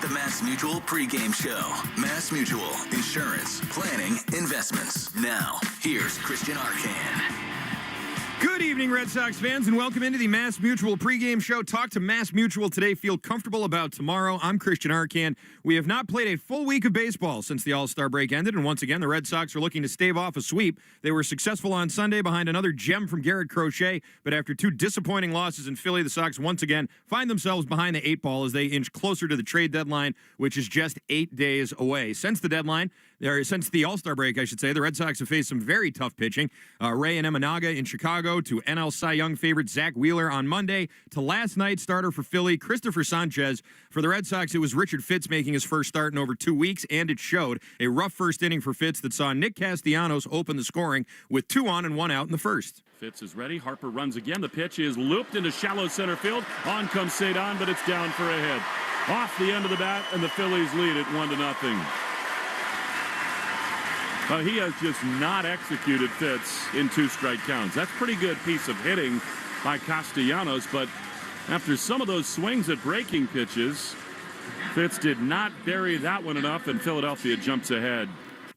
The Mass Mutual Pregame Show. Mass Mutual Insurance, Planning, Investments. Now, here's Christian Arcand. Good evening, Red Sox fans, and welcome into the Mass Mutual Pregame Show. Talk to Mass Mutual today. Feel comfortable about tomorrow. I'm Christian Arcand. We have not played a full week of baseball since the All-Star break ended, and once again, the Red Sox are looking to stave off a sweep. They were successful on Sunday behind another gem from Garrett Crochet, but after two disappointing losses in Philly, the Sox once again find themselves behind the 8-ball as they inch closer to the trade deadline, which is just 8 days away. Since the All-Star break, I should say, the Red Sox have faced some very tough pitching. Ray and Emanaga in Chicago, to NL Cy Young favorite Zach Wheeler on Monday, to last night's starter for Philly, Christopher Sanchez. For the Red Sox, it was Richard Fitz making his first start in over 2 weeks, and it showed. A rough first inning for Fitz that saw Nick Castellanos open the scoring with 2 on and 1 out in the first. Fitz is ready. Harper runs again. The pitch is looped into shallow center field. On comes Cedon, but it's down for a hit. Off the end of the bat, and the Phillies lead it 1-0. He has just not executed Fitz in 2 strike counts. That's a pretty good piece of hitting by Castellanos, but after some of those swings at breaking pitches, Fitz did not bury that one enough, and Philadelphia jumps ahead.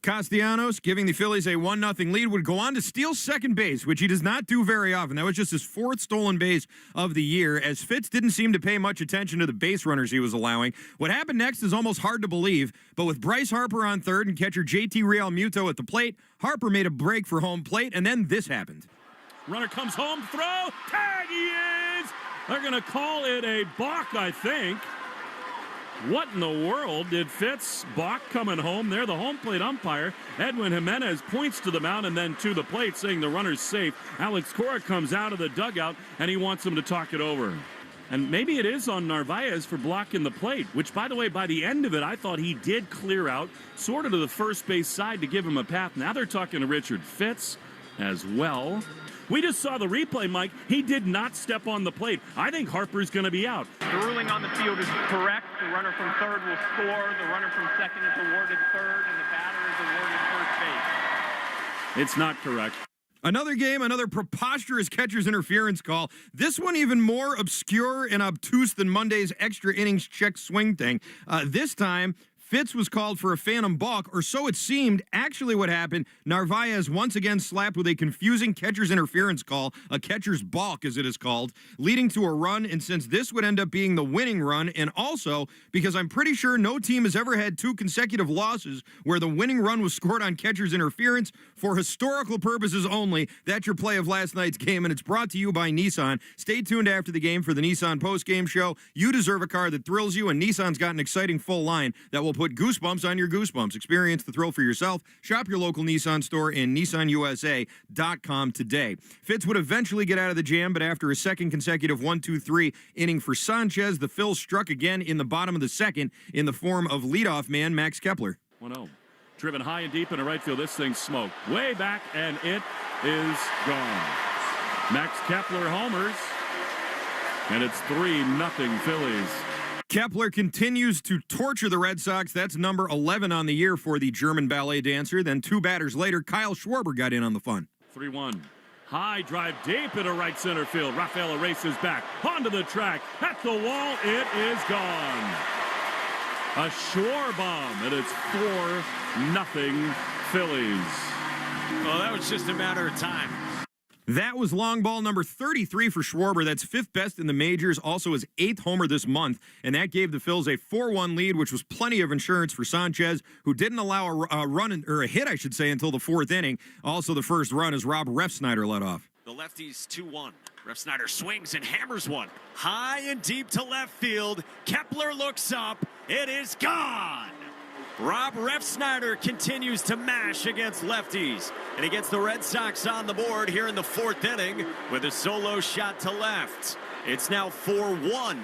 Castellanos, giving the Phillies a 1-0 lead, would go on to steal second base, which he does not do very often. That was just his 4th stolen base of the year, as Fitz didn't seem to pay much attention to the base runners he was allowing. What happened next is almost hard to believe, but with Bryce Harper on third and catcher JT Realmuto at the plate, Harper made a break for home plate, and then this happened. Runner comes home, throw, tag, he is! They're going to call it a balk, I think. What in the world did Fitz balk coming home there? The home plate umpire, Edwin Jimenez, points to the mound and then to the plate, saying the runner's safe. Alex Cora comes out of the dugout, and he wants him to talk it over. And maybe it is on Narvaez for blocking the plate, which, by the way, by the end of it, I thought he did clear out, sort of to the first base side to give him a path. Now they're talking to Richard Fitz as well. We just saw the replay, Mike. He did not step on the plate. I think Harper's going to be out. The ruling on the field is correct. The runner from third will score. The runner from second is awarded third, and the batter is awarded first base. It's not correct. Another game, another preposterous catcher's interference call. This one even more obscure and obtuse than Monday's extra innings check swing thing. This time, Fitz was called for a phantom balk, or so it seemed. Actually, what happened, Narvaez once again slapped with a confusing catcher's interference call, a catcher's balk as it is called, leading to a run. And since this would end up being the winning run, and also because I'm pretty sure no team has ever had 2 consecutive losses where the winning run was scored on catcher's interference, for historical purposes only, that's your play of last night's game, and it's brought to you by Nissan. Stay tuned after the game for the Nissan postgame show. You deserve a car that thrills you, and Nissan's got an exciting full line that will put goosebumps on your goosebumps. Experience the thrill for yourself. Shop your local Nissan store and NissanUSA.com today. Fitz would eventually get out of the jam, but after a second consecutive 1-2-3 inning for Sanchez, the Phils struck again in the bottom of the second in the form of leadoff man Max Kepler. 1-0. Driven high and deep into right field. This thing's smoked. Way back, and it is gone. Max Kepler homers, and it's 3-0 Phillies. Kepler continues to torture the Red Sox. That's number 11 on the year for the German ballet dancer. Then 2 batters later, Kyle Schwarber got in on the fun. 3-1. High drive deep into right center field. Rafael races back onto the track. At the wall, it is gone. A Schwarber bomb, and it's 4-0 Phillies. Well, that was just a matter of time. That was long ball number 33 for Schwarber. That's 5th best in the majors, also his 8th homer this month, and that gave the Phils a 4-1 lead, which was plenty of insurance for Sanchez, who didn't allow a run, or a hit, I should say, until the 4th inning. Also the first run as Rob Refsnyder led off. The lefties 2-1. Refsnyder swings and hammers one. High and deep to left field. Kepler looks up. It is gone. Rob Refsnyder continues to mash against lefties, and he gets the Red Sox on the board here in the 4th inning with a solo shot to left. It's now 4-1.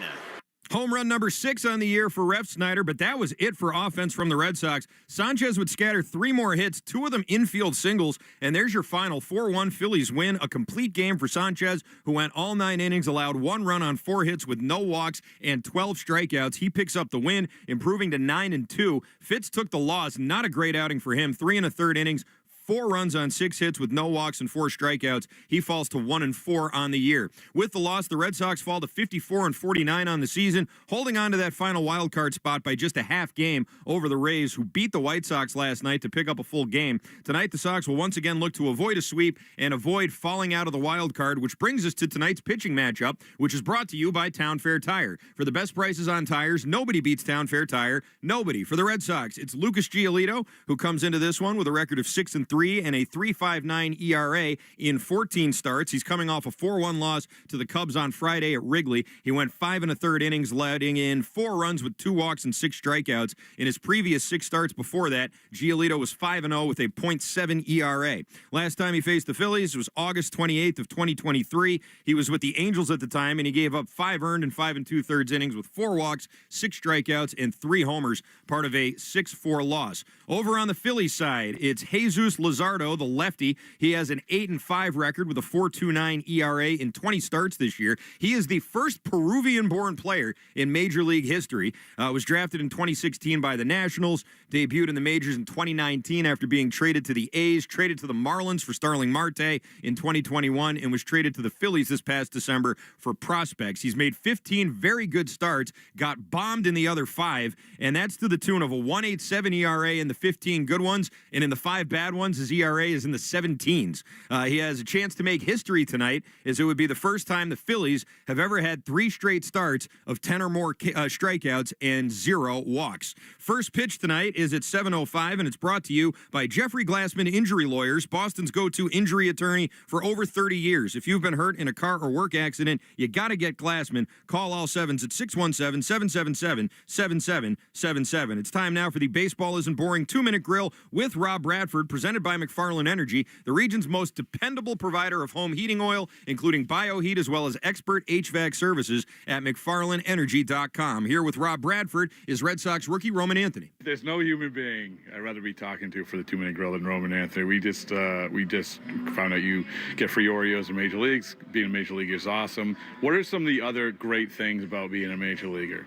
Home run number 6 on the year for Refsnyder, but that was it for offense from the Red Sox. Sanchez would scatter 3 more hits, 2 of them infield singles, and there's your final 4-1 Phillies win. A complete game for Sanchez, who went all 9 innings, allowed 1 run on 4 hits with no walks and 12 strikeouts. He picks up the win, improving to 9-2. Fitz took the loss. Not a great outing for him. 3 1/3 innings, 4 runs on 6 hits with no walks and 4 strikeouts. He falls to 1-4 on the year. With the loss, the Red Sox fall to 54-49 on the season, holding on to that final wild card spot by just a half game over the Rays, who beat the White Sox last night to pick up a full game. Tonight, the Sox will once again look to avoid a sweep and avoid falling out of the wild card, which brings us to tonight's pitching matchup, which is brought to you by Town Fair Tire. For the best prices on tires, nobody beats Town Fair Tire. Nobody. For the Red Sox, it's Lucas Giolito, who comes into this one with a record of 6-3 and a 3.59 ERA in 14 starts. He's coming off a 4-1 loss to the Cubs on Friday at Wrigley. He went 5 1/3 innings, letting in 4 runs with 2 walks and 6 strikeouts. In his previous 6 starts before that, Giolito was 5-0 with a .7 ERA. Last time he faced the Phillies was August 28th of 2023. He was with the Angels at the time, and he gave up 5 earned and 5 2/3 innings with 4 walks, 6 strikeouts, and 3 homers, part of a 6-4 loss. Over on the Phillies side, it's Jesus Luzardo, the lefty. He has an 8-5 record with a 4.29 ERA in 20 starts this year. He is the first Peruvian-born player in Major League history. Was drafted in 2016 by the Nationals, debuted in the majors in 2019 after being traded to the A's, traded to the Marlins for Starling Marte in 2021, and was traded to the Phillies this past December for prospects. He's made 15 very good starts, got bombed in the other 5, and that's to the tune of a 1.87 ERA in the 15 good ones, and in the 5 bad ones, his ERA is in the 17s. He has a chance to make history tonight, as it would be the first time the Phillies have ever had 3 straight starts of 10 or more strikeouts and 0 walks. First pitch tonight is at 7:05, and it's brought to you by Jeffrey Glassman Injury Lawyers, Boston's go-to injury attorney for over 30 years. If you've been hurt in a car or work accident, you got to get Glassman. Call all 7s at 617-777-7777. It's time now for the Baseball Isn't Boring 2-Minute Grill with Rob Bradford, presented by McFarland Energy, the region's most dependable provider of home heating oil, including BioHeat, as well as expert HVAC services at McFarlandEnergy.com. Here with Rob Bradford is Red Sox rookie Roman Anthony. There's no human being I'd rather be talking to for the 2-minute grill than Roman Anthony. We just found out you get free Oreos in Major Leagues. Being a Major Leaguer is awesome. What are some of the other great things about being a Major Leaguer?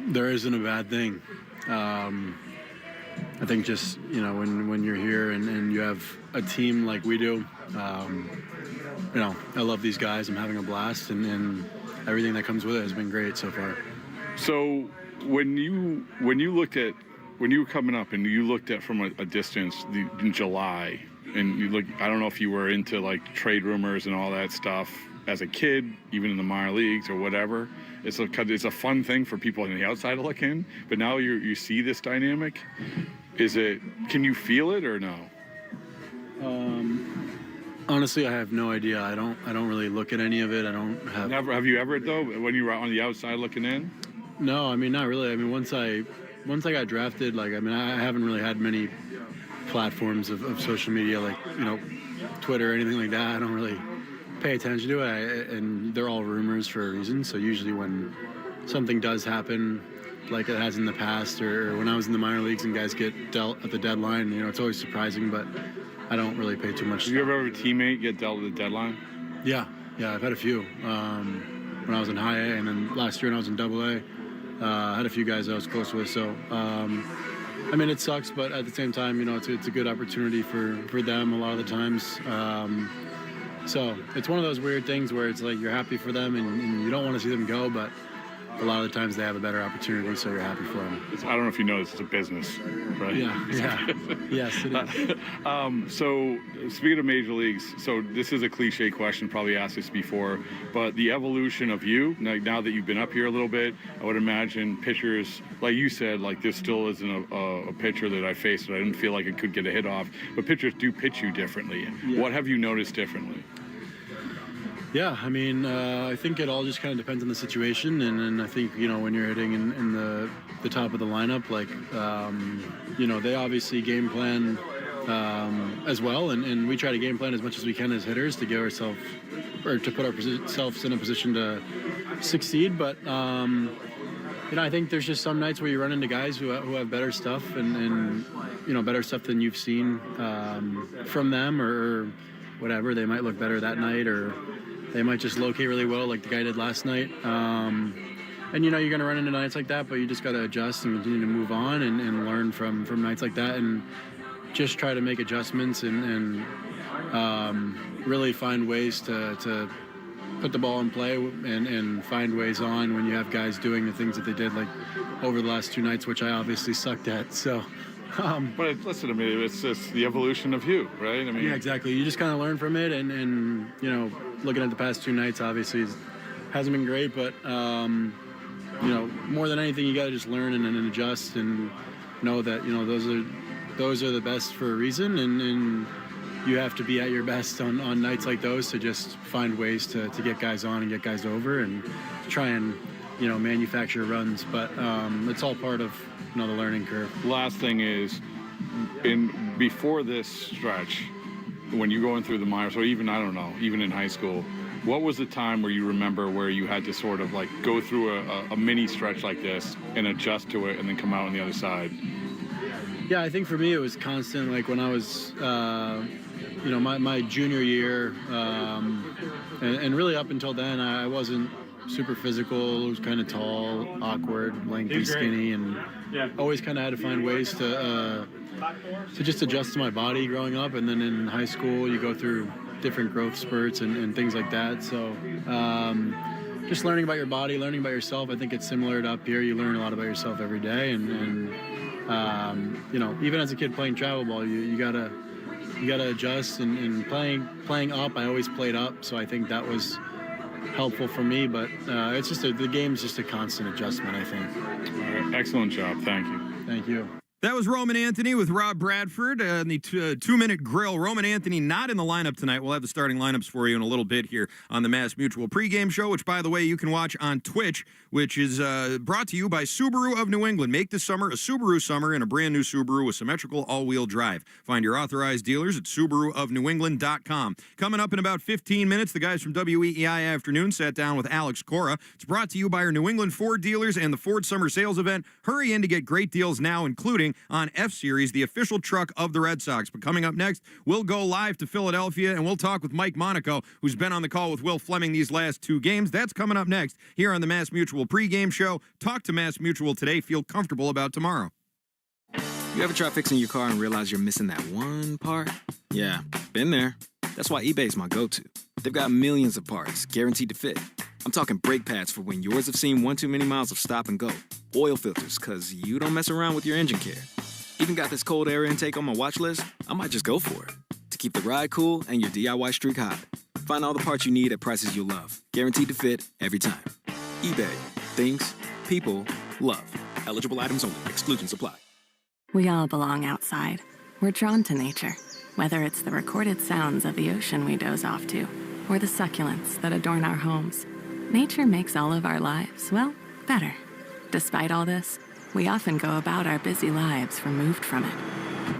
There isn't a bad thing. I think just, when you're here and you have a team like we do, I love these guys. I'm having a blast, and everything that comes with it has been great so far. So when you were coming up and you looked at from a distance in July, and you look, I don't know if you were into like trade rumors and all that stuff as a kid, even in the minor leagues or whatever. It's a fun thing for people on the outside to look in, but now you see this dynamic. Can you feel it or no? Honestly, I have no idea. I don't really look at any of it. Never. Have you ever though, when you were on the outside looking in? No, not really. Once I got drafted, I haven't really had many platforms of social media, Twitter or anything like that. I don't really pay attention to it, and they're all rumors for a reason. So usually when something does happen, like it has in the past, or when I was in the minor leagues and guys get dealt at the deadline, it's always surprising, but I don't really pay too much. Have you ever had a teammate get dealt at the deadline? Yeah, I've had a few. When I was in high A, and then last year when I was in double A, I had a few guys I was close with. So, it sucks, but at the same time, it's a good opportunity for them a lot of the times. So it's one of those weird things where it's like you're happy for them and you don't want to see them go, but a lot of the times they have a better opportunity, so you're happy for them. I don't know if you know this, it's a business, right? Yeah. Yes, it is. So speaking of Major Leagues, so this is a cliche question, probably asked this before, but the evolution of you, now that you've been up here a little bit, I would imagine pitchers, like you said, this still isn't a pitcher that I faced that I didn't feel like it could get a hit off, but pitchers do pitch you differently. Yeah. What have you noticed differently? Yeah, I think it all just kind of depends on the situation, and I think, when you're hitting in the top of the lineup, they obviously game plan as well, and we try to game plan as much as we can as hitters to give ourselves, or to put ourselves in a position to succeed, but I think there's just some nights where you run into guys who have better stuff, and better stuff than you've seen from them, or whatever. They might look better that night, or they might just locate really well, like the guy did last night. And you're going to run into nights like that, but you just got to adjust and continue to move on and learn from nights like that, and just try to make adjustments and really find ways to put the ball in play and find ways on when you have guys doing the things that they did like over the last 2 nights, which I obviously sucked at. So, but listen to me, it's just the evolution of you, right? I mean, yeah, exactly. You just kind of learn from it, and you know, looking at the past 2 nights, obviously hasn't been great, but you know, more than anything, you got to just learn and adjust and know that, you know, those are the best for a reason, and you have to be at your best on nights like those to just find ways to get guys on and get guys over and try and, you know, manufacture runs. But it's all part of, you know, the learning curve. Last thing is, before this stretch, when you're going through the minors, or even, I don't know, even in high school, what was the time where you remember where you had to sort of like go through a mini stretch like this and adjust to it and then come out on the other side? Yeah, I think for me it was constant. Like when I was, you know, my junior year, and really up until then, I wasn't super physical. I was kind of tall, awkward, lengthy, skinny, and always kind of had to find ways to just adjust to my body growing up. And then in high school, you go through different growth spurts and things like that. So just learning about your body, learning about yourself. I think it's similar to up here. You learn a lot about yourself every day, and you know, even as a kid playing travel ball, you gotta adjust and playing up. I always played up, so I think that was helpful for me. But it's just the game's just a constant adjustment, I think. All right. Excellent job. Thank you. Thank you. That was Roman Anthony with Rob Bradford in the 2-minute grill. Roman Anthony not in the lineup tonight. We'll have the starting lineups for you in a little bit here on the Mass Mutual pregame show, which, by the way, you can watch on Twitch, which is brought to you by Subaru of New England. Make this summer a Subaru summer in a brand new Subaru with symmetrical all-wheel drive. Find your authorized dealers at SubaruofNewEngland.com. Coming up in about 15 minutes, the guys from WEEI Afternoon sat down with Alex Cora. It's brought to you by our New England Ford dealers and the Ford Summer Sales Event. Hurry in to get great deals now, including on F-Series, the official truck of the Red Sox. But coming up next, we'll go live to Philadelphia, and we'll talk with Mike Monaco, who's been on the call with Will Fleming these last 2 games. That's coming up next here on the Mass Mutual pregame show. Talk to Mass Mutual today. Feel comfortable about tomorrow. You ever try fixing your car and realize you're missing that one part? Yeah, been there. That's why eBay's my go-to. They've got millions of parts, guaranteed to fit. I'm talking brake pads for when yours have seen one too many miles of stop and go. Oil filters, because you don't mess around with your engine care. Even got this cold air intake on my watch list. I might just go for it. To keep the ride cool and your DIY streak hot. Find all the parts you need at prices you'll love. Guaranteed to fit every time. eBay. Things. People. Love. Eligible items only. Exclusions apply. We all belong outside. We're drawn to nature. Whether it's the recorded sounds of the ocean we doze off to, or the succulents that adorn our homes. Nature makes all of our lives, well, better. Despite all this, we often go about our busy lives removed from it.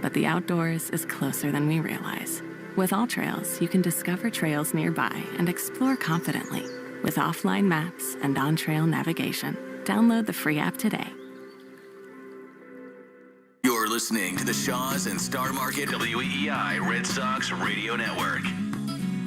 But the outdoors is closer than we realize. With All Trails, you can discover trails nearby and explore confidently. With offline maps and on-trail navigation. Download the free app today. You're listening to the Shaws and Star Market WEEI Red Sox Radio Network.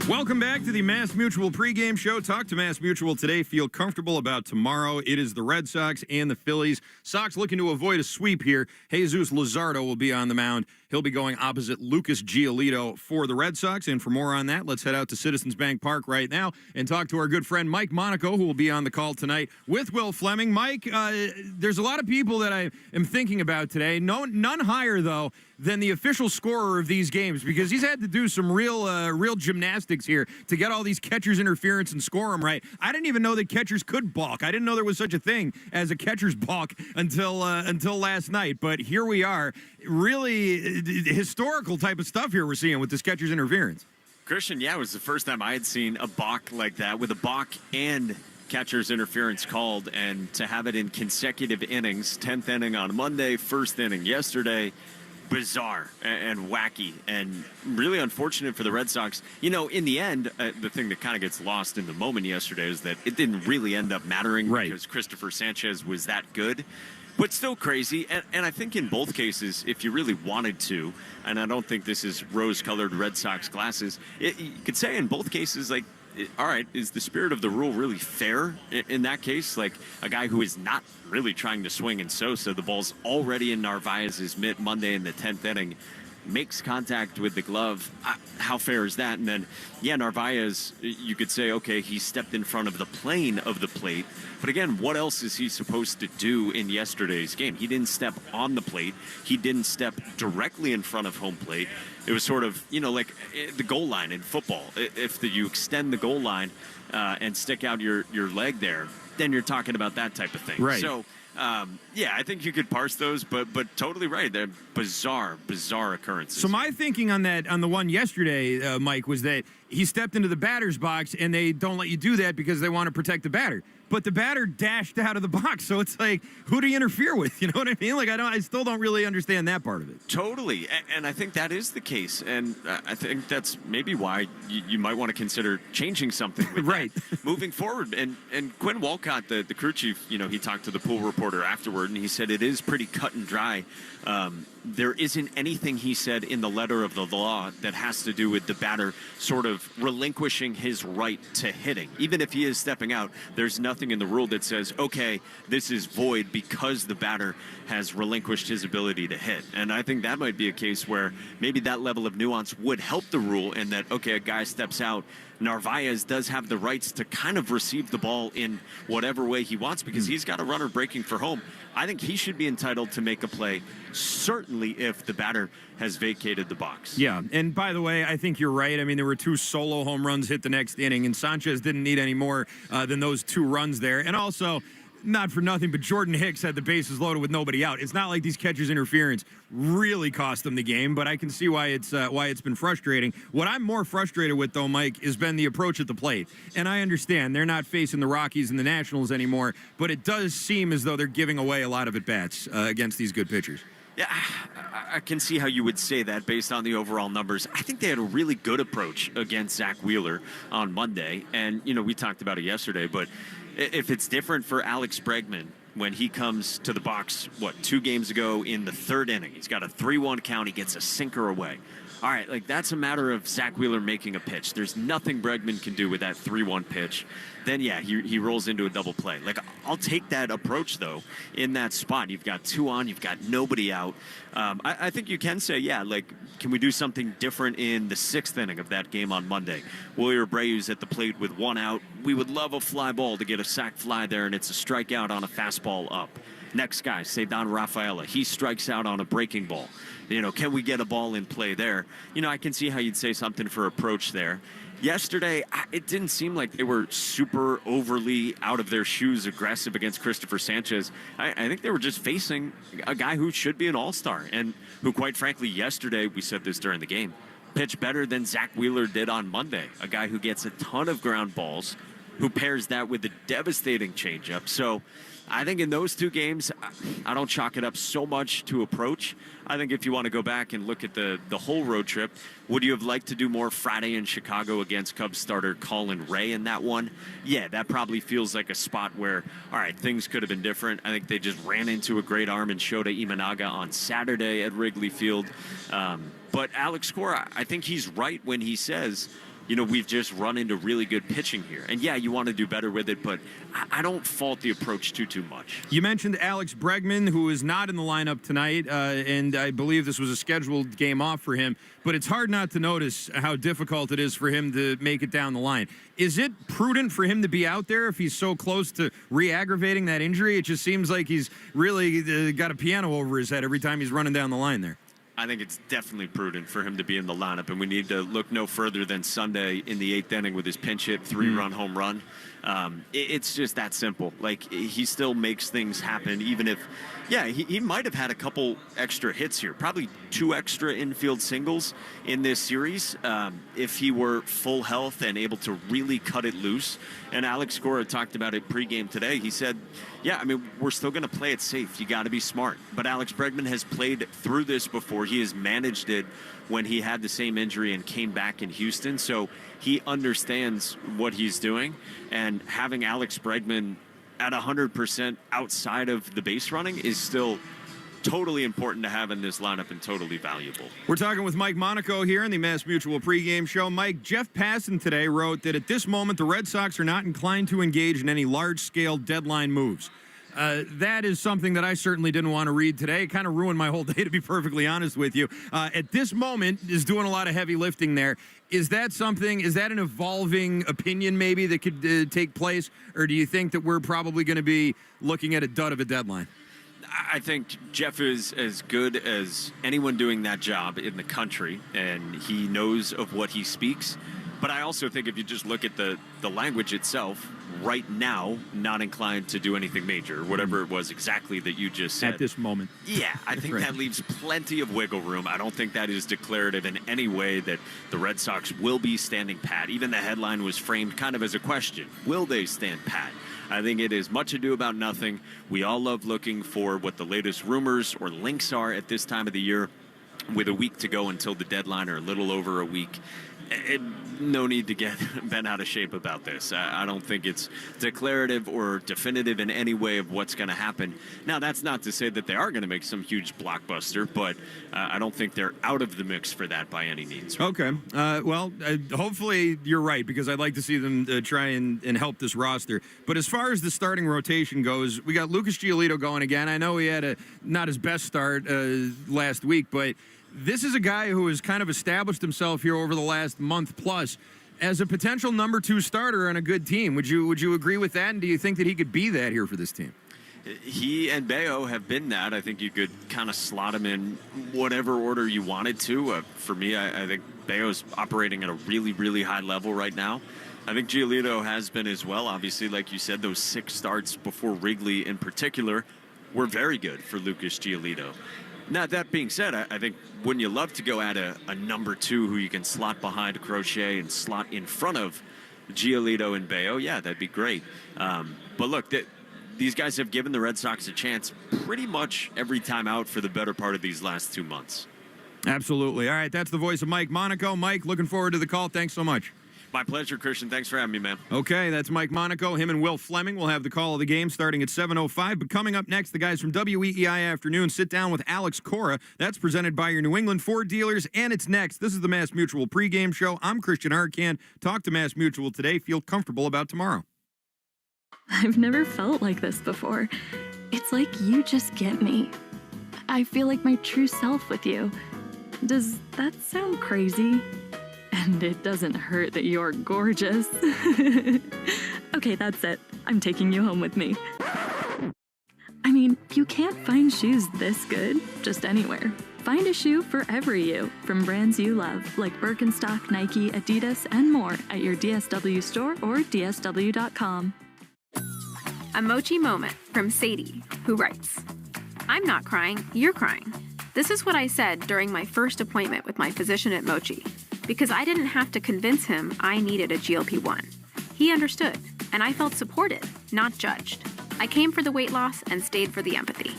Welcome back to the Mass Mutual pregame show. Talk to Mass Mutual today. Feel comfortable about tomorrow. It is the Red Sox and the Phillies. Sox looking to avoid a sweep here. Jesus Luzardo will be on the mound. He'll be going opposite Lucas Giolito for the Red Sox. And for more on that, let's head out to Citizens Bank Park right now and talk to our good friend Mike Monaco, who will be on the call tonight with Will Fleming. Mike, there's a lot of people that I am thinking about today. None higher, though, than the official scorer of these games, because he's had to do some real gymnastics here to get all these catchers' interference and score them right. I didn't even know that catchers could balk. I didn't know there was such a thing as a catcher's balk until last night. But here we are. Really historical type of stuff here we're seeing with this catcher's interference. Christian, yeah, it was the first time I had seen a balk like that, with a balk and catcher's interference called, and to have it in consecutive innings, 10th inning on Monday, first inning yesterday. Bizarre and wacky and really unfortunate for the Red Sox. You know, in the end, the thing that kind of gets lost in the moment yesterday is that it didn't really end up mattering, right, because Christopher Sanchez was that good. But still crazy, and I think in both cases, if you really wanted to, and I don't think this is rose-colored Red Sox glasses, you could say in both cases, like, all right, is the spirit of the rule really fair in that case? Like, a guy who is not really trying to swing and Sosa, the ball's already in Narvaez's mitt Monday in the 10th inning. makes contact with the glove. How fair is that? And then, yeah, Narvaez, you could say, okay, he stepped in front of the plane of the plate. But again, what else is he supposed to do in yesterday's game? He didn't step on the plate. He didn't step directly in front of home plate. It was sort of, like the goal line in football. If you extend the goal line and stick out your leg there, then you're talking about that type of thing. Right. So, yeah, I think you could parse those, but totally right. They're bizarre occurrences. So my thinking on the one yesterday, Mike, was that he stepped into the batter's box and they don't let you do that because they want to protect the batter. But the batter dashed out of the box, so it's like, who do you interfere with? You know what I mean? Like, I still don't really understand that part of it. Totally, and I think that is the case, and I think that's maybe why you might want to consider changing something with right moving forward. And Quinn Walcott, the crew chief, he talked to the pool reporter afterward, and he said it is pretty cut and dry. There isn't anything, he said, in the letter of the law that has to do with the batter sort of relinquishing his right to hitting. Even if he is stepping out, there's nothing in the rule that says, okay, this is void because the batter has relinquished his ability to hit. And I think that might be a case where maybe that level of nuance would help the rule, and that, okay, a guy steps out, Narvaez does have the rights to kind of receive the ball in whatever way he wants because he's got a runner breaking for home. I think he should be entitled to make a play, certainly if the batter has vacated the box. Yeah, and by the way, I think you're right. I mean, there were 2 solo home runs hit the next inning, and Sanchez didn't need any more than those 2 runs there. And also, not for nothing, but Jordan Hicks had the bases loaded with nobody out. It's not like these catchers' interference really cost them the game, but I can see why it's been frustrating. What I'm more frustrated with, though, Mike, has been the approach at the plate. And I understand they're not facing the Rockies and the Nationals anymore, but it does seem as though they're giving away a lot of at-bats against these good pitchers. Yeah, I can see how you would say that based on the overall numbers. I think they had a really good approach against Zach Wheeler on Monday. And, we talked about it yesterday, but if it's different for Alex Bregman when he comes to the box, 2 games ago in the 3rd inning, he's got a 3-1 count, he gets a sinker away. All right, that's a matter of Zach Wheeler making a pitch. There's nothing Bregman can do with that 3-1 pitch. Then, yeah, he rolls into a double play. I'll take that approach, though, in that spot. You've got 2 on, you've got nobody out. I think you can say, yeah, can we do something different in the 6th inning of that game on Monday? Wilyer Abreu's at the plate with 1 out. We would love a fly ball to get a sac fly there, and it's a strikeout on a fastball up. Next guy, Ceddanne Rafaela. He strikes out on a breaking ball. Can we get a ball in play there? I can see how you'd say something for approach there. Yesterday, it didn't seem like they were super overly out of their shoes aggressive against Christopher Sanchez. I think they were just facing a guy who should be an all-star and who, quite frankly, yesterday, we said this during the game, pitched better than Zach Wheeler did on Monday. A guy who gets a ton of ground balls, who pairs that with a devastating changeup. So I think in those 2 games, I don't chalk it up so much to approach. I think if you want to go back and look at the whole road trip, would you have liked to do more Friday in Chicago against Cubs starter Colin Ray in that one? Yeah, that probably feels like a spot where, all right, things could have been different. I think they just ran into a great arm in Shota Imanaga on Saturday at Wrigley Field. But Alex Cora, I think he's right when he says, we've just run into really good pitching here. And, yeah, you want to do better with it, but I don't fault the approach too much. You mentioned Alex Bregman, who is not in the lineup tonight, and I believe this was a scheduled game off for him. But it's hard not to notice how difficult it is for him to make it down the line. Is it prudent for him to be out there if he's so close to re-aggravating that injury? It just seems like he's really got a piano over his head every time he's running down the line there. I think it's definitely prudent for him to be in the lineup, and we need to look no further than Sunday in the 8th inning with his pinch hit 3-run home run. It's just that simple. He still makes things happen, even if, yeah, he might have had a couple extra hits here, probably 2 extra infield singles in this series if he were full health and able to really cut it loose. And Alex Cora talked about it pregame today. He said, yeah, I mean, we're still going to play it safe. You got to be smart. But Alex Bregman has played through this before. He has managed it when he had the same injury and came back in Houston. So he understands what he's doing. And having Alex Bregman at 100% outside of the base running is still totally important to have in this lineup and totally valuable. We're talking with Mike Monaco here on the Mass Mutual pregame show. Mike, Jeff Passan today wrote that at this moment, the Red Sox are not inclined to engage in any large-scale deadline moves. That is something that I certainly didn't want to read today. It kind of ruined my whole day, to be perfectly honest with you. At this moment, is doing a lot of heavy lifting there. Is that an evolving opinion maybe that could take place? Or do you think that we're probably going to be looking at a dud of a deadline? I think Jeff is as good as anyone doing that job in the country, and he knows of what he speaks. But I also think if you just look at the language itself, right now, not inclined to do anything major, whatever it was exactly that you just said. At this moment. Yeah, I think that leaves plenty of wiggle room. I don't think that is declarative in any way that the Red Sox will be standing pat. Even the headline was framed kind of as a question. Will they stand pat? I think it is much ado about nothing. We all love looking for what the latest rumors or links are at this time of the year. With a week to go until the deadline, or a little over a week, no need to get bent out of shape about this. I don't think it's declarative or definitive in any way of what's going to happen. Now, that's not to say that they are going to make some huge blockbuster, but I don't think they're out of the mix for that by any means. Okay. Hopefully you're right, because I'd like to see them try and help this roster. But as far as the starting rotation goes, we got Lucas Giolito going again. I know he had not his best start last week, but this is a guy who has kind of established himself here over the last month plus as a potential number 2 starter on a good team. Would you agree with that? And do you think that he could be that here for this team? He and Bello have been that. I think you could kind of slot him in whatever order you wanted to. For me, I think Bello's operating at a really, really high level right now. I think Giolito has been as well. Obviously, like you said, those 6 starts before Wrigley in particular were very good for Lucas Giolito. Now, that being said, I think wouldn't you love to go at a number 2 who you can slot behind Crochet and slot in front of Giolito and Bello? Yeah, that'd be great. But look, these guys have given the Red Sox a chance pretty much every time out for the better part of these last 2 months. Absolutely. All right, that's the voice of Mike Monaco. Mike, looking forward to the call. Thanks so much. My pleasure, Christian. Thanks for having me, man. Okay, that's Mike Monaco. Him and Will Fleming will have the call of the game starting at 7:05. But coming up next, the guys from WEEI Afternoon sit down with Alex Cora. That's presented by your New England Ford dealers, and it's next. This is the Mass Mutual pregame show. I'm Christian Arcand. Talk to Mass Mutual today. Feel comfortable about tomorrow. I've never felt like this before. It's like you just get me. I feel like my true self with you. Does that sound crazy? And it doesn't hurt that you're gorgeous. Okay, that's it. I'm taking you home with me. I mean, you can't find shoes this good just anywhere. Find a shoe for every you from brands you love, like Birkenstock, Nike, Adidas, and more at your DSW store or DSW.com. A Mochi moment from Sadie, who writes, I'm not crying, you're crying. This is what I said during my first appointment with my physician at Mochi, because I didn't have to convince him I needed a GLP-1. He understood, and I felt supported, not judged. I came for the weight loss and stayed for the empathy.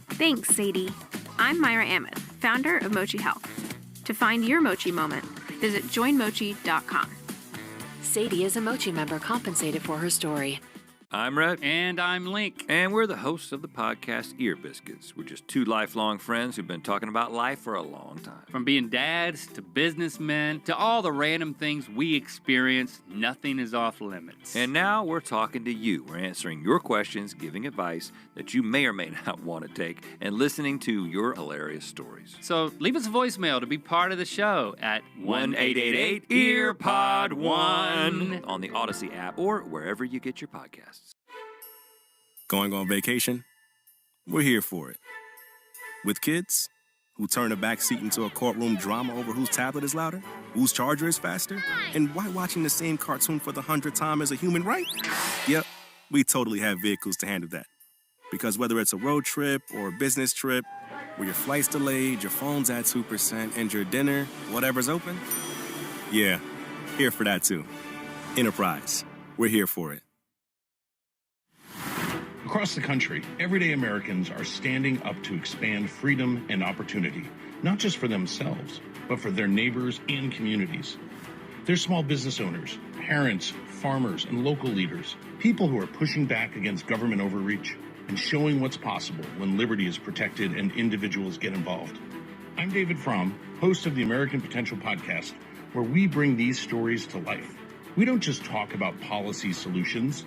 Thanks, Sadie. I'm Myra Ahmed, founder of Mochi Health. To find your Mochi moment, visit joinmochi.com. Sadie is a Mochi member compensated for her story. I'm Rhett. And I'm Link. And we're the hosts of the podcast Ear Biscuits. We're just 2 lifelong friends who've been talking about life for a long time. From being dads to businessmen to all the random things we experience, nothing is off limits. And now we're talking to you. We're answering your questions, giving advice that you may or may not want to take, and listening to your hilarious stories. So leave us a voicemail to be part of the show at 1-888-EARPOD-1 on the Odyssey app or wherever you get your podcasts. Going on vacation? We're here for it. With kids who turn a backseat into a courtroom drama over whose tablet is louder, whose charger is faster, and why watching the same cartoon for the 100th time is a human right? Yep, we totally have vehicles to handle that. Because whether it's a road trip or a business trip, where your flight's delayed, your phone's at 2%, and your dinner, whatever's open, yeah, here for that too. Enterprise, we're here for it. Across the country, everyday Americans are standing up to expand freedom and opportunity, not just for themselves, but for their neighbors and communities. They're small business owners, parents, farmers, and local leaders, people who are pushing back against government overreach and showing what's possible when liberty is protected and individuals get involved. I'm David Fromm, host of the American Potential podcast, where we bring these stories to life. We don't just talk about policy solutions.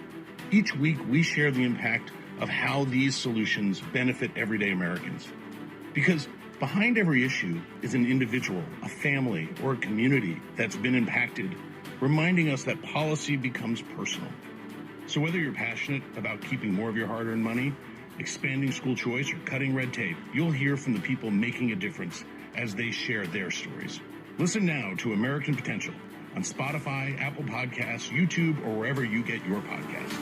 Each week, we share the impact of how these solutions benefit everyday Americans. Because behind every issue is an individual, a family, or a community that's been impacted, reminding us that policy becomes personal. So whether you're passionate about keeping more of your hard-earned money, expanding school choice, or cutting red tape, you'll hear from the people making a difference as they share their stories. Listen now to American Potential on Spotify, Apple Podcasts, YouTube, or wherever you get your podcasts.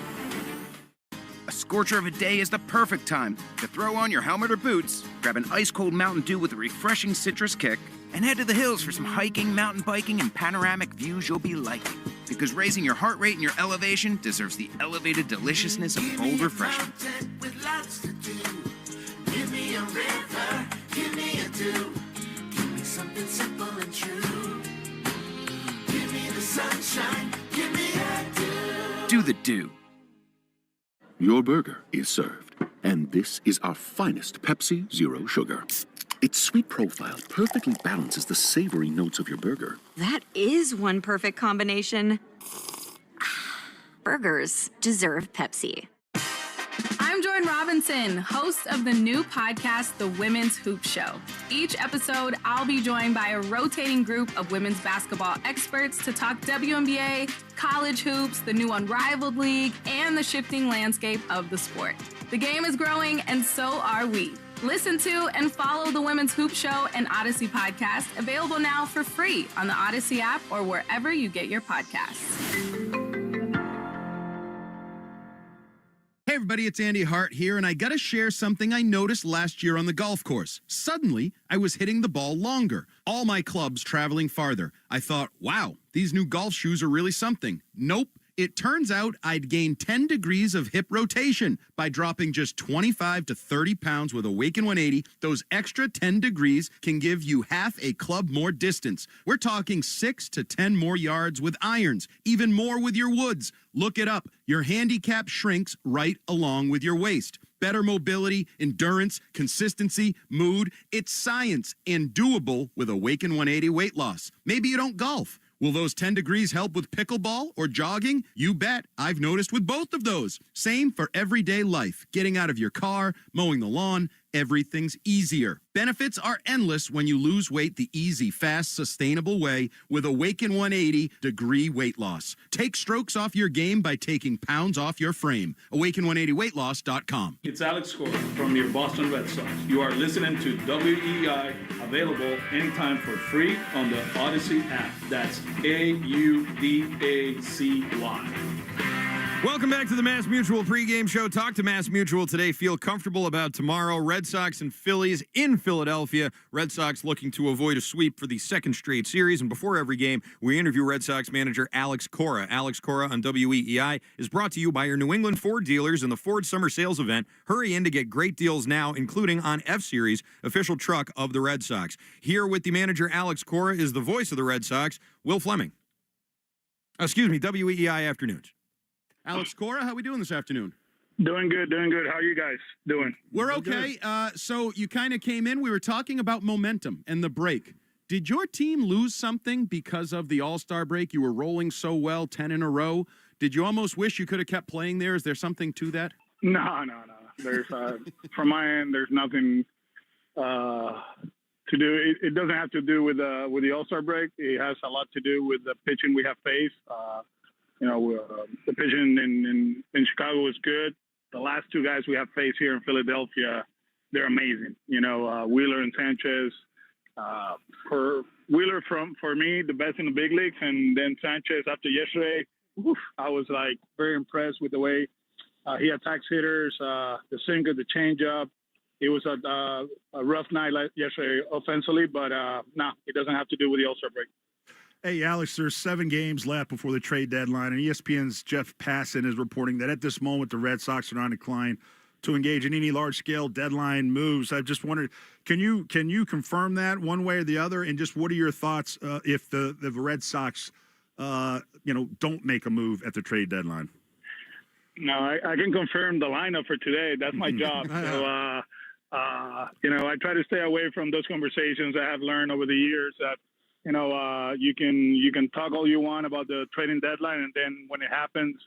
A scorcher of a day is the perfect time to throw on your helmet or boots, grab an ice-cold Mountain Dew with a refreshing citrus kick, and head to the hills for some hiking, mountain biking, and panoramic views you'll be liking. Because raising your heart rate and your elevation deserves the elevated deliciousness of cold refreshment. With lots to do. Give me a river, give me a dew. Give me something simple and true. Give me the sunshine, give me a dew. Do the Dew. Your burger is served, and this is our finest Pepsi Zero Sugar. Its sweet profile perfectly balances the savory notes of your burger. That is one perfect combination. Burgers deserve Pepsi. I'm Jordan Robinson, host of the new podcast, The Women's Hoop Show. Each episode, I'll be joined by a rotating group of women's basketball experts to talk WNBA, college hoops, the new Unrivaled League, and the shifting landscape of the sport. The game is growing, and so are we. Listen to and follow the Women's Hoop Show and Odyssey podcast, available now for free on the Odyssey app or wherever you get your podcasts. Hey everybody, it's Andy Hart here, and I gotta share something I noticed last year on the golf course. Suddenly, I was hitting the ball longer, all my clubs traveling farther. I thought, wow, these new golf shoes are really something. Nope. It turns out I'd gained 10 degrees of hip rotation by dropping just 25 to 30 pounds with Awaken 180. Those extra 10 degrees can give you half a club more distance. We're talking 6 to 10 more yards with irons, even more with your woods. Look it up. Your handicap shrinks right along with your waist. Better mobility, endurance, consistency, mood. It's science and doable with Awaken 180 weight loss. Maybe you don't golf. Will those 10 degrees help with pickleball or jogging? You bet. I've noticed with both of those. Same for everyday life. Getting out of your car, mowing the lawn, everything's easier. Benefits are endless when you lose weight the easy, fast, sustainable way with Awaken 180 degree weight loss. Take strokes off your game by taking pounds off your frame. Awaken180weightloss.com. It's Alex Cora from your Boston Red Sox. You are listening to WEI, available anytime for free on the Odyssey app. That's AUDACY. Welcome back to the Mass Mutual pregame show. Talk to Mass Mutual today. Feel comfortable about tomorrow. Red Sox and Phillies in Philadelphia. Red Sox looking to avoid a sweep for the second straight series. And before every game, we interview Red Sox manager Alex Cora. Alex Cora on WEEI is brought to you by your New England Ford dealers and the Ford Summer Sales Event. Hurry in to get great deals now, including on F-Series, official truck of the Red Sox. Here with the manager Alex Cora is the voice of the Red Sox, Will Fleming. WEEI Afternoons. Alex Cora, how we doing this afternoon? Doing good. How are you guys doing? We're okay. So you kind of came in. We were talking about momentum and the break. Did your team lose something because of the All-Star break? You were rolling so well, 10 in a row. Did you almost wish you could have kept playing there? Is there something to that? No. There's from my end, there's nothing to do. It doesn't have to do with the All-Star break. It has a lot to do with the pitching we have faced. The pitching in Chicago is good. The last two guys we have faced here in Philadelphia, they're amazing. Wheeler and Sanchez. For Wheeler, for me, the best in the big leagues, and then Sanchez after yesterday. I was very impressed with the way he attacks hitters, the sinker, the changeup. It was a rough night yesterday offensively, but it doesn't have to do with the All-Star break. Hey, Alex, there's 7 games left before the trade deadline, and ESPN's Jeff Passan is reporting that at this moment the Red Sox are on decline to engage in any large-scale deadline moves. I just wondered, can you confirm that one way or the other, and just what are your thoughts if the Red Sox, don't make a move at the trade deadline? No, I can confirm the lineup for today. That's my job. So, I try to stay away from those conversations. I have learned over the years that you can talk all you want about the trading deadline, and then when it happens,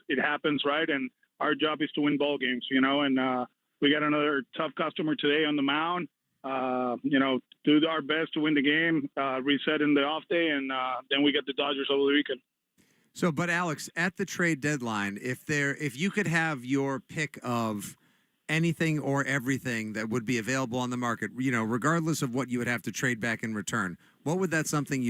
right? And our job is to win ball games, and we got another tough customer today on the mound. Do our best to win the game, reset in the off day, and then we get the Dodgers over the weekend. So, but Alex, at the trade deadline, if you could have your pick of anything or everything that would be available on the market, regardless of what you would have to trade back in return, what would that something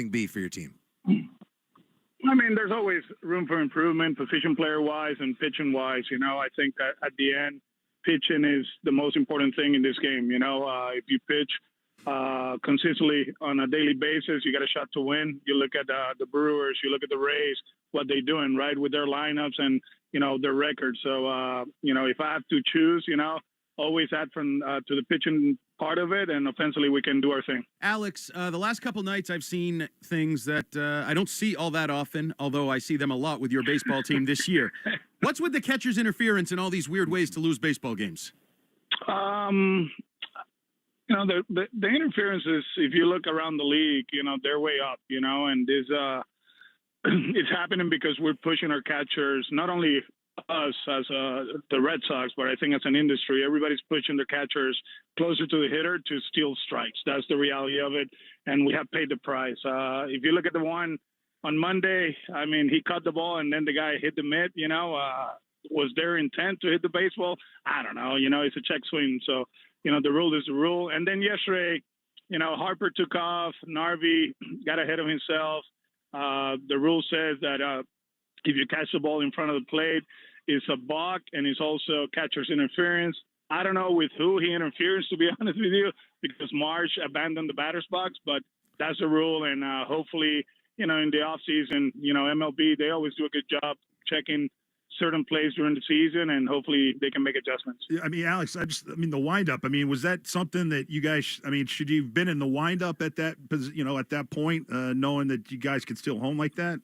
be for your team? I mean, there's always room for improvement, position player-wise and pitching-wise. I think that at the end, pitching is the most important thing in this game. If you pitch consistently on a daily basis, you got a shot to win. You look at the Brewers, you look at the Rays, what they're doing, right, with their lineups and, their record. So, if I have to choose, always add to the pitching part of it, and offensively we can do our thing. Alex, the last couple nights I've seen things that I don't see all that often, although I see them a lot with your baseball team this year. What's with the catcher's interference and all these weird ways to lose baseball games? The interference is, if you look around the league, they're way up, and this it's happening because we're pushing our catchers, not only us as the Red Sox, but I think as an industry, everybody's pushing their catchers closer to the hitter to steal strikes. That's the reality of it, and we have paid the price. If you look at the one on Monday, I mean, he caught the ball and then the guy hit the mitt, was their intent to hit the baseball? I don't know. It's a check swing. So, the rule is the rule. And then yesterday, Harper took off. Narvi got ahead of himself. The rule says that if you catch the ball in front of the plate, it's a balk, and it's also catcher's interference. I don't know with who he interferes, to be honest with you, because Marsh abandoned the batter's box, but that's the rule. And hopefully, in the offseason, MLB, they always do a good job checking certain plays during the season, and hopefully they can make adjustments. I mean, Alex, the windup. I mean, was that something that you guys? I mean, should you have been in the windup at that? At that point, knowing that you guys could still home like that?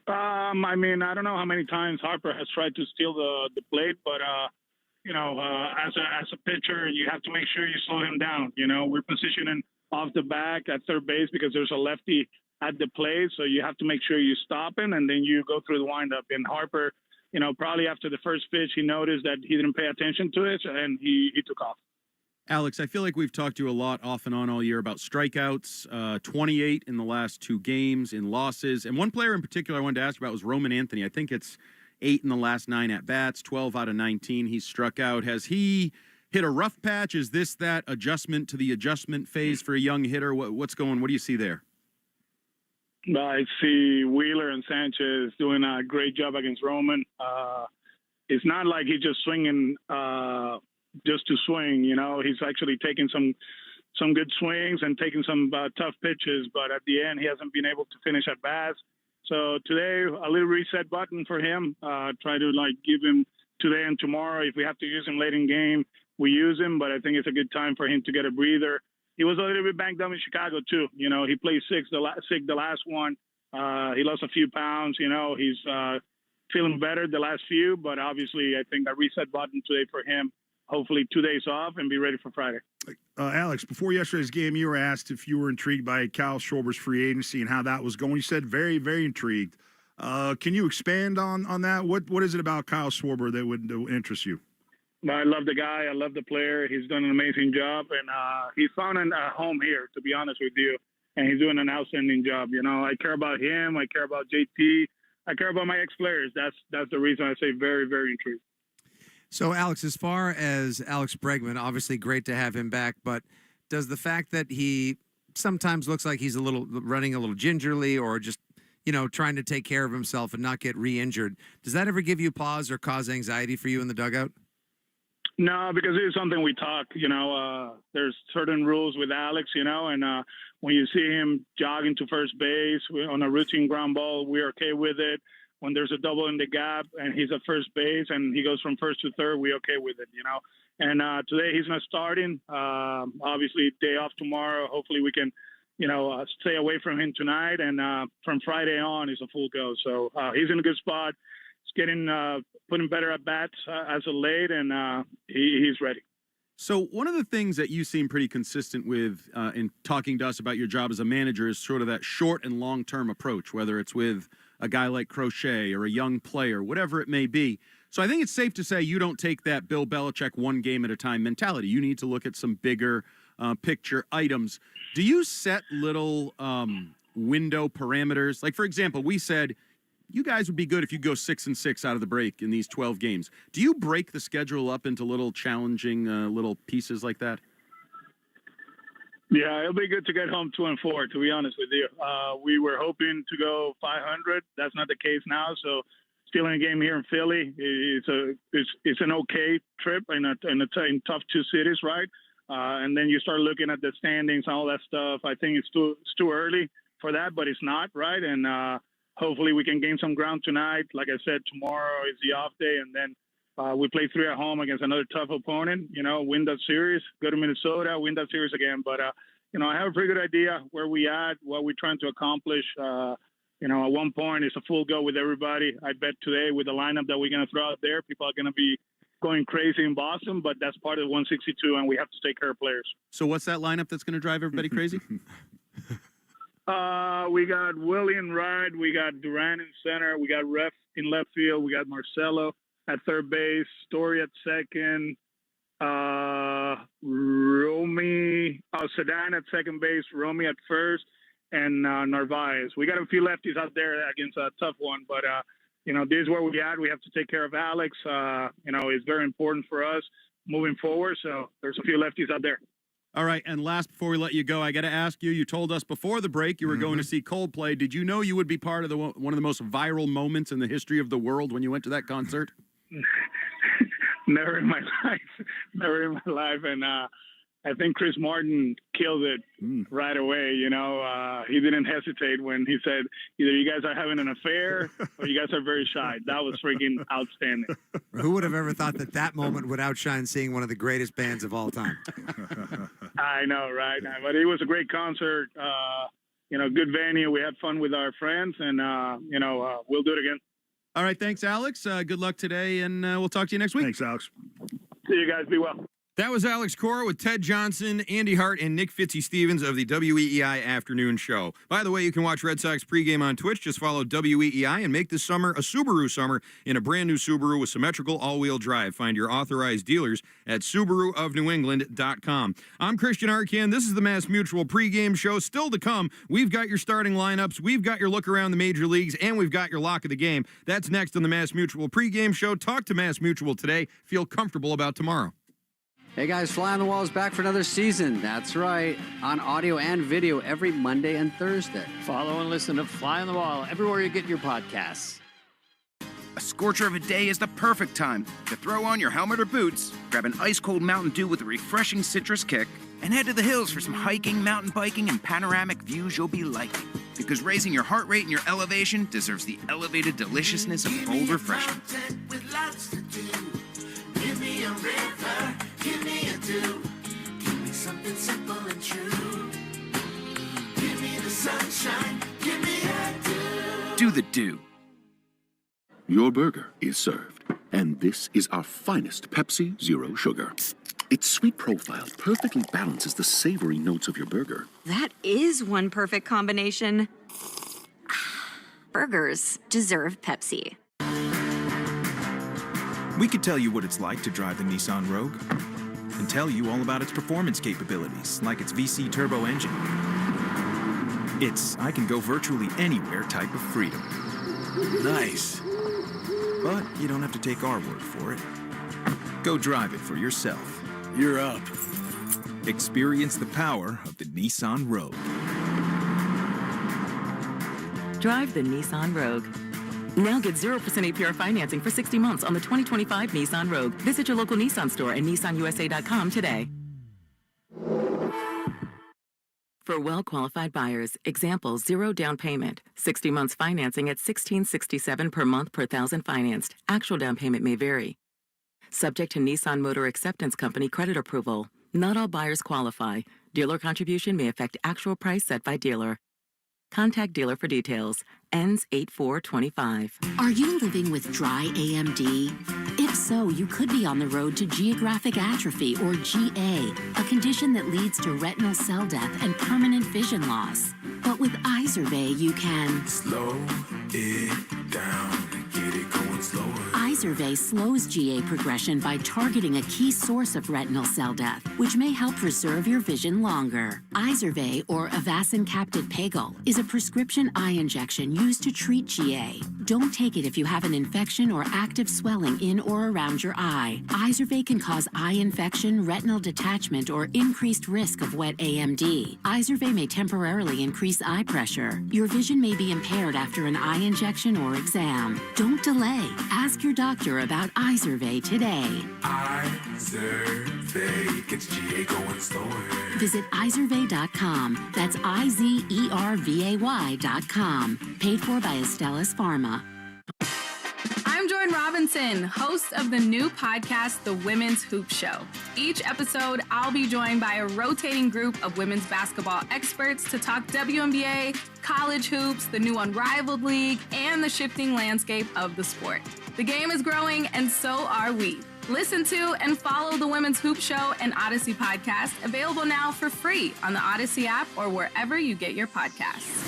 I mean, I don't know how many times Harper has tried to steal the plate, but as a pitcher, you have to make sure you slow him down. We're positioning off the back at third base because there's a lefty at the plate, so you have to make sure you stop him, and then you go through the windup. And Harper, probably after the first pitch, he noticed that he didn't pay attention to it, and he took off. Alex, I feel like we've talked to you a lot off and on all year about strikeouts, 28 in the last 2 games in losses. And one player in particular I wanted to ask about was Roman Anthony. I think it's 8 in the last 9 at-bats, 12 out of 19 he's struck out. Has he hit a rough patch? Is this that adjustment to the adjustment phase for a young hitter? What do you see there? I see Wheeler and Sanchez doing a great job against Roman. It's not like he's just swinging just to swing. He's actually taking some good swings and taking some tough pitches, but at the end, he hasn't been able to finish at bats. So today, a little reset button for him. Try to give him today and tomorrow. If we have to use him late in game, we use him, but I think it's a good time for him to get a breather. He was a little bit banged up in Chicago too. He played sick the last one. He lost a few pounds. He's feeling better the last few, but obviously I think a reset button today for him. Hopefully 2 days off and be ready for Friday. Alex, before yesterday's game, you were asked if you were intrigued by Kyle Schwarber's free agency and how that was going. You said very, very intrigued. Can you expand on that? What is it about Kyle Schwarber that would interest you? I love the guy. I love the player. He's done an amazing job, and he found a home here, to be honest with you, and he's doing an outstanding job. I care about him. I care about JT. I care about my ex-players. That's the reason I say very, very intrigued. So, Alex, as far as Alex Bregman, obviously great to have him back, but does the fact that he sometimes looks like he's running a little gingerly or just, trying to take care of himself and not get re-injured, does that ever give you pause or cause anxiety for you in the dugout? No, because it is something we talk, there's certain rules with Alex, and when you see him jogging to first base on a routine ground ball, we're okay with it. When there's a double in the gap and he's at first base and he goes from first to third, we're okay with it, And today he's not starting. Obviously, day off tomorrow. Hopefully we can, stay away from him tonight. And from Friday on, he's a full go. So he's in a good spot. He's putting better at bats as of late, and he's ready. So one of the things that you seem pretty consistent with in talking to us about your job as a manager is sort of that short and long-term approach, whether it's with a guy like Crochet or a young player, whatever it may be. So I think it's safe to say you don't take that Bill Belichick one game at a time mentality. You need to look at some bigger picture items. Do you set little window parameters? Like, for example, we said you guys would be good if you go 6-6 out of the break in these 12 games. Do you break the schedule up into little challenging little pieces like that? Yeah, it'll be good to get home 2-4, to be honest with you. We were hoping to go 500. That's not the case now. So still in a game here in Philly, it's an okay trip in tough two cities, right? And then you start looking at the standings and all that stuff. I think it's too early for that, but it's not, right? And hopefully we can gain some ground tonight. Like I said, tomorrow is the off day, and then we play 3 at home against another tough opponent, win that series, go to Minnesota, win that series again. But, I have a pretty good idea where we at, what we're trying to accomplish. At one point it's a full go with everybody. I bet today with the lineup that we're going to throw out there, people are going to be going crazy in Boston, but that's part of 162, and we have to take care of players. So what's that lineup that's going to drive everybody crazy? We got Willie in right. We got Duran in center. We got Ref in left field. We got Marcelo at third base. Story at second. Sedan at second base. Romy at first. And Narvaez. We got a few lefties out there against a tough one. But, this is where we at. We have to take care of Alex. It's very important for us moving forward. So there's a few lefties out there. All right, and last before we let you go, I got to ask you, you told us before the break you were going to see Coldplay. Did you know you would be part of one of the most viral moments in the history of the world when you went to that concert? Never in my life. And I think Chris Martin killed it right away. He didn't hesitate when he said, either you guys are having an affair or you guys are very shy. That was freaking outstanding. Who would have ever thought that moment would outshine seeing one of the greatest bands of all time? I know, right? But it was a great concert. Good venue. We had fun with our friends, and, we'll do it again. All right, thanks, Alex. Good luck today, and we'll talk to you next week. Thanks, Alex. See you guys. Be well. That was Alex Cora with Ted Johnson, Andy Hart, and Nick Fitzy-Stevens of the WEEI Afternoon Show. By the way, you can watch Red Sox pregame on Twitch. Just follow WEEI and make this summer a Subaru summer in a brand new Subaru with symmetrical all-wheel drive. Find your authorized dealers at SubaruofNewEngland.com. I'm Christian Arcan. This is the Mass Mutual pregame show. Still to come, we've got your starting lineups, we've got your look around the major leagues, and we've got your lock of the game. That's next on the Mass Mutual pregame show. Talk to Mass Mutual today. Feel comfortable about tomorrow. Hey guys, Fly on the Wall is back for another season. That's right, on audio and video every Monday and Thursday. Follow and listen to Fly on the Wall everywhere you get your podcasts. A scorcher of a day is the perfect time to throw on your helmet or boots, grab an ice-cold Mountain Dew with a refreshing citrus kick, and head to the hills for some hiking, mountain biking, and panoramic views you'll be liking. Because raising your heart rate and your elevation deserves the elevated deliciousness of bold refreshment. Give me a river, give me a dew. Give me something simple and true. Give me the sunshine, give me a dew. Do the dew. Your burger is served, and this is our finest Pepsi Zero Sugar. Its sweet profile perfectly balances the savory notes of your burger. That is one perfect combination. Burgers deserve Pepsi. We could tell you what it's like to drive the Nissan Rogue and tell you all about its performance capabilities, like its VC turbo engine. It's I can go virtually anywhere type of freedom. Nice. But you don't have to take our word for it. Go drive it for yourself. You're up. Experience the power of the Nissan Rogue. Drive the Nissan Rogue. Now get 0% APR financing for 60 months on the 2025 Nissan Rogue. Visit your local Nissan store and nissanusa.com today. For well-qualified buyers, example, 0 down payment, 60 months financing at $1,667 per month per thousand financed. Actual down payment may vary. Subject to Nissan Motor Acceptance Company credit approval. Not all buyers qualify. Dealer contribution may affect actual price set by dealer. Contact dealer for details. Ends 8/4/25. Are you living with dry AMD? If so, you could be on the road to geographic atrophy, or GA, a condition that leads to retinal cell death and permanent vision loss. But with Izervay, you can slow it down and get it going slower. Izervay slows GA progression by targeting a key source of retinal cell death, which may help preserve your vision longer. Izervay, or avacincaptad pegol, is a prescription eye injection used to treat GA. Don't take it if you have an infection or active swelling in or around your eye. Izervay can cause eye infection, retinal detachment, or increased risk of wet AMD. Izervay may temporarily increase eye pressure. Your vision may be impaired after an eye injection or exam. Don't delay. Ask your doctor about Izervay today. Izervay gets GA going slower. Visit Izervay.com. That's IZERVAY.com. Paid for by Astellas Pharma. I'm Jordan Robinson, host of the new podcast, The Women's Hoop Show. Each episode, I'll be joined by a rotating group of women's basketball experts to talk WNBA, college hoops, the new Unrivaled League, and the shifting landscape of the sport. The game is growing, and so are we. Listen to and follow the Women's Hoop Show and Odyssey podcast, available now for free on the Odyssey app or wherever you get your podcasts.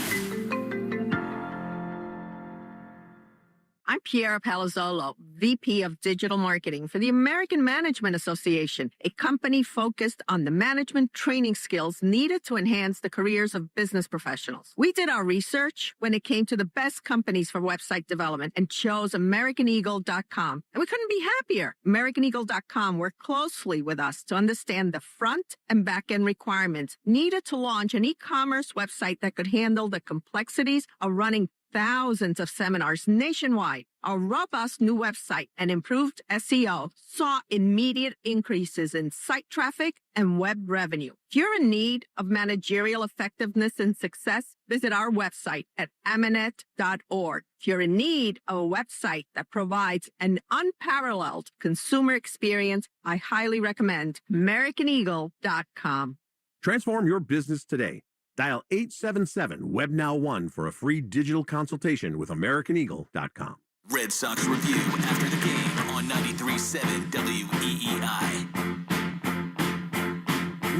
I'm Piera Palazzolo, VP of Digital Marketing for the American Management Association, a company focused on the management training skills needed to enhance the careers of business professionals. We did our research when it came to the best companies for website development and chose AmericanEagle.com. And we couldn't be happier. AmericanEagle.com worked closely with us to understand the front and back end requirements needed to launch an e-commerce website that could handle the complexities of running thousands of seminars nationwide. Our robust new website and improved SEO saw immediate increases in site traffic and web revenue. If you're in need of managerial effectiveness and success, visit our website at amanet.org. If you're in need of a website that provides an unparalleled consumer experience, I highly recommend AmericanEagle.com. Transform your business today. Dial 877-WEB-NOW1 for a free digital consultation with AmericanEagle.com. Red Sox Review after the game on 93.7 WEEI.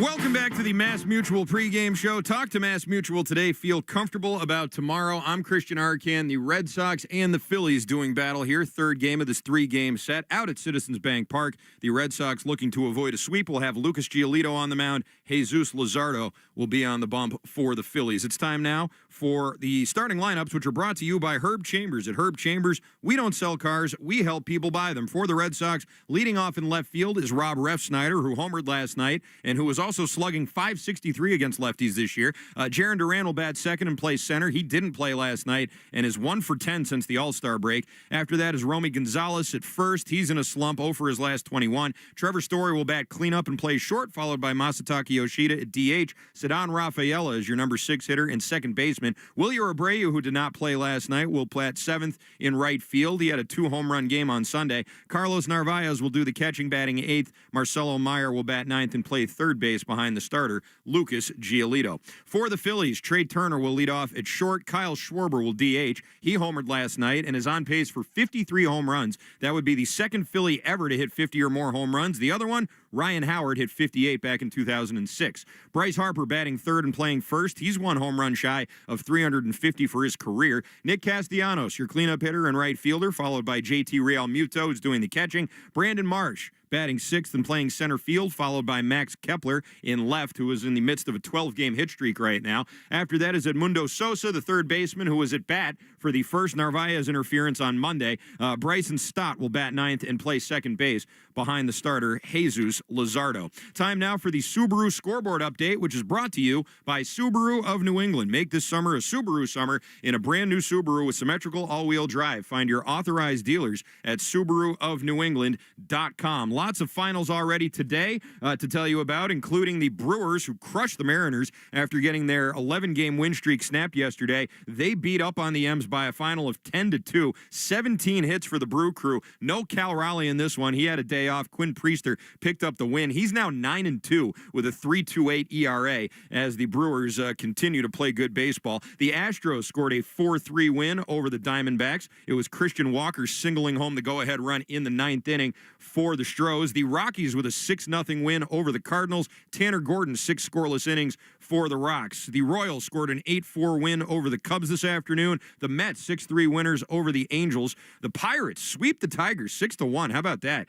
Welcome back to the Mass Mutual pregame show. Talk to Mass Mutual today. Feel comfortable about tomorrow. I'm Christian Arcan. The Red Sox and the Phillies doing battle here. Third game of this three-game set out at Citizens Bank Park. The Red Sox looking to avoid a sweep will have Lucas Giolito on the mound. Jesus Luzardo will be on the bump for the Phillies. It's time now for the starting lineups, which are brought to you by Herb Chambers. At Herb Chambers, we don't sell cars, we help people buy them. For the Red Sox, leading off in left field is Rob Refsnyder, who homered last night and who was also slugging .563 against lefties this year. Jarren Duran will bat second and play center. He didn't play last night and is 1 for 10 since the All-Star break. After that is Romy Gonzalez at first. He's in a slump, 0 for his last 21. Trevor Story will bat cleanup and play short, followed by Masataka Yoshida at DH. Ceddanne Rafaela is your number 6 hitter and second baseman. Wilyer Abreu, who did not play last night, will bat 7th in right field. He had a 2-home-run game on Sunday. Carlos Narvaez will do the catching, batting 8th. Marcelo Meyer will bat 9th and play third base behind the starter, Lucas Giolito. For the Phillies, Trey Turner will lead off at short. Kyle Schwarber will DH. He homered last night and is on pace for 53 home runs. That would be the second Philly ever to hit 50 or more home runs. The other one, Ryan Howard, hit 58 back in 2006. Bryce Harper batting third and playing first. He's 1 home run shy of 350 for his career. Nick Castellanos, your cleanup hitter and right fielder, followed by JT Realmuto, who's doing the catching. Brandon Marsh batting 6th and playing center field, followed by Max Kepler in left, who is in the midst of a 12-game hit streak right now. After that is Edmundo Sosa, the third baseman, who was at bat for the first Narvaez interference on Monday. Bryson Stott will bat 9th and play second base behind the starter, Jesus Luzardo. Time now for the Subaru scoreboard update, which is brought to you by Subaru of New England. Make this summer a Subaru summer in a brand new Subaru with symmetrical all-wheel drive. Find your authorized dealers at SubaruofNewEngland.com. Lots of finals already today to tell you about, including the Brewers, who crushed the Mariners after getting their 11-game win streak snapped yesterday. They beat up on the M's by a final of 10-2. 17 hits for the Brew Crew. No Cal Raleigh in this one. He had a day off. Quinn Priester picked up the win. He's now 9-2 with a 3.28 ERA as the Brewers continue to play good baseball. The Astros scored a 4-3 win over the Diamondbacks. It was Christian Walker singling home the go-ahead run in the 9th inning for the Stros. Astros. The Rockies with a 6-0 win over the Cardinals. Tanner Gordon, 6 scoreless innings for the Rocks. The Royals scored an 8-4 win over the Cubs this afternoon. The Mets, 6-3 winners over the Angels. The Pirates sweep the Tigers 6-1. How about that?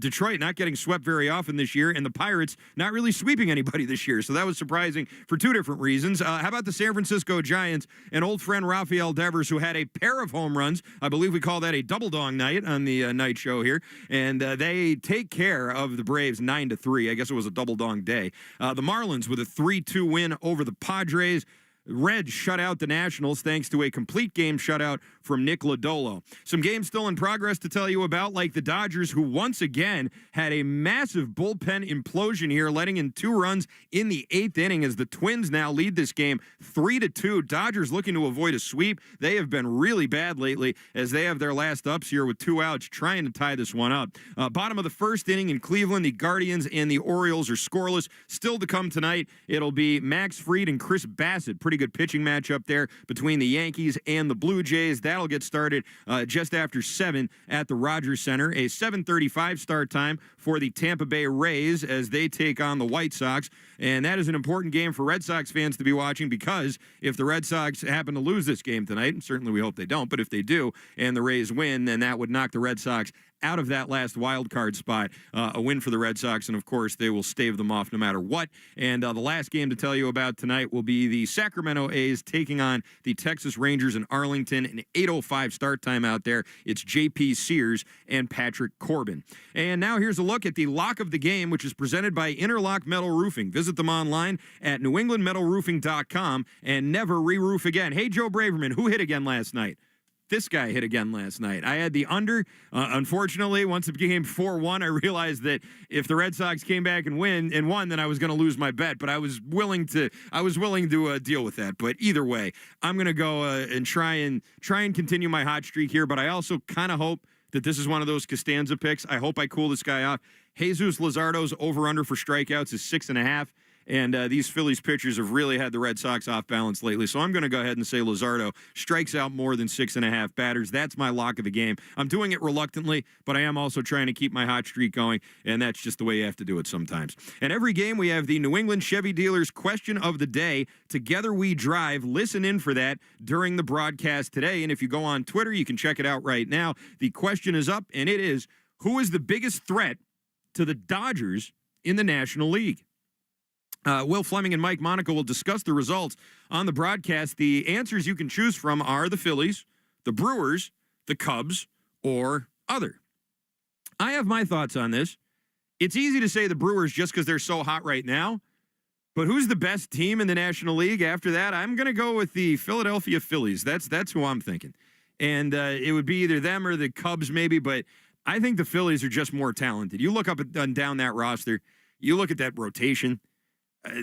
Detroit not getting swept very often this year, and the Pirates not really sweeping anybody this year. So that was surprising for 2 different reasons. How about the San Francisco Giants and old friend Rafael Devers, who had a pair of home runs? I believe we call that a double dong night on the night show here. And they take care of the Braves 9-3. I guess it was a double dong day. The Marlins with a 3-2 win over the Padres. Reds shut out the Nationals thanks to a complete game shutout from Nick Lodolo. Some games still in progress to tell you about, like the Dodgers, who once again had a massive bullpen implosion here, letting in 2 runs in the 8th inning as the Twins now lead this game 3-2. Dodgers looking to avoid a sweep. They have been really bad lately as they have their last ups here with 2 outs trying to tie this one up. Bottom of the 1st inning in Cleveland, the Guardians and the Orioles are scoreless. Still to come tonight, it'll be Max Fried and Chris Bassett. Pretty good pitching matchup there between the Yankees and the Blue Jays. That'll get started just after 7 at the Rogers Center. A 7:35 start time for the Tampa Bay Rays as they take on the White Sox. And that is an important game for Red Sox fans to be watching, because if the Red Sox happen to lose this game tonight, and certainly we hope they don't, but if they do and the Rays win, then that would knock the Red Sox out of that last wild card spot. A win for the Red Sox, and of course they will stave them off no matter what. And the last game to tell you about tonight will be the Sacramento A's taking on the Texas Rangers in Arlington. An 8:05 start time out there. It's J.P. Sears and Patrick Corbin. And now here's a look at the lock of the game, which is presented by Interlock Metal Roofing. Visit them online at newenglandmetalroofing.com and never re-roof again. Hey, Joe Braverman, who hit again last night? This guy hit again last night. I had the under. Unfortunately, once it became 4-1, I realized that if the Red Sox came back and won, then I was going to lose my bet. But I was willing to deal with that. But either way, I'm going to go and try and continue my hot streak here. But I also kind of hope that this is one of those Costanza picks. I hope I cool this guy off. Jesus Luzardo's over-under for strikeouts is 6.5. And these Phillies pitchers have really had the Red Sox off balance lately. So I'm going to go ahead and say Luzardo strikes out more than 6.5 batters. That's my lock of the game. I'm doing it reluctantly, but I am also trying to keep my hot streak going, and that's just the way you have to do it sometimes. And every game we have the New England Chevy Dealers question of the day. Together we drive. Listen in for that during the broadcast today. And if you go on Twitter, you can check it out right now. The question is up, and it is, who is the biggest threat to the Dodgers in the National League? Will Fleming and Mike Monaco will discuss the results on the broadcast. The answers you can choose from are the Phillies, the Brewers, the Cubs, or other. I have my thoughts on this. It's easy to say the Brewers just because they're so hot right now, but who's the best team in the National League after that? I'm going to go with the Philadelphia Phillies. That's who I'm thinking. And it would be either them or the Cubs maybe, but I think the Phillies are just more talented. You look up and down that roster, you look at that rotation.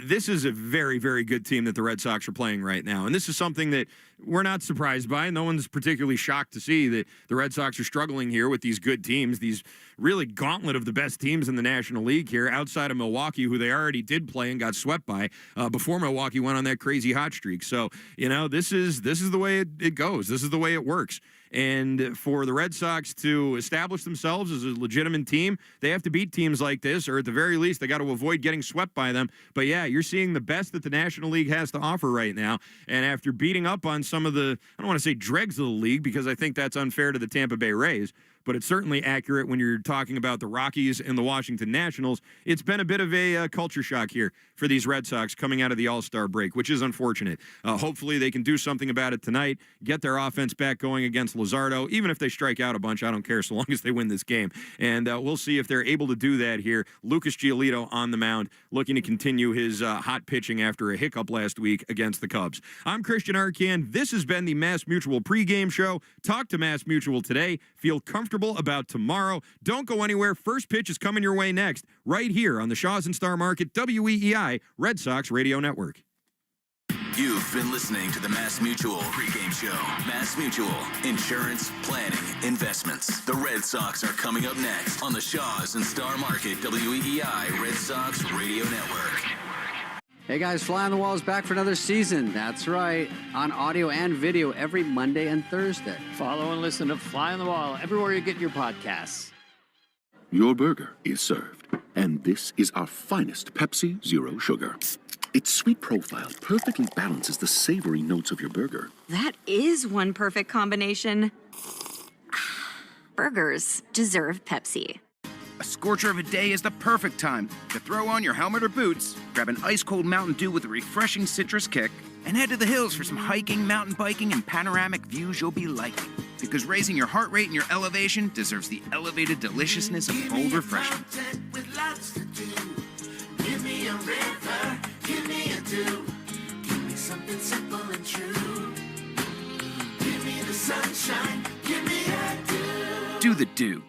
This is a very, very good team that the Red Sox are playing right now. And this is something that we're not surprised by. No one's particularly shocked to see that the Red Sox are struggling here with these good teams, these really gauntlet of the best teams in the National League here, outside of Milwaukee, who they already did play and got swept by before Milwaukee went on that crazy hot streak. So, this is the way it goes. This is the way it works. And for the Red Sox to establish themselves as a legitimate team, they have to beat teams like this, or at the very least, they got to avoid getting swept by them. But yeah, you're seeing the best that the National League has to offer right now. And after beating up on some of the, I don't want to say dregs of the league, because I think that's unfair to the Tampa Bay Rays, but it's certainly accurate when you're talking about the Rockies and the Washington Nationals. It's been a bit of a culture shock here for these Red Sox coming out of the All-Star break, which is unfortunate. Hopefully they can do something about it tonight, get their offense back going against Luzardo. Even if they strike out a bunch, I don't care, so long as they win this game. And we'll see if they're able to do that here. Lucas Giolito on the mound, looking to continue his hot pitching after a hiccup last week against the Cubs. I'm Christian Arcand. This has been the Mass Mutual pregame show. Talk to Mass Mutual today. Feel comfortable about tomorrow. Don't go anywhere. First pitch is coming your way next, right here on the Shaws and Star Market WEEI Red Sox Radio Network. You've been listening to the Mass Mutual pregame show. Mass Mutual, insurance, planning, investments. The Red Sox are coming up next on the Shaws and Star Market WEEI Red Sox Radio Network. Hey guys, Fly on the Wall is back for another season. That's right, on audio and video every Monday and Thursday. Follow and listen to Fly on the Wall everywhere you get your podcasts. Your burger is served. And this is our finest Pepsi Zero Sugar. Its sweet profile perfectly balances the savory notes of your burger. That is one perfect combination. Burgers deserve Pepsi. A scorcher of a day is the perfect time to throw on your helmet or boots, grab an ice-cold Mountain Dew with a refreshing citrus kick, and head to the hills for some hiking, mountain biking, and panoramic views you'll be liking. Because raising your heart rate and your elevation deserves the elevated deliciousness of cold refreshment. With lots to do. Give me a river, give me a dew. Give me something simple and true. Give me the sunshine, give me a dew. Do the dew.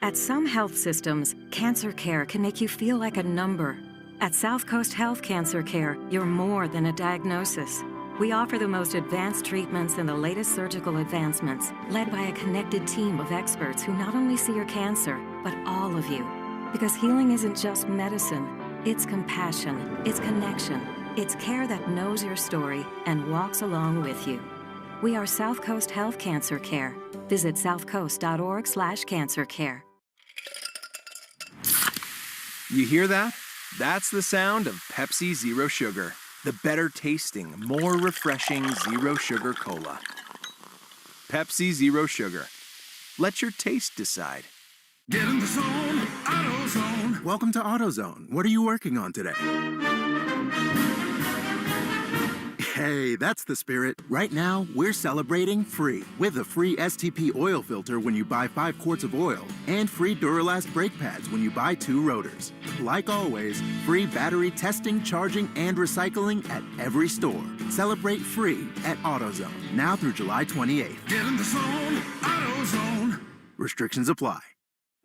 At some health systems, cancer care can make you feel like a number. At South Coast Health Cancer Care, you're more than a diagnosis. We offer the most advanced treatments and the latest surgical advancements, led by a connected team of experts who not only see your cancer, but all of you. Because healing isn't just medicine, it's compassion, it's connection, it's care that knows your story and walks along with you. We are South Coast Health Cancer Care. Visit southcoast.org/cancercare. You hear that? That's the sound of Pepsi Zero Sugar. The better tasting, more refreshing Zero Sugar Cola. Pepsi Zero Sugar. Let your taste decide. Get in the zone, AutoZone. Welcome to AutoZone. What are you working on today? Hey, that's the spirit. Right now, we're celebrating free with a free STP oil filter when you buy 5 quarts of oil and free Duralast brake pads when you buy 2 rotors. Like always, free battery testing, charging, and recycling at every store. Celebrate free at AutoZone now through July 28th. Get in the zone, AutoZone. Restrictions apply.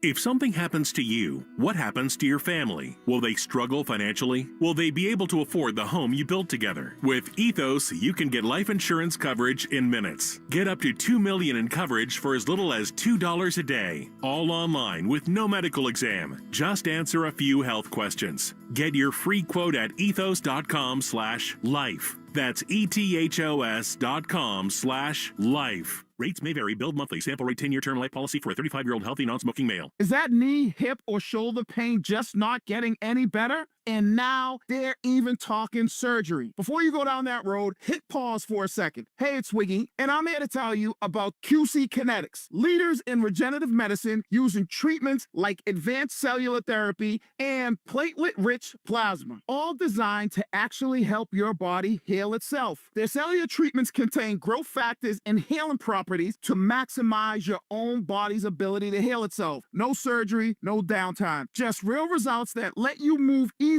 If something happens to you, what happens to your family? Will they struggle financially? Will they be able to afford the home you built together? With Ethos, you can get life insurance coverage in minutes. Get up to $2 million in coverage for as little as $2 a day. All online with no medical exam. Just answer a few health questions. Get your free quote at ethos.com/life. That's ethos.com/life. Rates may vary. Billed monthly. Sample rate 10-year term life policy for a 35-year-old healthy non-smoking male. Is that knee, hip, or shoulder pain just not getting any better? And now they're even talking surgery. Before you go down that road, hit pause for a second. Hey, it's Wiggy, and I'm here to tell you about QC Kinetics, leaders in regenerative medicine using treatments like advanced cellular therapy and platelet-rich plasma, all designed to actually help your body heal itself. Their cellular treatments contain growth factors and healing properties to maximize your own body's ability to heal itself. No surgery, no downtime, just real results that let you move easier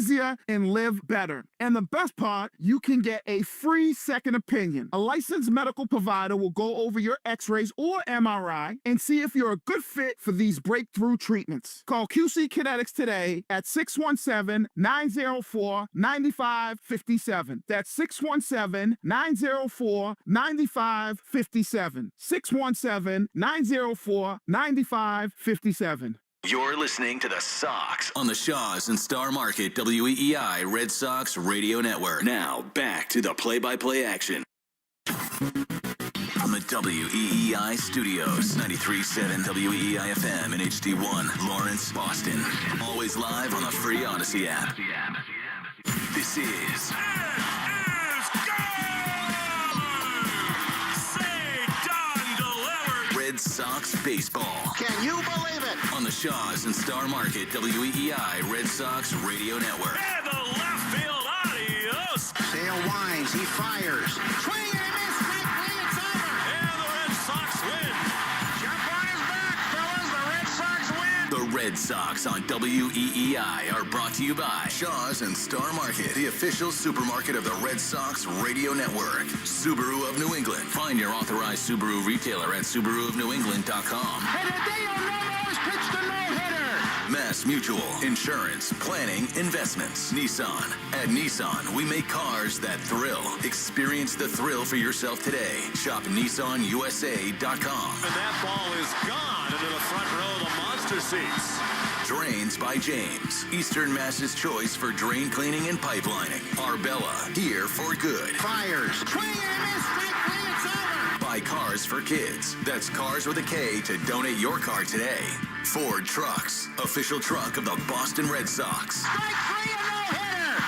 and live better. And the best part, you can get a free second opinion. A licensed medical provider will go over your x-rays or MRI and see if you're a good fit for these breakthrough treatments. Call QC Kinetics today at 617-904-9557. That's 617-904-9557. 617-904-9557. You're listening to the Sox on the Shaws and Star Market WEEI Red Sox Radio Network. Now back to the play-by-play action. From the WEEI studios, 93.7 WEEI FM and HD1, Lawrence, Boston. Always live on the free Odyssey app. This is Red Sox baseball. Can you believe it? On the Shaws and Star Market WEEI Red Sox Radio Network. And the left field, adios. Sale winds, he fires. Swing and a miss, strike three, it's over. And the Red Sox win. Jump on his back, fellas, the Red Sox win. The Red Sox on WEEI are brought to you by Shaws and Star Market, the official supermarket of the Red Sox Radio Network. Subaru of New England. Find your authorized Subaru retailer at SubaruofNewEngland.com. And Hideo Nomo has pitched a no-hitter. Mass Mutual, insurance, planning, investments. Nissan. At Nissan, we make cars that thrill. Experience the thrill for yourself today. Shop NissanUSA.com. And that ball is gone into the front row of the monster seats. Drains by James. Eastern Mass's choice for drain cleaning and pipelining. Arbella, here for good. Fires. Swing and a miss, strike three, it's over. Buy Cars for Kids. That's Cars with a K to donate your car today. Ford Trucks, official truck of the Boston Red Sox. Strike three and no-hitter.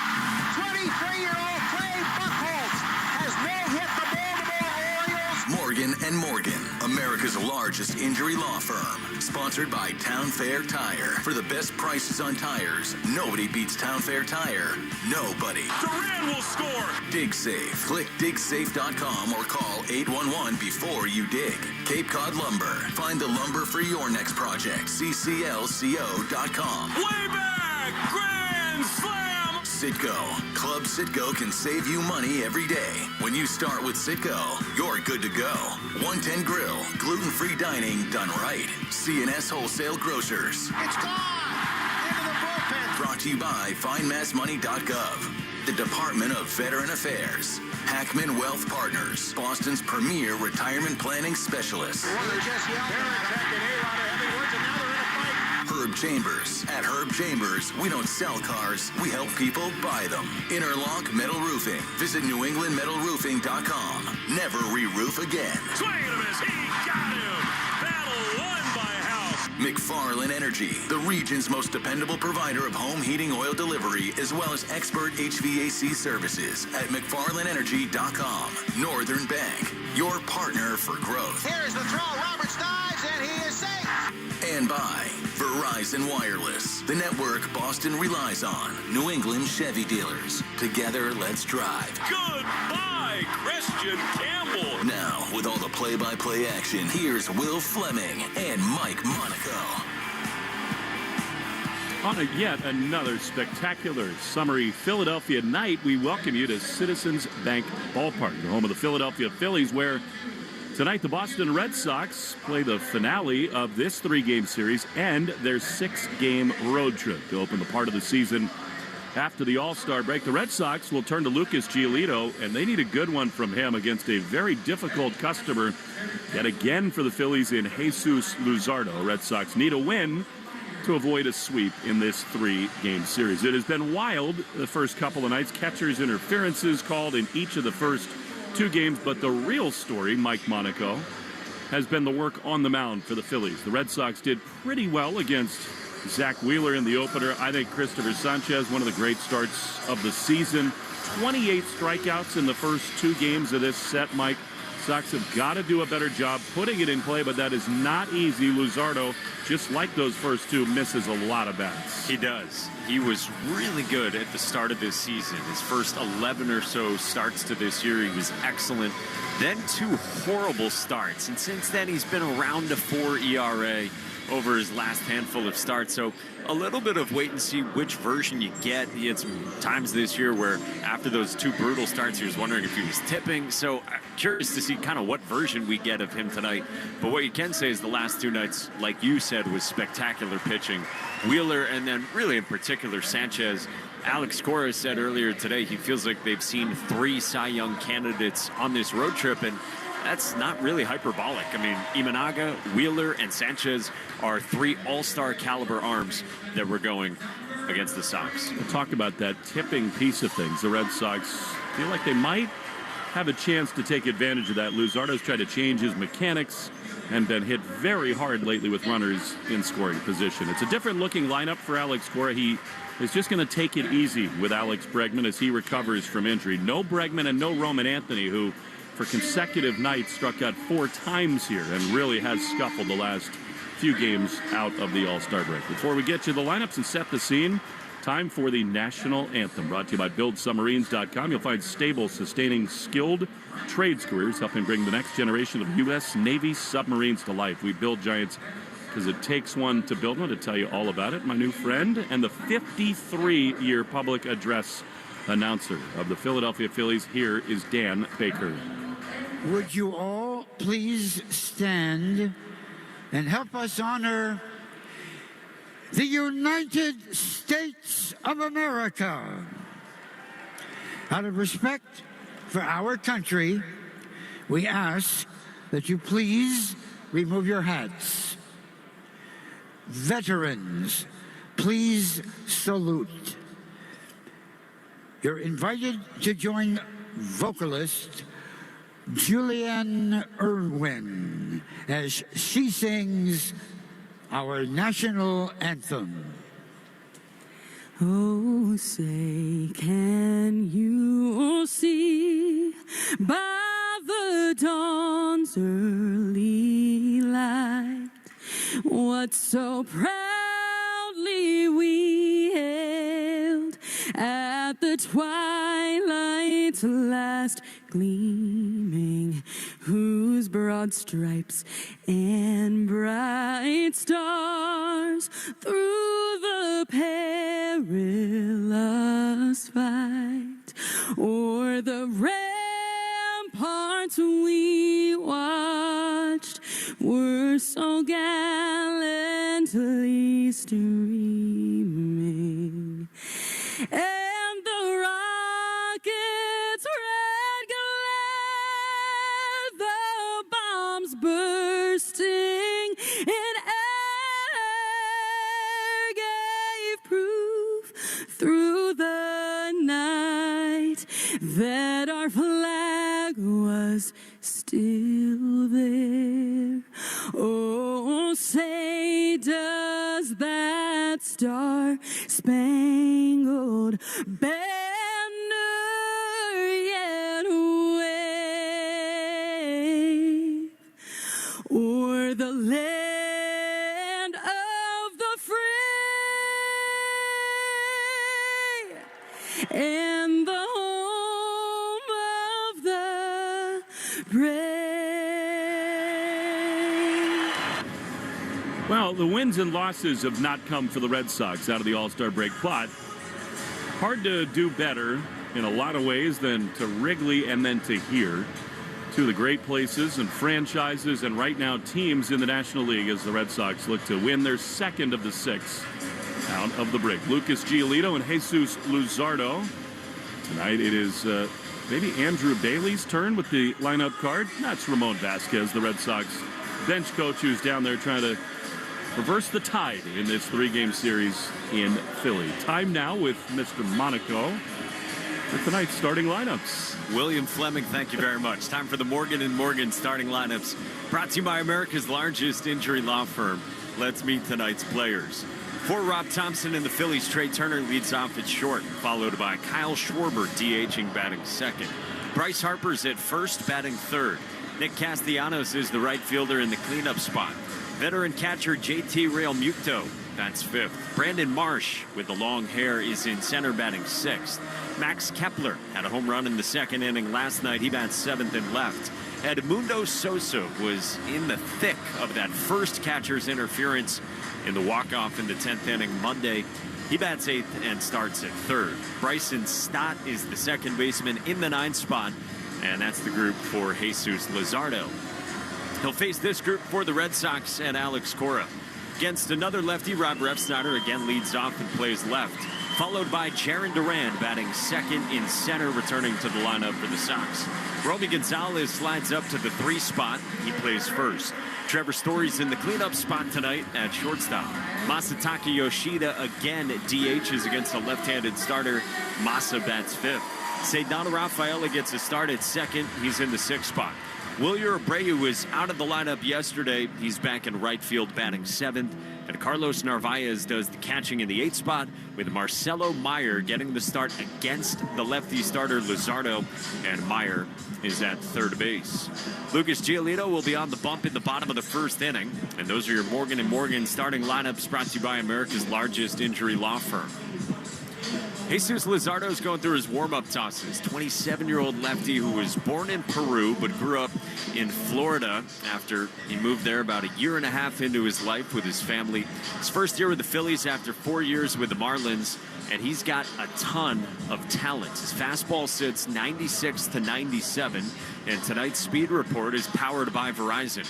23-year-old Clay Buchholz has no-hit the Baltimore Orioles. Morgan & Morgan, America's largest injury law firm. Sponsored by Town Fair Tire. For the best prices on tires, nobody beats Town Fair Tire. Nobody. Duran will score. Dig Safe. Click digsafe.com or call 811 before you dig. Cape Cod Lumber. Find the lumber for your next project. cclco.com. Way back. Grand slam. Citgo. Club Citgo can save you money every day. When you start with Citgo, you're good to go. 110 Grill. Gluten-free dining done right. C&S Wholesale Grocers. It's gone. Into the bullpen. Brought to you by findmassmoney.gov. The Department of Veteran Affairs. Hackman Wealth Partners. Boston's premier retirement planning specialist. Herb Chambers. At Herb Chambers, we don't sell cars, we help people buy them. Interlock Metal Roofing. Visit NewEnglandMetalRoofing.com. Never re-roof again. Swing and a miss. He got him. Battle won by House. McFarland Energy, the region's most dependable provider of home heating oil delivery, as well as expert HVAC services at McFarlandEnergy.com. Northern Bank, your partner for growth. Here's the throw. Roberts dives, and he is safe. And by Verizon Wireless, the network Boston relies on. New England Chevy dealers. Together, let's drive. Goodbye, Christian Campbell. Now, with all the play-by-play action, here's Will Fleming and Mike Monaco. On yet another spectacular summery Philadelphia night, we welcome you to Citizens Bank Ballpark, the home of the Philadelphia Phillies, where tonight the Boston Red Sox play the finale of this three-game series and their six-game road trip to open the part of the season after the All-Star break. The Red Sox will turn to Lucas Giolito, and they need a good one from him against a very difficult customer yet again for the Phillies in Jesus Luzardo. Red Sox need a win to avoid a sweep in this three-game series. It has been wild the first couple of nights. Catcher's interferences called in each of the first two games, but the real story, Mike Monaco, has been the work on the mound for the Phillies. The Red Sox did pretty well against Zach Wheeler in the opener. I think Christopher Sanchez, one of the great starts of the season. 28 strikeouts in the first two games of this set, Mike. Sox have got to do a better job putting it in play, but that is not easy. Luzardo, just like those first two, misses a lot of bats. He does. He was really good at the start of this season. His first 11 or so starts to this year, he was excellent. Then two horrible starts, and since then he's been around a 4 ERA over his last handful of starts. So a little bit of wait and see which version you get. He had some times this year where after those two brutal starts, he was wondering if he was tipping. So I'm curious to see kind of what version we get of him tonight. But what you can say is the last two nights, like you said, was spectacular pitching. Wheeler, and then really in particular Sanchez. Alex Cora said earlier today he feels like they've seen 3 Cy Young candidates on this road trip, and that's not really hyperbolic. I mean, Imanaga, Wheeler, and Sanchez are 3 all-star caliber arms that were going against the Sox. We'll talk about that tipping piece of things. The Red Sox feel like they might have a chance to take advantage of that. Luzardo's tried to change his mechanics and been hit very hard lately with runners in scoring position. It's a different looking lineup for Alex Cora. He is just going to take it easy with Alex Bregman as he recovers from injury. No Bregman and no Roman Anthony, who for consecutive nights struck out 4 times here and really has scuffled the last few games out of the All-Star break. Before we get you the lineups and set the scene, time for the national anthem, brought to you by BuildSubmarines.com. You'll find stable, sustaining, skilled trades careers helping bring the next generation of U.S. Navy submarines to life. We build giants because it takes one to build one. To tell you all about it, my new friend and the 53-year public address announcer of the Philadelphia Phillies, here is Dan Baker. Would you all please stand and help us honor the United States of America? Out of respect for our country, we ask that you please remove your hats. Veterans, please salute. You're invited to join vocalist Julianne Irwin as she sings our national anthem. Oh, say, can you see by the dawn's early light what so proudly we hailed at the twilight's last gleaming, whose broad stripes and bright stars through the perilous fight o'er the ramparts we watched were so gallantly streaming, and the rockets' red glare, the bombs bursting in air, gave proof through the night that our flag was still there. Oh, say, does that star-spangled banner yet wave o'er the land of the free and the home of the brave? Well, the wins and losses have not come for the Red Sox out of the All-Star break, but hard to do better in a lot of ways than to Wrigley and then to here. Two of the great places and franchises and right now teams in the National League as the Red Sox look to win their second of the six out of the break. Lucas Giolito and Jesus Luzardo. Tonight it is maybe Andrew Bailey's turn with the lineup card. That's Ramon Vasquez, the Red Sox bench coach, who's down there trying to reverse the tide in this three-game series in Philly. Time now with Mr. Monaco for tonight's starting lineups. William Fleming, thank you very much. Time for the Morgan & Morgan starting lineups. Brought to you by America's largest injury law firm. Let's meet tonight's players. For Rob Thompson and the Phillies, Trey Turner leads off at short, followed by Kyle Schwarber DHing batting second. Bryce Harper's at first, batting third. Nick Castellanos is the right fielder in the cleanup spot. Veteran catcher JT Realmuto bats fifth. Brandon Marsh with the long hair is in center, batting sixth. Max Kepler had a home run in the second inning last night. He bats seventh and left. Edmundo Sosa was in the thick of that first catcher's interference in the walk-off in the 10th inning Monday. He bats eighth and starts at third. Bryson Stott is the second baseman in the ninth spot, and that's the group for Jesus Luzardo. He'll face this group for the Red Sox and Alex Cora. Against another lefty, Rob Refsnyder again leads off and plays left, followed by Jaron Duran batting second in center, returning to the lineup for the Sox. Romy Gonzalez slides up to the 3 spot. He plays first. Trevor Story's in the cleanup spot tonight at shortstop. Masataka Yoshida again DHs against a left-handed starter. Masa bats fifth. Seydana Rafaela gets a start at second. He's in the 6th spot. Wilyer Abreu was out of the lineup yesterday. He's back in right field batting 7th. And Carlos Narvaez does the catching in the 8th spot, with Marcelo Meyer getting the start against the lefty starter Luzardo, and Meyer is at third base. Lucas Giolito will be on the bump in the bottom of the 1st inning. And those are your Morgan & Morgan starting lineups, brought to you by America's largest injury law firm. Jesus Luzardo is going through his warm-up tosses. 27-year-old lefty who was born in Peru but grew up in Florida after he moved there about a year and a half into his life with his family. His first year with the Phillies after 4 years with the Marlins, and he's got a ton of talent. His fastball sits 96 to 97, and tonight's speed report is powered by Verizon.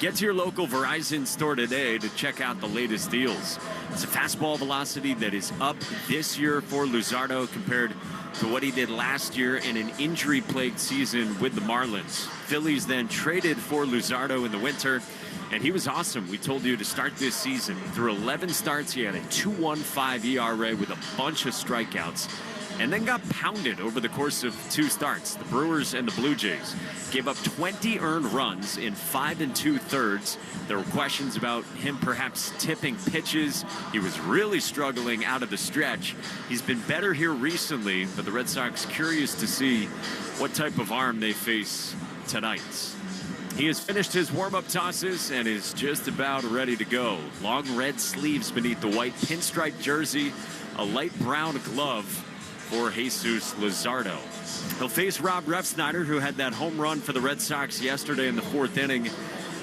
Get to your local Verizon store today to check out the latest deals. It's a fastball velocity that is up this year for Luzardo compared to what he did last year in an injury-plagued season with the Marlins. Phillies then traded for Luzardo in the winter, and he was awesome. We told you to start this season. Through 11 starts, he had a 2.15 ERA with a bunch of strikeouts. and then got pounded over the course of 2 starts. The Brewers and the Blue Jays gave up 20 earned runs in 5 2/3. There were questions about him perhaps tipping pitches. He was really struggling out of the stretch. He's been better here recently, but the Red Sox curious to see what type of arm they face tonight. He has finished his warm-up tosses and is just about ready to go. Long red sleeves beneath the white pinstripe jersey, a light brown glove for Jesus Luzardo. He'll face Rob Refsnyder, who had that home run for the Red Sox yesterday in the 4th inning.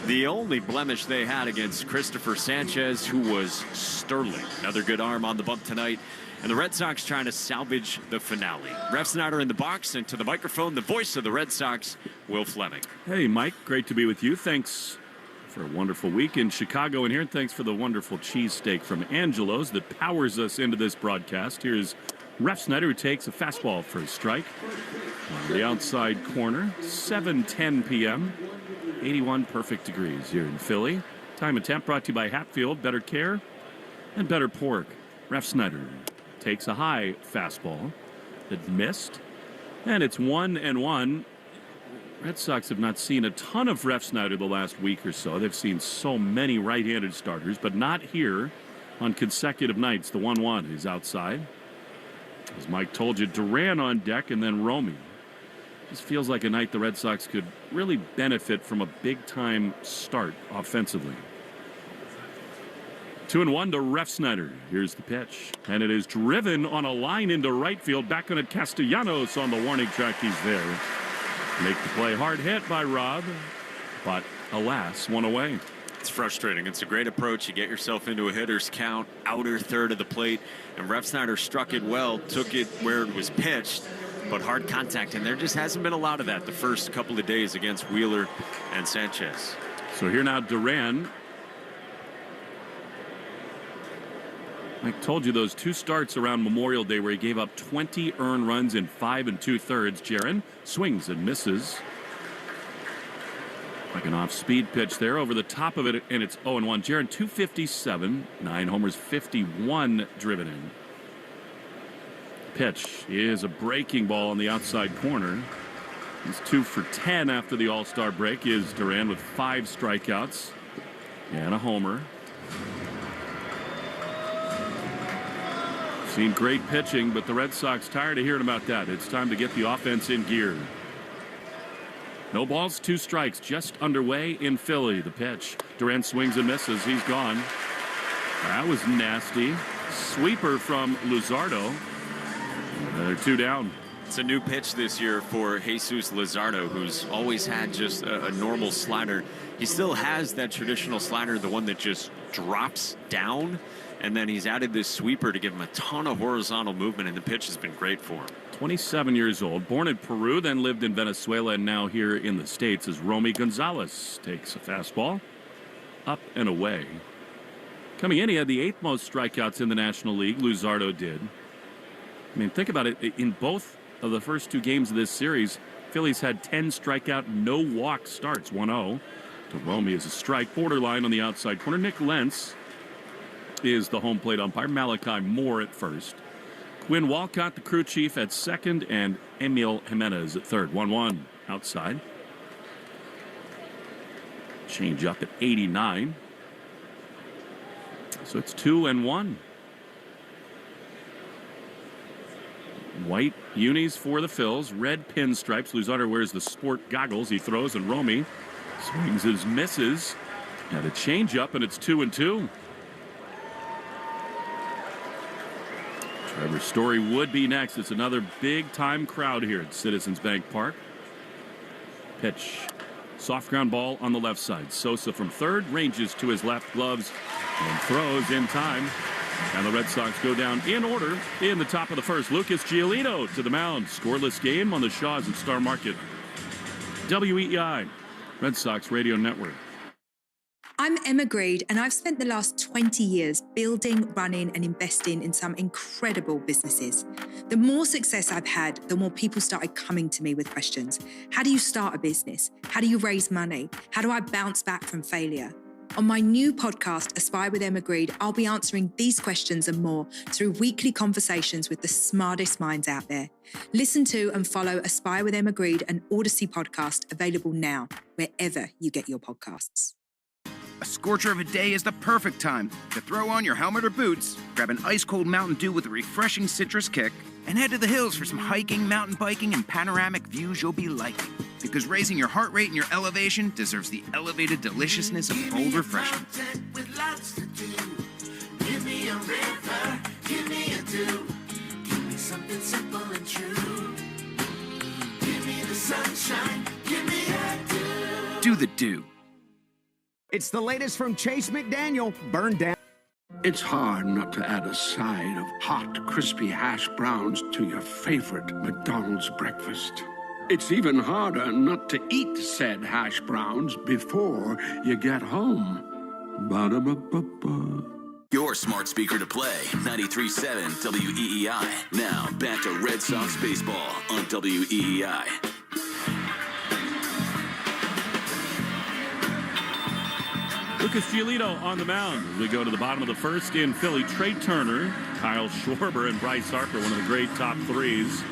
The only blemish they had against Christopher Sanchez, who was sterling. Another good arm on the bump tonight. And the Red Sox trying to salvage the finale. Refsnyder in the box, and to the microphone, the voice of the Red Sox, Will Fleming. Hey, Mike, great to be with you. Thanks for a wonderful week in Chicago in here, and thanks for the wonderful cheesesteak from Angelo's that powers us into this broadcast. Here's Refsnyder, who takes a fastball for a strike on the outside corner. 7:10 p.m., 81 perfect degrees here in Philly. Time and temp brought to you by Hatfield. Better care and better pork. Refsnyder takes a high fastball that missed, and it's 1-1. Red Sox have not seen a ton of Refsnyder the last week or so. They've seen so many right-handed starters, but not here on consecutive nights. The 1-1 is outside. As Mike told you, Duran on deck and then Romy. This feels like a night the Red Sox could really benefit from a big-time start offensively. 2-1 to Refsnyder. Here's the pitch. And it is driven on a line into right field. Back on it, Castellanos on the warning track. He's there. Make the play. Hard hit by Rob. But alas, one away. It's frustrating. It's a great approach. You get yourself into a hitter's count, outer third of the plate, and Refsnyder struck it well, took it where it was pitched, but hard contact. And there just hasn't been a lot of that the first couple of days against Wheeler and Sanchez. So here now, Duran. I told you those 2 starts around Memorial Day where he gave up 20 earned runs in 5 2/3. Jaron swings and misses. Like an off-speed pitch there over the top of it, and it's 0-1. Jaron 257, 9 homers, 51 driven in. Pitch is a breaking ball on the outside corner. He's 2 for 10 after the All-Star break. Is Duran with 5 strikeouts and a homer. Seen great pitching, but the Red Sox tired of hearing about that. It's time to get the offense in gear. No balls, 2 strikes, just underway in Philly. The pitch. Duran swings and misses. He's gone. That was nasty. Sweeper from Luzardo. Another 2 down. It's a new pitch this year for Jesus Luzardo, who's always had just a normal slider. He still has that traditional slider, the one that just drops down. And then he's added this sweeper to give him a ton of horizontal movement, and the pitch has been great for him. 27 years old, born in Peru, then lived in Venezuela, and now here in the States as Romy Gonzalez takes a fastball up and away. Coming in, he had the 8th most strikeouts in the National League. Luzardo did. I mean, think about it. In both of the first 2 games of this series, Phillies had 10 strikeout, no walk starts. 1-0 to Romy is a strike. Borderline on the outside corner. Nick Lentz is the home plate umpire. Malachi Moore at first. Quinn Walcott, the crew chief, at second, and Emil Jimenez at third. 1-1 outside. Change up at 89. So it's 2-1. White unis for the Phils. Red pinstripes. Luzardo wears the sport goggles. He throws, and Romy swings his misses. And a change up, and it's 2-2. Trevor Story would be next. It's another big-time crowd here at Citizens Bank Park. Pitch. Soft ground ball on the left side. Sosa from third, ranges to his left, gloves, and throws in time. And the Red Sox go down in order in the top of the first. Lucas Giolito to the mound. Scoreless game on the Shaws and Star Market. WEEI, Red Sox Radio Network. I'm Emma Greed, and I've spent the last 20 years building, running, and investing in some incredible businesses. The more success I've had, the more people started coming to me with questions. How do you start a business? How do you raise money? How do I bounce back from failure? On my new podcast, Aspire with Emma Grede, I'll be answering these questions and more through weekly conversations with the smartest minds out there. Listen to and follow Aspire with Emma Grede, an Odyssey podcast available now, wherever you get your podcasts. A scorcher of a day is the perfect time to throw on your helmet or boots, grab an ice-cold Mountain Dew with a refreshing citrus kick, and head to the hills for some hiking, mountain biking, and panoramic views you'll be liking. Because raising your heart rate and your elevation deserves the elevated deliciousness of bold refreshment. With lots to do. Give me a river, give me a dew. Give me something simple and true. Give me the sunshine, give me a dew. Do the dew. It's the latest from Chase McDaniel, Burn Down. It's hard not to add a side of hot, crispy hash browns to your favorite McDonald's breakfast. It's even harder not to eat said hash browns before you get home. Ba-da-ba-ba-ba. Your smart speaker to play, 93.7 WEEI. Now, back to Red Sox baseball on WEEI. Lucas Giolito on the mound. We go to the bottom of the first in Philly. Trey Turner, Kyle Schwarber, and Bryce Harper, one of the great top threes.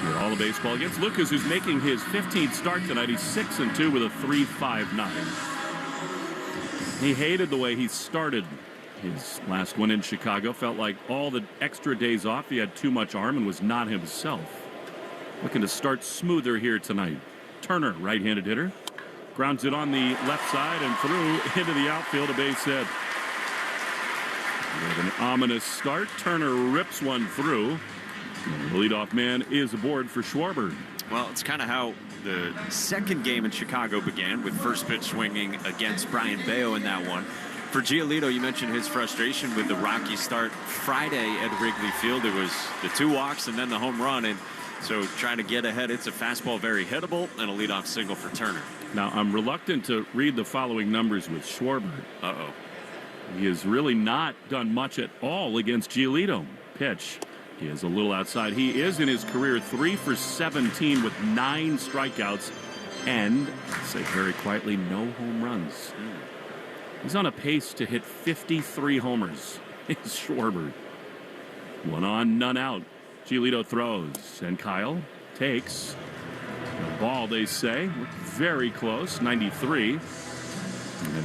With all the baseball against Lucas, who's making his 15th start tonight. He's 6-2 with a 3.59. He hated the way he started his last one in Chicago. Felt like all the extra days off, he had too much arm and was not himself. Looking to start smoother here tonight. Turner, right-handed hitter. Grounds it on the left side and through into the outfield, a base hit. With an ominous start, Turner rips one through. The leadoff man is aboard for Schwarber. Well, it's kind of how the second game in Chicago began, with first pitch swinging against Brian Bayo in that one. For Giolito, you mentioned his frustration with the rocky start Friday at Wrigley Field. It was the 2 walks and then the home run, and so trying to get ahead. It's a fastball, very hittable, and a leadoff single for Turner. Now, I'm reluctant to read the following numbers with Schwarber. Uh-oh. He has really not done much at all against Giolito. Pitch. He is a little outside. He is in his career 3 for 17 with 9 strikeouts and, say very quietly, no home runs. He's on a pace to hit 53 homers. It's Schwarber. 1 on, none out. Giolito throws, and Kyle takes the ball, they say. Very close, 93. And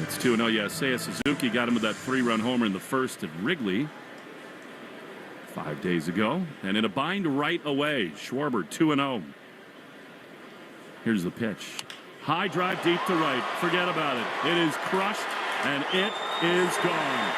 it's 2-0. Yeah, Seiya Suzuki got him with that 3-run homer in the first at Wrigley 5 days ago. And in a bind right away, Schwarber 2-0. Here's the pitch. High drive deep to right. Forget about it. It is crushed, and it is gone.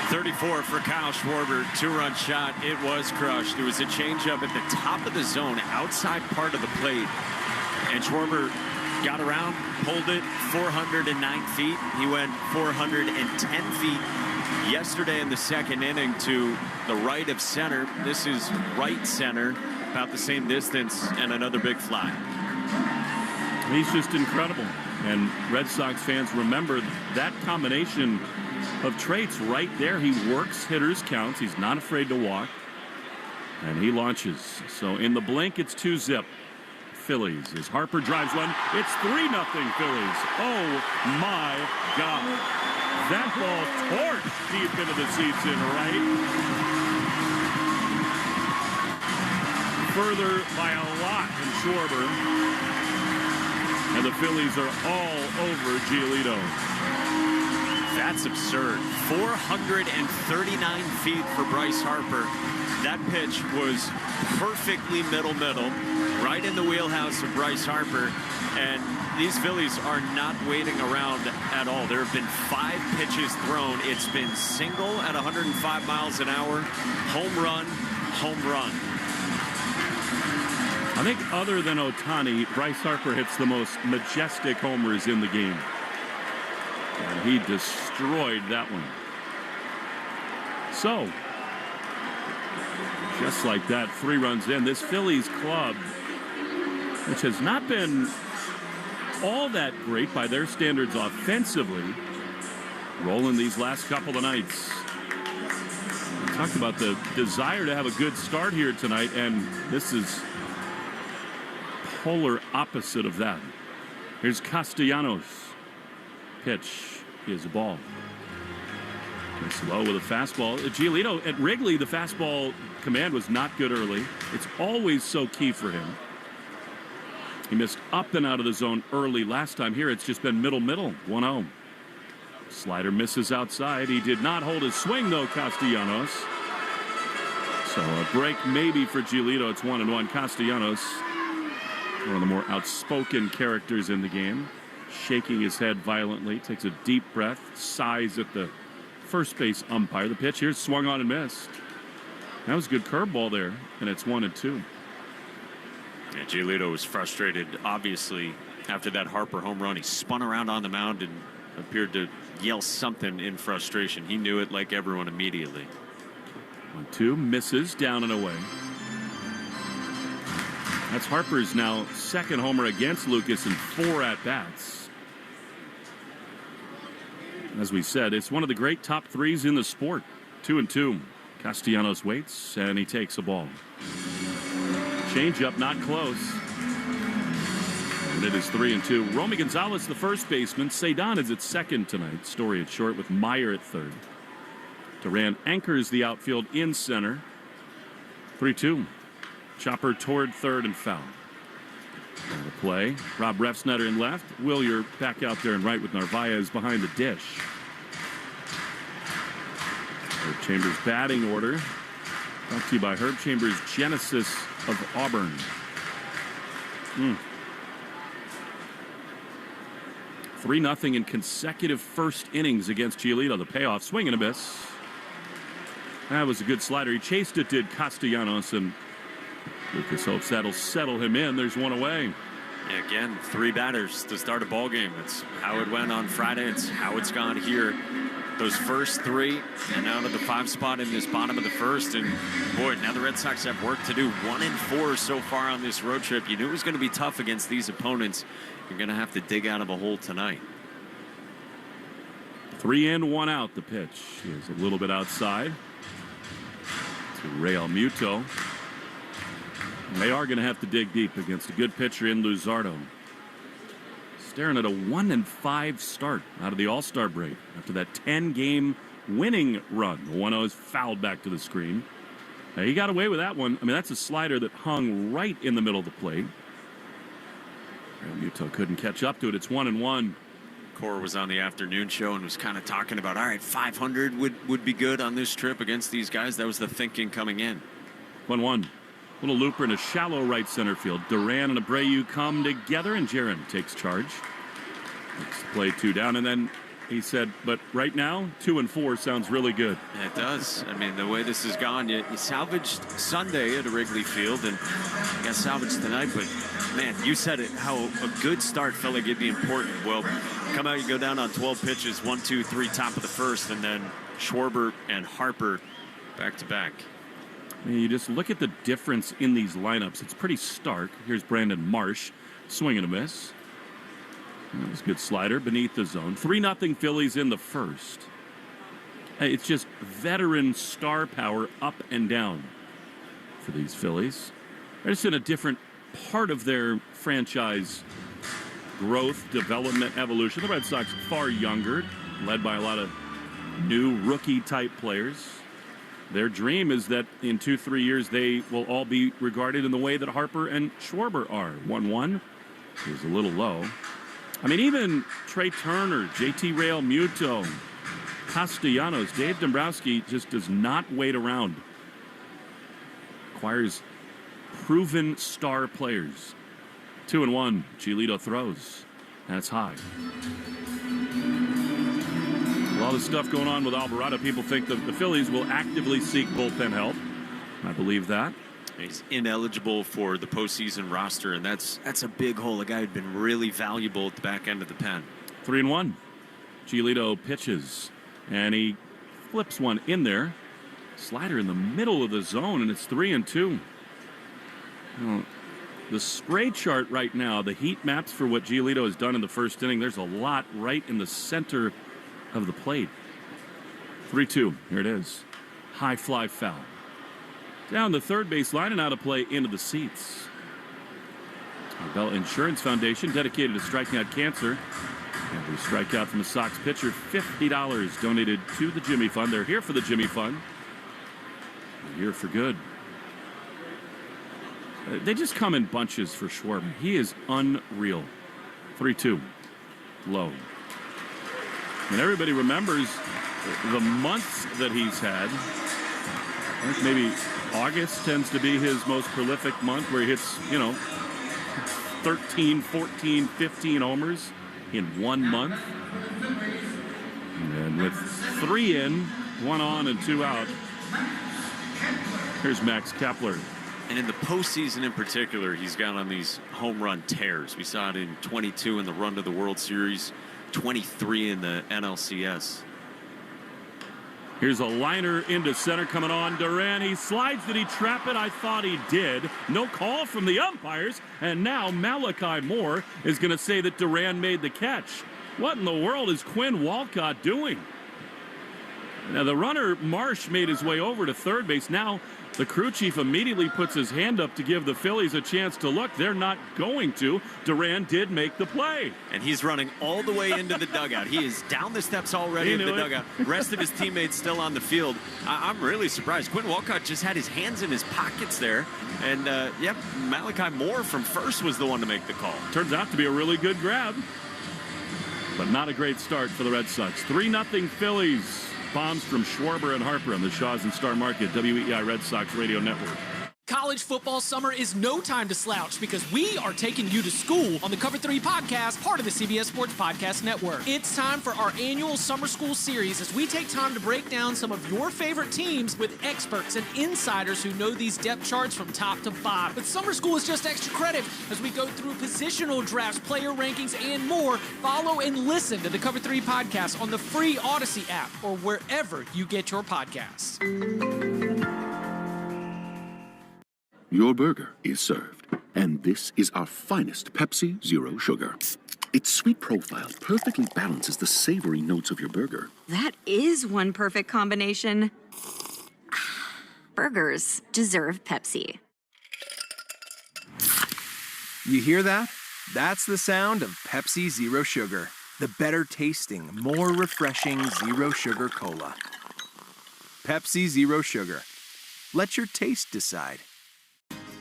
34 for Kyle Schwarber, 2-run shot. It was crushed. There was a changeup at the top of the zone, outside part of the plate, and Schwarber got around, pulled it 409 feet. He went 410 feet yesterday in the second inning to the right of center. This is right center, about the same distance, and another big fly. He's just incredible, and Red Sox fans remember that combination of traits right there. He works hitters' counts. He's not afraid to walk, and he launches. So in the blink, it's 2-0 Phillies as Harper drives one. It's 3-0 Phillies. Oh my God, that ball torched deep into the seats in right. Further by a lot from Schwarber, and the Phillies are all over Giolito. That's absurd. 439 feet for Bryce Harper. That pitch was perfectly middle, right in the wheelhouse of Bryce Harper. And these Phillies are not waiting around at all. There have been 5 pitches thrown. It's been single at 105 miles an hour, home run, home run. I think other than Ohtani, Bryce Harper hits the most majestic homers in the game. And he destroyed that one. So, just like that, 3 runs in. This Phillies club, which has not been all that great by their standards offensively, rolling these last couple of nights. Talk about the desire to have a good start here tonight, and this is polar opposite of that. Here's Castellanos. Pitch is a ball. It's low with a fastball. Giolito at Wrigley, the fastball command was not good early. It's always so key for him. He missed up and out of the zone early last time. Here it's just been middle, 1-0. Slider misses outside. He did not hold his swing, though, Castellanos. So a break maybe for Giolito. It's 1-1. Castellanos, one of the more outspoken characters in the game, shaking his head violently, takes a deep breath, sighs at the first base umpire. The pitch here swung on and missed. That was a good curveball there, and it's 1-2. Yeah, Giolito was frustrated, obviously, after that Harper home run. He spun around on the mound and appeared to yell something in frustration. He knew it like everyone immediately. 1-2, misses, down and away. That's Harper's now second homer against Lucas in 4 at-bats. As we said, it's one of the great top threes in the sport. 2-2. Castellanos waits, and he takes a ball. Change-up, not close. And it is 3-2. Romy Gonzalez, the first baseman. Cedon is at second tonight. Story at short with Meyer at third. Duran anchors the outfield in center. 3-2. Chopper toward third and foul. On the play, Rob Refsnyder in left. Willier back out there and right with Narvaez behind the dish. Herb Chambers batting order. Brought to you by Herb Chambers, Genesis of Auburn. 3-0 in consecutive first innings against Giolito. The payoff, swing and a miss. That was a good slider. He chased it, did Castellanos, and Lucas hopes that'll settle him in. There's one away. Yeah, again, 3 batters to start a ball game. It's how it went on Friday. It's how it's gone here. Those first 3 and out of the 5 spot in this bottom of the first. And boy, now the Red Sox have work to do. 1-4 so far on this road trip. You knew it was going to be tough against these opponents. You're going to have to dig out of a hole tonight. 3 in, 1 out. The pitch is a little bit outside to Real Muto. And they are going to have to dig deep against a good pitcher in Luzardo. Staring at a 1-5 start out of the All-Star break after that 10-game winning run. The 1-0 is fouled back to the screen. Now, he got away with that one. I mean, that's a slider that hung right in the middle of the plate. Muto couldn't catch up to it. It's 1-1. Cora was on the afternoon show and was kind of talking about, all right, 500 would be good on this trip against these guys. That was the thinking coming in. 1-1. Little looper in a shallow right center field. Duran and Abreu come together, and Jaron takes charge. Makes the play 2 down, and then he said, but right now, 2-4 sounds really good. It does. I mean, the way this has gone, you salvaged Sunday at a Wrigley Field, and you got salvaged tonight, but man, you said it, how a good start felt like it'd be important. Well, come out, you go down on 12 pitches, 1, 2, 3, top of the first, and then Schwarber and Harper back to back. You just look at the difference in these lineups. It's pretty stark. Here's Brandon Marsh, swing and a miss. That was a good slider beneath the zone. 3-0 Phillies in the first. It's just veteran star power up and down for these Phillies. They're just in a different part of their franchise growth, development, evolution. The Red Sox far younger, led by a lot of new rookie-type players. Their dream is that in 2-3 years they will all be regarded in the way that Harper and Schwarber are. 1-1 is a little low. I mean, even Trey Turner, JT Real Muto, Castellanos, Dave Dombrowski just does not wait around. Requires proven star players. 2-1, Giolito throws. That's high. A lot of stuff going on with Alvarado. People think that the Phillies will actively seek bullpen help. I believe that. He's ineligible for the postseason roster, and that's a big hole. A guy who'd been really valuable at the back end of the pen. 3-1. Giolito pitches, and he flips one in there. Slider in the middle of the zone, and it's 3-2. Well, the spray chart right now, the heat maps for what Giolito has done in the first inning, there's a lot right in the center of the plate. 3-2. Here it is. High fly foul. Down the third base line and out of play into the seats. Bell Insurance Foundation, dedicated to striking out cancer. Every strikeout from a Sox pitcher, $50 donated to the Jimmy Fund. They're here for the Jimmy Fund. They're here for good. They just come in bunches for Schwarber. He is unreal. 3-2. Low. And everybody remembers the months that he's had. I think maybe August tends to be his most prolific month, where he hits, 13, 14, 15 homers in 1 month. And with 3 in, 1 on, and 2 out, here's Max Kepler. And in the postseason in particular, he's gone on these home run tears. We saw it in 22 in the run to the World Series, 23 in the NLCS. Here's a liner into center coming on. Duran, he slides. Did he trap it? I thought he did. No call from the umpires. And now Malachi Moore is going to say that Duran made the catch. What in the world is Quinn Walcott doing? Now the runner, Marsh, made his way over to third base. Now the crew chief immediately puts his hand up to give the Phillies a chance to look. They're not going to. Duran did make the play. And he's running all the way into the dugout. He is down the steps already in the dugout. Rest of his teammates still on the field. I'm really surprised. Quinn Walcott just had his hands in his pockets there. And, Malachi Moore from first was the one to make the call. Turns out to be a really good grab. But not a great start for the Red Sox. 3-0 Phillies. Bombs from Schwarber and Harper on the Shaws and Star Market WEI Red Sox Radio Network. College football summer is no time to slouch because we are taking you to school on the Cover 3 podcast, part of the CBS Sports Podcast Network. It's time for our annual summer school series as we take time to break down some of your favorite teams with experts and insiders who know these depth charts from top to bottom. But summer school is just extra credit as we go through positional drafts, player rankings, and more. Follow and listen to the Cover 3 podcast on the free Odyssey app or wherever you get your podcasts. Your burger is served, and this is our finest Pepsi Zero Sugar. Its sweet profile perfectly balances the savory notes of your burger. That is one perfect combination. Burgers deserve Pepsi. You hear that? That's the sound of Pepsi Zero Sugar. The better tasting, more refreshing Zero Sugar Cola. Pepsi Zero Sugar. Let your taste decide.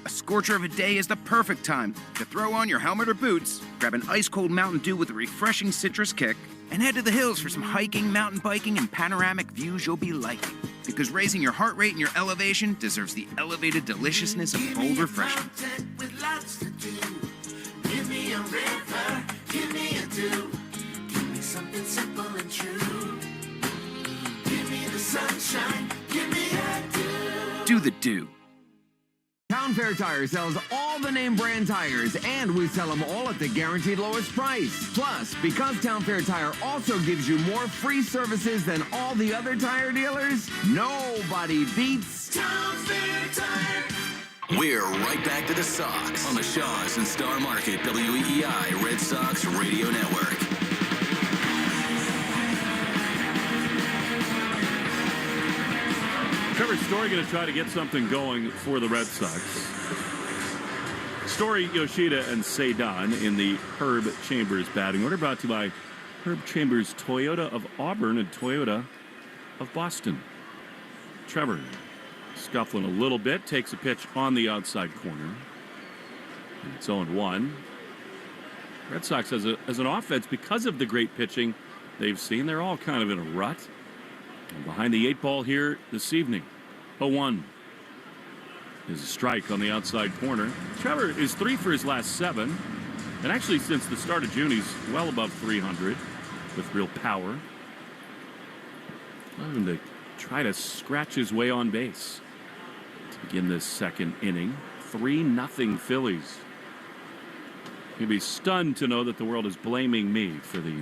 A scorcher of a day is the perfect time to throw on your helmet or boots, grab an ice-cold Mountain Dew with a refreshing citrus kick, and head to the hills for some hiking, mountain biking, and panoramic views you'll be liking. Because raising your heart rate and your elevation deserves the elevated deliciousness of cold refreshment. With lots to do. Give me a river, give me a dew. Give me something simple and true. Give me the sunshine, give me a dew. Do the dew. Town Fair Tire sells all the name brand tires, and we sell them all at the guaranteed lowest price. Plus, because Town Fair Tire also gives you more free services than all the other tire dealers, nobody beats Town Fair Tire. We're right back to the Sox on the Shaws and Star Market WEI Red Sox Radio Network. Trevor Story going to try to get something going for the Red Sox. Story, Yoshida, and Sedan in the Herb Chambers batting order, brought to you by Herb Chambers Toyota of Auburn and Toyota of Boston. Trevor scuffling a little bit, takes a pitch on the outside corner. And it's 0-1. Red Sox as an offense, because of the great pitching they've seen, they're all kind of in a rut. And behind the 8 ball here this evening. 0-1 is a strike on the outside corner. Trevor is 3 for his last 7. And actually, since the start of June, he's well above 300 with real power. Allowing him to try to scratch his way on base to begin this second inning. 3-0 Phillies. You'll be stunned to know that the world is blaming me for the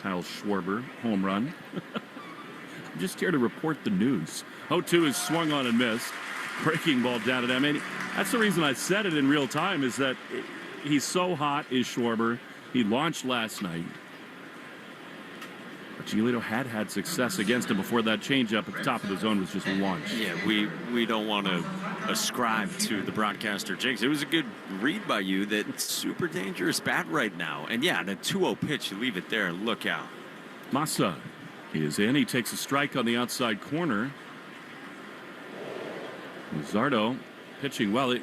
Kyle Schwarber home run. I'm just here to report the news. 0-2 is swung on and missed. Breaking ball down at him. And that's the reason I said it in real time, is that he's so hot, is Schwarber. He launched last night. But Giolito had success against him before that changeup at the top of the zone was just launched. Yeah, we don't want to ascribe to the broadcaster jinx. It was a good read by you that it's super dangerous bat right now. And yeah, the 2-0 pitch, you leave it there. Look out. Massa is in. He takes a strike on the outside corner. Luzardo pitching well.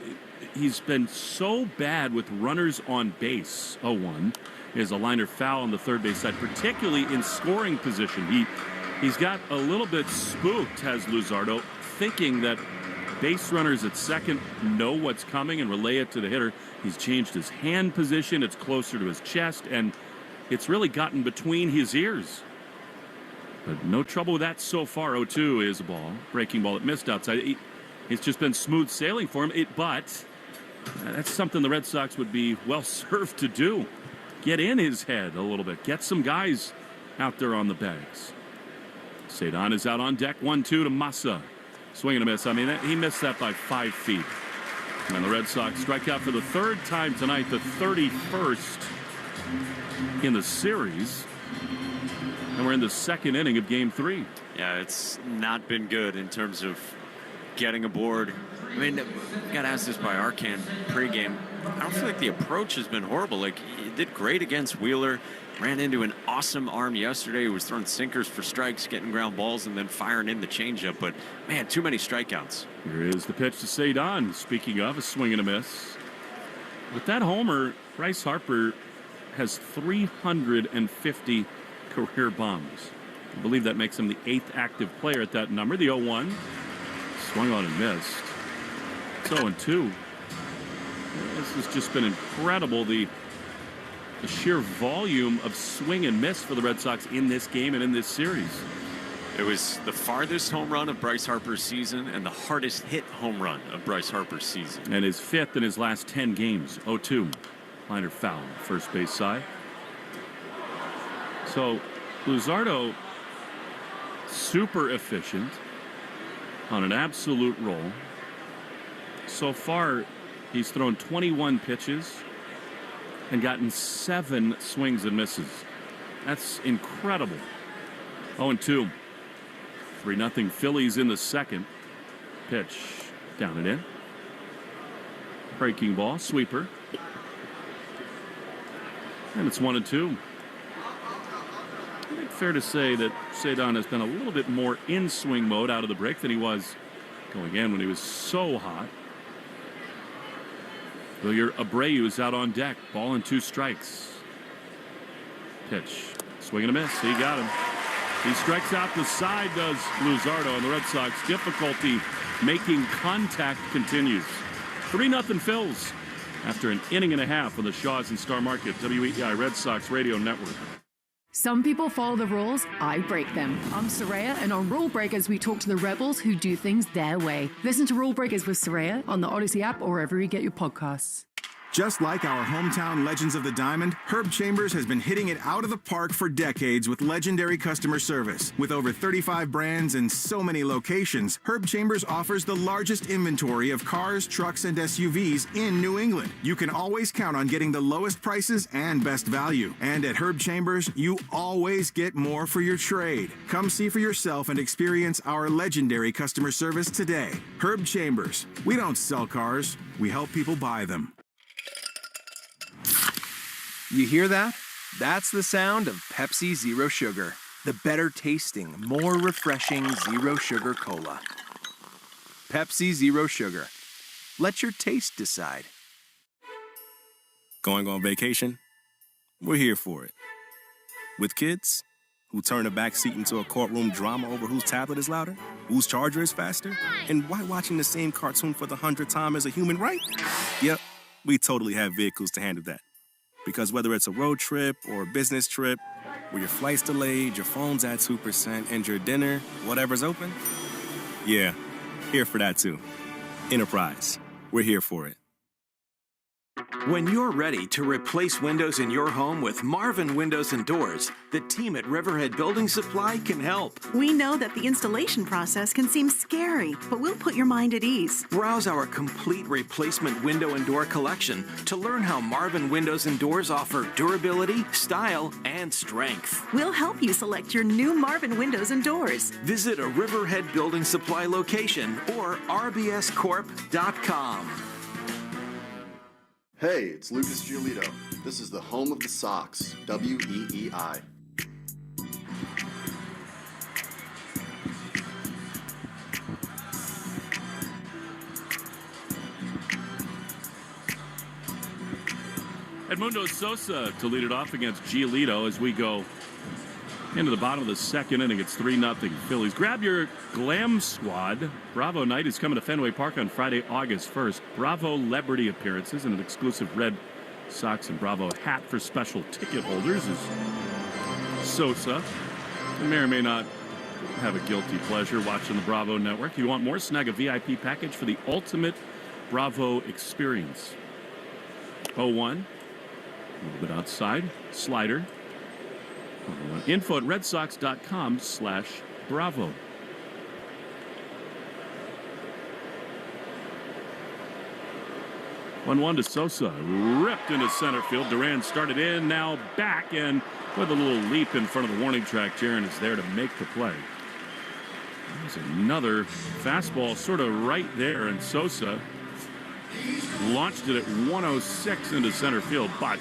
He's been so bad with runners on base. 0-1 is a liner foul on the third base side, particularly in scoring position. He's got a little bit spooked, has Luzardo, thinking that base runners at second know what's coming and relay it to the hitter. He's changed his hand position. It's closer to his chest, and it's really gotten between his ears. But no trouble with that so far. 0-2 is a ball. Breaking ball. It missed outside. It's just been smooth sailing for him. But that's something the Red Sox would be well served to do. Get in his head a little bit. Get some guys out there on the bags. Cedon is out on deck. 1-2 to Massa. Swing and a miss. I mean, he missed that by 5 feet. And the Red Sox strike out for the third time tonight, the 31st in the series. And we're in the second inning of Game 3. Yeah, it's not been good in terms of getting aboard. I mean, got asked this by Arcan pregame. I don't feel like the approach has been horrible. Like, he did great against Wheeler. Ran into an awesome arm yesterday. He was throwing sinkers for strikes, getting ground balls, and then firing in the changeup. But, man, too many strikeouts. Here is the pitch to Cedon. Speaking of a swing and a miss. With that homer, Bryce Harper has 350 career bombs. I believe that makes him the 8th active player at that number. The 0-1. Swung on and missed. It's 0-2. This has just been incredible. The sheer volume of swing and miss for the Red Sox in this game and in this series. It was the farthest home run of Bryce Harper's season and the hardest hit home run of Bryce Harper's season. And his 5th in his last 10 games. 0-2. Liner foul, first base side. So Luzardo, super efficient on an absolute roll. So far, he's thrown 21 pitches and gotten 7 swings and misses. That's incredible. 0-2. 3-0 Phillies in the second. Pitch down and in. Breaking ball, sweeper. And it's 1-2. I think fair to say that Cedon has been a little bit more in swing mode out of the break than he was going in when he was so hot. Wilyer Abreu is out on deck. Ball and 2 strikes. Pitch. Swing and a miss. He got him. He strikes out the side, does Luzardo, and the Red Sox difficulty making contact continues. 3-0 Phils after an inning and a half on the Shaws and Star Market WEI Red Sox Radio Network. Some people follow the rules, I break them. I'm Soraya, and on Rule Breakers, we talk to the rebels who do things their way. Listen to Rule Breakers with Soraya on the Odyssey app or wherever you get your podcasts. Just like our hometown legends of the diamond, Herb Chambers has been hitting it out of the park for decades with legendary customer service. With over 35 brands and so many locations, Herb Chambers offers the largest inventory of cars, trucks, and SUVs in New England. You can always count on getting the lowest prices and best value. And at Herb Chambers, you always get more for your trade. Come see for yourself and experience our legendary customer service today. Herb Chambers. We don't sell cars, we help people buy them. You hear that? That's the sound of Pepsi Zero Sugar. The better tasting, more refreshing Zero Sugar Cola. Pepsi Zero Sugar. Let your taste decide. Going on vacation? We're here for it. With kids who turn the back seat into a courtroom drama over whose tablet is louder, whose charger is faster, and why watching the same cartoon for the 100th time is a human right? Yep, we totally have vehicles to handle that. Because whether it's a road trip or a business trip, where your flight's delayed, your phone's at 2%, and your dinner, whatever's open, yeah, here for that too. Enterprise, we're here for it. When you're ready to replace windows in your home with Marvin Windows and Doors, the team at Riverhead Building Supply can help. We know that the installation process can seem scary, but we'll put your mind at ease. Browse our complete replacement window and door collection to learn how Marvin Windows and Doors offer durability, style, and strength. We'll help you select your new Marvin Windows and Doors. Visit a Riverhead Building Supply location or rbscorp.com. Hey, it's Lucas Giolito. This is the home of the Sox, WEEI. Edmundo Sosa to lead it off against Giolito as we go into the bottom of the second inning. It's 3-0 Phillies. Grab your glam squad. Bravo Night is coming to Fenway Park on Friday, August 1st. Bravo Celebrity appearances and an exclusive Red Sox and Bravo hat for special ticket holders is Sosa. You may or may not have a guilty pleasure watching the Bravo Network. If you want more, snag a VIP package for the ultimate Bravo experience. 0-1. A little bit outside. Slider. Info at redsox.com/Bravo. One to Sosa, ripped into center field. Duran started in, now back, and with a little leap in front of the warning track, Jaron is there to make the play. There's another fastball sort of right there, and Sosa launched it at 106 into center field, but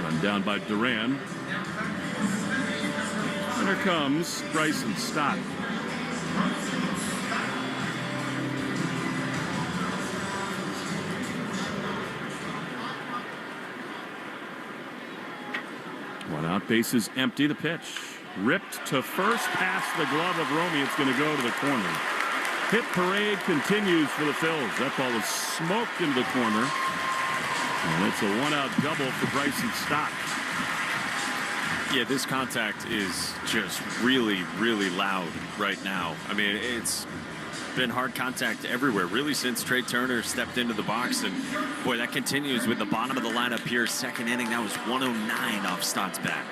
run down by Duran. And here comes Bryson Stott. One out, bases empty. The pitch ripped to first, past the glove of Romy. It's going to go to the corner. Hit parade continues for the Phils. That ball was smoked into the corner. And it's a one-out double for Bryson Stott. Yeah, this contact is just really, really loud right now. I mean, it's been hard contact everywhere, really, since Trey Turner stepped into the box. And, boy, that continues with the bottom of the lineup here. Second inning, that was 109 off Stott's bat.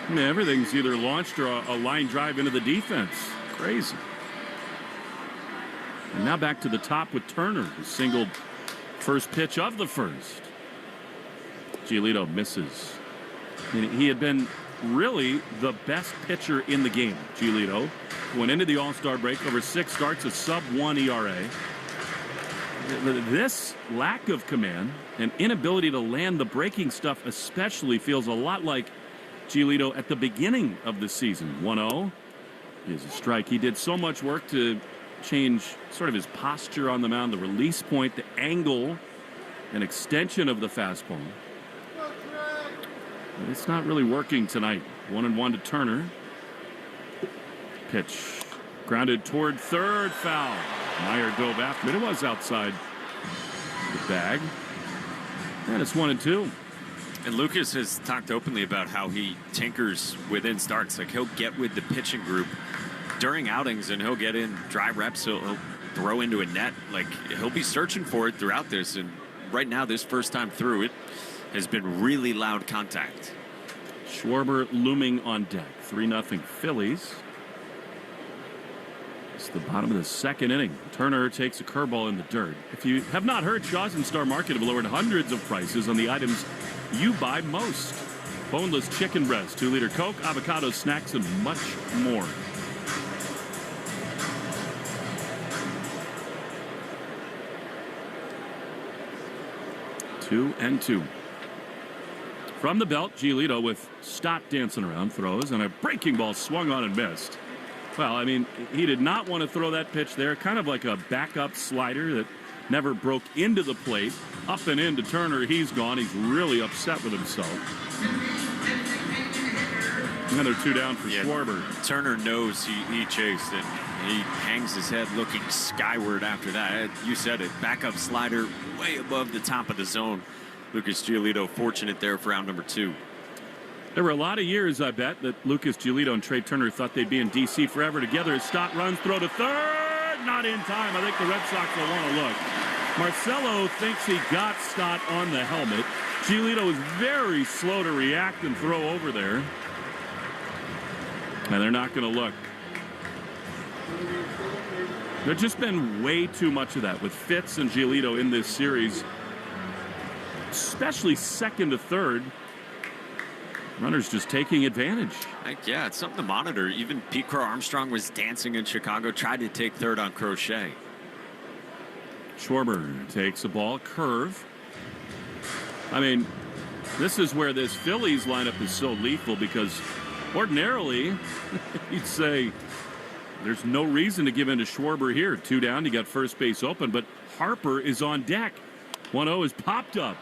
I mean, everything's either launched or a line drive into the defense. Crazy. And now back to the top with Turner, who singled first pitch of the first. Giolito misses. I mean, he had been really the best pitcher in the game. Giolito went into the All-Star break over 6 starts, a sub-1 ERA. This lack of command and inability to land the breaking stuff especially feels a lot like Giolito at the beginning of the season. 1-0 is a strike. He did so much work to change sort of his posture on the mound, the release point, the angle, an extension of the fastball. It's not really working tonight. 1-1 to Turner. Pitch grounded toward third, foul. Meyer dove after it. It was outside the bag. And it's 1-2. And Lucas has talked openly about how he tinkers within starts. Like, he'll get with the pitching group during outings and he'll get in dry reps. He'll throw into a net. Like, he'll be searching for it throughout this. And right now, this first time through, it has been really loud contact. Schwarber looming on deck. 3-0 Phillies. It's the bottom of the second inning. Turner takes a curveball in the dirt. If you have not heard, Shaw's and Star Market have lowered hundreds of prices on the items you buy most. Boneless chicken breast, 2-liter Coke, avocado snacks, and much more. Two and two. From the belt, Giolito with Stott dancing around, throws, and a breaking ball swung on and missed. Well, I mean, he did not want to throw that pitch there. Kind of like a backup slider that never broke into the plate. Up and into Turner, he's gone. He's really upset with himself. Another 2 down for Schwarber. Turner knows he chased it. He hangs his head looking skyward after that. You said it. Backup slider way above the top of the zone. Lucas Giolito fortunate there for out number 2. There were a lot of years, I bet, that Lucas Giolito and Trey Turner thought they'd be in D.C. forever together. As Stott runs, throw to third. Not in time. I think the Red Sox will want to look. Marcelo thinks he got Stott on the helmet. Giolito is very slow to react and throw over there. And they're not going to look. There's just been way too much of that with Fitz and Giolito in this series, especially second to third. Runners just taking advantage. Yeah, it's something to monitor. Even Pete Crow Armstrong was dancing in Chicago, tried to take third on Crochet. Schwarber takes a ball, curve. I mean, this is where this Phillies lineup is so lethal, because ordinarily you'd say there's no reason to give in to Schwarber here. 2 down, you got first base open, but Harper is on deck. 1-0 is popped up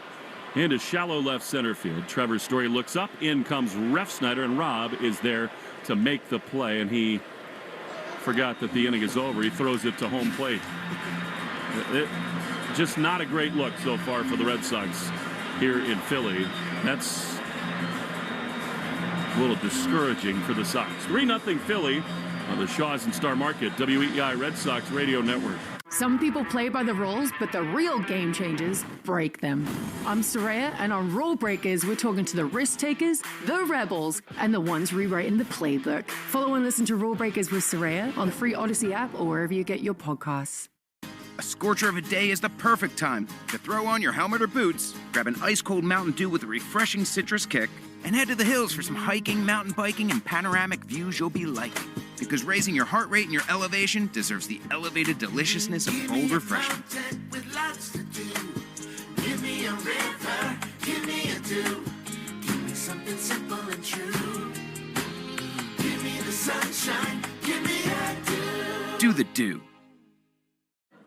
into shallow left center field. Trevor Story looks up, in comes Refsnyder, and Rob is there to make the play, and he forgot that the inning is over. He throws it to home plate. Just not a great look so far for the Red Sox here in Philly. That's a little discouraging for the Sox. 3-0 Philly on the Shaws and Star Market WEI Red Sox Radio Network. Some people play by the rules, but the real game changers break them. I'm Soraya, and on Rule Breakers, we're talking to the risk takers, the rebels, and the ones rewriting the playbook. Follow and listen to Rule Breakers with Soraya on the free Odyssey app or wherever you get your podcasts. A scorcher of a day is the perfect time to throw on your helmet or boots, grab an ice-cold Mountain Dew with a refreshing citrus kick, and head to the hills for some hiking, mountain biking, and panoramic views you'll be liking. Because raising your heart rate and your elevation deserves the elevated deliciousness of cold refreshment. With lots to do. Give me a river, give me a dew. Give me something simple and true. Give me the sunshine, give me a dew. Do the dew.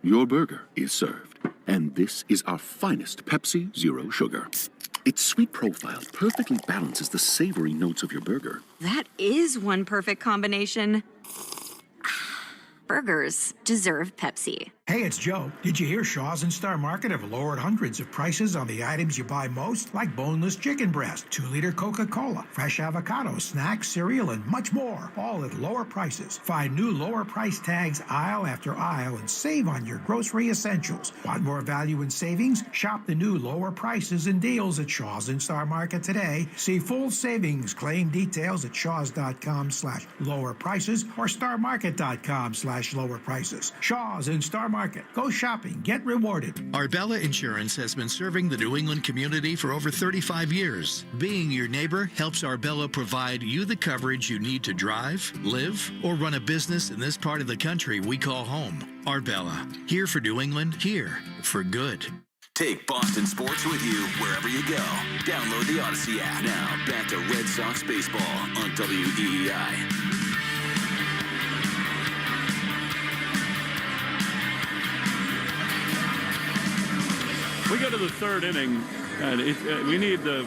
Your burger is served, and this is our finest Pepsi Zero Sugar. Its sweet profile perfectly balances the savory notes of your burger. That is one perfect combination. Burgers deserve Pepsi. Hey, it's Joe. Did you hear Shaw's and Star Market have lowered hundreds of prices on the items you buy most, like boneless chicken breast, 2-liter Coca-Cola, fresh avocado, snacks, cereal, and much more, all at lower prices. Find new lower price tags aisle after aisle and save on your grocery essentials. Want more value and savings? Shop the new lower prices and deals at Shaw's and Star Market today. See full savings claim details at shaws.com/lower prices or starmarket.com/lower prices. Shaw's and Star Market. Go shopping. Get rewarded. Arbella Insurance has been serving the New England community for over 35 years. Being your neighbor helps Arbella provide you the coverage you need to drive, live, or run a business in this part of the country we call home. Arbella, here for New England, here for good. Take Boston sports with you wherever you go. Download the Odyssey app. Now, back to Red Sox baseball on WEEI. We go to the third inning, and we need the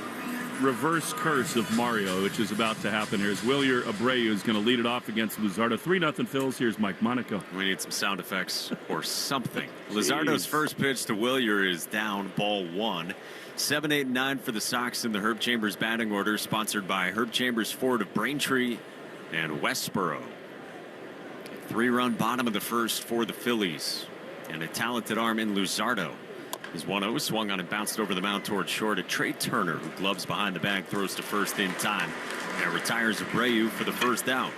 reverse curse of Mario, which is about to happen here. As Wilyer Abreu is going to lead it off against Luzardo. 3-0 Phils. Here's Mike Monaco. We need some sound effects or something. Luzardo's first pitch to Wilyer is down, ball 1. 7, 8, 9 for the Sox in the Herb Chambers batting order, sponsored by Herb Chambers Ford of Braintree and Westboro. 3-run bottom of the first for the Phillies, and a talented arm in Luzardo. His 1-0 swung on and bounced over the mound toward short. A Trey Turner, who gloves behind the bag, throws to first in time and retires Abreu for the first out.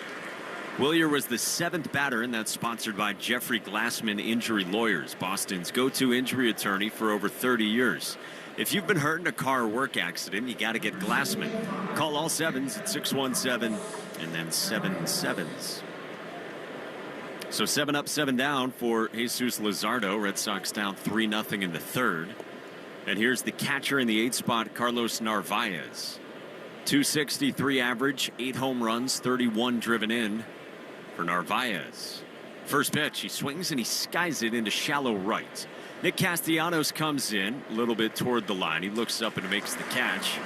Wilyer was the 7th batter, and that's sponsored by Jeffrey Glassman Injury Lawyers, Boston's go-to injury attorney for over 30 years. If you've been hurt in a car or work accident, you got to get Glassman. Call all 7s at 617 and then 7 7s. So 7 up, 7 down for Jesus Luzardo. Red Sox down 3-0 in the third. And here's the catcher in the 8th spot, Carlos Narvaez. 263 average, 8 home runs, 31 driven in for Narvaez. First pitch, he swings and he skies it into shallow right. Nick Castellanos comes in a little bit toward the line. He looks up and makes the catch.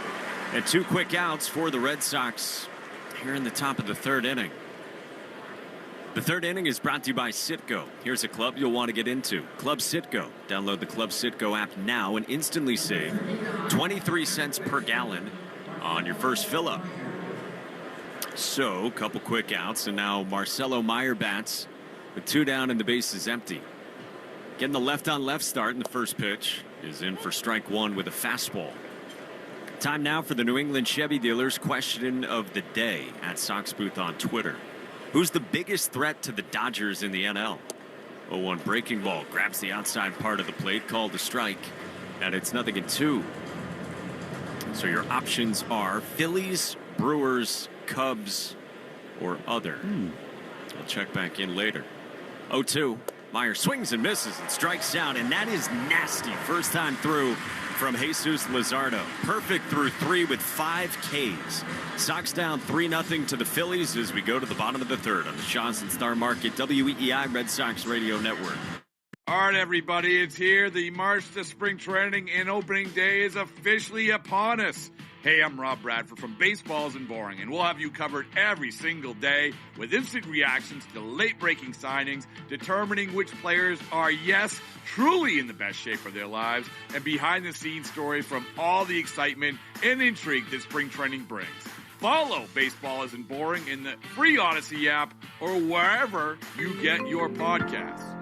And 2 quick outs for the Red Sox here in the top of the third inning. The third inning is brought to you by Citgo. Here's a club you'll want to get into. Club Citgo. Download the Club Citgo app now and instantly save 23 cents per gallon on your first fill-up. So, a couple quick outs, and now Marcelo Meyer bats with 2 down and the base is empty. Getting the left-on-left start in the first pitch is in for strike one with a fastball. Time now for the New England Chevy dealers question of the day at Sox Booth on Twitter. Who's the biggest threat to the Dodgers in the NL? 0-1 breaking ball grabs the outside part of the plate, called a strike, and it's 0-2. So your options are Phillies, Brewers, Cubs, or other. I'll check back in later. 0-2. Meyer swings and misses and strikes out, and that is nasty. First time through from Jesus Luzardo. Perfect through 3 with 5 Ks. Sox down 3-0 to the Phillies as we go to the bottom of the third on the Shaw's and Star Market WEEI Red Sox Radio Network. All right, everybody, it's here. The March to Spring Training and Opening Day is officially upon us. Hey, I'm Rob Bradford from Baseball Isn't Boring, and we'll have you covered every single day with instant reactions to late-breaking signings, determining which players are, yes, truly in the best shape of their lives, and behind-the-scenes stories from all the excitement and intrigue that spring training brings. Follow Baseball Isn't Boring in the free Odyssey app or wherever you get your podcasts.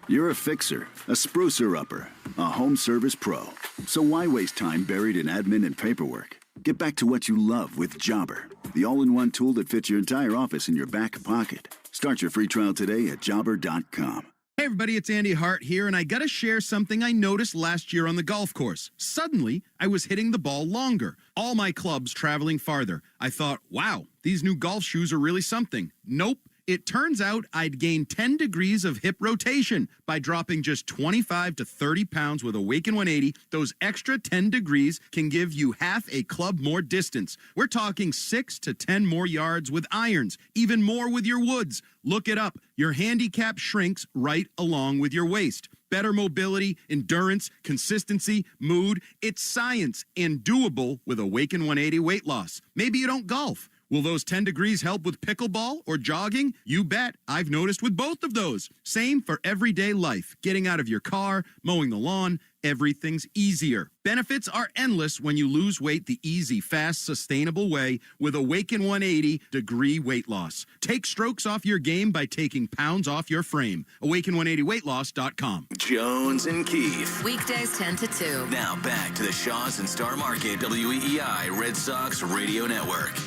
You're a fixer, a sprucer-upper, a home service pro. So why waste time buried in admin and paperwork? Get back to what you love with Jobber, the all-in-one tool that fits your entire office in your back pocket. Start your free trial today at jobber.com. Hey everybody, it's Andy Hart here, and I gotta share something I noticed last year on the golf course. Suddenly, I was hitting the ball longer, all my clubs traveling farther. I thought, wow, these new golf shoes are really something. Nope. It turns out I'd gained 10 degrees of hip rotation by dropping just 25 to 30 pounds with Awaken 180. Those extra 10 degrees can give you half a club more distance. We're talking 6 to 10 more yards with irons, even more with your woods. Look it up. Your handicap shrinks right along with your waist. Better mobility, endurance, consistency, mood. It's science and doable with Awaken 180 weight loss. Maybe you don't golf. Will those 10 degrees help with pickleball or jogging? You bet. I've noticed with both of those. Same for everyday life. Getting out of your car, mowing the lawn, everything's easier. Benefits are endless when you lose weight the easy, fast, sustainable way with Awaken 180 degree weight loss. Take strokes off your game by taking pounds off your frame. Awaken180weightloss.com. Jones and Keith. Weekdays 10 to 2. Now back to the Shaw's and Star Market WEEI Red Sox Radio Network.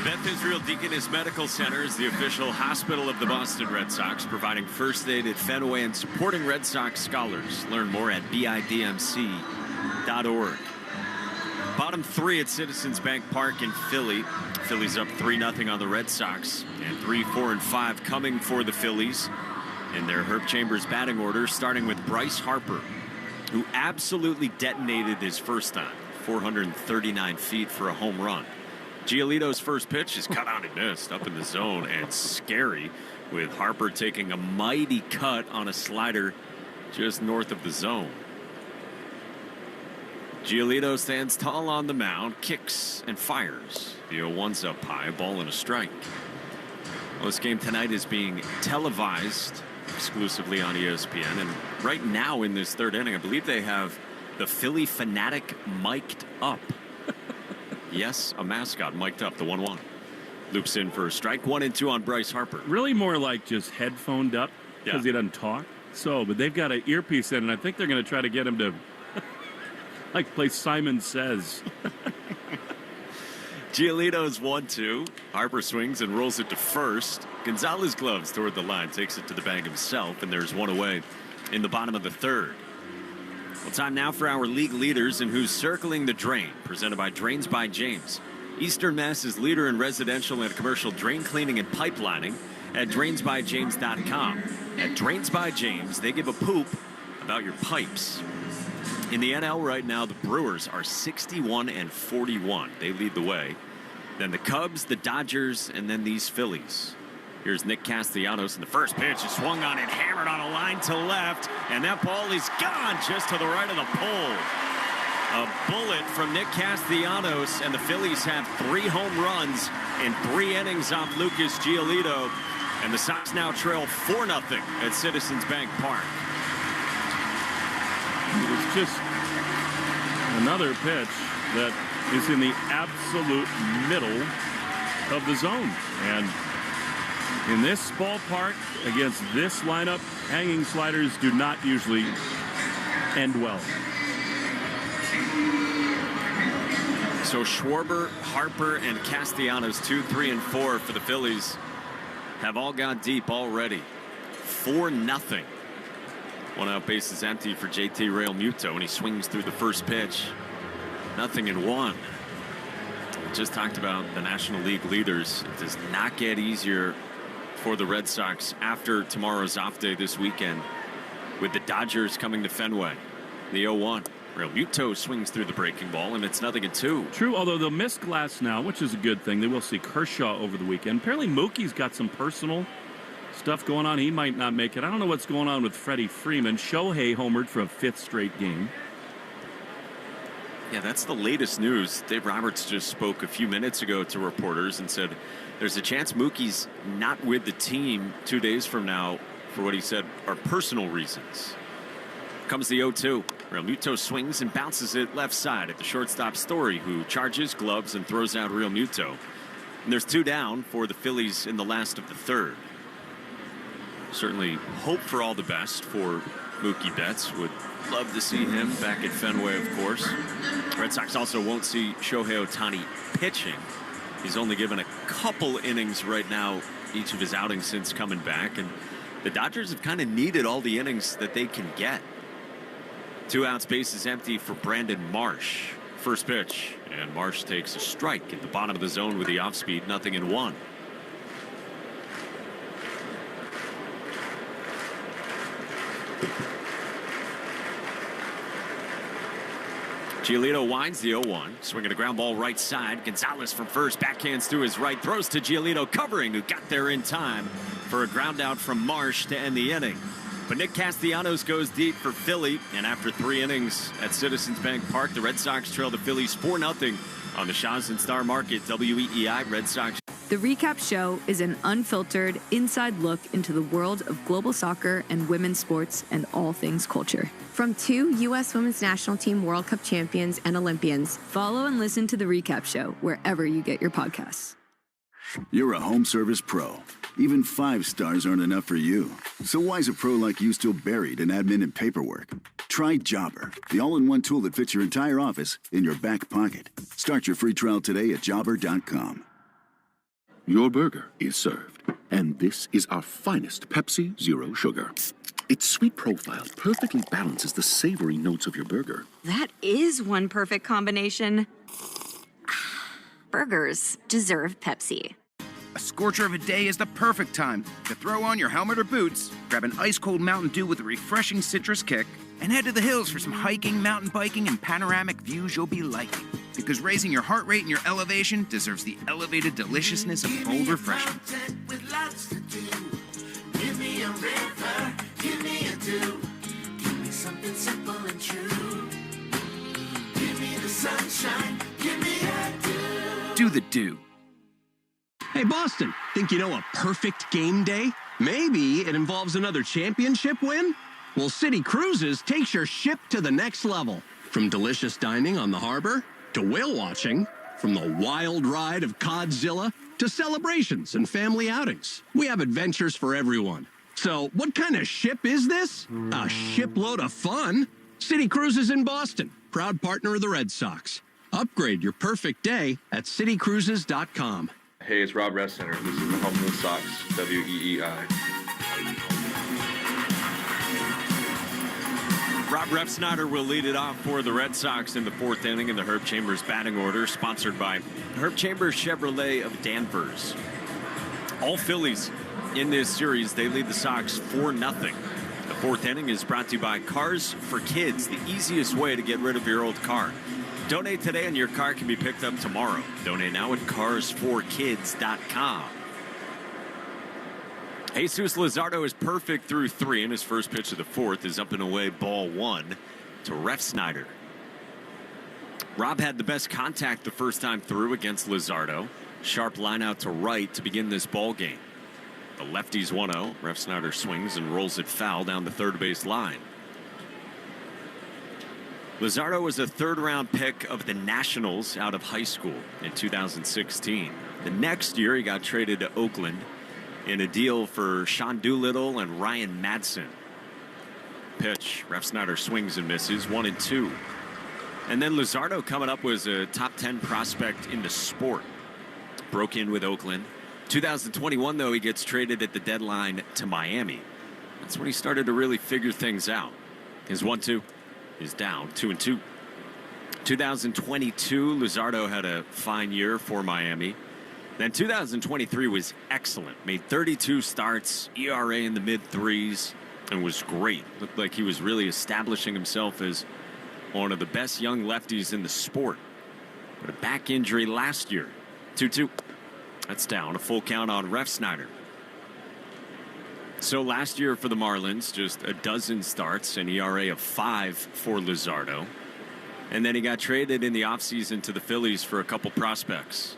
Beth Israel Deaconess Medical Center is the official hospital of the Boston Red Sox, providing first aid at Fenway and supporting Red Sox scholars. Learn more at bidmc.org. Bottom 3 at Citizens Bank Park in Philly. Phillies up 3-0 on the Red Sox, and 3, 4, and 5 coming for the Phillies in their Herb Chambers batting order, starting with Bryce Harper, who absolutely detonated his first time, 439 feet for a home run. Giolito's first pitch is cut out and missed up in the zone, and scary, with Harper taking a mighty cut on a slider just north of the zone. Giolito stands tall on the mound, kicks and fires. The 0-1's up high, ball and a strike. Well, this game tonight is being televised exclusively on ESPN, and right now in this third inning, I believe they have the Philly Fanatic mic'd up. Yes, a mascot mic'd up, the 1-1. Loops in for a strike, 1-2 on Bryce Harper. Really more like just headphoned up because he doesn't talk. So, but they've got an earpiece in, and I think they're going to try to get him to like play Simon Says. Giolito's 1-2. Harper swings and rolls it to first. Gonzalez gloves toward the line, takes it to the bag himself, and there's one away in the bottom of the third. Well, time now for our league leaders and who's circling the drain, presented by Drains by James. Eastern Mass's leader in residential and commercial drain cleaning and pipelining at drainsbyjames.com. At Drains by James, they give a poop about your pipes. In the NL right now, the Brewers are 61-41. They lead the way. Then the Cubs, the Dodgers, and then these Phillies. Here's Nick Castellanos, and the first pitch is swung on and hammered on a line to left, and that ball is gone just to the right of the pole. A bullet from Nick Castellanos, and the Phillies have 3 home runs in 3 innings off Lucas Giolito, and the Sox now trail 4-0 at Citizens Bank Park. It's just another pitch that is in the absolute middle of the zone. And in this ballpark, against this lineup, hanging sliders do not usually end well. So Schwarber, Harper, and Castellanos, 2, 3, and 4 for the Phillies, have all gone deep already. 4-0. One out, base is empty for JT Realmuto, and he swings through the first pitch. 0-1. We just talked about the National League leaders. It does not get easier for the Red Sox after tomorrow's off day this weekend, with the Dodgers coming to Fenway. The 0-1. Realmuto swings through the breaking ball, and it's 0-2. True, although they'll miss Glass now, which is a good thing. They will see Kershaw over the weekend. Apparently Mookie's got some personal stuff going on. He might not make it. I don't know what's going on with Freddie Freeman. Shohei homered for a 5th straight game. Yeah, that's the latest news. Dave Roberts just spoke a few minutes ago to reporters and said there's a chance Mookie's not with the team 2 days from now for what he said are personal reasons. Comes the 0-2. Realmuto swings and bounces it left side at the shortstop Story, who charges, gloves, and throws out Realmuto. And there's 2 down for the Phillies in the last of the 3rd. Certainly hope for all the best for Mookie Betts. Would love to see him back at Fenway, of course. Red Sox also won't see Shohei Ohtani pitching. He's only given a couple innings right now, each of his outings since coming back. And the Dodgers have kind of needed all the innings that they can get. 2 outs, base is empty for Brandon Marsh. First pitch, and Marsh takes a strike at the bottom of the zone with the off speed, 0-1. Giolito winds the 0-1, swinging a ground ball right side. Gonzalez from first, backhands to his right, throws to Giolito, covering, who got there in time for a ground out from Marsh to end the inning. But Nick Castellanos goes deep for Philly, and after 3 innings at Citizens Bank Park, the Red Sox trail the Phillies 4-0 on the Shaw's and Star Market WEEI Red Sox. The Recap Show is an unfiltered, inside look into the world of global soccer and women's sports and all things culture. From 2 U.S. Women's National Team World Cup champions and Olympians, follow and listen to The Recap Show wherever you get your podcasts. You're a home service pro. Even 5 stars aren't enough for you. So why's a pro like you still buried in admin and paperwork? Try Jobber, the all-in-one tool that fits your entire office in your back pocket. Start your free trial today at jobber.com. Your burger is served, and this is our finest Pepsi Zero Sugar. Its sweet profile perfectly balances the savory notes of your burger. That is one perfect combination. Burgers deserve Pepsi. A scorcher of a day is the perfect time to throw on your helmet or boots, grab an ice-cold Mountain Dew with a refreshing citrus kick, and head to the hills for some hiking, mountain biking, and panoramic views you'll be liking. Because raising your heart rate and your elevation deserves the elevated deliciousness of cold refreshment. With lots to do. Give me a river, give me a dew. Give me something simple and true. Give me the sunshine, give me a dew. Do the dew. Hey, Boston, think you know a perfect game day? Maybe it involves another championship win? Well, City Cruises takes your ship to the next level. From delicious dining on the harbor to whale watching, from the wild ride of Codzilla to celebrations and family outings. We have adventures for everyone. So what kind of ship is this? A shipload of fun. City Cruises in Boston, proud partner of the Red Sox. Upgrade your perfect day at citycruises.com. Hey, it's Rob Refsnyder. This is the Home of the Sox, WEEI. Rob Refsnyder will lead it off for the Red Sox in the 4th inning in the Herb Chambers batting order, sponsored by Herb Chambers Chevrolet of Danvers. All Phillies in this series, they lead the Sox 4-0. The 4th inning is brought to you by Cars for Kids, the easiest way to get rid of your old car. Donate today and your car can be picked up tomorrow. Donate now at carsforkids.com. Jesus Luzardo is perfect through 3, and his first pitch of the 4th is up and away, ball 1 to Refsnyder. Rob had the best contact the first time through against Luzardo. Sharp line out to right to begin this ball game. The lefty's 1-0. Refsnyder swings and rolls it foul down the third base line. Luzardo was a 3rd-round pick of the Nationals out of high school in 2016. The next year, he got traded to Oakland in a deal for Sean Doolittle and Ryan Madsen. Pitch, Refsnyder swings and misses, 1-2. And then Luzardo coming up was a top 10 prospect in the sport. Broke in with Oakland. 2021, though, he gets traded at the deadline to Miami. That's when he started to really figure things out. His 1-2 is down, 2-2. 2022, Luzardo had a fine year for Miami. Then 2023 was excellent. Made 32 starts, ERA in the mid-3s, and was great. Looked like he was really establishing himself as one of the best young lefties in the sport. But a back injury last year. 2-2. That's down. A full count on Refsnyder. So last year for the Marlins, just a dozen starts, an ERA of 5 for Luzardo. And then he got traded in the offseason to the Phillies for a couple prospects.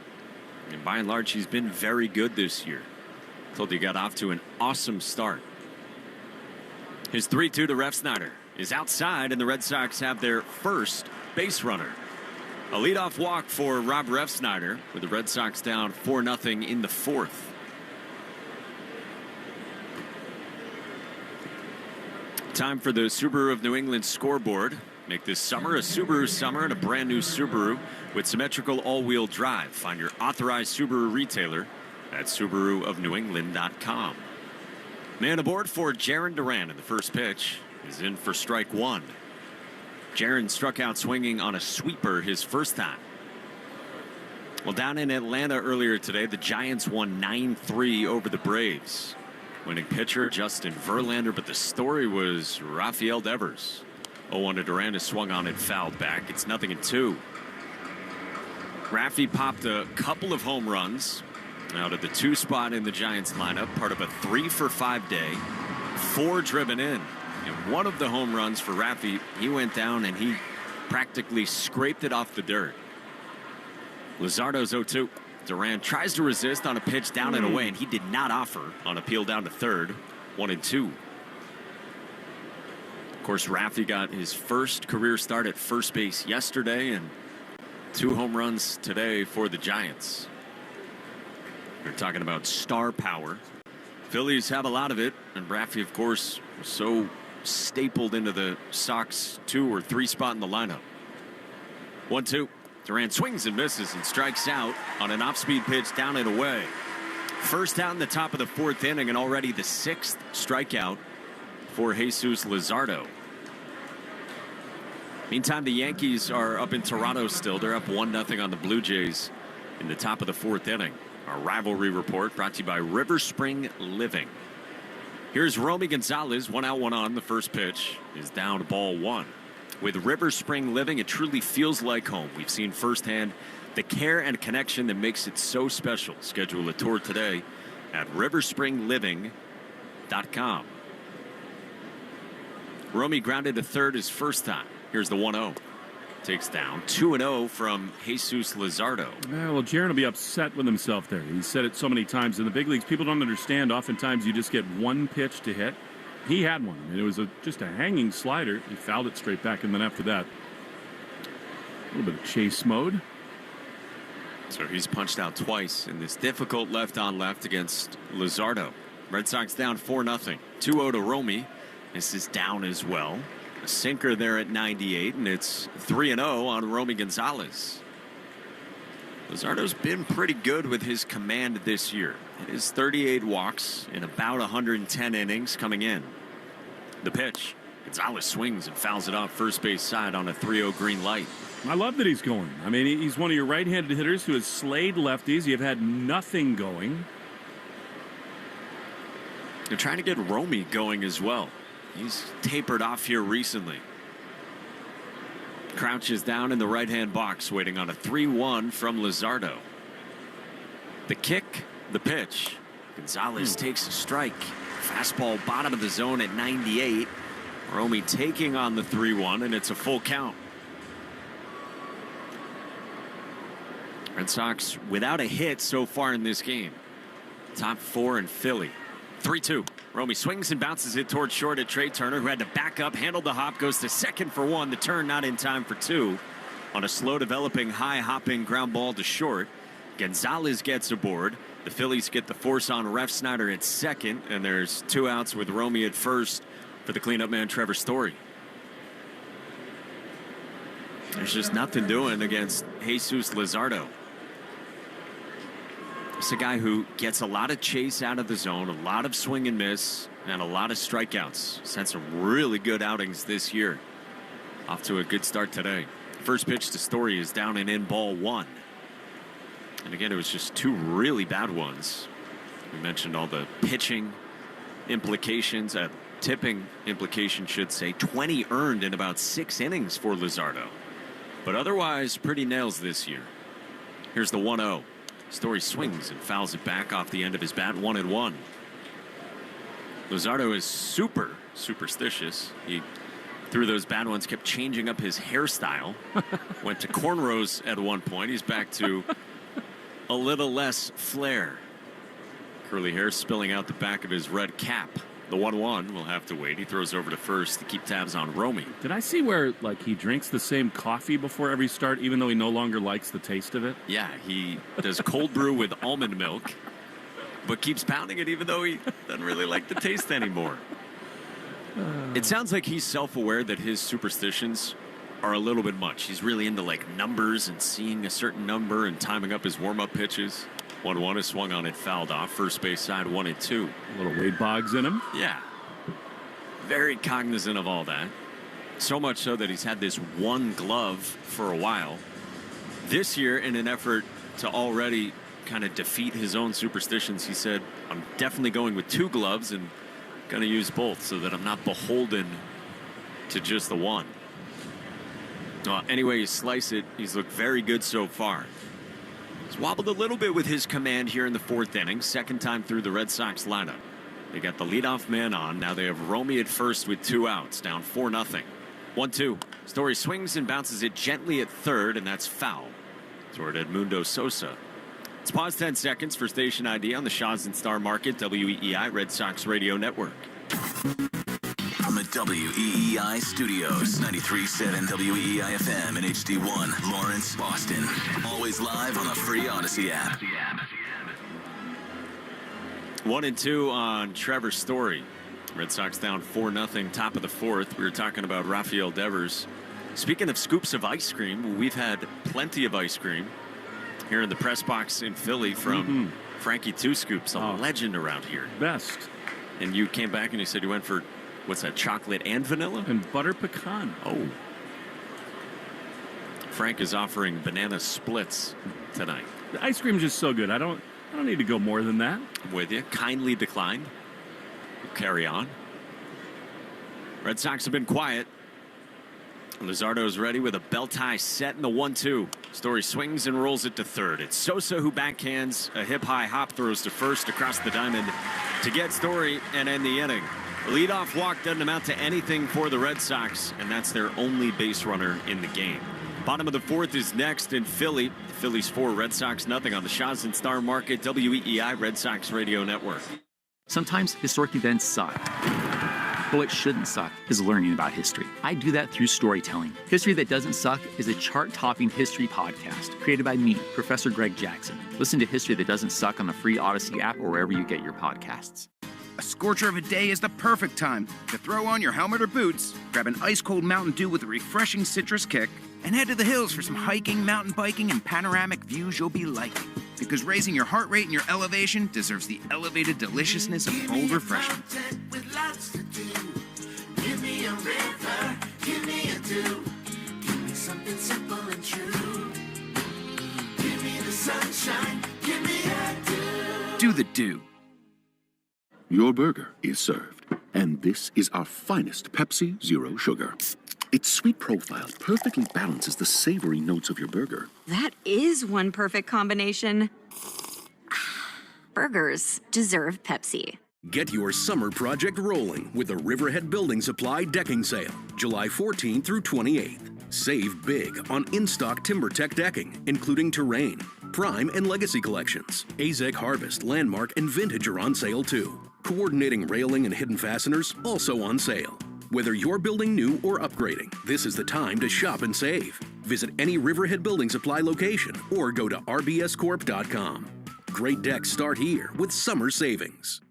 And by and large, he's been very good this year. Told you he got off to an awesome start. His 3-2 to Refsnyder is outside, and the Red Sox have their first base runner. A leadoff walk for Rob Refsnyder, with the Red Sox down 4-0 in the fourth. Time for the Subaru of New England scoreboard. Make this summer a Subaru summer and a brand new Subaru with symmetrical all-wheel drive. Find your authorized Subaru retailer at SubaruofNewEngland.com. Man aboard for Jarren Duran in the first pitch is in for strike one. Jarren struck out swinging on a sweeper his first time. Well, down in Atlanta earlier today, the Giants won 9-3 over the Braves. Winning pitcher Justin Verlander, but the story was Rafael Devers. 0-1 to Duran is swung on and fouled back. It's 0-2. Raffy popped a couple of home runs out of the 2 spot in the Giants lineup, part of a 3-for-5 day, 4 driven in. And one of the home runs for Raffy, he went down and he practically scraped it off the dirt. Luzardo's 0-2. Duran tries to resist on a pitch down and away, and he did not offer on appeal down to third. 1-2. Of course, Raffy got his first career start at first base yesterday, and 2 home runs today for the Giants. We're talking about star power. Phillies have a lot of it, and Raffy, of course, was so stapled into the Sox 2 or 3 spot in the lineup. 1-2. Duran swings and misses and strikes out on an off-speed pitch down and away. First out in the top of the 4th inning, and already the 6th strikeout for Jesus Luzardo. Meantime, the Yankees are up in Toronto still. They're up 1-0 on the Blue Jays in the top of the 4th inning. Our rivalry report brought to you by River Spring Living. Here's Romy Gonzalez, 1 out, 1 on. The first pitch is down, ball 1. With River Spring Living, it truly feels like home. We've seen firsthand the care and connection that makes it so special. Schedule a tour today at riverspringliving.com. Romy grounded to third his first time. Here's the 1-0. Takes down 2-0 from Jesus Luzardo. Yeah, well, Jarren will be upset with himself there. He said it so many times in the big leagues. People don't understand. Oftentimes you just get one pitch to hit. He had one, and it was just a hanging slider. He fouled it straight back, and then after that, a little bit of chase mode. So he's punched out twice in this difficult left-on-left against Luzardo. Red Sox down 4-0. 2-0 to Romy. This is down as well. A sinker there at 98, and it's 3-0 on Romy Gonzalez. Luzardo's been pretty good with his command this year. It is 38 walks in about 110 innings coming in. The pitch. Gonzalez swings and fouls it off first base side on a 3-0 green light. I love that he's going. I mean, he's one of your right-handed hitters who has slayed lefties. You've had nothing going. They're trying to get Romy going as well. He's tapered off here recently. Crouches down in the right-hand box, waiting on a 3-1 from Luzardo. The kick, the pitch. Gonzalez takes a strike. Fastball bottom of the zone at 98. Romy taking on the 3-1, and it's a full count. Red Sox without a hit so far in this game. Top 4 in Philly. 3-2. Romy swings and bounces it towards short at Trey Turner, who had to back up, handled the hop, goes to second for 1. The turn not in time for 2 on a slow developing, high hopping ground ball to short. Gonzalez gets aboard. The Phillies get the force on Refsnyder at second, and there's 2 outs with Romy at first for the cleanup man, Trevor Story. There's just nothing doing against Jesus Luzardo. It's a guy who gets a lot of chase out of the zone, a lot of swing and miss, and a lot of strikeouts. He's had some really good outings this year. Off to a good start today. First pitch to Story is down and in, ball 1. And again, it was just 2 really bad ones. We mentioned all the pitching implications, tipping implication should say, 20 earned in about 6 innings for Luzardo. But otherwise, pretty nails this year. Here's the 1-0. Story swings and fouls it back off the end of his bat, 1-1. Luzardo is super superstitious. He, through those bad ones, kept changing up his hairstyle. Went to cornrows at one point. He's back to a little less flair. Curly hair spilling out the back of his red cap. The 1-1 will have to wait. He throws over to first to keep tabs on Romy. Did I see where, like, he drinks the same coffee before every start, even though he no longer likes the taste of it? Yeah, he does cold brew with almond milk, but keeps pounding it even though he doesn't really like the taste anymore. It sounds like he's self-aware that his superstitions are a little bit much. He's really into, like, numbers and seeing a certain number and timing up his warm-up pitches. 1-1 is swung on it, fouled off. First base side, 1-2. A little Wade Boggs in him. Yeah. Very cognizant of all that. So much so that he's had this one glove for a while. This year, in an effort to already kind of defeat his own superstitions, he said, I'm definitely going with 2 gloves and going to use both so that I'm not beholden to just the one. Anyway, you slice it, he's looked very good so far. He's wobbled a little bit with his command here in the 4th inning. Second time through the Red Sox lineup. They got the leadoff man on. Now they have Romy at first with 2 outs, down 4-0. 1-2. Story swings and bounces it gently at third, and that's foul toward Edmundo Sosa. Let's pause 10 seconds for station ID on the Shaw's and Star Market, WEEI Red Sox Radio Network. From the WEEI studios, 93.7 WEEI FM and HD1, Lawrence, Boston. Always live on the free Odyssey app. 1-2 on Trevor Story. Red Sox down 4-0, top of the 4th. We were talking about Rafael Devers. Speaking of scoops of ice cream, we've had plenty of ice cream here in the press box in Philly from Frankie Two Scoops, a legend around here. Best. And you came back and you said you went for, what's that, chocolate and vanilla? And butter pecan. Oh. Frank is offering banana splits tonight. The ice cream's just so good. I don't need to go more than that. I'm with you. Kindly declined. We'll carry on. Red Sox have been quiet. Luzardo's ready with a belt tie set in the 1-2. Story swings and rolls it to third. It's Sosa who backhands a hip-high hop, throws to first across the diamond to get Story and end the inning. The leadoff walk doesn't amount to anything for the Red Sox, and that's their only base runner in the game. Bottom of the 4th is next in Philly. The Phillies 4, Red Sox nothing on the Shaw's and Star Market, WEEI Red Sox Radio Network. Sometimes historic events suck. But what shouldn't suck is learning about history. I do that through storytelling. History That Doesn't Suck is a chart-topping history podcast created by me, Professor Greg Jackson. Listen to History That Doesn't Suck on the free Odyssey app or wherever you get your podcasts. A scorcher of a day is the perfect time to throw on your helmet or boots, grab an ice-cold Mountain Dew with a refreshing citrus kick, and head to the hills for some hiking, mountain biking, and panoramic views you'll be liking. Because raising your heart rate and your elevation deserves the elevated deliciousness of cold refreshment. With lots to do. Give me a river, give me a dew. Give me something simple and true. Give me the sunshine, give me a dew. Do the dew. Your burger is served, and this is our finest Pepsi Zero Sugar. Its sweet profile perfectly balances the savory notes of your burger. That is one perfect combination. Burgers deserve Pepsi. Get your summer project rolling with the Riverhead Building Supply Decking Sale, July 14th through 28th. Save big on in-stock TimberTech decking, including Terrain, Prime, and Legacy collections. Azek Harvest, Landmark, and Vintage are on sale too. Coordinating railing and hidden fasteners also on sale. Whether you're building new or upgrading, this is the time to shop and save. Visit any Riverhead Building Supply location or go to rbscorp.com. Great decks start here with summer savings.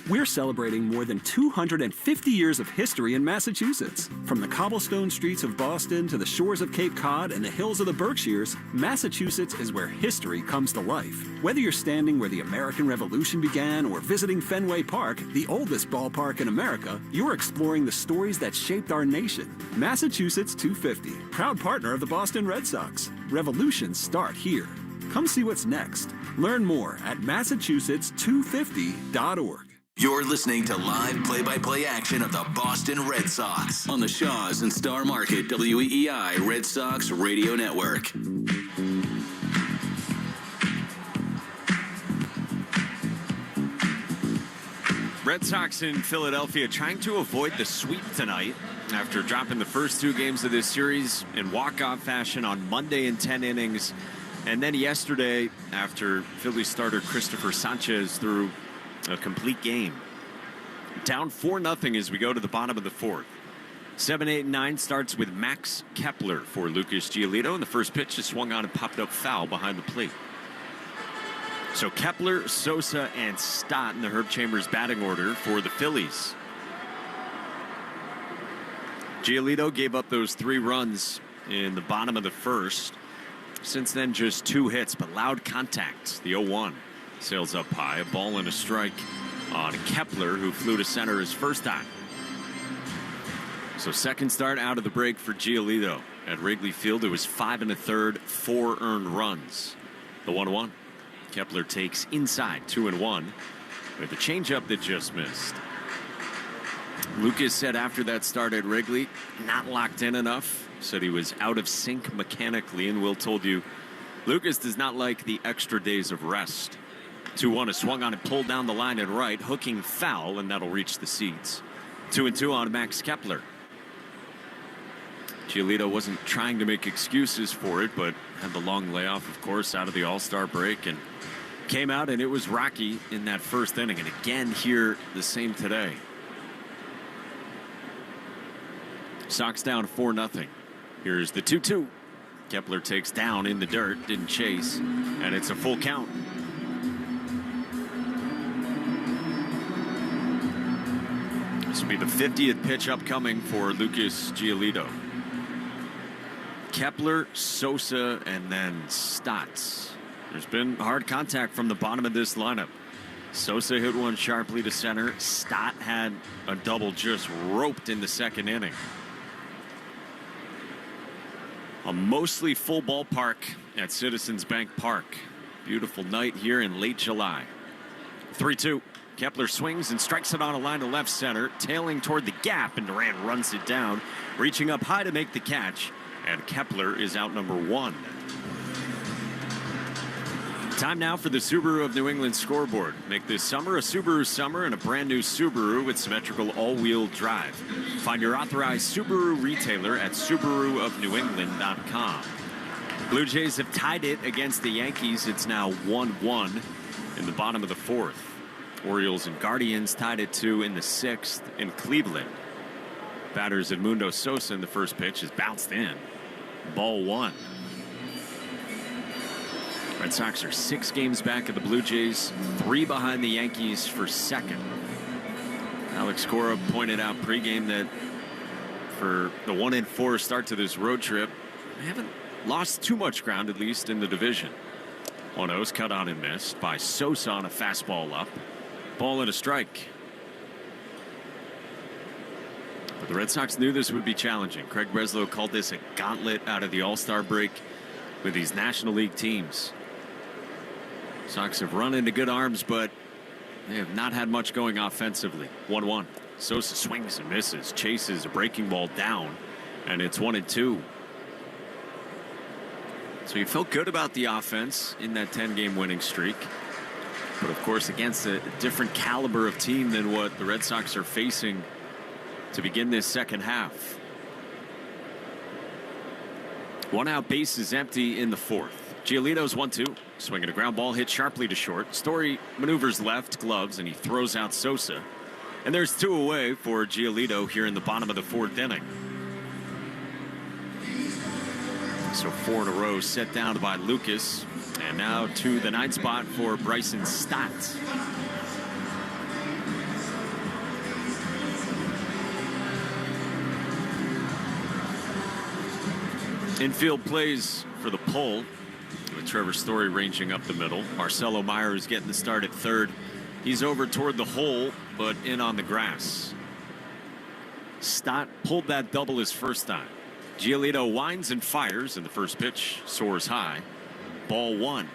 We're celebrating more than 250 years of history in Massachusetts. From the cobblestone streets of Boston to the shores of Cape Cod and the hills of the Berkshires, Massachusetts is where history comes to life. Whether you're standing where the American Revolution began or visiting Fenway Park, the oldest ballpark in America, you're exploring the stories that shaped our nation. Massachusetts 250, proud partner of the Boston Red Sox. Revolutions start here. Come see what's next. Learn more at massachusetts250.org. You're listening to live play-by-play action of the Boston Red Sox on the Shaw's and Star Market WEEI Red Sox Radio Network. Red Sox in Philadelphia trying to avoid the sweep tonight after dropping the first two games of this series in walk-off fashion on Monday in 10 innings. And then yesterday, after Phillies starter Christopher Sanchez threw a complete game. Down 4-0 as we go to the bottom of the fourth. 7, 8, and 9 starts with Max Kepler for Lucas Giolito, and the first pitch is swung on and popped up foul behind the plate. So Kepler, Sosa, and Stott in the Herb Chambers batting order for the Phillies. Giolito gave up those 3 runs in the bottom of the first. Since then, just 2 hits, but loud contact. The 0-1. Sails up high, a ball and a strike on Kepler, who flew to center his first time. So second start out of the break for Giolito at Wrigley Field. It was 5 1/3, 4 earned runs. The 1-1. Kepler takes inside 2-1 with a changeup that just missed. Lucas said after that start at Wrigley, not locked in enough. Said he was out of sync mechanically, and Will told you Lucas does not like the extra days of rest. 2-1 is swung on and pulled down the line and right, hooking foul, and that'll reach the seats. 2-2 on Max Kepler. Giolito wasn't trying to make excuses for it, but had the long layoff, of course, out of the All-Star break, and came out, and it was rocky in that first inning. And again here, the same today. Sox down 4-0. Here's the 2-2. Kepler takes down in the dirt, didn't chase, and it's a full count. This will be the 50th pitch upcoming for Lucas Giolito. Kepler, Sosa, and then Stott. There's been hard contact from the bottom of this lineup. Sosa hit one sharply to center. Stott had a double just roped in the second inning. A mostly full ballpark at Citizens Bank Park. Beautiful night here in late July. 3-2. Kepler swings and strikes it on a line to left center, tailing toward the gap, and Durant runs it down, reaching up high to make the catch, and Kepler is out number 1. Time now for the Subaru of New England scoreboard. Make this summer a Subaru summer and a brand new Subaru with symmetrical all-wheel drive. Find your authorized Subaru retailer at SubaruofNewEngland.com. Blue Jays have tied it against the Yankees. It's now 1-1 in the bottom of the fourth. Orioles and Guardians tied it 2 in the 6th in Cleveland. Batters Edmundo Sosa in the first pitch is bounced in. Ball 1. Red Sox are 6 games back of the Blue Jays, 3 behind the Yankees for second. Alex Cora pointed out pregame that for the 1-4 start to this road trip, they haven't lost too much ground, at least in the division. 1-0's cut on and missed by Sosa on a fastball up. Ball and a strike. But the Red Sox knew this would be challenging. Craig Breslow called this a gauntlet out of the All-Star break with these National League teams. Sox have run into good arms, but they have not had much going offensively. 1-1. Sosa swings and misses, chases a breaking ball down, and it's 1-2. So you felt good about the offense in that 10-game winning streak. But of course, against a different caliber of team than what the Red Sox are facing to begin this second half. 1 out, base is empty in the fourth. Giolito's 1-2. Swinging a ground ball hit sharply to short. Story maneuvers left, gloves, and he throws out Sosa. And there's 2 away for Giolito here in the bottom of the fourth inning. So 4 in a row set down by Lucas. And now to the 9th spot for Bryson Stott. Infield plays for the pull, with Trevor Story ranging up the middle. Marcelo Myers getting the start at third. He's over toward the hole, but in on the grass. Stott pulled that double his first time. Giolito winds and fires, and the first pitch soars high. Ball 1.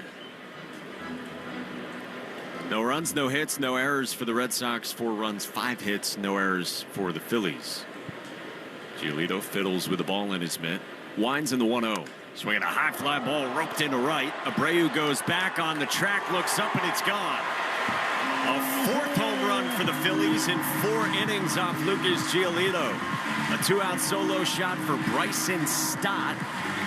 No runs, no hits, no errors for the Red Sox. 4 runs, 5 hits, no errors for the Phillies. Giolito fiddles with the ball in his mitt. Winds in the 1-0. Swinging a high fly ball roped into right. Abreu goes back on the track, looks up, and it's gone. A 4th home run for the Phillies in 4 innings off Lucas Giolito. A 2-out solo shot for Bryson Stott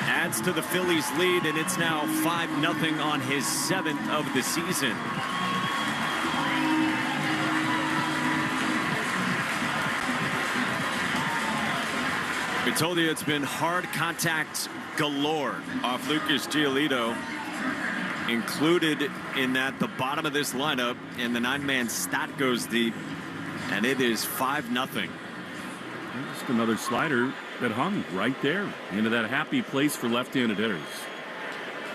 adds to the Phillies' lead, and it's now 5-0 on his 7th of the season. We told you it's been hard contact galore off Lucas Giolito. Included in that the bottom of this lineup, and the 9-man Stott goes deep, and it is 5-0. Just another slider that hung right there into that happy place for left-handed hitters.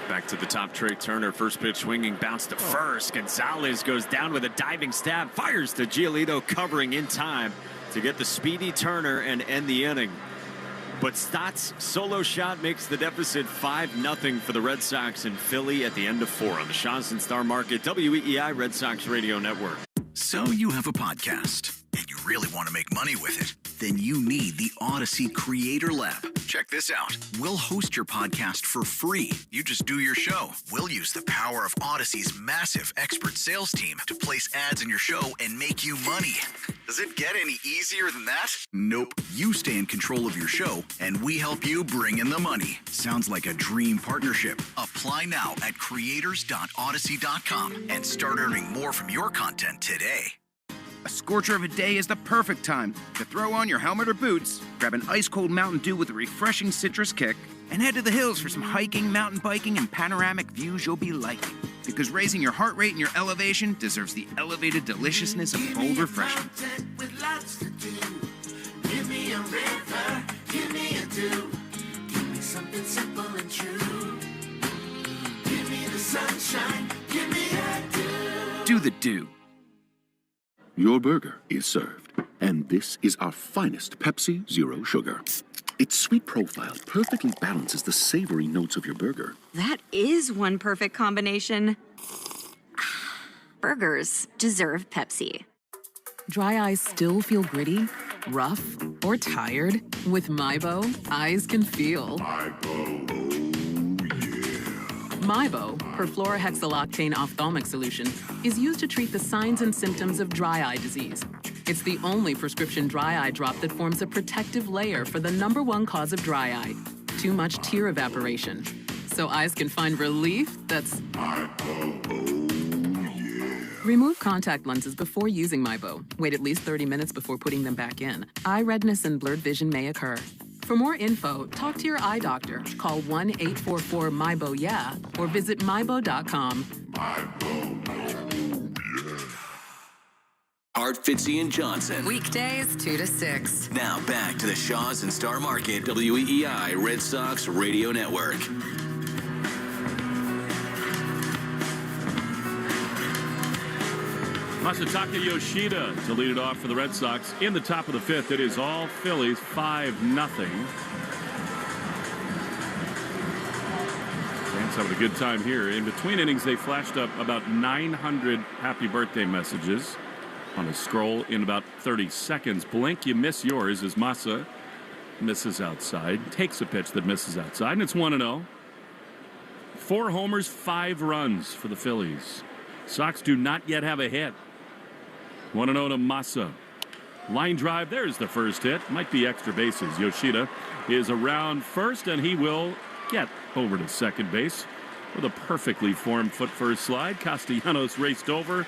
Back to the top, Trey Turner. First pitch swinging, bounce to first. Gonzalez goes down with a diving stab, fires to Giolito, covering in time to get the speedy Turner and end the inning. But Stott's solo shot makes the deficit 5-0 for the Red Sox in Philly at the end of 4 on the Shaw's and Star Market WEEI Red Sox Radio Network. So you have a podcast and you really want to make money with it? Then you need the Odyssey Creator Lab. Check this out. We'll host your podcast for free. You just do your show. We'll use the power of Odyssey's massive expert sales team to place ads in your show and make you money. Does it get any easier than that? Nope. You stay in control of your show, and we help you bring in the money. Sounds like a dream partnership. Apply now at creators.odyssey.com and start earning more from your content today. A scorcher of a day is the perfect time to throw on your helmet or boots, grab an ice-cold Mountain Dew with a refreshing citrus kick, and head to the hills for some hiking, mountain biking, and panoramic views you'll be liking. Because raising your heart rate and your elevation deserves the elevated deliciousness of cold refreshment. With lots to do. Give me a river, give me a dew. Give me something simple and true. Give me the sunshine, give me a dew. Do the dew. Your burger is served, and this is our finest Pepsi Zero Sugar. Its sweet profile perfectly balances the savory notes of your burger. That is one perfect combination. Burgers deserve Pepsi. Dry eyes still feel gritty, rough, or tired? With Mybo, eyes can feel. Mybo, perfluorohexyloctane ophthalmic solution, is used to treat the signs and symptoms of dry eye disease. It's the only prescription dry eye drop that forms a protective layer for the #1 cause of dry eye, too much tear evaporation. So eyes can find relief that's... Remove contact lenses before using Mybo. Wait at least 30 minutes before putting them back in. Eye redness and blurred vision may occur. For more info, talk to your eye doctor. Call 1-844-MYBO-YEAH or visit mybo.com. Art, Fitzy, and Johnson. Weekdays 2 to 6. Now back to the Shaw's and Star Market WEEI Red Sox Radio Network. Masataka Yoshida to lead it off for the Red Sox in the top of the 5th. It is all Phillies, 5-0. Fans having a good time here. In between innings, they flashed up about 900 happy birthday messages on a scroll in about 30 seconds. Blink, you miss yours as Massa misses outside, takes a pitch that misses outside, and it's 1-0. 4 homers, 5 runs for the Phillies. Sox do not yet have a hit. 1-0 to Massa. Line drive, there's the first hit. Might be extra bases. Yoshida is around first, and he will get over to second base with a perfectly formed foot first slide. Castellanos raced over,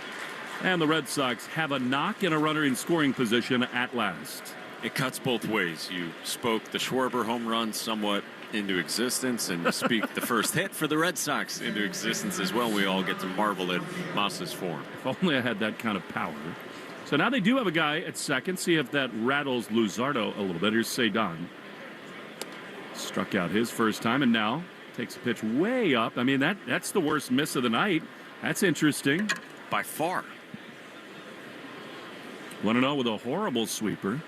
and the Red Sox have a knock and a runner in scoring position at last. It cuts both ways. You spoke the Schwarber home run somewhat into existence and speak the first hit for the Red Sox into existence as well. We all get to marvel at Moss's form. If only I had that kind of power. So now they do have a guy at second. See if that rattles Luzardo a little bit. Here's Cedon. Struck out his first time and now takes a pitch way up. I mean, that's the worst miss of the night. That's interesting. By far. 1-0 with a horrible sweeper.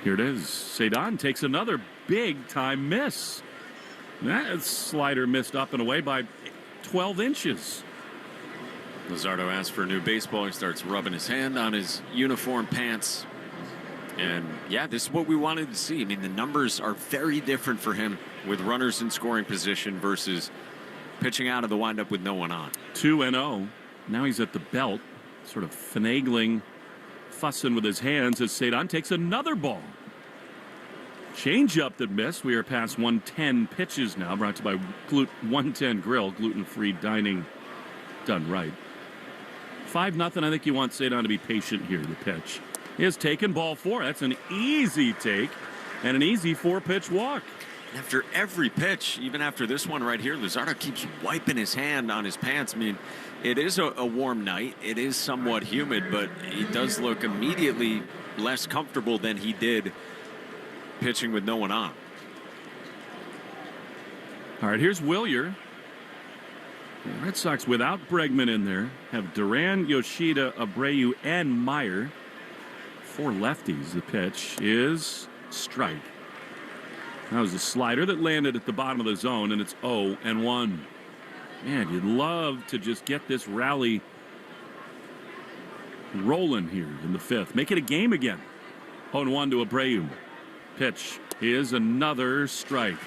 Here it is. Cedon takes another big-time miss. That slider missed up and away by 12 inches. Luzardo asks for a new baseball. He starts rubbing his hand on his uniform pants. And, yeah, this is what we wanted to see. I mean, the numbers are very different for him with runners in scoring position versus pitching out of the windup with no one on. 2-0. Now he's at the belt, sort of finagling, fussing with his hands as Cedon takes another ball. Change-up that missed. We are past 110 pitches now, brought to you by 110 Grill, gluten-free dining done right. 5-0. I think you want Cedon to be patient here. The pitch is taken, ball 4. That's an easy take and an easy 4-pitch walk. After every pitch, even after this one right here, Luzardo keeps wiping his hand on his pants. I mean, it is a warm night. It is somewhat humid, but he does look immediately less comfortable than he did pitching with no one on. All right, here's Willier. The Red Sox without Bregman in there have Duran, Yoshida, Abreu, and Meyer. 4 lefties. The pitch is strike. That was a slider that landed at the bottom of the zone, and it's 0-1. Man, you'd love to just get this rally rolling here in the 5th. Make it a game again. 0-1 to Abreu. Pitch is another strike.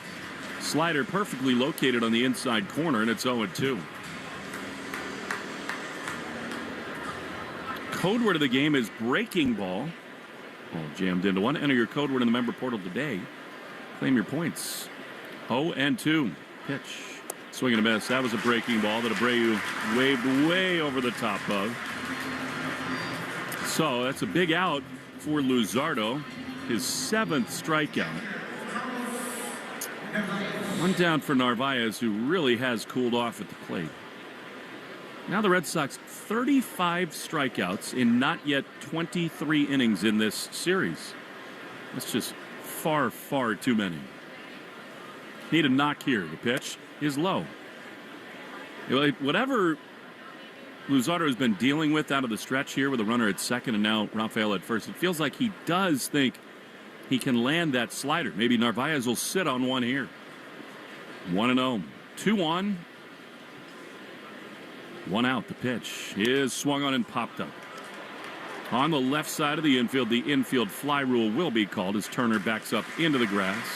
Slider perfectly located on the inside corner, and it's 0-2. Code word of the game is breaking ball. All jammed into one. Enter your code word in the member portal today. Claim your points. 0-2. Pitch. Swing and a miss. That was a breaking ball that Abreu waved way over the top of. So that's a big out for Luzardo. His 7th strikeout. One down for Narvaez, who really has cooled off at the plate. Now the Red Sox 35 strikeouts in not yet 23 innings in this series. That's just far, far too many. Need a knock here. The pitch is low. Whatever Luzardo has been dealing with out of the stretch here with a runner at second and now Rafael at first, it feels like he does think he can land that slider. Maybe Narvaez will sit on one here. 1-0. 2-1. 1 out. The pitch is swung on and popped up. On the left side of the infield fly rule will be called as Turner backs up into the grass.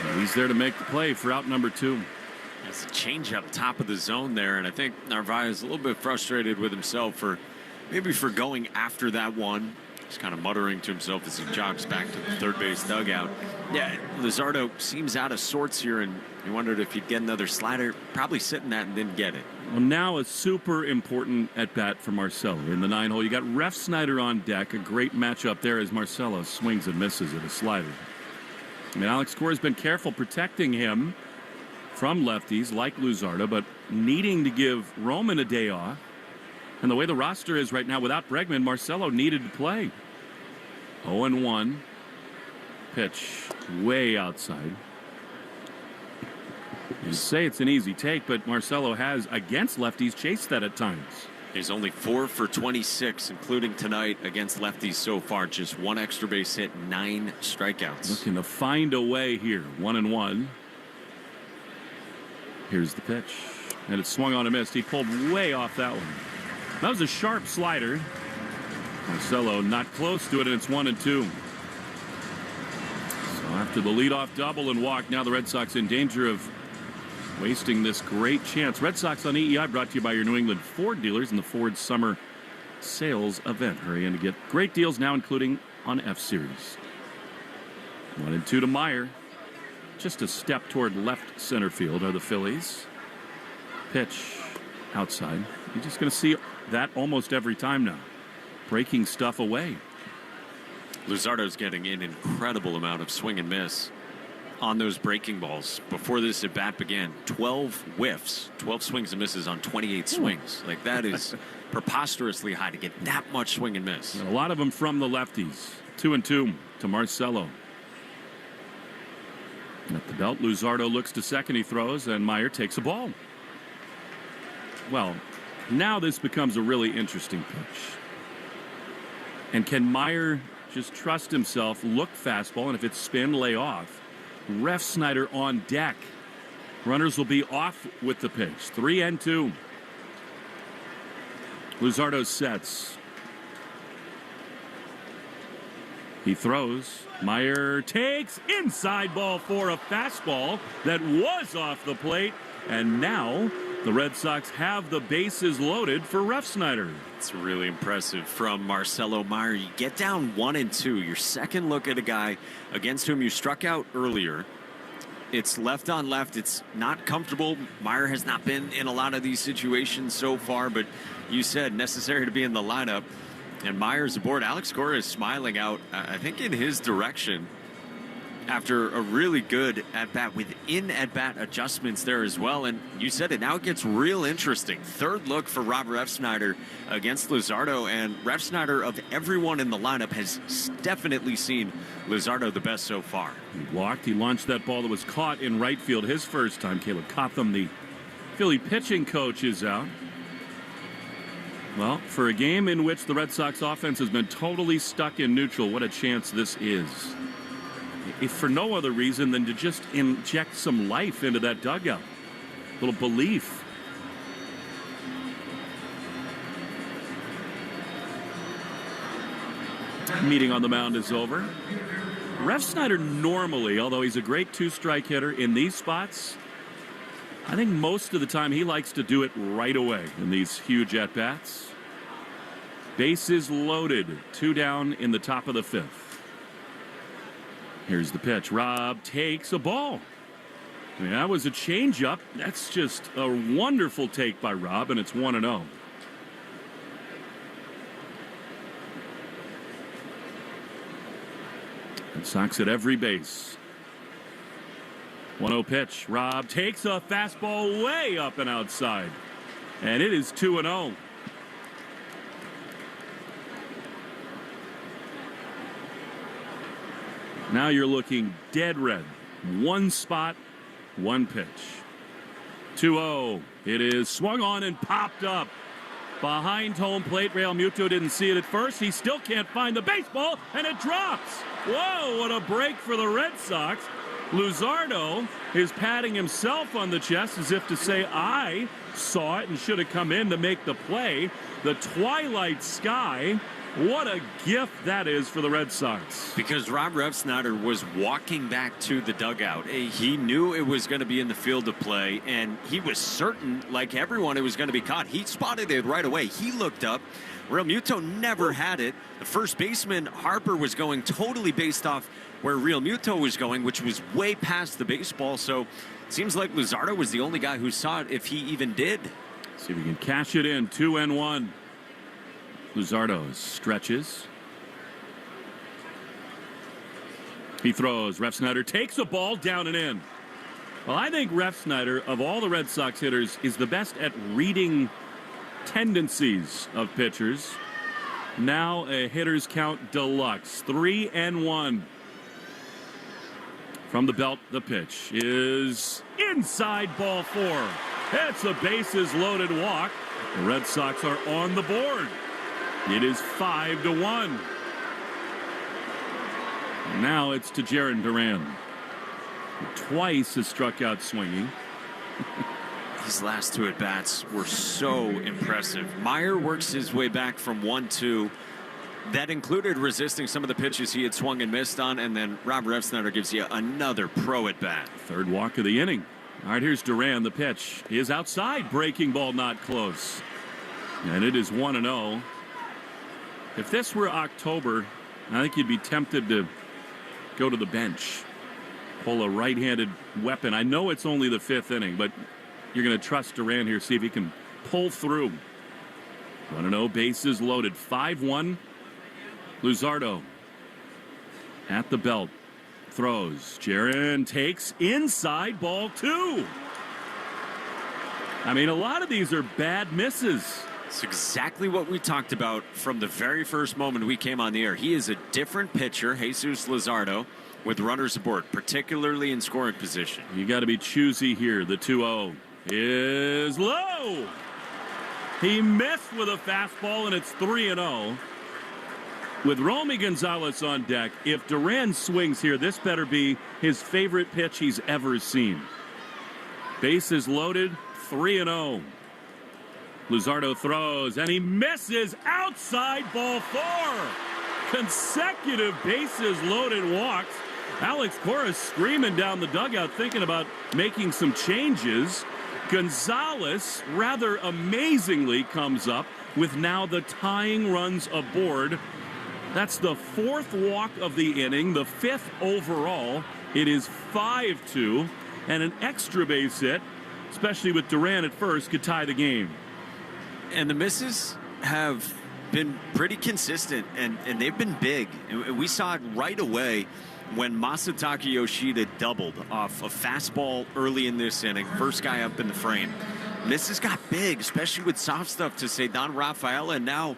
And he's there to make the play for out number 2. That's a change up top of the zone there, and I think Narvaez is a little bit frustrated with himself for going after that one. He's kind of muttering to himself as he jogs back to the third base dugout. Yeah, Luzardo seems out of sorts here, and he wondered if he'd get another slider. Probably sitting that and didn't get it. Well, now a super important at-bat for Marcelo in the 9 hole. You got Ref Snyder on deck. A great matchup there as Marcelo swings and misses at a slider. I mean, Alex Cora has been careful protecting him from lefties like Luzardo, but needing to give Roman a day off. And the way the roster is right now without Bregman, Marcelo needed to play. 0-1. Pitch way outside. You say it's an easy take, but Marcelo has, against lefties, chased that at times. He's only 4 for 26, including tonight against lefties so far. Just 1 extra base hit, 9 strikeouts. Looking to find a way here. 1-1. Here's the pitch. And it swung on and missed. He pulled way off that one. That was a sharp slider. Marcelo not close to it, and it's 1-2. So after the leadoff double and walk, now the Red Sox in danger of wasting this great chance. Red Sox on EEI brought to you by your New England Ford dealers in the Ford Summer Sales Event. Hurry in to get great deals now, including on F-Series. 1-2 to Meyer. Just a step toward left center field are the Phillies. Pitch outside. You're just going to see that almost every time now. Breaking stuff away. Luzardo's getting an incredible amount of swing and miss on those breaking balls. Before this at bat began, 12 whiffs, 12 swings and misses on 28 swings. Like, that is preposterously high to get that much swing and miss. And a lot of them from the lefties. 2-2 to Marcelo. At the belt, Luzardo looks to second. He throws, and Meyer takes a ball. Well, now this becomes a really interesting pitch. And can Meyer just trust himself, look fastball, and if it's spin, lay off? Ref Snyder on deck. Runners will be off with the pitch. 3-2. Luzardo sets. He throws. Meyer takes inside ball for a fastball that was off the plate. And now the Red Sox have the bases loaded for Ref Snyder. It's really impressive from Marcelo Meyer. You get down 1-2. Your second look at a guy against whom you struck out earlier. It's left on left. It's not comfortable. Meyer has not been in a lot of these situations so far, but you said necessary to be in the lineup. And Meyer's aboard. Alex Cora is smiling out, I think, in his direction after a really good at-bat, within at-bat adjustments there as well. And you said it, now it gets real interesting. Third look for Rob Refsnyder against Luzardo, and Refsnyder, of everyone in the lineup, has definitely seen Luzardo the best so far. He walked, he launched that ball that was caught in right field his first time. Caleb Cotham, the Philly pitching coach, is out. Well, for a game in which the Red Sox offense has been totally stuck in neutral, what a chance this is. If for no other reason than to just inject some life into that dugout. A little belief. Meeting on the mound is over. Refsnyder normally, although he's a great two-strike hitter in these spots, I think most of the time he likes to do it right away in these huge at-bats. Bases loaded. 2 down in the top of the 5th. Here's the pitch. Rob takes a ball. I mean, that was a changeup. That's just a wonderful take by Rob, and it's 1-0. Red Sox at every base. 1-0 pitch. Rob takes a fastball way up and outside. And it is 2-0. Now you're looking dead red. One spot, one pitch. 2-0. It is swung on and popped up. Behind home plate, Real Muto didn't see it at first. He still can't find the baseball, and it drops. Whoa, what a break for the Red Sox. Luzardo is patting himself on the chest as if to say, I saw it and should have come in to make the play. The twilight sky. What a gift that is for the Red Sox. Because Rob Refsnyder was walking back to the dugout. He knew it was going to be in the field of play, and he was certain, like everyone, it was going to be caught. He spotted it right away. He looked up. Real Muto never had it. The first baseman, Harper, was going totally based off where Real Muto was going, which was way past the baseball. So it seems like Luzardo was the only guy who saw it, if he even did. See if we can cash it in. 2-1. Luzardo stretches. He throws. Refsnyder takes a ball down and in. Well, I think Refsnyder, of all the Red Sox hitters, is the best at reading tendencies of pitchers. Now a hitter's count deluxe. 3-1. From the belt, the pitch is inside, ball 4. It's a bases loaded walk. The Red Sox are on the board. It is 5-1. Now it's to Jarren Duran. Twice has struck out swinging. These last 2 at-bats were so impressive. Meyer works his way back from 1-2. That included resisting some of the pitches he had swung and missed on, and then Rob Refsnyder gives you another pro at-bat. Third walk of the inning. All right, here's Duran. The pitch is outside. Breaking ball not close. And it is 1-0. If this were October, I think you'd be tempted to go to the bench. Pull a right-handed weapon. I know it's only the 5th inning, but you're going to trust Duran here, see if he can pull through. 1-0, bases loaded. 5-1. Luzardo At the belt. Throws. Jaron takes inside, ball 2. I mean, a lot of these are bad misses. It's exactly what we talked about from the very first moment we came on the air. He is a different pitcher, Jesus Luzardo, with runners aboard, particularly in scoring position. You got to be choosy here. The 2-0 is low. He missed with a fastball, and it's 3-0. With Romy Gonzalez on deck, if Duran swings here, this better be his favorite pitch he's ever seen. Bases loaded, 3-0. Luzardo throws, and he misses outside, ball 4. Consecutive bases loaded walks. Alex Cora screaming down the dugout, thinking about making some changes. Gonzalez, rather amazingly, comes up with now the tying runs aboard. That's the 4th walk of the inning, the 5th overall. It is 5-2, and an extra base hit, especially with Duran at first, could tie the game. And the misses have been pretty consistent, and they've been big. And we saw it right away when Masataka Yoshida doubled off a fastball early in this inning. First guy up in the frame. Misses got big, especially with soft stuff to Ceddanne Rafaela, and now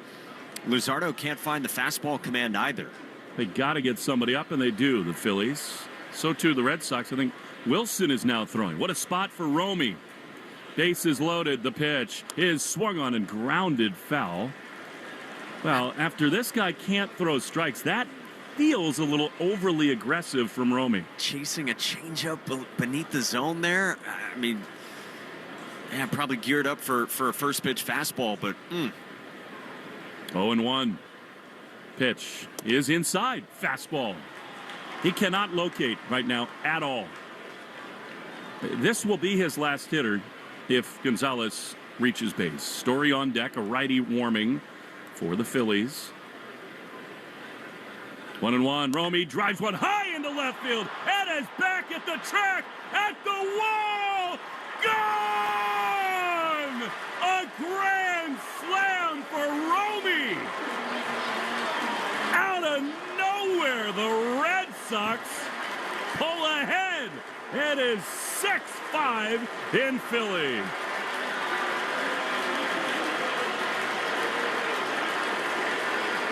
Luzardo can't find the fastball command either. They got to get somebody up, and they do, the Phillies. So too the Red Sox. I think Wilson is now throwing. What a spot for Romy. Bases loaded. The pitch is swung on and grounded foul. Well, after this guy can't throw strikes, that feels a little overly aggressive from Romy. Chasing a changeup beneath the zone there. I mean, yeah, probably geared up for a first pitch fastball, but 0-1. Pitch is inside. Fastball. He cannot locate right now at all. This will be his last hitter if Gonzalez reaches base. Story on deck, a righty warming for the Phillies. 1-1. Romy drives one high into left field. And is back at the track, at the wall. Gone! A grand slam for Romy. Out of nowhere, the Red Sox pull ahead. It is 6-5 in Philly.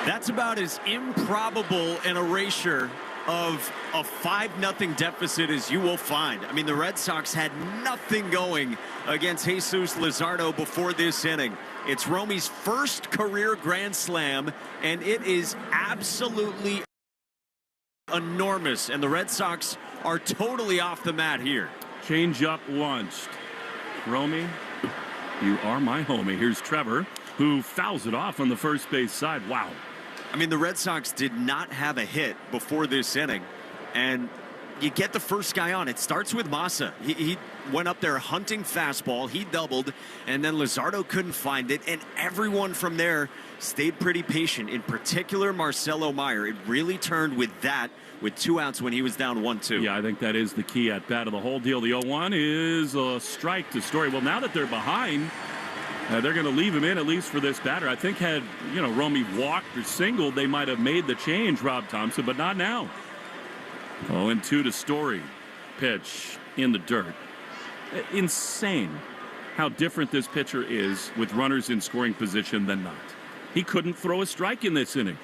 That's about as improbable an erasure of a 5-0 deficit as you will find. I mean, the Red Sox had nothing going against Jesus Luzardo before this inning. It's Romy's first career grand slam, and it is absolutely enormous. And the Red Sox are totally off the mat here. Change up launched. Romy, you are my homie. Here's Trevor, who fouls it off on the first base side. Wow. I mean, the Red Sox did not have a hit before this inning, and you get the first guy on. It starts with Massa. He went up there hunting fastball. He doubled, and then Luzardo couldn't find it, and everyone from there stayed pretty patient, in particular Marcelo Meyer. It really turned with that, with 2 outs when he was down 1-2. Yeah, I think that is the key at bat of the whole deal. The 0-1 is a strike to Story. Well, now that they're behind, they're going to leave him in, at least for this batter. I think had, Romy walked or singled, they might have made the change, Rob Thompson, but not now. 0-2 to Story. Pitch in the dirt. Insane how different this pitcher is with runners in scoring position than not. He couldn't throw a strike in this inning.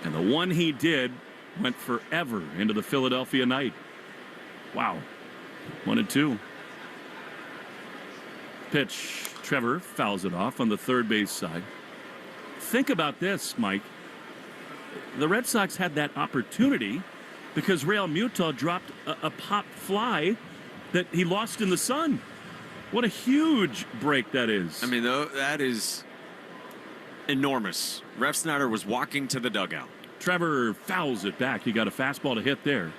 And the one he did went forever into the Philadelphia night. Wow. 1-2. Pitch. Trevor fouls it off on the third base side. Think about this, Mike. The Red Sox had that opportunity because Real Muto dropped a pop fly that he lost in the sun. What a huge break that is. I mean, that is enormous. Ref Snyder was walking to the dugout. Trevor fouls it back. He got a fastball to hit there.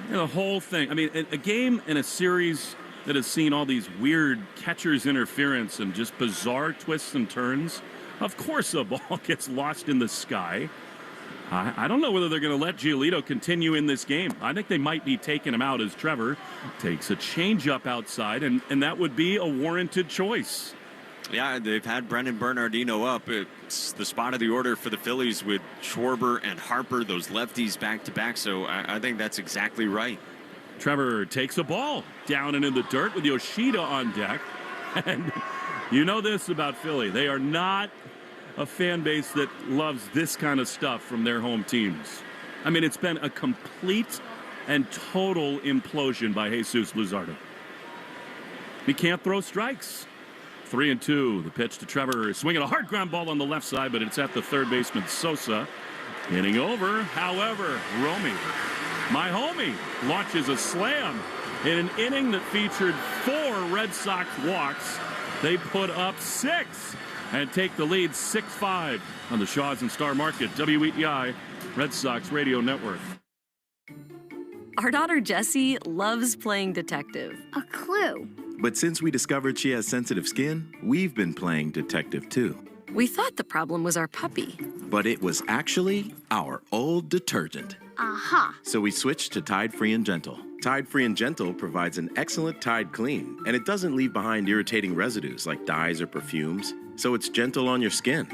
The whole thing. I mean, a game and a series that has seen all these weird catcher's interference and just bizarre twists and turns. Of course a ball gets lost in the sky. I don't know whether they're going to let Giolito continue in this game. I think they might be taking him out as Trevor takes a changeup outside, and that would be a warranted choice. Yeah, they've had Brendan Bernardino up. It's the spot of the order for the Phillies with Schwarber and Harper, those lefties back-to-back. So I think that's exactly right. Trevor takes a ball down and in the dirt with Yoshida on deck. And you know this about Philly. They are not a fan base that loves this kind of stuff from their home teams. I mean, it's been a complete and total implosion by Jesus Luzardo. He can't throw strikes. 3-2. The pitch to Trevor. Swinging a hard ground ball on the left side, but it's at the third baseman, Sosa. Inning over. However, Romy, my homie, launches a slam in an inning that featured 4 Red Sox walks. They put up 6 and take the lead 6-5 on the Shaws and Star Market, WEEI Red Sox Radio Network. Our daughter Jessie loves playing detective. A clue. But since we discovered she has sensitive skin, we've been playing detective too. We thought the problem was our puppy. But it was actually our old detergent. Aha. So we switched to Tide Free and Gentle. Tide Free and Gentle provides an excellent Tide clean, and it doesn't leave behind irritating residues like dyes or perfumes, so it's gentle on your skin.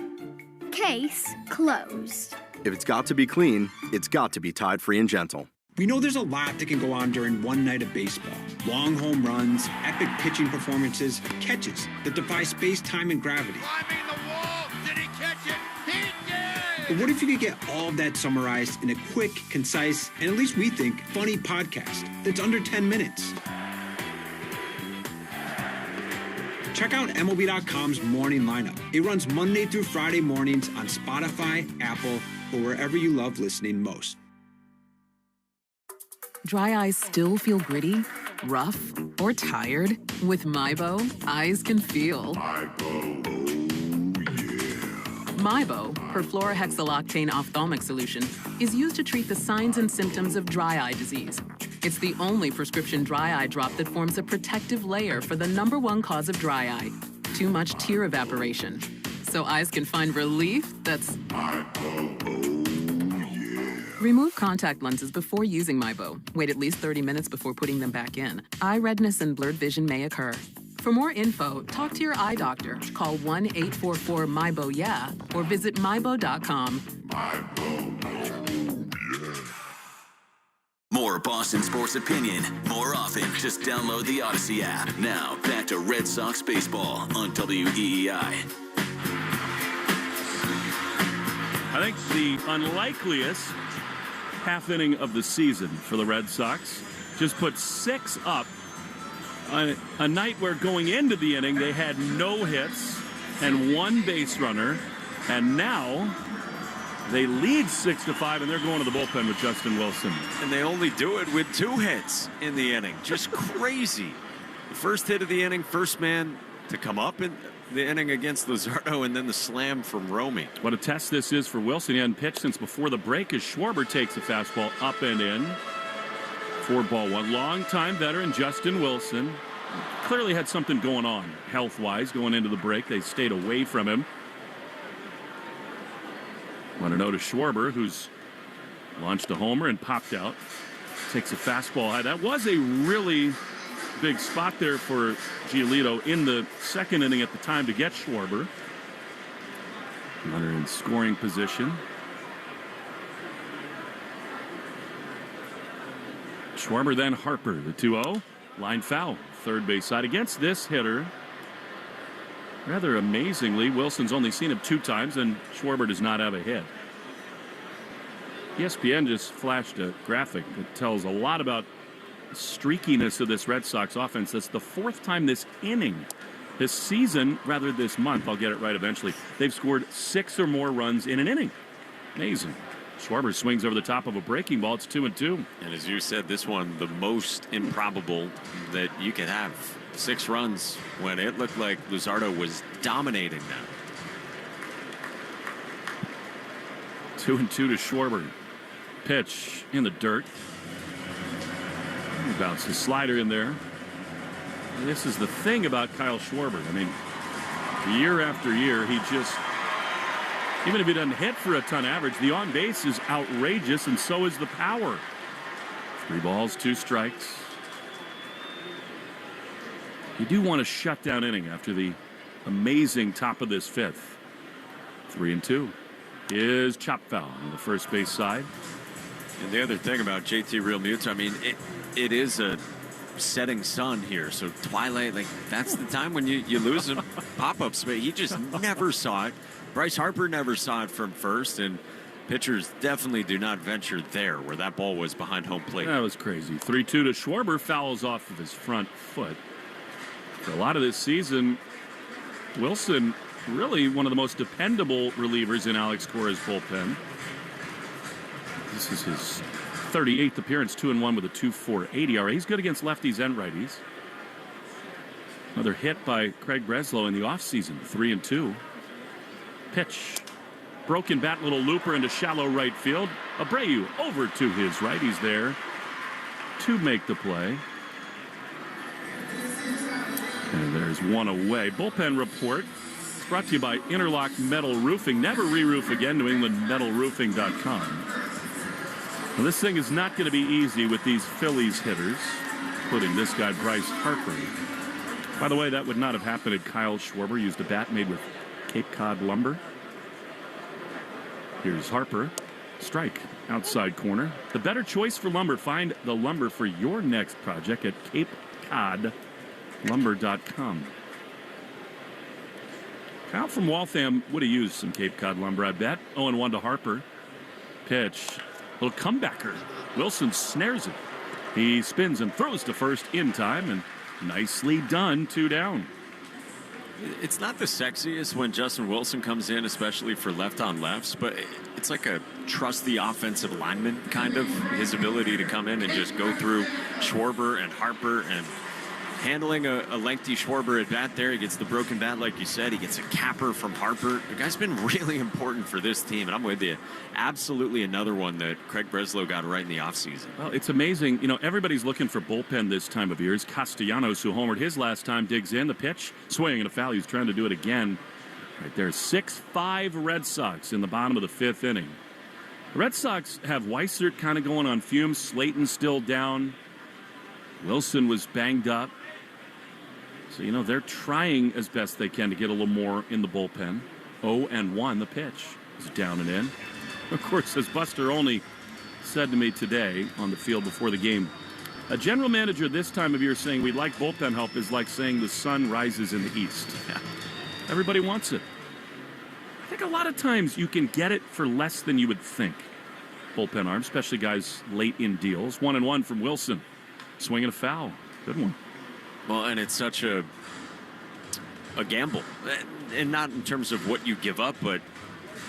Case closed. If it's got to be clean, it's got to be Tide Free and Gentle. We know there's a lot that can go on during one night of baseball. Long home runs, epic pitching performances, catches that defy space, time, and gravity. Climbing the wall. Did he catch it? He did! But what if you could get all of that summarized in a quick, concise, and at least we think, funny podcast that's under 10 minutes? Check out MLB.com's Morning Lineup. It runs Monday through Friday mornings on Spotify, Apple, or wherever you love listening most. Dry eyes still feel gritty, rough, or tired? With MyBo, eyes can feel. MyBo, perfluorohexyloctane ophthalmic solution, is used to treat the signs and symptoms of dry eye disease. It's the only prescription dry eye drop that forms a protective layer for the #1 cause of dry eye, too much tear evaporation. So eyes can find relief that's... Remove contact lenses before using MyBo. Wait at least 30 minutes before putting them back in. Eye redness and blurred vision may occur. For more info, talk to your eye doctor. Call 1-844-MyBo-YEAH or visit mybo.com. More Boston sports opinion, more often. Just download the Odyssey app. Now, back to Red Sox baseball on WEEI. I think the unlikeliest half inning of the season for the Red Sox just put 6 up on a night where going into the inning they had no hits and 1 base runner, and now they lead 6-5 and they're going to the bullpen with Justin Wilson. And they only do it with 2 hits in the inning. Just crazy. The first hit of the inning, first man to come up in the inning against Luzardo, and then the slam from Romy. What a test this is for Wilson. He hadn't pitched since before the break as Schwarber takes a fastball up and in. 4-1. Long-time veteran Justin Wilson clearly had something going on health-wise going into the break. They stayed away from him. 1-0 to Schwarber, who's launched a homer and popped out. Takes a fastball high. That was a really big spot there for Giolito in the second inning at the time to get Schwarber. Runner in scoring position. Schwarber, then Harper, the 2-0. Line foul, third base side against this hitter. Rather amazingly, Wilson's only seen him 2 times, and Schwarber does not have a hit. ESPN just flashed a graphic that tells a lot about streakiness of this Red Sox offense. That's the 4th time this inning, this season, rather this month, I'll get it right eventually, they've scored 6 or more runs in an inning. Amazing. Schwarber swings over the top of a breaking ball. It's 2-2. And as you said, this one, the most improbable that you could have. 6 runs when it looked like Luzardo was dominating that. 2-2 to Schwarber. Pitch in the dirt. He bounced his slider in there. This is the thing about Kyle Schwarber. I mean, year after year, he just, even if he doesn't hit for a ton average, the on base is outrageous, and so is the power. 3 balls, 2 strikes. You do want a shutdown inning after the amazing top of this fifth. 3-2 is chop foul on the first base side. And the other thing about JT Realmuto, I mean, it is a setting sun here, so twilight, like that's the time when you lose him. Pop-ups, but he just never saw it. Bryce Harper never saw it from first, and pitchers definitely do not venture there where that ball was behind home plate. That was crazy. 3-2 to Schwarber, fouls off of his front foot. For a lot of this season, Wilson really one of the most dependable relievers in Alex Cora's bullpen. This is his 38th appearance, 2-1 with a 2.48 ERA. He's good against lefties and righties. Another hit by Craig Breslow in the offseason, 3-2. Pitch. Broken bat, little looper into shallow right field. Abreu over to his right. He's there to make the play. And there's one away. Bullpen report brought to you by Interlock Metal Roofing. Never re-roof again, NewEnglandMetalRoofing.com. Well, this thing is not going to be easy with these Phillies hitters, including this guy, Bryce Harper. By the way, that would not have happened if Kyle Schwarber used a bat made with Cape Cod lumber. Here's Harper. Strike. Outside corner. The better choice for lumber. Find the lumber for your next project at CapeCodLumber.com. Kyle from Waltham would have used some Cape Cod lumber, I bet. 0-1 to Harper. Pitch. Little comebacker. Wilson snares it. He spins and throws to first in time, and nicely done. 2 down. It's not the sexiest when Justin Wilson comes in, especially for left-on-lefts, but it's like a trust the offensive lineman kind of, his ability to come in and just go through Schwarber and Harper and handling a lengthy Schwarber at bat there. He gets the broken bat, like you said. He gets a capper from Harper. The guy's been really important for this team, and I'm with you. Absolutely another one that Craig Breslow got right in the offseason. Well, it's amazing. You know, everybody's looking for bullpen this time of year. It's Castellanos, who homered his last time, digs in. The pitch, swing and a foul. He's trying to do it again. Right there, 6-5 Red Sox in the bottom of the fifth inning. The Red Sox have Weissert kind of going on fumes. Slayton's still down. Wilson was banged up. So, you know, they're trying as best they can to get a little more in the bullpen. 0-1, the pitch is down and in. Of course, as Buster Olney said to me today on the field before the game, a general manager this time of year saying we'd like bullpen help is like saying the sun rises in the east. Yeah. Everybody wants it. I think a lot of times you can get it for less than you would think. Bullpen arm, especially guys late in deals. 1-1 from Wilson. Swinging a foul. Good one. Well, and it's such a gamble, and not in terms of what you give up, but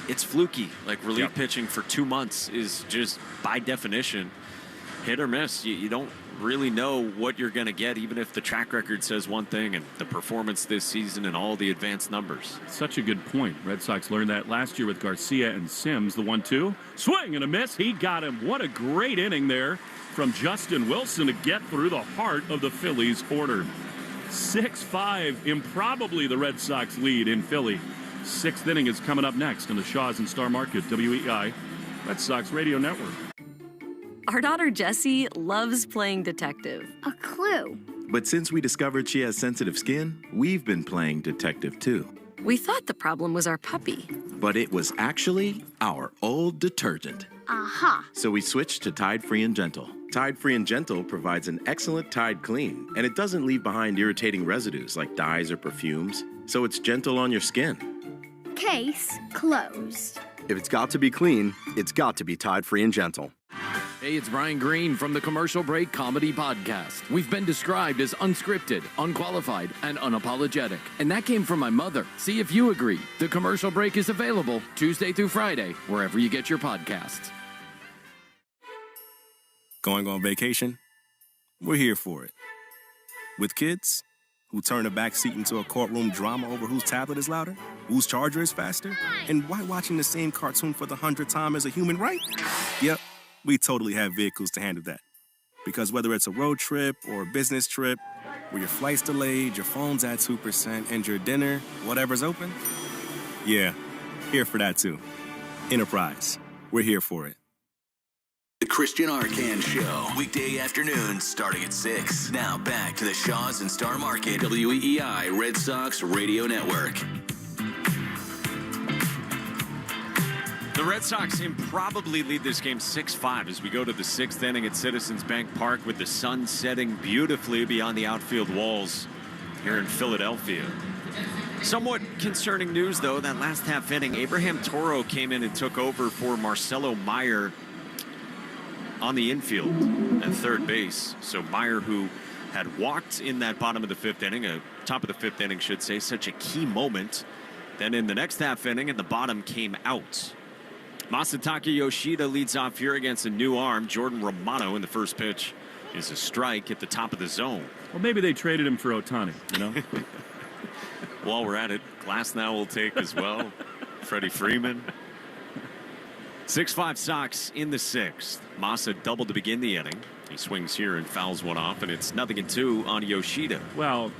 it's fluky. Like relief pitching for 2 months is just by definition hit or miss. You don't really know what you're going to get, even if the track record says one thing and the performance this season and all the advanced numbers. Such a good point. Red Sox learned that last year with Garcia and Sims. The 1-2 swing and a miss. He got him. What a great inning there from Justin Wilson to get through the heart of the Phillies order. 6-5, improbably the Red Sox lead in Philly. Sixth inning is coming up next in the Shaw's and Star Market, WEI, Red Sox Radio Network. Our daughter Jessie loves playing detective. A clue. But since we discovered she has sensitive skin, we've been playing detective too. We thought the problem was our puppy. But it was actually our old detergent. Aha. So we switched to Tide Free and Gentle. Tide Free and Gentle provides an excellent Tide clean, and it doesn't leave behind irritating residues like dyes or perfumes, so it's gentle on your skin. Case closed. If it's got to be clean, it's got to be Tide Free and Gentle. Hey, it's Brian Green from the Commercial Break Comedy Podcast. We've been described as unscripted, unqualified, and unapologetic. And that came from my mother. See if you agree. The Commercial Break is available Tuesday through Friday, wherever you get your podcasts. Going on vacation? We're here for it. With kids who turn a backseat into a courtroom drama over whose tablet is louder, whose charger is faster, and why watching the same cartoon for the 100th time is a human right? Yep. We totally have vehicles to handle that. Because whether it's a road trip or a business trip, where your flight's delayed, your phone's at 2%, and your dinner, whatever's open, yeah, here for that too. Enterprise, we're here for it. The Christian Arcand Show. Weekday afternoons starting at 6. Now back to the Shaws and Star Market WEEI Red Sox Radio Network. The Red Sox improbably lead this game 6-5 as we go to the 6th inning at Citizens Bank Park with the sun setting beautifully beyond the outfield walls here in Philadelphia. Somewhat concerning news, though, that last half inning, Abraham Toro came in and took over for Marcelo Meyer on the infield at third base. So Meyer, who had walked in that bottom of the 5th inning, top of the 5th inning, should say, such a key moment. Then in the next half inning, and the bottom came out. Masataka Yoshida leads off here against a new arm, Jordan Romano, in the first pitch is a strike at the top of the zone. Well, maybe they traded him for Ohtani, you know? While we're at it, Glasnow will take as well. Freddie Freeman. 6-5 Sox in the 6th. Masa doubled to begin the inning. He swings here and fouls one off, and it's 0-2 on Yoshida. Well,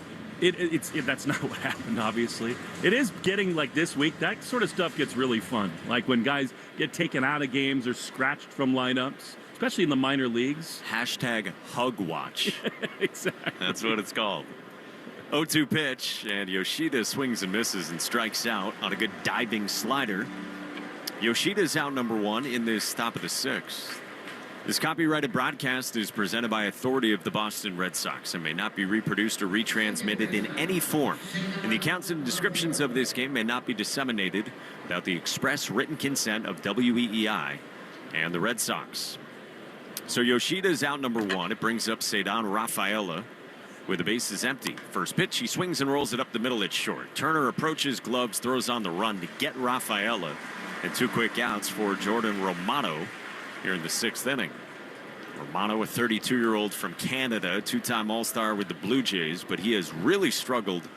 that's not what happened, obviously. It is getting, like, this week, that sort of stuff gets really fun. Like when guys get taken out of games or scratched from lineups, especially in the minor leagues. Hashtag hug watch. Exactly. That's what it's called. 0-2 pitch, and Yoshida swings and misses and strikes out on a good diving slider. Yoshida's out number 1 in this top of the 6th. This copyrighted broadcast is presented by authority of the Boston Red Sox and may not be reproduced or retransmitted in any form. And the accounts and descriptions of this game may not be disseminated without the express written consent of WEEI and the Red Sox. So Yoshida's out number 1. It brings up Cedar Rafaela with the bases empty. First pitch, he swings and rolls it up the middle. It's short. Turner approaches, gloves, throws on the run to get Rafaela. And 2 quick outs for Jordan Romano here in the 6th inning. Romano, a 32-year-old from Canada, 2-time All-Star with the Blue Jays, but he has really struggled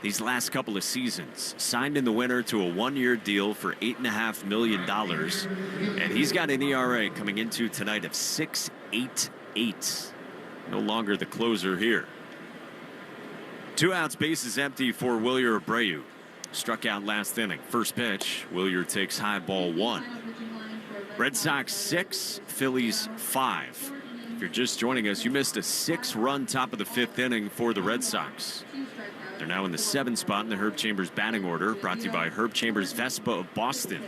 these last couple of seasons. Signed in the winter to a 1-year deal for $8.5 million. And he's got an ERA coming into tonight of 6.88. No longer the closer here. 2 outs, bases empty for Wilyer Abreu. Struck out last inning. First pitch, Wilyer takes high, ball 1. Red Sox 6, Phillies 5. If you're just joining us, you missed a 6-run top of the 5th inning for the Red Sox. They're now in the 7th spot in the Herb Chambers batting order, brought to you by Herb Chambers Vespa of Boston.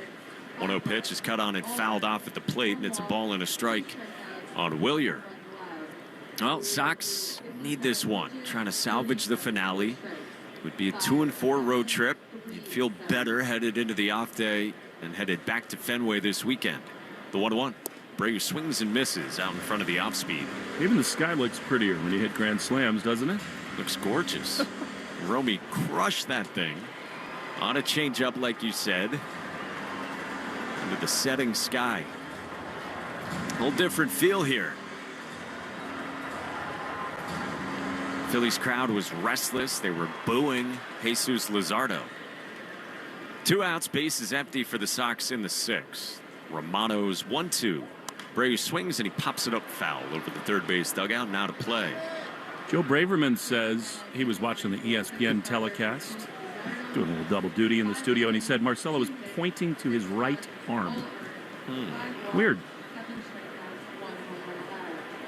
1-0 pitch is cut on and fouled off at the plate, and it's a ball and a strike on Wilyer. Well, Sox need this one, trying to salvage the finale. It would be a 2-4 road trip. You'd feel better headed into the off day and headed back to Fenway this weekend. The 1-1. Abreu swings and misses out in front of the off speed. Even the sky looks prettier when you hit grand slams, doesn't it? Looks gorgeous. Romy crushed that thing on a changeup, like you said, into the setting sky. A whole different feel here. Phillies crowd was restless. They were booing Jesus Luzardo. 2 outs, bases empty for the Sox in the 6th. Romano's 1-2. Abreu swings and he pops it up foul over the third base dugout. Now to play. Joe Braverman says he was watching the ESPN telecast, doing a little double duty in the studio, and he said Marcelo was pointing to his right arm. Weird.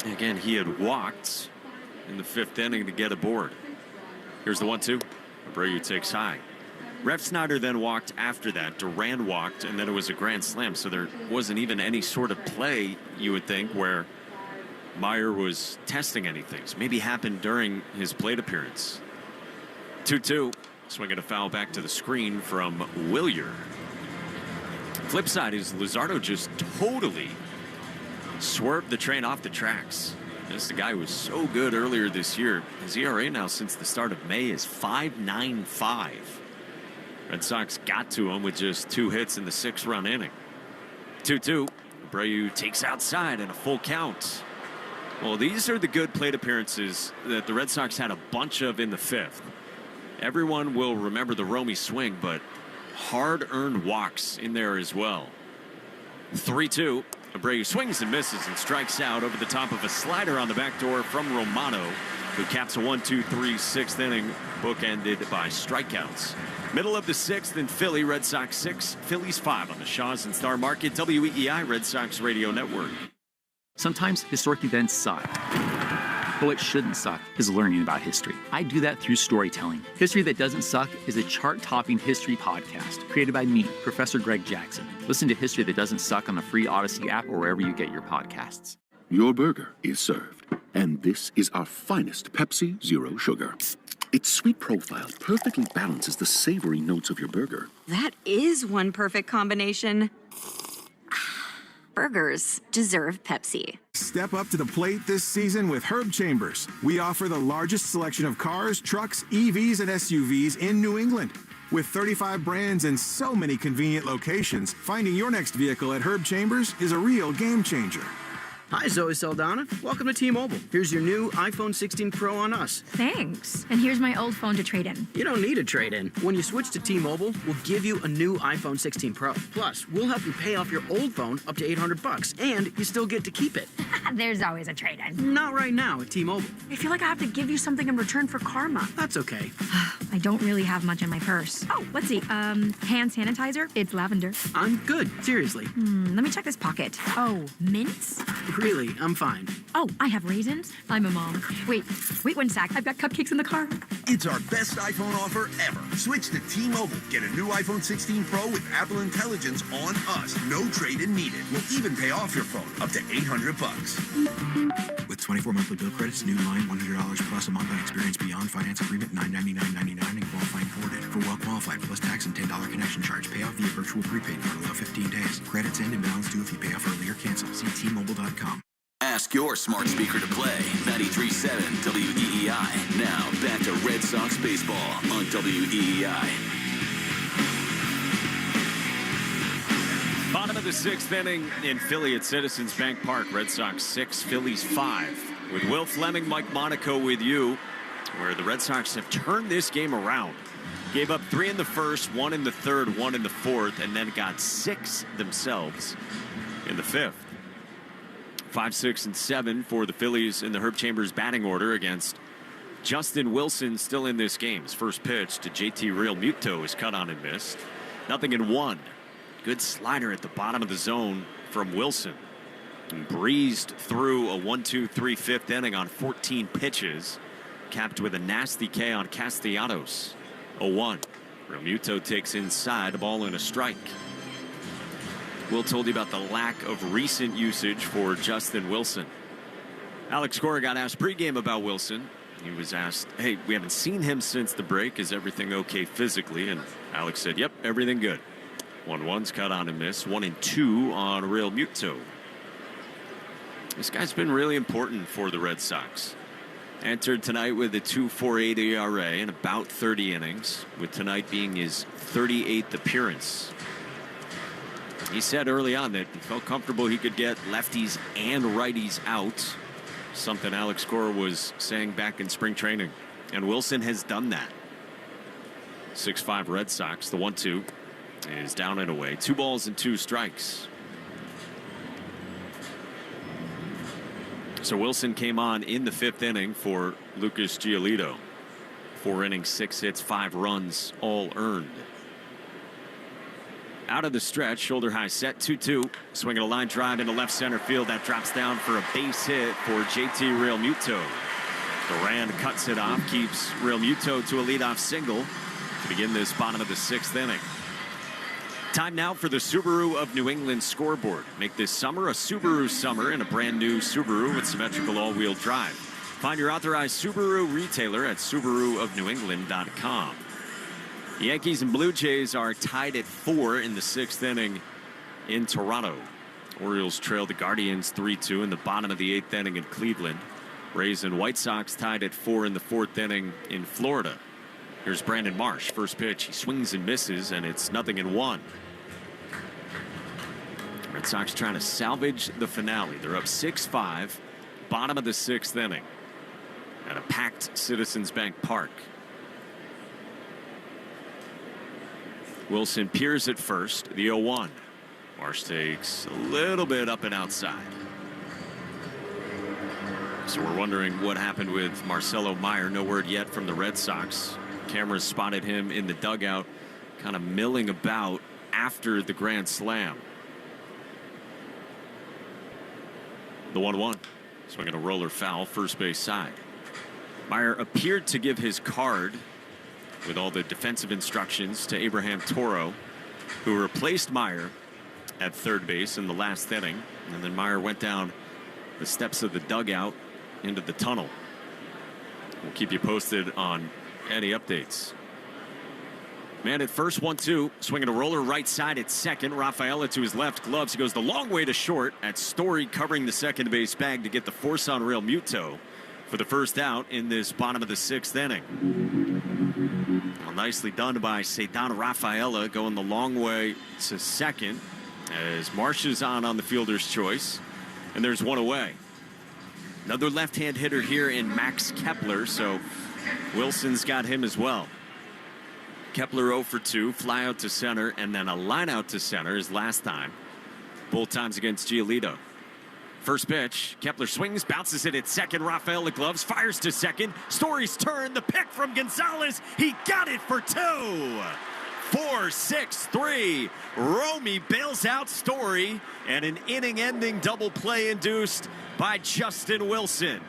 Again, he had walked in the 5th inning to get aboard. Here's the 1-2. Abreu takes high. Refsnyder then walked after that. Duran walked, and then it was a grand slam. So there wasn't even any sort of play, you would think, where Meyer was testing anything. So maybe happened during his plate appearance. 2-2. Swinging a foul back to the screen from Wilyer. Flip side is Luzardo just totally swerved the train off the tracks. This is the guy who was so good earlier this year. His ERA now since the start of May is 5.95. Red Sox got to him with just 2 hits in the 6-run inning. 2-2. Abreu takes outside and a full count. Well, these are the good plate appearances that the Red Sox had a bunch of in the 5th. Everyone will remember the Romy swing, but hard-earned walks in there as well. 3-2. Abreu swings and misses and strikes out over the top of a slider on the back door from Romano, who caps a 1-2-3 6th inning, bookended by strikeouts. Middle of the 6th in Philly, Red Sox 6, Phillies 5 on the Shaws and Star Market, WEEI Red Sox Radio Network. Sometimes historic events suck. But what shouldn't suck is learning about history. I do that through storytelling. History That Doesn't Suck is a chart-topping history podcast created by me, Professor Greg Jackson. Listen to History That Doesn't Suck on the free Odyssey app or wherever you get your podcasts. Your burger is served, and this is our finest Pepsi Zero Sugar. Its sweet profile perfectly balances the savory notes of your burger. That is one perfect combination. Burgers deserve Pepsi. Step up to the plate this season with Herb Chambers. We offer the largest selection of cars, trucks, EVs, and SUVs in New England. With 35 brands and so many convenient locations, finding your next vehicle at Herb Chambers is a real game changer. Hi, Zoe Saldana. Welcome to T-Mobile. Here's your new iPhone 16 Pro on us. Thanks. And here's my old phone to trade in. You don't need a trade-in. When you switch to T-Mobile, we'll give you a new iPhone 16 Pro. Plus, we'll help you pay off your old phone up to $800, and you still get to keep it. There's always a trade-in. Not right now at T-Mobile. I feel like I have to give you something in return for karma. That's okay. I don't really have much in my purse. Oh, let's see. Hand sanitizer. It's lavender. I'm good. Seriously. Let me check this pocket. Oh, mints? Really, I'm fine. Oh, I have raisins. I'm a mom. Wait one sec. I've got cupcakes in the car. It's our best iPhone offer ever. Switch to T-Mobile. Get a new iPhone 16 Pro with Apple Intelligence on us. No trade-in needed. We'll even pay off your phone up to $800. With 24 monthly bill credits, new line, $100 plus a month on experience beyond finance agreement, $999.99 and qualifying forwarded. For well qualified plus tax and $10 connection charge. Pay off via virtual prepaid card. Allow 15 days. Credits end and balance due if you pay off early or cancel. See T-Mobile.com. Ask your smart speaker to play 93.7 WEEI. Now back to Red Sox baseball on WEEI. Bottom of the sixth inning in Philly at Citizens Bank Park. Red Sox 6, Phillies 5. With Will Fleming, Mike Monaco with you, where the Red Sox have turned this game around. Gave up 3 in the first, 1 in the third, 1 in the fourth, and then got 6 themselves in the fifth. 5, 6, and 7 for the Phillies in the Herb Chambers batting order against Justin Wilson still in this game. His first pitch to JT Realmuto is cut on and missed. 0-1. Good slider at the bottom of the zone from Wilson. And breezed through a 1-2-3 fifth inning on 14 pitches. Capped with a nasty K on Castellanos. 0-1. Realmuto takes inside, a ball and a strike. Will told you about the lack of recent usage for Justin Wilson. Alex Cora got asked pregame about Wilson. He was asked, hey, we haven't seen him since the break. Is everything okay physically? And Alex said, yep, everything good. 1-1's cut on and miss. 1-2 on Realmuto. This guy's been really important for the Red Sox. Entered tonight with a 2.48 ERA in about 30 innings, with tonight being his 38th appearance. He said early on that he felt comfortable he could get lefties and righties out, something Alex Cora was saying back in spring training. And Wilson has done that. 6-5 Red Sox. The 1-2 is down and away. 2 balls and 2 strikes. So Wilson came on in the 5th inning for Lucas Giolito. 4 innings, 6 hits, 5 runs, all earned. Out of the stretch, shoulder high set, 2-2. Swinging a line drive into left center field. That drops down for a base hit for JT Realmuto. Duran cuts it off, keeps Realmuto to a leadoff single to begin this bottom of the 6th inning. Time now for the Subaru of New England scoreboard. Make this summer a Subaru summer in a brand new Subaru with symmetrical all-wheel drive. Find your authorized Subaru retailer at SubaruofNewEngland.com. The Yankees and Blue Jays are tied at 4 in the 6th inning in Toronto. Orioles trail the Guardians 3-2 in the bottom of the 8th inning in Cleveland. Rays and White Sox tied at 4 in the 4th inning in Florida. Here's Brandon Marsh. First pitch, he swings and misses, and it's 0-1. Red Sox trying to salvage the finale. They're up 6-5, bottom of the 6th inning at a packed Citizens Bank Park. Wilson peers at first, the 0-1. Marsh takes a little bit up and outside. So we're wondering what happened with Marcelo Meyer. No word yet from the Red Sox. Cameras spotted him in the dugout, kind of milling about after the grand slam. The 1-1. Swinging a roller foul, first base side. Meyer appeared to give his card with all the defensive instructions to Abraham Toro, who replaced Meyer at third base in the last inning. And then Meyer went down the steps of the dugout into the tunnel. We'll keep you posted on any updates. Man at first, 1-2. Swinging a roller right side at second. Rafaela to his left, gloves. He goes the long way to short. At Story covering the second base bag to get the force on Real Muto for the first out in this bottom of the sixth inning. Well, nicely done by Cedar Rafaela, going the long way to second as Marsh is on the fielder's choice. And there's one away. Another left-hand hitter here in Max Kepler, so Wilson's got him as well. Kepler 0 for 2, fly out to center, and then a line out to center his last time. Both times against Giolito. First pitch, Kepler swings, bounces it at second. Rafaela gloves, fires to second. Story's turn, the pick from Gonzalez. He got it for 2. 4-6-3. Romy bails out Story, and an inning-ending double play induced by Justin Wilson.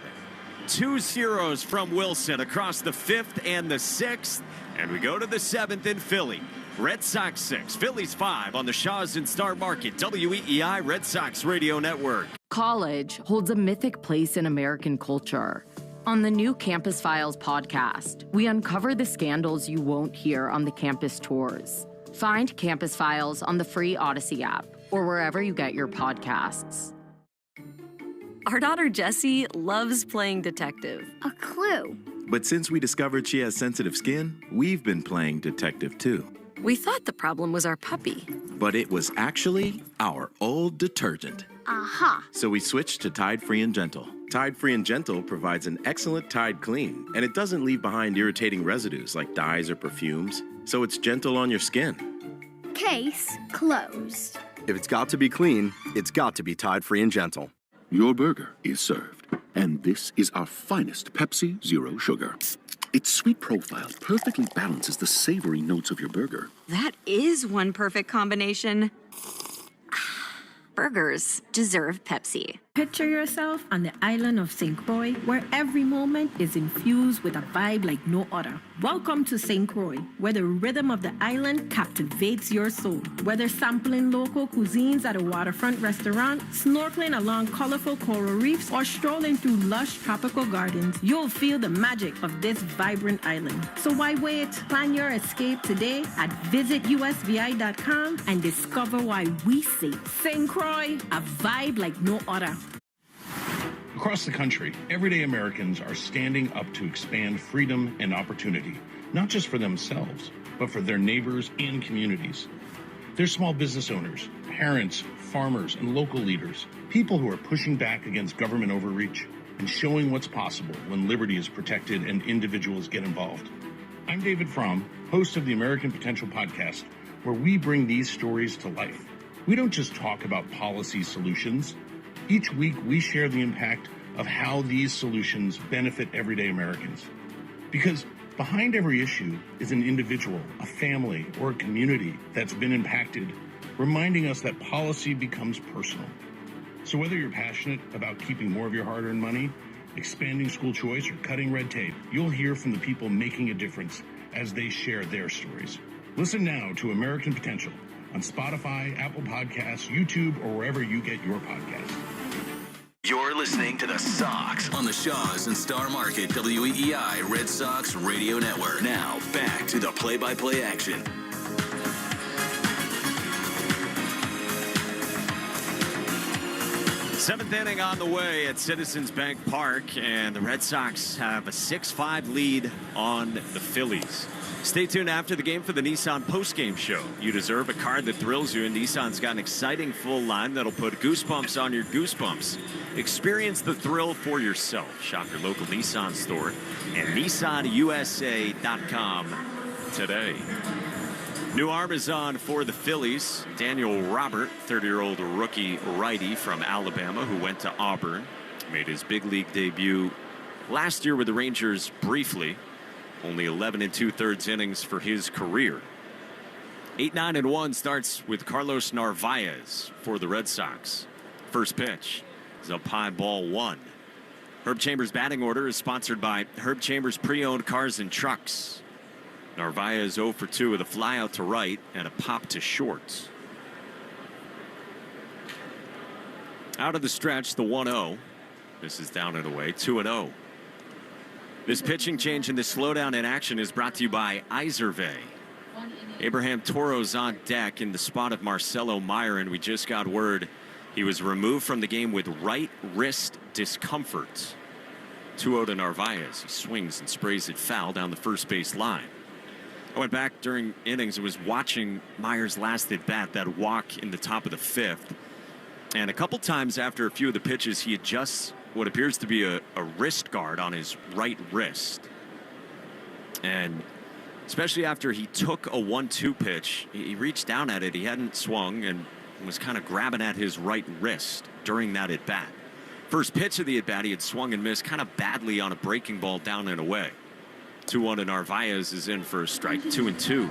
2 zeros from Wilson across the 5th and the 6th. And we go to the 7th in Philly. Red Sox 6, Phillies 5 on the Shaws and Star Market, WEEI Red Sox Radio Network. College holds a mythic place in American culture. On the new Campus Files podcast, we uncover the scandals you won't hear on the campus tours. Find Campus Files on the free Odyssey app or wherever you get your podcasts. Our daughter Jessie loves playing detective. A clue. But since we discovered she has sensitive skin, we've been playing detective too. We thought the problem was our puppy. But it was actually our old detergent. Aha. So we switched to Tide Free and Gentle. Tide Free and Gentle provides an excellent Tide clean, and it doesn't leave behind irritating residues like dyes or perfumes, so it's gentle on your skin. Case closed. If it's got to be clean, it's got to be Tide Free and Gentle. Your burger is served, and this is our finest Pepsi Zero Sugar. Its sweet profile perfectly balances the savory notes of your burger. That is one perfect combination. Burgers deserve Pepsi. Picture yourself on the island of St. Croix, where every moment is infused with a vibe like no other. Welcome to St. Croix, where the rhythm of the island captivates your soul. Whether sampling local cuisines at a waterfront restaurant, snorkeling along colorful coral reefs, or strolling through lush tropical gardens, you'll feel the magic of this vibrant island. So why wait? Plan your escape today at visitusvi.com and discover why we say St. Croix, a vibe like no other. Across the country, everyday Americans are standing up to expand freedom and opportunity, not just for themselves, but for their neighbors and communities. They're small business owners, parents, farmers, and local leaders, people who are pushing back against government overreach and showing what's possible when liberty is protected and individuals get involved. I'm David Fromm, host of the American Potential podcast, where we bring these stories to life. We don't just talk about policy solutions. Each week, we share the impact of how these solutions benefit everyday Americans. Because behind every issue is an individual, a family, or a community that's been impacted, reminding us that policy becomes personal. So whether you're passionate about keeping more of your hard-earned money, expanding school choice, or cutting red tape, you'll hear from the people making a difference as they share their stories. Listen now to American Potential on Spotify, Apple Podcasts, YouTube, or wherever you get your podcasts. You're listening to the Sox on the Shaws and Star Market WEEI Red Sox Radio Network. Now, back to the play-by-play action. Seventh inning on the way at Citizens Bank Park, and the Red Sox have a 6-5 lead on the Phillies. Stay tuned after the game for the Nissan postgame show. You deserve a car that thrills you, and Nissan's got an exciting full line that'll put goosebumps on your goosebumps. Experience the thrill for yourself. Shop your local Nissan store and nissanusa.com today. New arm is on for the Phillies. Daniel Robert, 30-year-old rookie righty from Alabama who went to Auburn. Made his big league debut last year with the Rangers briefly. Only 11 2/3 innings for his career. 8-9-1 starts with Carlos Narvaez for the Red Sox. First pitch. It's up high, ball 1. Herb Chambers' batting order is sponsored by Herb Chambers Pre-Owned Cars and Trucks. Narvaez 0 for 2 with a fly out to right and a pop to short. Out of the stretch, the 1-0. This is down and away, 2-0. This pitching change and this slowdown in action is brought to you by Izervay. Abraham Toro's on deck in the spot of Marcelo Meyer, and we just got word he was removed from the game with right wrist discomfort. 2-0 to Narvaez. He swings and sprays it foul down the first base line. I went back during innings and was watching Meyer's last at bat, that walk in the top of the 5th. And a couple times after a few of the pitches, he adjusts what appears to be a wrist guard on his right wrist. And especially after he took a 1-2 pitch, he reached down at it. He hadn't swung and was kind of grabbing at his right wrist during that at bat. First pitch of the at bat, he had swung and missed kind of badly on a breaking ball down and away. 2-1 to Narvaez is in for a strike, 2-2.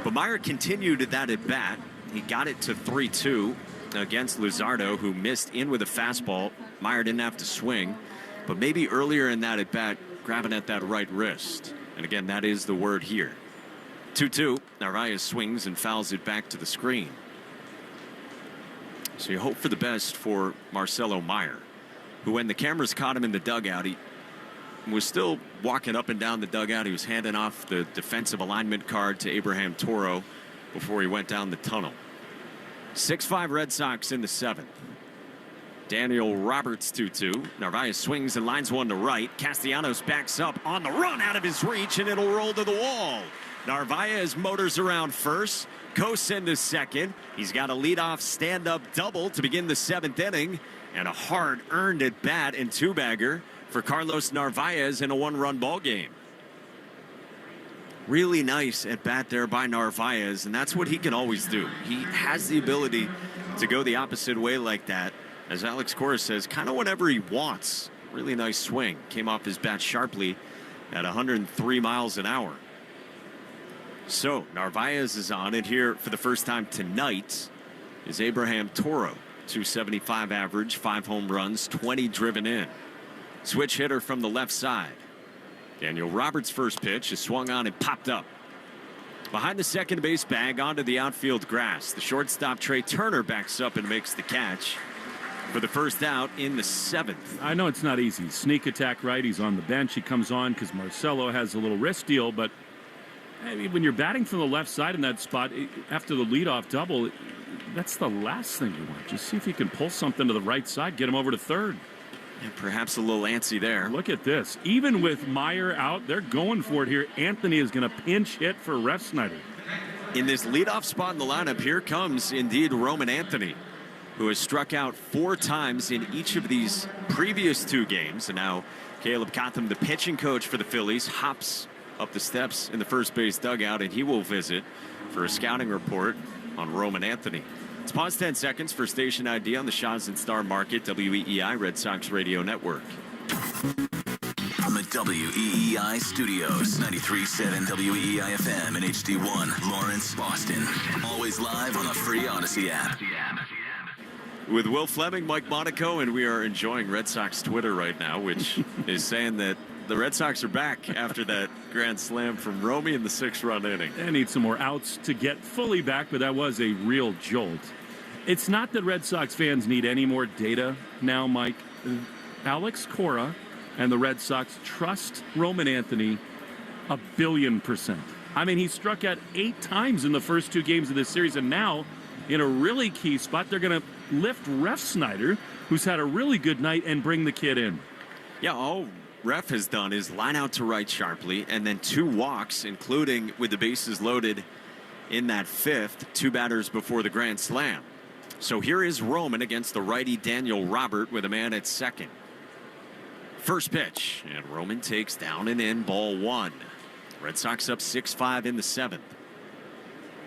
But Meyer continued that at bat. He got it to 3-2 against Luzardo, who missed in with a fastball. Meyer didn't have to swing, but maybe earlier in that at bat, grabbing at that right wrist. And again, that is the word here. 2-2. Narvaez swings and fouls it back to the screen. So you hope for the best for Marcelo Meyer, who, when the cameras caught him in the dugout, he was still walking up and down the dugout. He was handing off the defensive alignment card to Abraham Toro before he went down the tunnel. 6-5 Red Sox in the 7th. Daniel Roberts 2-2. Narvaez swings and lines one to right. Castellanos backs up on the run out of his reach, and it'll roll to the wall. Narvaez motors around first. Cosen to second. He's got a leadoff stand-up double to begin the 7th inning, and a hard-earned at bat and two-bagger for Carlos Narvaez in a one-run ball game. Really nice at bat there by Narvaez, and that's what he can always do. He has the ability to go the opposite way like that. As Alex Cora says, kind of whenever he wants. Really nice swing. Came off his bat sharply at 103 miles an hour. So Narvaez is on it. Here for the first time tonight is Abraham Toro. 275 average, 5 home runs, 20 driven in. Switch hitter from the left side. Daniel Roberts' first pitch is swung on and popped up. Behind the second base bag onto the outfield grass. The shortstop Trey Turner backs up and makes the catch for the first out in the 7th. I know it's not easy. Sneak attack right. He's on the bench. He comes on because Marcelo has a little wrist deal. But I mean, when you're batting from the left side in that spot after the leadoff double, that's the last thing you want. Just see if you can pull something to the right side, get him over to third. And perhaps a little antsy there. Look at this. Even with Meyer out, they're going for it here. Anthony is going to pinch hit for Refsnyder. In this leadoff spot in the lineup, here comes indeed Roman Anthony, who has struck out 4 times in each of these previous 2 games. And now Caleb Cotham, the pitching coach for the Phillies, hops up the steps in the first base dugout, and he will visit for a scouting report on Roman Anthony. Let's pause 10 seconds for station ID on the Shaw's and Star Market WEEI Red Sox Radio Network. From the WEEI studios, 93.7 WEEI FM and HD1, Lawrence, Boston. Always live on the free Odyssey app. With Will Fleming, Mike Monaco, and we are enjoying Red Sox Twitter right now, which is saying that the Red Sox are back after that grand slam from Romy in the 6th-run inning. They need some more outs to get fully back, but that was a real jolt. It's not that Red Sox fans need any more data now, Mike. Alex Cora and the Red Sox trust Roman Anthony 1,000,000,000%. I mean, he struck out 8 times in the first 2 games of this series, and now in a really key spot, they're going to lift Refsnyder, who's had a really good night, and bring the kid in. Yeah, all Ref has done is line out to right sharply, and then 2 walks, including with the bases loaded in that 5th, 2 batters before the grand slam. So here is Roman against the righty Daniel Robert with a man at second. First pitch, and Roman takes down and in, ball 1. Red Sox up 6-5 in the 7th.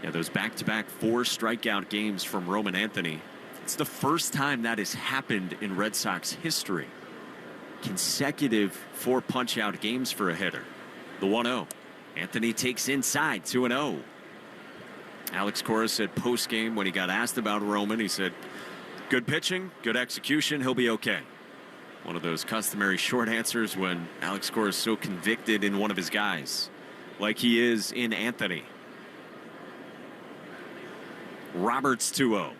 Yeah, those back-to-back 4 strikeout games from Roman Anthony. It's the first time that has happened in Red Sox history. Consecutive 4 punch-out games for a hitter. The 1-0. Anthony takes inside, 2-0. Alex Cora said post-game when he got asked about Roman, he said, Good pitching, good execution, he'll be okay. One of those customary short answers when Alex Cora is so convicted in one of his guys, like he is in Anthony. Roberts 2-0.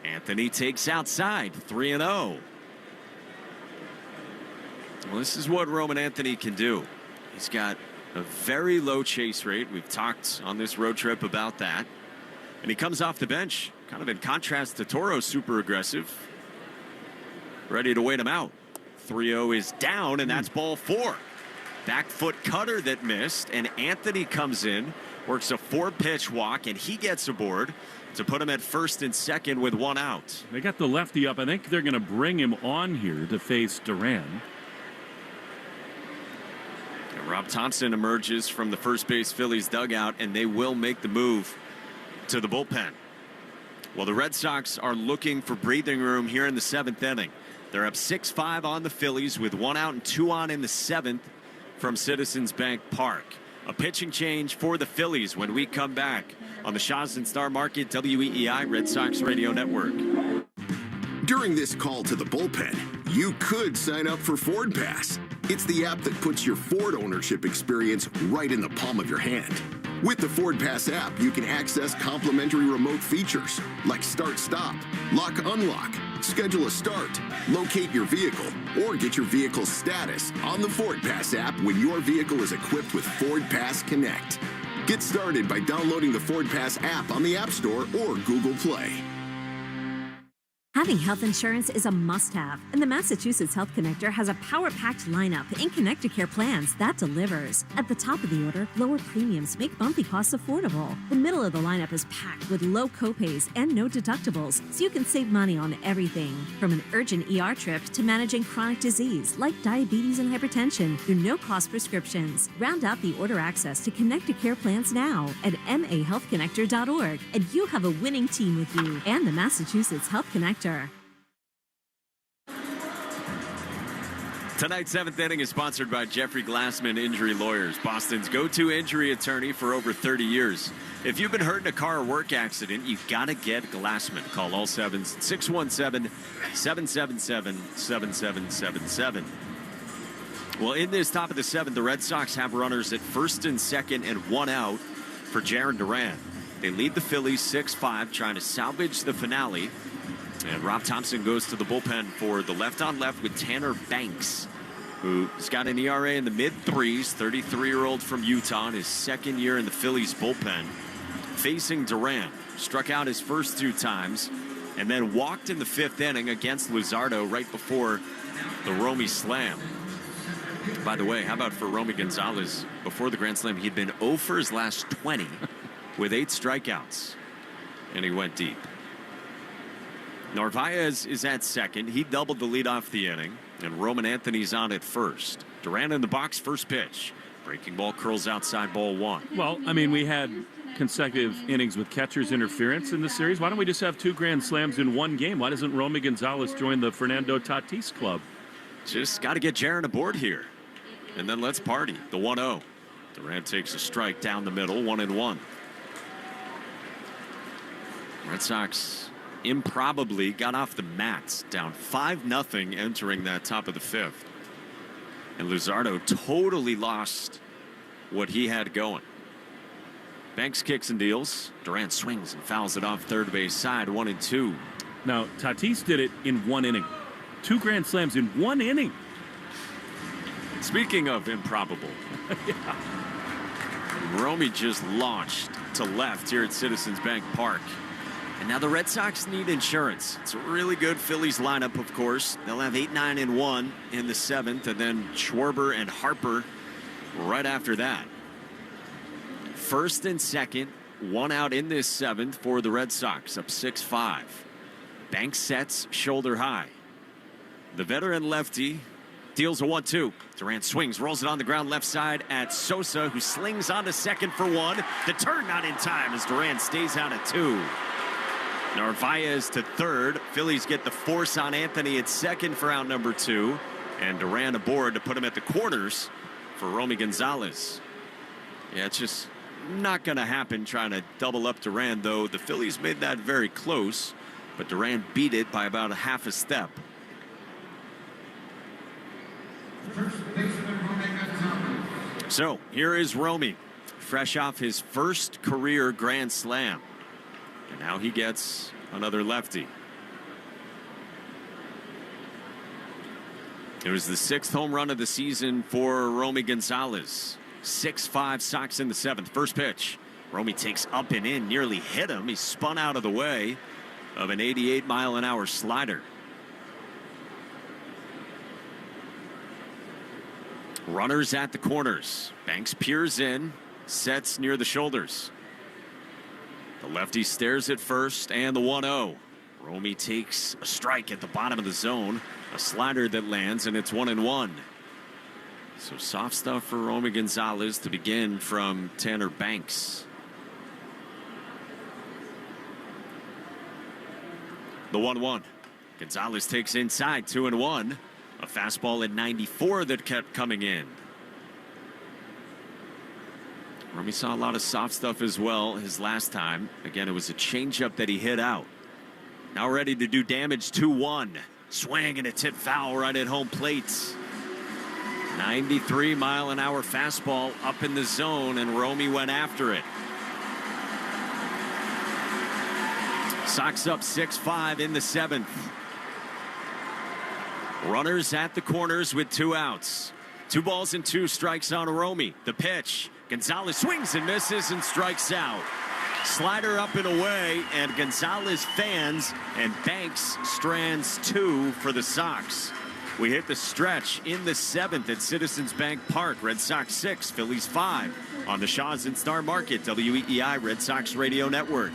Anthony takes outside, 3-0. Well, this is what Roman Anthony can do. He's got a very low chase rate. We've talked on this road trip about that. And he comes off the bench, kind of in contrast to Toro, super aggressive, ready to wait him out. 3-0 is down, and that's ball 4. Back foot cutter that missed, and Anthony comes in, works a 4-pitch walk, and he gets aboard to put him at first and second with 1 out. They got the lefty up. I think they're going to bring him on here to face Duran. And Rob Thompson emerges from the first base Phillies dugout, and they will make the move to the bullpen. Well, the Red Sox are looking for breathing room here in the 7th inning. They're up 6-5 on the Phillies with 1 out and 2 on in the 7th from Citizens Bank Park. A pitching change for the Phillies when we come back on the Shaw's and Star Market WEEI Red Sox Radio Network. During this call to the bullpen, you could sign up for Ford Pass. It's the app that puts your Ford ownership experience right in the palm of your hand. With the Ford Pass app, you can access complimentary remote features like start-stop, lock-unlock, schedule a start, locate your vehicle, or get your vehicle's status on the Ford Pass app when your vehicle is equipped with Ford Pass Connect. Get started by downloading the Ford Pass app on the App Store or Google Play. Having health insurance is a must-have, and the Massachusetts Health Connector has a power-packed lineup in Connect-to-Care plans that delivers. At the top of the order, lower premiums make monthly costs affordable. The middle of the lineup is packed with low copays and no deductibles, so you can save money on everything. From an urgent ER trip to managing chronic disease like diabetes and hypertension through no-cost prescriptions. Round out the order access to Connect-to-Care plans now at mahealthconnector.org, and you have a winning team with you and the Massachusetts Health Connector. Tonight's 7th inning is sponsored by Jeffrey Glassman Injury Lawyers, Boston's go-to injury attorney for over 30 years. If you've been hurt in a car or work accident, you've got to get Glassman. Call all 7s, 617-777-7777. Well, in this top of the 7th, the Red Sox have runners at first and second and 1 out for Jarren Duran. They lead the Phillies 6-5, trying to salvage the finale. And Rob Thompson goes to the bullpen for the left-on-left with Tanner Banks, who's got an ERA in the mid-3s, 33-year-old from Utah, in his 2nd year in the Phillies bullpen. Facing Duran, struck out his first 2 times, and then walked in the 5th inning against Luzardo right before the Romy slam. By the way, how about for Romy Gonzalez? Before the grand slam, he'd been 0 for his last 20 with 8 strikeouts, and he went deep. Narvaez is at second. He doubled the lead off the inning, and Roman Anthony's on at first. Duran in the box, first pitch. Breaking ball curls outside, ball 1. Well, I mean, we had consecutive innings with catcher's interference in the series. Why don't we just have 2 grand slams in one game? Why doesn't Romy Gonzalez join the Fernando Tatis club? Just got to get Jarren aboard here, and then let's party. The 1-0. Duran takes a strike down the middle, 1-1. Red Sox improbably got off the mats, down 5-0 entering that top of the 5th. And Luzardo totally lost what he had going. Banks kicks and deals. Duran swings and fouls it off third base side, 1-2. Now, Tatis did it in 1 inning. 2 grand slams in 1 inning. Speaking of improbable, yeah. Romy just launched to left here at Citizens Bank Park. And now the Red Sox need insurance. It's a really good Phillies lineup, of course. They'll have 8, 9, and 1 in the 7th, and then Schwarber and Harper right after that. First and second, 1 out in this 7th for the Red Sox, up 6-5. Banks sets shoulder high. The veteran lefty deals a 1-2. Duran swings, rolls it on the ground left side at Sosa, who slings onto second for 1. The turn not in time as Duran stays out at 2. Narvaez to third. Phillies get the force on Anthony at second for out number 2. And Duran aboard to put him at the corners for Romy Gonzalez. Yeah, it's just not going to happen trying to double up Duran, though the Phillies made that very close. but Duran beat it by about a half a step. So here is Romy, fresh off his first career grand slam. And now he gets another lefty. It was the 6th home run of the season for Romy Gonzalez. 6-5 Sox in the 7th. First pitch. Romy takes up and in, nearly hit him. He spun out of the way of an 88-mile-an-hour slider. Runners at the corners. Banks peers in, sets near the shoulders. The lefty stares at first, and the 1-0. Romy takes a strike at the bottom of the zone. A slider that lands, and it's 1-1. So soft stuff for Romy Gonzalez to begin from Tanner Banks. The 1-1. Gonzalez takes inside, 2-1. A fastball at 94 that kept coming in. Romy saw a lot of soft stuff as well his last time. Again, it was a changeup that he hit out. Now ready to do damage, 2-1. Swing and a tip foul right at home plate. 93-mile-an-hour fastball up in the zone, and Romy went after it. Sox up 6-5 in the 7th. Runners at the corners with 2 outs. 2 balls and 2 strikes on Romy. The pitch. Gonzalez swings and misses and strikes out. Slider up and away, and Gonzalez fans, and Banks strands 2 for the Sox. We hit the stretch in the 7th at Citizens Bank Park. Red Sox 6, Phillies 5 on the Shaws and Star Market, WEEI Red Sox Radio Network.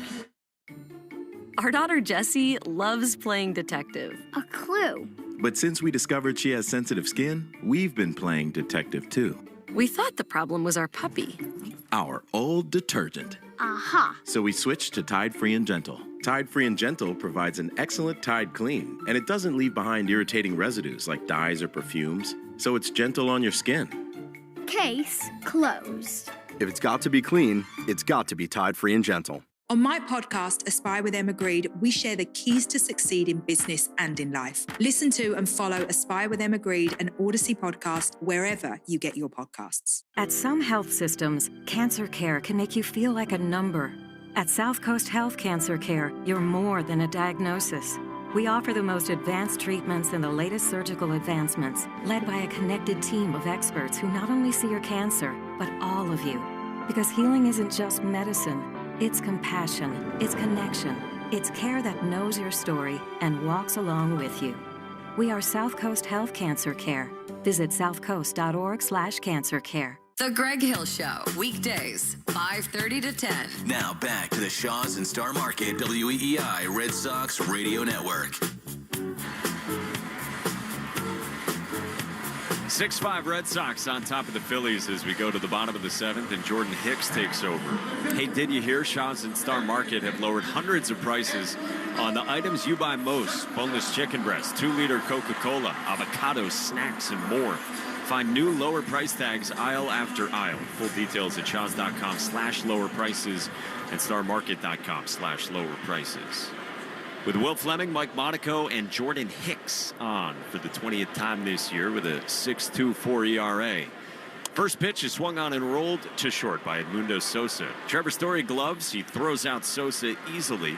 Our daughter Jessie loves playing detective. A clue. But since we discovered she has sensitive skin, we've been playing detective too. We thought the problem was our puppy. Our old detergent. Aha. So we switched to Tide Free and Gentle. Tide Free and Gentle provides an excellent Tide clean, and it doesn't leave behind irritating residues like dyes or perfumes, so it's gentle on your skin. Case closed. If it's got to be clean, it's got to be Tide Free and Gentle. On my podcast, Aspire with Emma Greed, we share the keys to succeed in business and in life. Listen to and follow Aspire with Emma Greed, an Odyssey podcast, wherever you get your podcasts. At some health systems, cancer care can make you feel like a number. At South Coast Health Cancer Care, you're more than a diagnosis. We offer the most advanced treatments and the latest surgical advancements, led by a connected team of experts who not only see your cancer, but all of you. Because healing isn't just medicine. It's compassion, it's connection, it's care that knows your story and walks along with you. We are South Coast Health Cancer Care. Visit southcoast.org/cancercare. The Greg Hill Show, weekdays, 5:30 to 10. Now back to the Shaws and Star Market, WEEI Red Sox Radio Network. 6-5 Red Sox on top of the Phillies as we go to the bottom of the 7th, and Jordan Hicks takes over. Hey, did you hear Shaws and Star Market have lowered hundreds of prices on the items you buy most? Boneless chicken breast, 2-liter Coca-Cola, avocados, snacks, and more. Find new lower price tags aisle after aisle. Full details at shaws.com/lower prices and starmarket.com/lower prices. With Will Fleming, Mike Monaco, and Jordan Hicks on for the 20th time this year with a 6.24 ERA. First pitch is swung on and rolled to short by Edmundo Sosa. Trevor Story gloves. He throws out Sosa easily.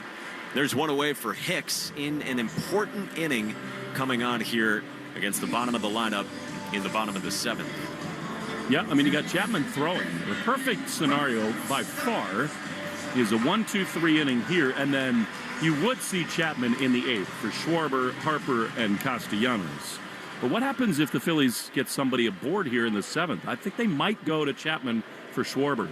There's one away for Hicks in an important inning coming on here against the bottom of the lineup in the bottom of the 7th. Yeah, I mean, you got Chapman throwing. The perfect scenario by far is a 1-2-3 inning here, and then you would see Chapman in the 8th for Schwarber, Harper, and Castellanos. But what happens if the Phillies get somebody aboard here in the 7th? I think they might go to Chapman for Schwarber.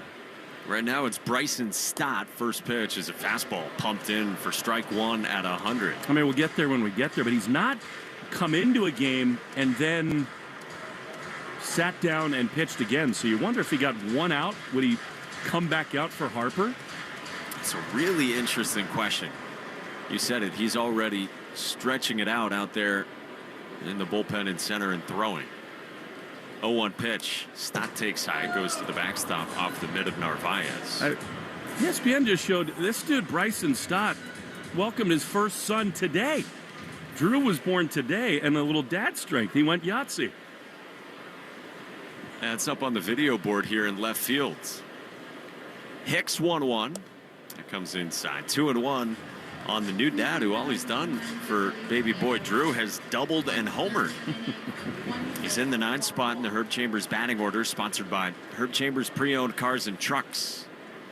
Right now it's Bryson Stott. First pitch is a fastball pumped in for strike 1 at 100. I mean, we'll get there when we get there, but he's not come into a game and then sat down and pitched again. So you wonder if he got one out, would he come back out for Harper? It's a really interesting question. You said it. He's already stretching it out there in the bullpen in center and throwing. 0-1 pitch. Stott takes high, goes to the backstop off the mid of Narvaez. ESPN just showed this dude, Bryson Stott, welcomed his first son today. Drew was born today, and a little dad strength. He went Yahtzee. That's up on the video board here in left field. Hicks 1-1. That comes inside. 2-1 on the new dad, who all he's done for baby boy Drew has doubled and homered. He's in the 9th spot in the Herb Chambers batting order, sponsored by Herb Chambers Pre-Owned Cars and Trucks.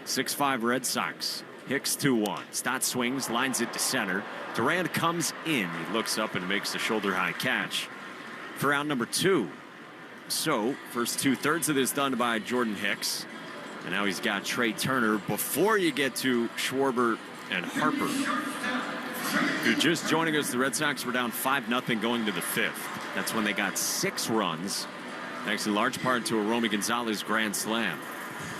6-5 Red Sox. Hicks 2-1. Stott swings, lines it to center. Durant comes in. He looks up and makes the shoulder-high catch for out number 2. So, first 2/3 of this done by Jordan Hicks. And now he's got Trey Turner before you get to Schwarber and Harper. If you're just joining us, the Red Sox were down 5-0 going to the 5th. That's when they got 6 runs, thanks in large part to a Romy Gonzalez grand slam.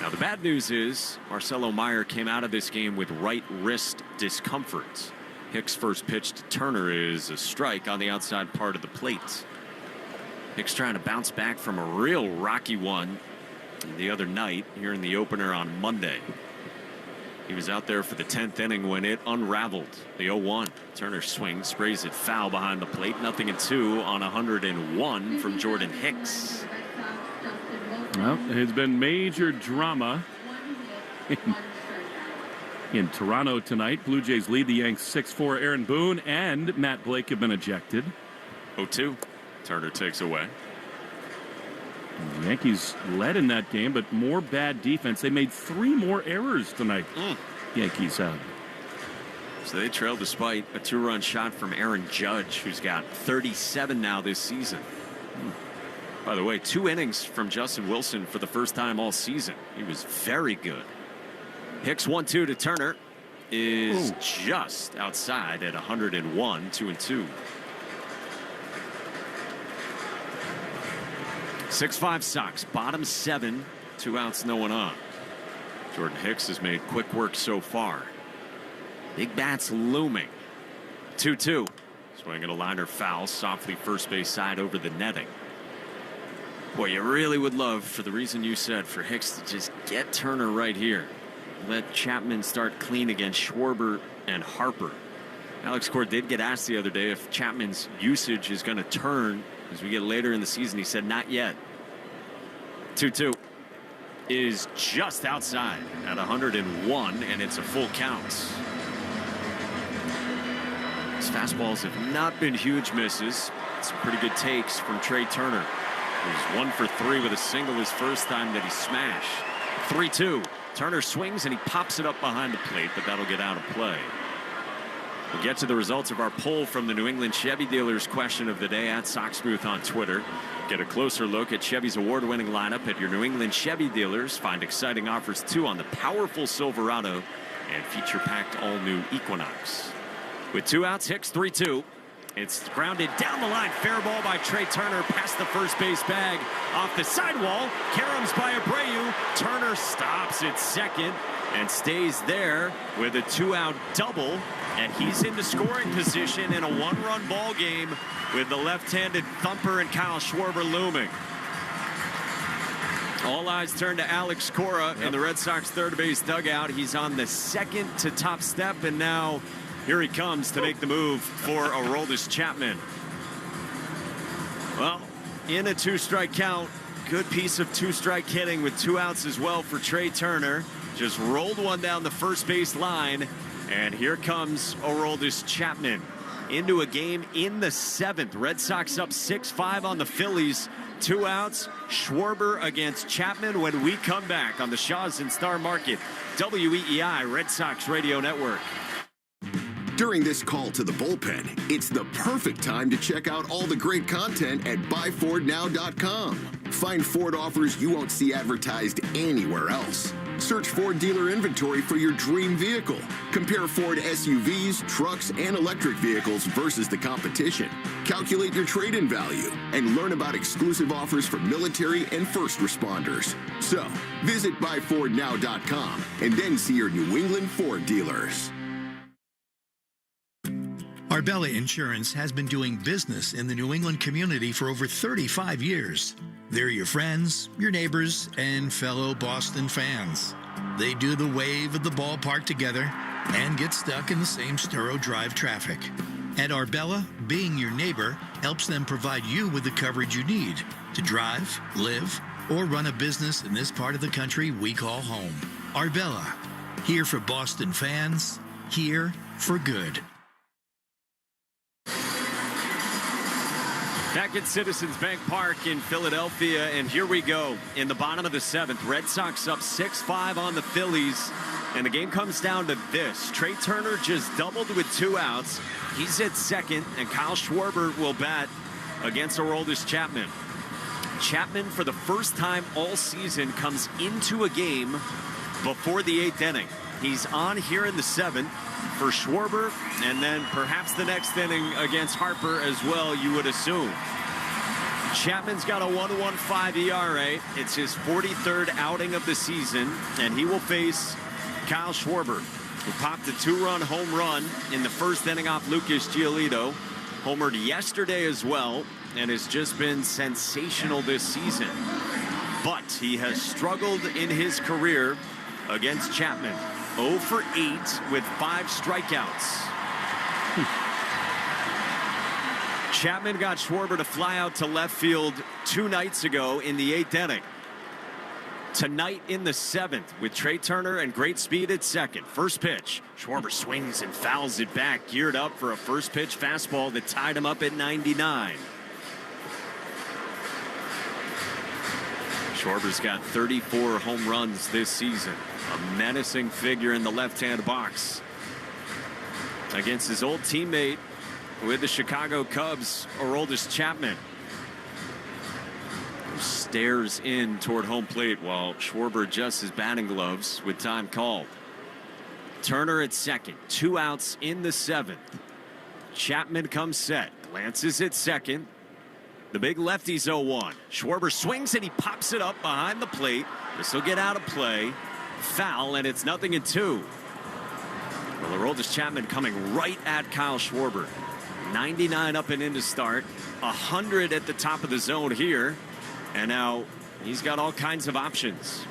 Now, the bad news is Marcelo Meyer came out of this game with right wrist discomfort. Hicks' first pitch to Turner is a strike on the outside part of the plate. Hicks trying to bounce back from a real rocky one the other night here in the opener on Monday. He was out there for the 10th inning when it unraveled. The 0-1. Turner swings, sprays it foul behind the plate. 0-2 on 101 from Jordan Hicks. Well, it's been major drama in Toronto tonight. Blue Jays lead the Yanks 6-4. Aaron Boone and Matt Blake have been ejected. 0-2. Turner takes away. The Yankees led in that game, but more bad defense. They made 3 more errors tonight. Yankees have. So they trailed despite a 2-run shot from Aaron Judge, who's got 37 now this season. By the way, 2 innings from Justin Wilson for the first time all season. He was very good. Hicks 1-2 to Turner is just outside at 101, 2-2. 6-5 Sox, bottom 7, 2 outs, no one on. Jordan Hicks has made quick work so far. Big bats looming. 2-2. Swinging a liner foul, softly first base side over the netting. Boy, you really would love, for the reason you said, for Hicks to just get Turner right here. Let Chapman start clean against Schwarber and Harper. Alex Cora did get asked the other day if Chapman's usage is going to turn as we get later in the season. He said not yet. 2-2 is just outside at 101, and it's a full count. His fastballs have not been huge misses. Some pretty good takes from Trey Turner. He was 1 for 3 with a single his first time that he smashed. 3-2. Turner swings and he pops it up behind the plate, but that'll get out of play. We'll get to the results of our poll from the New England Chevy Dealers question of the day at Sox Booth on Twitter. Get a closer look at Chevy's award-winning lineup at your New England Chevy dealers. Find exciting offers too on the powerful Silverado and feature-packed all-new Equinox. With 2 outs, Hicks 3-2. It's grounded down the line. Fair ball by Trey Turner past the first base bag. Off the sidewall. Karams by Abreu. Turner stops at second and stays there with a 2-out double. And he's into scoring position in a 1-run ball game with the left-handed thumper and Kyle Schwarber looming. All eyes turn to Alex Cora in the Red Sox third base dugout. He's on the second to top step, and now here he comes to make the move for Aroldis Chapman. Well, in a 2-strike count, good piece of 2-strike hitting with 2 outs as well for Trey Turner. Just rolled one down the first base line. And here comes Aroldis Chapman into a game in the 7th. Red Sox up 6-5 on the Phillies. 2 outs. Schwarber against Chapman when we come back on the Shaw's and Star Market WEEI Red Sox Radio Network. During this call to the bullpen, it's the perfect time to check out all the great content at buyfordnow.com. Find Ford offers you won't see advertised anywhere else. Search Ford dealer inventory for your dream vehicle. Compare Ford SUVs, trucks, and electric vehicles versus the competition. Calculate your trade-in value and learn about exclusive offers for military and first responders. So, visit buyfordnow.com and then see your New England Ford dealers. Arbella Insurance has been doing business in the New England community for over 35 years. They're your friends, your neighbors, and fellow Boston fans. They do the wave at the ballpark together, and get stuck in the same Sturo Drive traffic. At Arbella, being your neighbor helps them provide you with the coverage you need to drive, live, or run a business in this part of the country we call home. Arbella, here for Boston fans, here for good. Back at Citizens Bank Park in Philadelphia, and here we go. In the bottom of the 7th, Red Sox up 6-5 on the Phillies, and the game comes down to this. Trey Turner just doubled with 2 outs. He's at second, and Kyle Schwarber will bat against Aroldis Chapman. Chapman, for the first time all season, comes into a game before the 8th inning. He's on here in the 7th for Schwarber, and then perhaps the next inning against Harper as well, you would assume. Chapman's got a 1.15 ERA. It's his 43rd outing of the season, and he will face Kyle Schwarber, who popped a 2-run home run in the first inning off Lucas Giolito. Homered yesterday as well, and has just been sensational this season. But he has struggled in his career against Chapman. 0 for 8 with 5 strikeouts. Chapman got Schwarber to fly out to left field 2 nights ago in the 8th inning. Tonight in the 7th with Trey Turner and great speed at second. First pitch, Schwarber swings and fouls it back, geared up for a first pitch fastball that tied him up at 99. Schwarber's got 34 home runs this season. A menacing figure in the left-hand box against his old teammate with the Chicago Cubs, Aroldis Chapman. Stares in toward home plate while Schwarber adjusts his batting gloves with time called. Turner at second, 2 outs in the 7th. Chapman comes set, glances at second. The big lefty's 0-1. Schwarber swings and he pops it up behind the plate. This will get out of play. Foul, and it's 0-2. Well, Aroldis Chapman coming right at Kyle Schwarber. 99 up and in to start. 100 at the top of the zone here. And now he's got all kinds of options.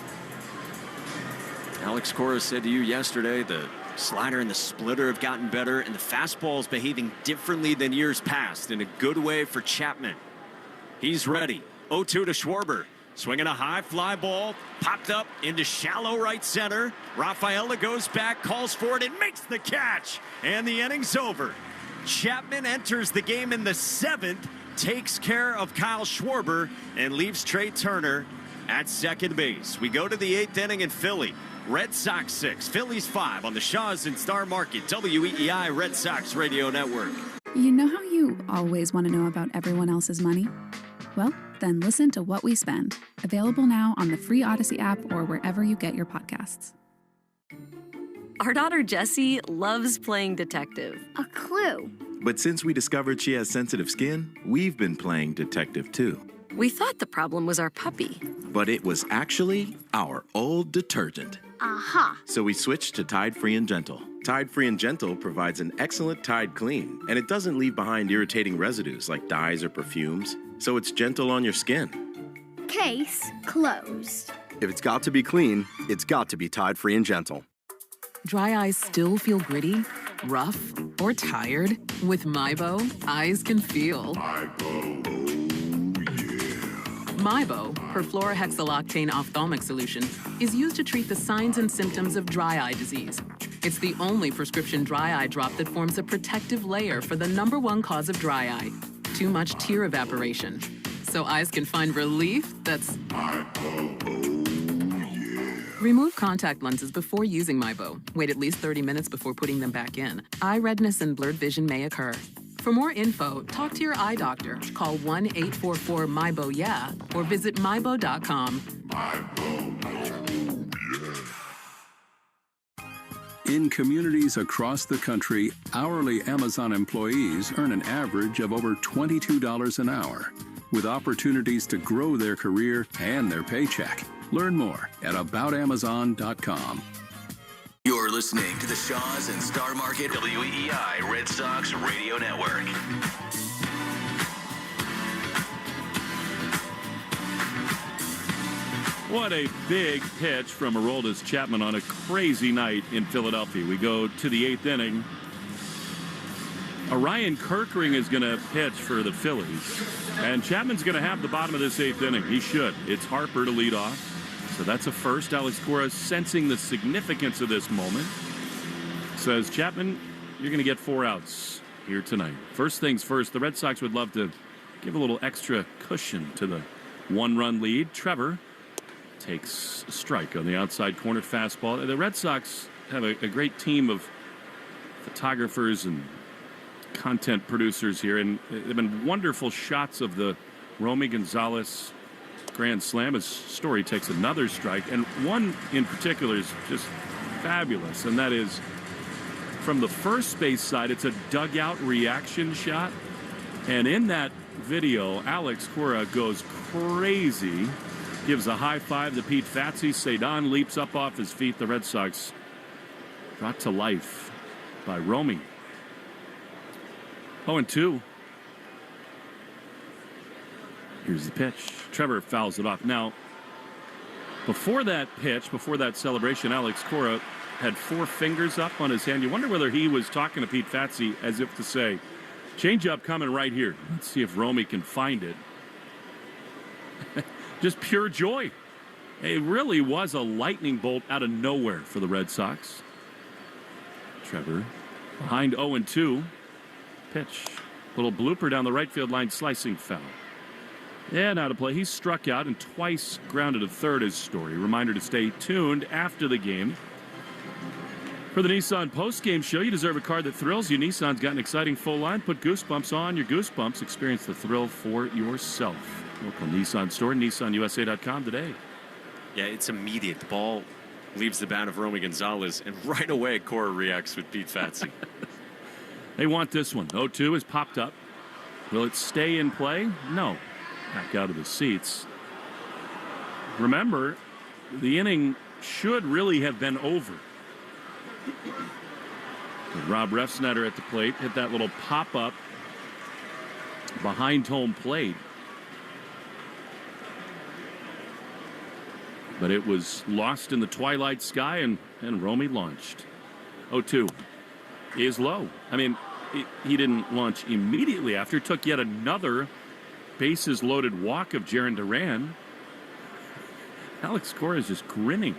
Alex Cora said to you yesterday the slider and the splitter have gotten better, and the fastball is behaving differently than years past in a good way for Chapman. He's ready. 0-2 to Schwarber. Swinging a high fly ball, popped up into shallow right center. Rafaela goes back, calls for it, and makes the catch. And the inning's over. Chapman enters the game in the 7th, takes care of Kyle Schwarber, and leaves Trey Turner at second base. We go to the 8th inning in Philly. Red Sox 6, Phillies 5 on the Shaws and Star Market, WEEI Red Sox Radio Network. You know how you always want to know about everyone else's money? Well, then listen to What We Spend, available now on the free Odyssey app or wherever you get your podcasts. Our daughter Jessie loves playing detective. A clue. But since we discovered she has sensitive skin, we've been playing detective too. We thought the problem was our puppy. But it was actually our old detergent. Aha. So we switched to Tide Free and Gentle. Tide Free and Gentle provides an excellent Tide clean, and it doesn't leave behind irritating residues like dyes or perfumes, so it's gentle on your skin. Case closed. If it's got to be clean, it's got to be Tide Free and Gentle. Dry eyes still feel gritty, rough, or tired? With Mybo, eyes can feel. Mybo, perfluorohexyloctane ophthalmic solution, is used to treat the signs and symptoms of dry eye disease. It's the only prescription dry eye drop that forms a protective layer for the #1 cause of dry eye, too much tear evaporation. So eyes can find relief that's... Remove contact lenses before using Mybo. Wait at least 30 minutes before putting them back in. Eye redness and blurred vision may occur. For more info, talk to your eye doctor. Call 1-844-MYBO-YEAH or visit mybo.com. In communities across the country, hourly Amazon employees earn an average of over $22 an hour, with opportunities to grow their career and their paycheck. Learn more at aboutamazon.com. You're listening to the Shaws and Star Market WEEI Red Sox Radio Network. What a big pitch from Aroldis Chapman on a crazy night in Philadelphia. We go to the 8th inning. Orion Kirkring is going to pitch for the Phillies. And Chapman's going to have the bottom of this 8th inning. He should. It's Harper to lead off. So that's a first. Alex Cora sensing the significance of this moment. Says, Chapman, you're going to get 4 outs here tonight. First things first, the Red Sox would love to give a little extra cushion to the 1-run lead. Trevor takes a strike on the outside corner fastball. The Red Sox have a great team of photographers and content producers here, and they've been wonderful shots of the Romy Gonzalez grand slam. As Story takes another strike, and one in particular is just fabulous, and that is from the first base side. It's a dugout reaction shot, and in that video, Alex Cora goes crazy. Gives a high five to Pete Fatsi. Cedon leaps up off his feet. The Red Sox brought to life by Romy. 0-2. Here's the pitch. Trevor fouls it off. Now, before that pitch, before that celebration, Alex Cora had 4 fingers up on his hand. You wonder whether he was talking to Pete Fatsi as if to say, change up coming right here. Let's see if Romy can find it. Just pure joy. It really was a lightning bolt out of nowhere for the Red Sox. Trevor behind 0-2. Pitch. Little blooper down the right field line, slicing foul. And out of play. He's struck out and twice grounded to third. His Story. Reminder to stay tuned after the game. For the Nissan post-game show, you deserve a car that thrills you. Nissan's got an exciting full line. Put goosebumps on your goosebumps. Experience the thrill for yourself. Local Nissan store, nissanusa.com today. Yeah, it's immediate. The ball leaves the bat of Romy Gonzalez, and right away, Cora reacts with Pete Fatsi. They want this one. 0-2 is popped up. Will it stay in play? No. Back out of the seats. Remember, the inning should really have been over. Rob Refsnyder at the plate hit that little pop-up behind home plate. But it was lost in the twilight sky, and Romy launched. 0-2 is low. I mean, he didn't launch immediately after. Took yet another bases-loaded walk of Jarren Duran. Alex Cora is just grinning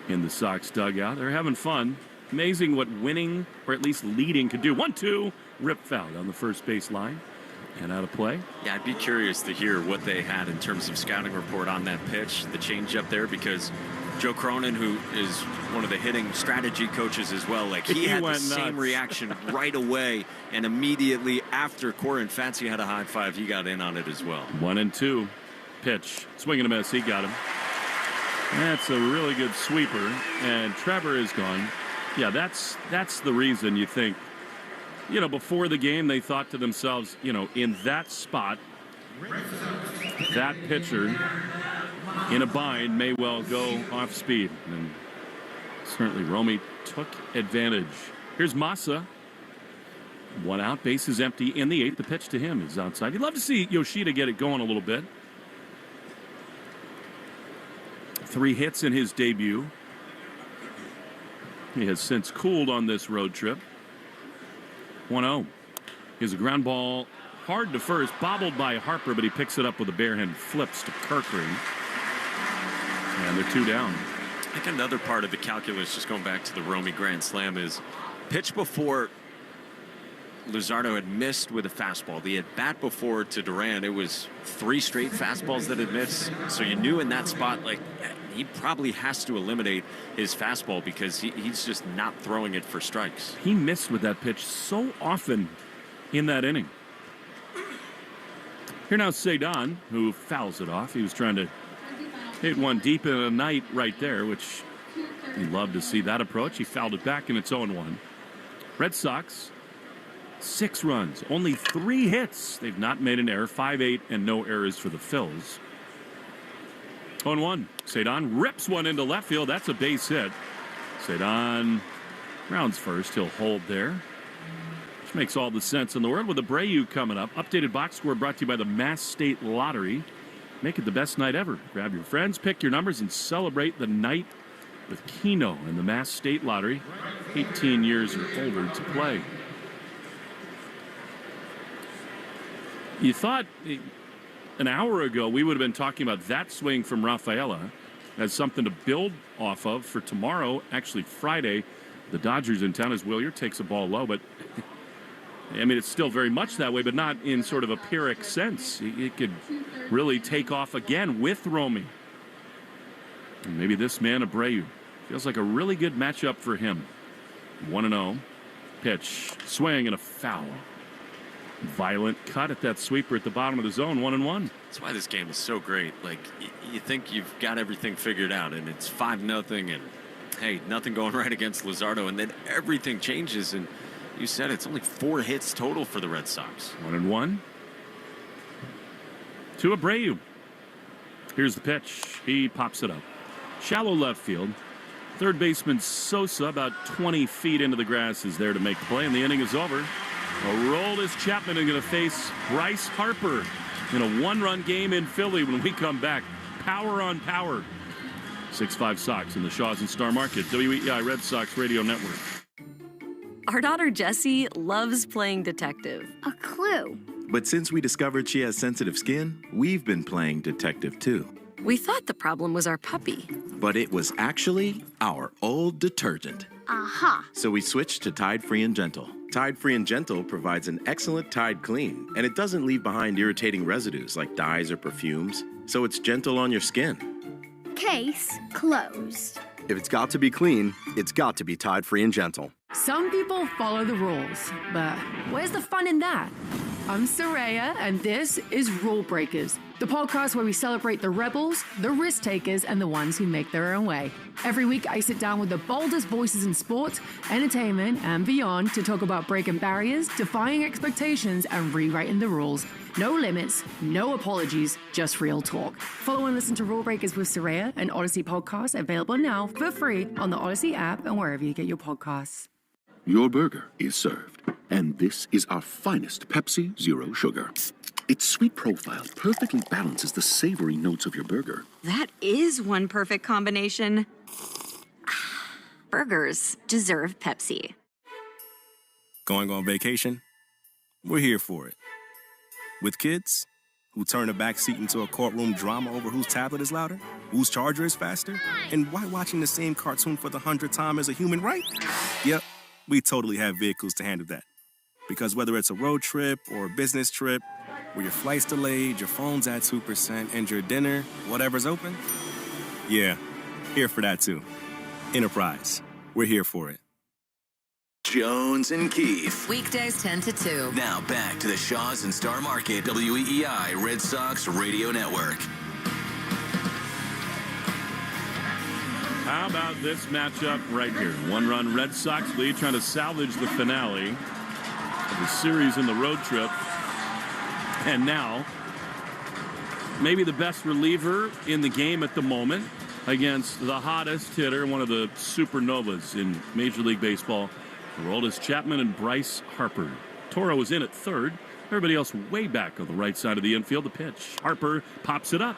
in the Sox dugout. They're having fun. Amazing what winning, or at least leading, could do. 1-2, rip foul on the first base line. And out of play. Yeah, I'd be curious to hear what they had in terms of scouting report on that pitch, the change up there, because Joe Cronin, who is one of the hitting strategy coaches as well, like he had the same reaction right away, and immediately after Cora and Fatsi had a high five, he got in on it as well. 1-2 pitch, swing and a miss. He got him. That's a really good sweeper, and Trevor is gone. Yeah, that's the reason you think. You know, before the game, they thought to themselves, you know, in that spot, that pitcher in a bind may well go off speed. And certainly Romy took advantage. Here's Massa. 1 out, bases empty in the 8th. The pitch to him is outside. You'd love to see Yoshida get it going a little bit. 3 hits in his debut. He has since cooled on this road trip. 1-0. Here's a ground ball hard to first, bobbled by Harper, but he picks it up with a bare hand, flips to Kirkring. And they're 2 down. I think another part of the calculus, just going back to the Romy grand slam, is pitch before Luzardo had missed with a fastball. The at bat before to Duran, it was 3 straight fastballs that had missed. So you knew in that spot, like, he probably has to eliminate his fastball because he's just not throwing it for strikes. He missed with that pitch so often in that inning. Here now Cedon, who fouls it off. He was trying to hit one deep in the night right there, which you love to see that approach. He fouled it back, and it's 0-1. Red Sox, 6 runs, only 3 hits. They've not made an error. 5-8 and no errors for the Phils. 0-1. Cedon rips one into left field. That's a base hit. Cedon rounds first. He'll hold there, which makes all the sense in the world. With Abreu coming up. Updated box score brought to you by the Mass State Lottery. Make it the best night ever. Grab your friends, pick your numbers, and celebrate the night with Keno and the Mass State Lottery. 18 years or older to play. You thought an hour ago we would have been talking about that swing from Rafaela as something to build off of for tomorrow, actually Friday. The Dodgers in town as Willier takes a ball low, but I mean, it's still very much that way, but not in sort of a Pyrrhic sense. It could really take off again with Romy. And maybe this man, Abreu, feels like a really good matchup for him. 1-0. Pitch, swing, and a foul. Violent cut at that sweeper at the bottom of the zone, 1-1. That's why this game is so great. Like, you think you've got everything figured out, and it's 5-0, and hey, nothing going right against Luzardo, and then everything changes, and you said it's only 4 hits total for the Red Sox. 1-1. To Abreu. Here's the pitch. He pops it up. Shallow left field. Third baseman Sosa, about 20 feet into the grass, is there to make the play, and the inning is over. Aroldis Chapman is going to face Bryce Harper in a 1-run game in Philly when we come back. Power on power. 6-5 Sox in the Shaws and Star Market. WEEI Red Sox Radio Network. Our daughter Jessie loves playing detective. A clue. But since we discovered she has sensitive skin, we've been playing detective too. We thought the problem was our puppy. But it was actually our old detergent. Aha. So we switched to Tide Free and Gentle. Tide Free and Gentle provides an excellent Tide clean, and it doesn't leave behind irritating residues like dyes or perfumes, so it's gentle on your skin. Case closed. If it's got to be clean, it's got to be Tide Free and Gentle. Some people follow the rules, but where's the fun in that? I'm Soraya, and this is Rule Breakers, the podcast where we celebrate the rebels, the risk takers, and the ones who make their own way. Every week, I sit down with the boldest voices in sports, entertainment, and beyond to talk about breaking barriers, defying expectations, and rewriting the rules. No limits, no apologies, just real talk. Follow and listen to Rule Breakers with Soraya, an Odyssey podcast available now for free on the Odyssey app and wherever you get your podcasts. Your burger is served, and this is our finest Pepsi Zero Sugar. Its sweet profile perfectly balances the savory notes of your burger. That is one perfect combination. Burgers deserve Pepsi. Going on vacation? We're here for it. With kids who turn a backseat into a courtroom drama over whose tablet is louder, whose charger is faster, and why watching the same cartoon for the 100th time is a human right? Yep, we totally have vehicles to handle that. Because whether it's a road trip or a business trip, where your flight's delayed, your phone's at 2%, and your dinner, whatever's open, yeah, here for that too. Enterprise, we're here for it. Jones and Keith. Weekdays 10 to 2. Now back to the Shaws and Star Market WEEI Red Sox Radio Network. How about this matchup right here? 1-run Red Sox lead, trying to salvage the finale of the series in the road trip. And now, maybe the best reliever in the game at the moment against the hottest hitter, one of the supernovas in Major League Baseball, Aroldis Chapman and Bryce Harper. Cora was in at third. Everybody else way back on the right side of the infield. The pitch. Harper pops it up.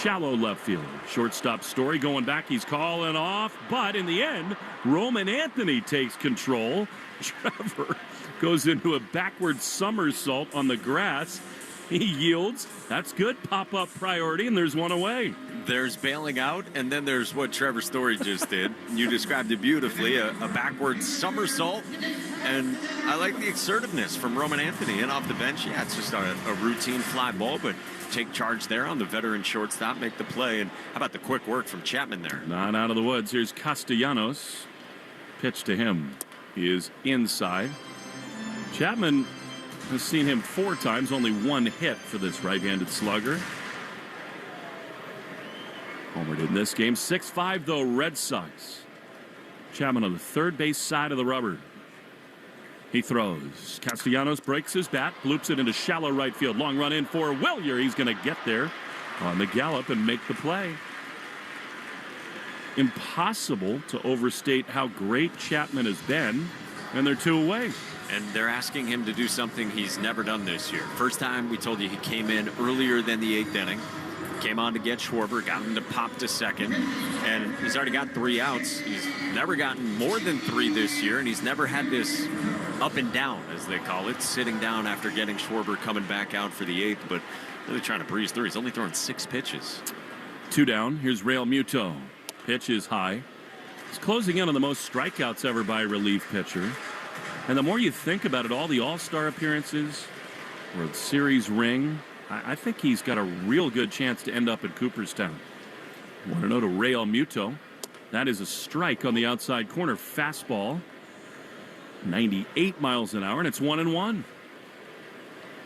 Shallow left field. Shortstop Story going back. He's calling off. But in the end, Roman Anthony takes control. Trevor goes into a backward somersault on the grass. He yields. That's good. Pop-up priority, and there's one away. There's bailing out, and then there's what Trevor Story just did. You described it beautifully, a backward somersault. And I like the assertiveness from Roman Anthony in off the bench. Yeah, it's just a routine fly ball, but take charge there on the veteran shortstop, make the play. And how about the quick work from Chapman there? Not out of the woods. Here's Castellanos. Pitch to him. He is inside. Chapman has seen him 4 times, only 1 hit for this right-handed slugger. Homered in this game. 6-5, though, Red Sox. Chapman on the third base side of the rubber. He throws. Castellanos breaks his bat, bloops it into shallow right field. Long run in for Willier. He's going to get there on the gallop and make the play. Impossible to overstate how great Chapman has been, and they're 2 away. And they're asking him to do something he's never done this year. First time we told you he came in earlier than the 8th inning. came on to get Schwarber, got him to pop to second, and he's already got 3 outs. He's never gotten more than 3 this year, and he's never had this up and down, as they call it, sitting down after getting Schwarber coming back out for the 8th, but really trying to breeze through. He's only throwing 6 pitches. 2 down. Here's Real Muto. Pitch is high. He's closing in on the most strikeouts ever by a relief pitcher. And the more you think about it, all the All-Star appearances, World Series ring, I think he's got a real good chance to end up in Cooperstown. 1-0 to Real Muto. That is a strike on the outside corner. Fastball. 98 miles an hour, and it's 1-1.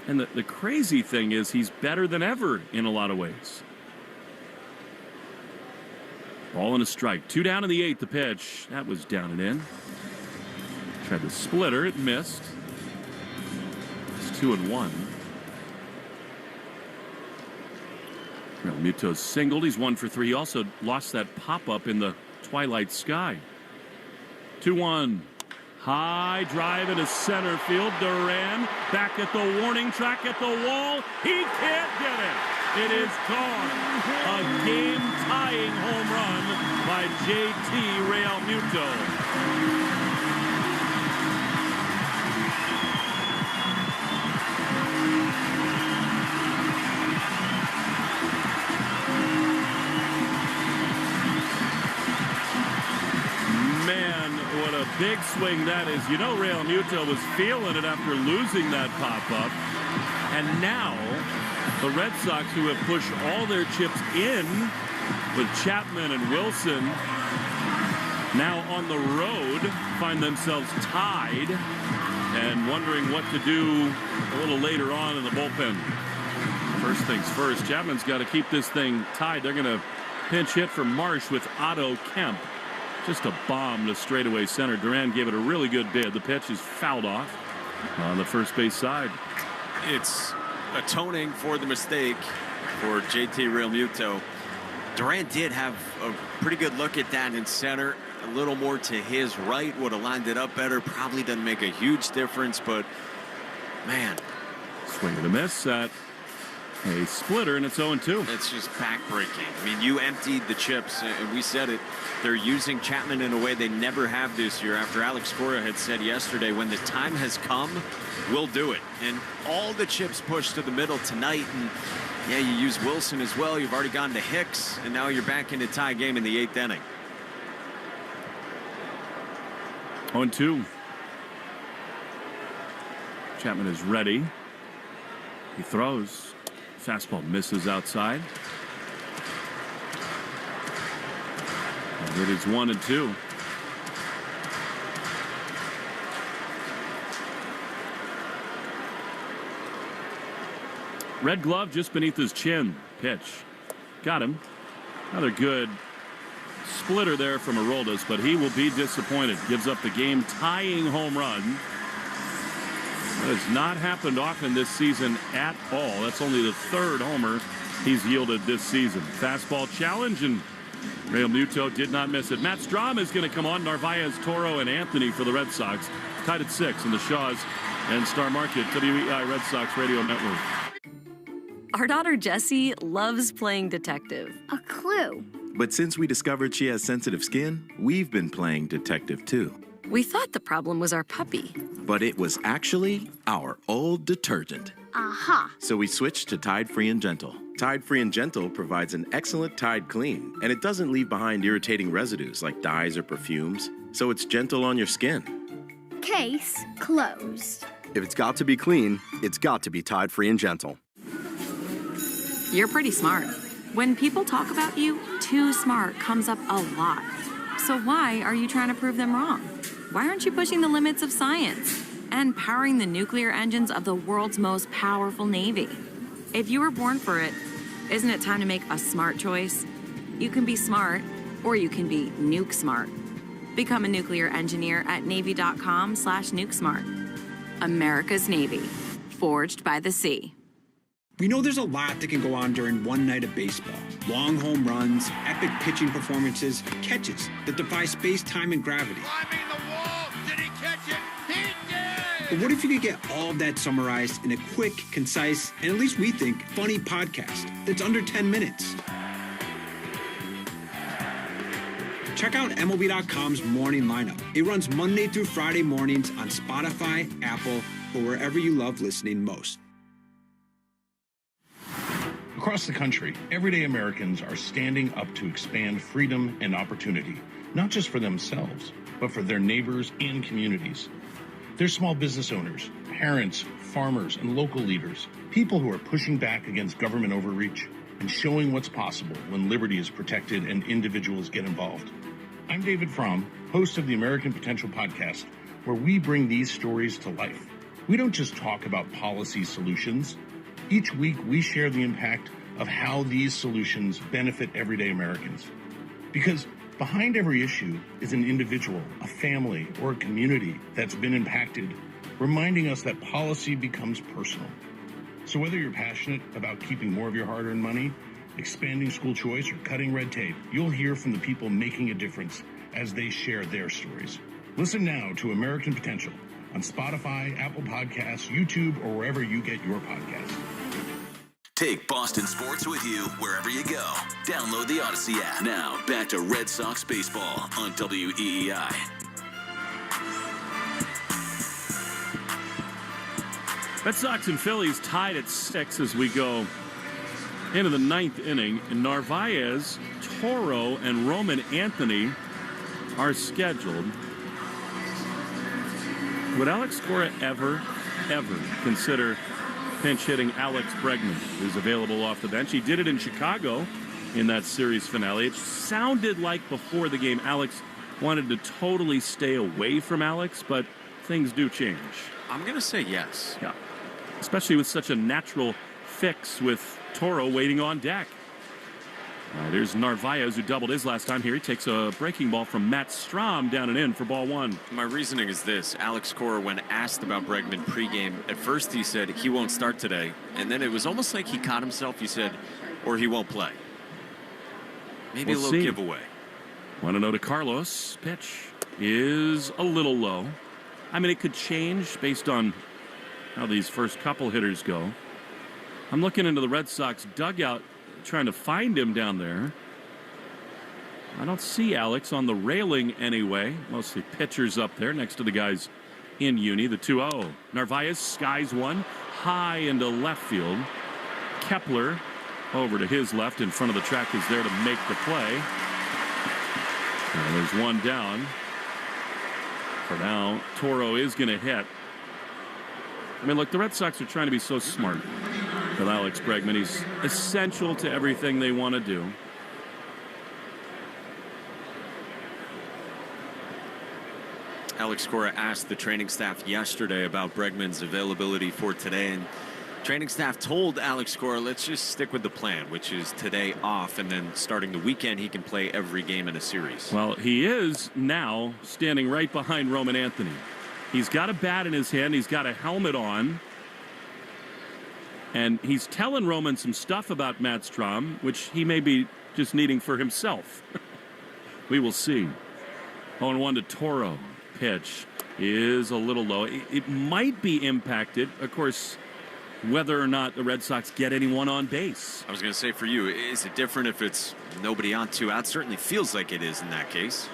And the crazy thing is he's better than ever in a lot of ways. Ball and a strike. 2 down in the 8th. The pitch. That was down and in. Tried the splitter. It missed. It's 2-1. Real Muto's singled. He's 1 for 3. He also lost that pop-up in the twilight sky. 2-1. High drive into center field. Duran back at the warning track at the wall. He can't get it. It is gone. A game-tying home run by JT Real Muto. What a big swing that is. You know, Real Muto was feeling it after losing that pop-up. And now the Red Sox, who have pushed all their chips in with Chapman and Wilson, now on the road, find themselves tied and wondering what to do a little later on in the bullpen. First things first, Chapman's got to keep this thing tied. They're going to pinch hit for Marsh with Otto Kemp. Just a bomb to straightaway center. Duran gave it a really good bid. The pitch is fouled off on the first base side. It's atoning for the mistake for JT Real Muto. Duran did have a pretty good look at that in center. A little more to his right would have lined it up better. Probably doesn't make a huge difference, but man. Swing and a miss at a splitter, and it's 0-2. It's just backbreaking. I mean, you emptied the chips, and we said it. They're using Chapman in a way they never have this year. After Alex Cora had said yesterday, when the time has come, we'll do it. And all the chips pushed to the middle tonight. And yeah, you use Wilson as well. You've already gone to Hicks, and now you're back in a tie game in the 8th inning. 0-2. Chapman is ready. He throws. Fastball misses outside. And it is 1-2. Red glove just beneath his chin. Pitch. Got him. Another good splitter there from Aroldis, but he will be disappointed. Gives up the game-tying home run. That has not happened often this season at all. That's only the 3rd homer he's yielded this season. Fastball challenge, and Real Muto did not miss it. Matt Strom is going to come on. Narvaez, Toro, and Anthony for the Red Sox. Tied at 6 in the Shaws and Star Market WEI Red Sox Radio Network. Our daughter Jessie loves playing detective. A clue. But since we discovered she has sensitive skin, we've been playing detective too. We thought the problem was our puppy. But it was actually our old detergent. Aha. So we switched to Tide Free and Gentle. Tide Free and Gentle provides an excellent Tide clean, and it doesn't leave behind irritating residues like dyes or perfumes, so it's gentle on your skin. Case closed. If it's got to be clean, it's got to be Tide Free and Gentle. You're pretty smart. When people talk about you, too smart comes up a lot. So why are you trying to prove them wrong? Why aren't you pushing the limits of science and powering the nuclear engines of the world's most powerful Navy? If you were born for it, isn't it time to make a smart choice? You can be smart, or you can be nuke smart. Become a nuclear engineer at Navy.com/nukesmart. America's Navy, forged by the sea. We know there's a lot that can go on during one night of baseball. Long home runs, epic pitching performances, catches that defy space, time, and gravity. Climbing the wall. Did he catch it? He did! But what if you could get all of that summarized in a quick, concise, and at least we think, funny podcast that's under 10 minutes? Check out MLB.com's Morning Lineup. It runs Monday through Friday mornings on Spotify, Apple, or wherever you love listening most. Across the country, everyday Americans are standing up to expand freedom and opportunity, not just for themselves, but for their neighbors and communities. They're small business owners, parents, farmers, and local leaders, people who are pushing back against government overreach and showing what's possible when liberty is protected and individuals get involved. I'm David Fromm, host of the American Potential podcast, where we bring these stories to life. We don't just talk about policy solutions. Each week, we share the impact of how these solutions benefit everyday Americans. Because behind every issue is an individual, a family, or a community that's been impacted, reminding us that policy becomes personal. So whether you're passionate about keeping more of your hard-earned money, expanding school choice, or cutting red tape, you'll hear from the people making a difference as they share their stories. Listen now to American Potential on Spotify, Apple Podcasts, YouTube, or wherever you get your podcasts. Take Boston sports with you wherever you go. Download the Odyssey app. Now, back to Red Sox baseball on WEEI. Red Sox and Phillies tied at 6 as we go into the 9th inning. And Narvaez, Toro, and Roman Anthony are scheduled. Would Alex Cora ever consider pinch hitting Alex Bregman, who's available off the bench? He did it in Chicago in that series finale. It sounded like before the game Alex wanted to totally stay away from Alex, but things do change. I'm going to say yes. Yeah, especially with such a natural fix with Toro waiting on deck. There's Narvaez, who doubled his last time here. He takes a breaking ball from Matt Strahm down and in for ball 1. My reasoning is this. Alex Cora, when asked about Bregman pregame, at first he said he won't start today. And then it was almost like he caught himself. He said, or he won't play. Maybe We'll a little see. giveaway. 1-0 to Carlos. Pitch is a little low. I mean, it could change based on how these first couple hitters go. I'm looking into the Red Sox dugout, trying to find him down there. I don't see Alex on the railing anyway. Mostly pitchers up there next to the guys in uni. The 2-0. Narvaez skies one high into left field. Kepler over to his left in front of the track is there to make the play. And there's one down. For now, Toro is going to hit. I mean, look, the Red Sox are trying to be so smart with Alex Bregman. He's essential to everything they want to do. Alex Cora asked the training staff yesterday about Bregman's availability for today, and training staff told Alex Cora, let's just stick with the plan, which is today off, and then starting the weekend he can play every game in a series. Well, he is now standing right behind Roman Anthony. He's got a bat in his hand. He's got a helmet on. And he's telling Roman some stuff about Matt Strahm, which he may be just needing for himself. We will see. 0-1 to Toro. Pitch is a little low. It might be impacted, of course, whether or not the Red Sox get anyone on base. I was going to say, for you, is it different if it's nobody on, 2 outs? Certainly feels like it is in that case.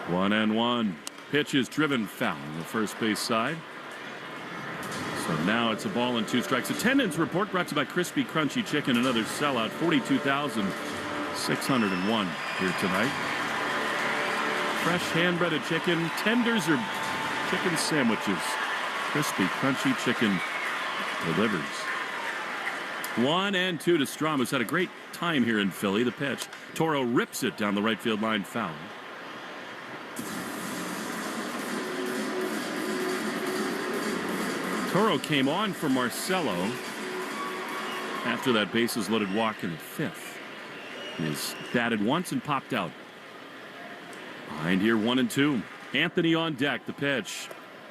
One and one. Pitch is driven foul on the first base side. So now it's a ball and 2 strikes. Attendance report brought to you by Crispy Crunchy Chicken. Another sellout. 42,601 here tonight. Fresh hand-breaded chicken, tenders, or chicken sandwiches. Crispy Crunchy Chicken delivers. 1-2 to Strahm, who's had a great time here in Philly. The pitch. Toro rips it down the right field line, foul. Toro came on for Marcelo after that bases loaded walk in the 5th. He's batted once and popped out. Behind here, 1-2. Anthony on deck. The pitch.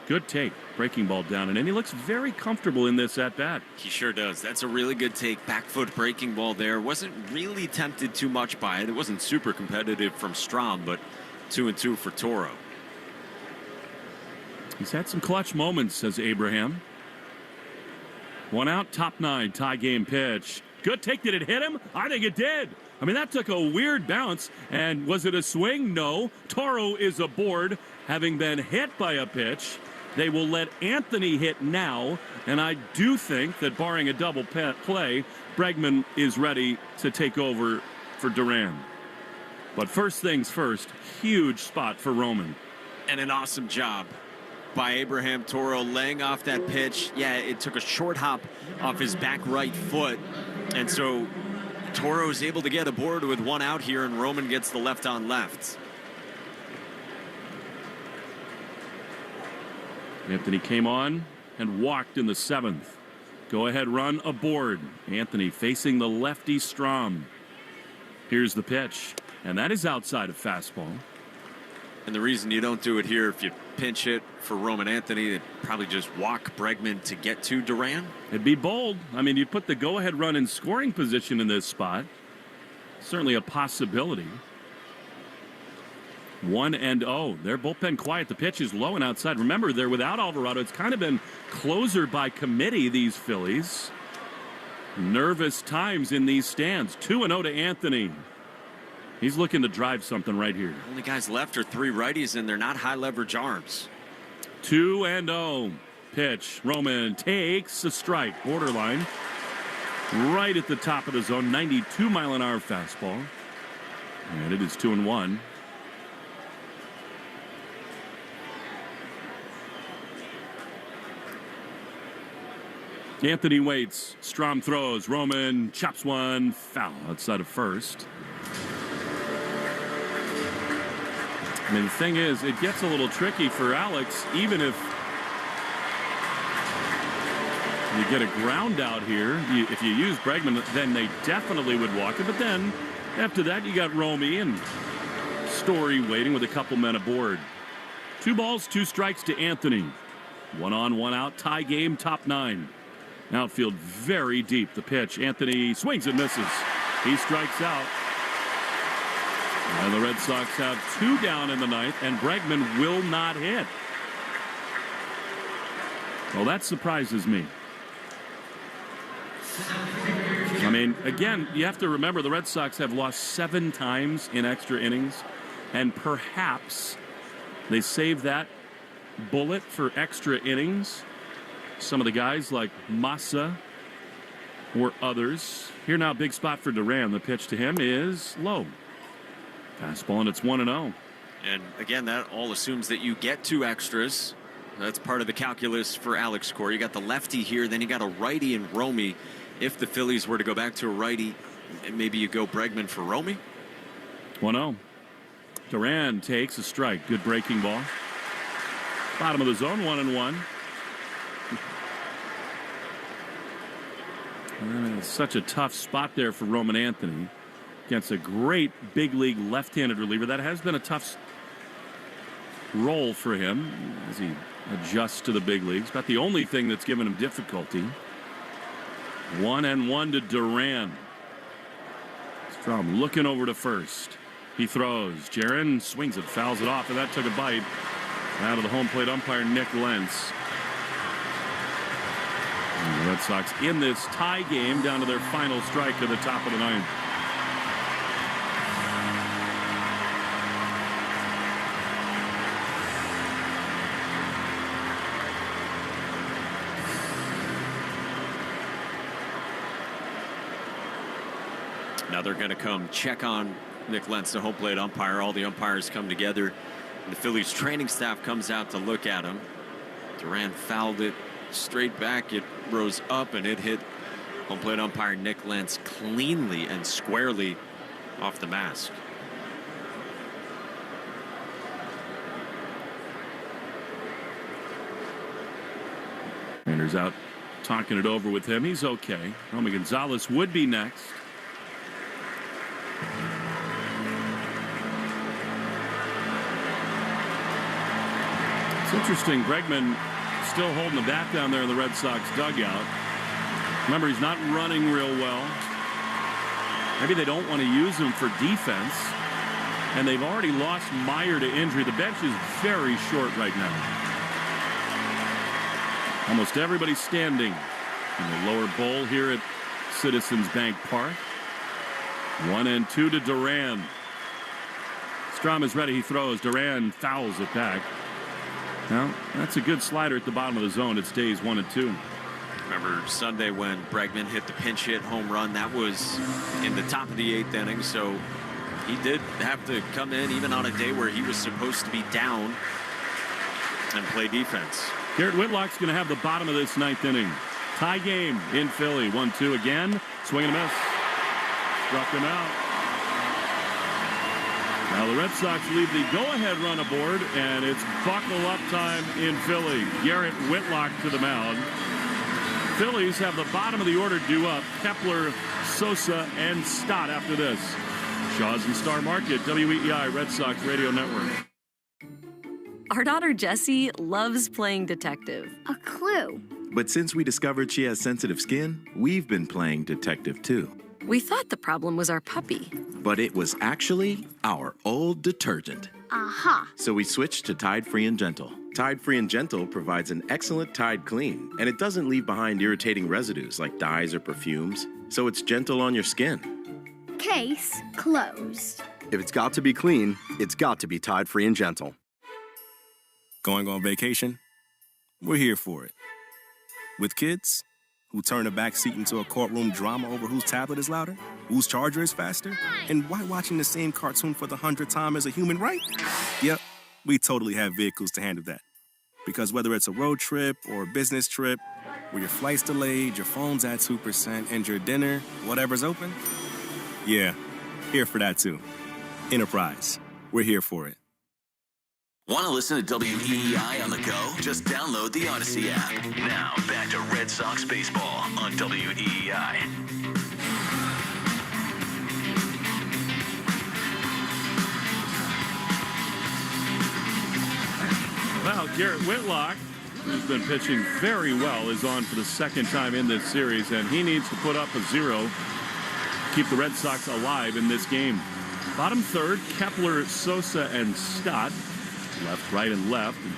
Good take. Breaking ball down and in. He looks very comfortable in this at bat. He sure does. That's a really good take. Back foot breaking ball there. Wasn't really tempted too much by it. It wasn't super competitive from Strahm, but 2-2 for Toro. He's had some clutch moments, says Abraham. 1 out, top 9, tie game pitch. Good take. Did it hit him? I think it did. I mean, that took a weird bounce. And was it a swing? No. Toro is aboard, having been hit by a pitch. They will let Anthony hit now. And I do think that barring a double play, Bregman is ready to take over for Duran. But first things first, huge spot for Roman. And an awesome job by Abraham Toro laying off that pitch. Yeah, it took a short hop off his back right foot. And so Toro is able to get aboard with 1 out here, and Roman gets the left on left. Anthony came on and walked in the 7th. Go-ahead run aboard. Anthony facing the lefty Strom. Here's the pitch, and that is outside of fastball. And the reason you don't do it here, if you pinch hit for Roman Anthony, they'd probably just walk Bregman to get to Duran. It'd be bold. I mean, you put the go-ahead run in scoring position in this spot. Certainly a possibility. 1-0. Their bullpen quiet. The pitch is low and outside. Remember, they're without Alvarado. It's kind of been closer by committee, these Phillies. Nervous times in these stands. 2-0 to Anthony. He's looking to drive something right here. Only guys left are 3 righties, and they're not high leverage arms. 2-0. Pitch. Roman takes a strike. Borderline. Right at the top of the zone. 92-mile-an-hour fastball. And it is 2-1. Anthony waits. Strom throws. Roman chops one. Foul outside of first. I mean, the thing is, it gets a little tricky for Alex, even if you get a ground out here. If you use Bregman, then they definitely would walk it. But then, after that, you got Romy and Story waiting with a couple men aboard. 2 balls, 2 strikes to Anthony. 1 on, 1 out, tie game, top 9. Outfield very deep. The pitch. Anthony swings and misses. He strikes out. And the Red Sox have 2 down in the 9th, and Bregman will not hit. Well, that surprises me. I mean, again, you have to remember the Red Sox have lost 7 times in extra innings, and perhaps they save that bullet for extra innings. Some of the guys like Massa or others. Here now, big spot for Duran. The pitch to him is low. Fastball, and it's 1-0. And again, that all assumes that you get 2 extras. That's part of the calculus for Alex Cora. You got the lefty here, then you got a righty in Romy. If the Phillies were to go back to a righty, maybe you go Bregman for Romy. 1-0. Duran takes a strike. Good breaking ball. Bottom of the zone, 1-1. It's such a tough spot there for Roman Anthony against a great big league left-handed reliever. That has been a tough role for him as he adjusts to the big leagues. About the only thing that's given him difficulty. 1-1 to Duran. Strom looking over to first. He throws. Jaron swings it, fouls it off, and that took a bite out of the home plate umpire, Nick Lentz. And the Red Sox in this tie game down to their final strike at the top of the 9th. Now they're going to come check on Nick Lentz, the home plate umpire. All the umpires come together. The Phillies training staff comes out to look at him. Duran fouled it straight back. It rose up and it hit home plate umpire Nick Lentz cleanly and squarely off the mask. Rander's out talking it over with him. He's okay. Romy Gonzalez would be next. It's interesting. Bregman still holding the bat down there in the Red Sox dugout. Remember, he's not running real well. Maybe they don't want to use him for defense. and they've already lost Meyer to injury. The bench is very short right now. Almost everybody standing in the lower bowl here at Citizens Bank Park. 1-2 to Duran. Strom is ready. He throws. Duran fouls it back. Now, that's a good slider at the bottom of the zone. It stays 1-2. Remember Sunday when Bregman hit the pinch hit home run? That was in the top of the 8th inning, so he did have to come in even on a day where he was supposed to be down and play defense. Garrett Whitlock's going to have the bottom of this 9th inning. Tie game in Philly. 1-2 again. Swing and a miss. Struck him out. Now the Red Sox leave the go-ahead run aboard, and it's buckle up time in Philly. Garrett Whitlock to the mound. Phillies have the bottom of the order due up. Kepler, Sosa, and Stott after this. Shaw's and Star Market, WEEI Red Sox Radio Network. Our daughter Jessie loves playing detective. A clue. But since we discovered she has sensitive skin, we've been playing detective too. We thought the problem was our puppy. But it was actually our old detergent. Aha. So we switched to Tide Free and Gentle. Tide Free and Gentle provides an excellent Tide clean, and it doesn't leave behind irritating residues like dyes or perfumes, so it's gentle on your skin. Case closed. If it's got to be clean, it's got to be Tide Free and Gentle. Going on vacation? We're here for it. With kids who turn the back seat into a courtroom drama over whose tablet is louder, whose charger is faster, and why watching the same cartoon for the 100th time is a human right? Yep, we totally have vehicles to handle that. Because whether it's a road trip or a business trip, where your flight's delayed, your phone's at 2%, and your dinner, whatever's open, yeah, here for that too. Enterprise, we're here for it. Want to listen to WEEI on the go? Just download the Odyssey app. Now, back to Red Sox baseball on WEEI. Well, Garrett Whitlock, who's been pitching very well, is on for the second time in this series, and he needs to put up a 0 to keep the Red Sox alive in this game. Bottom third, Kepler, Sosa, and Stott. Left, right, and left. And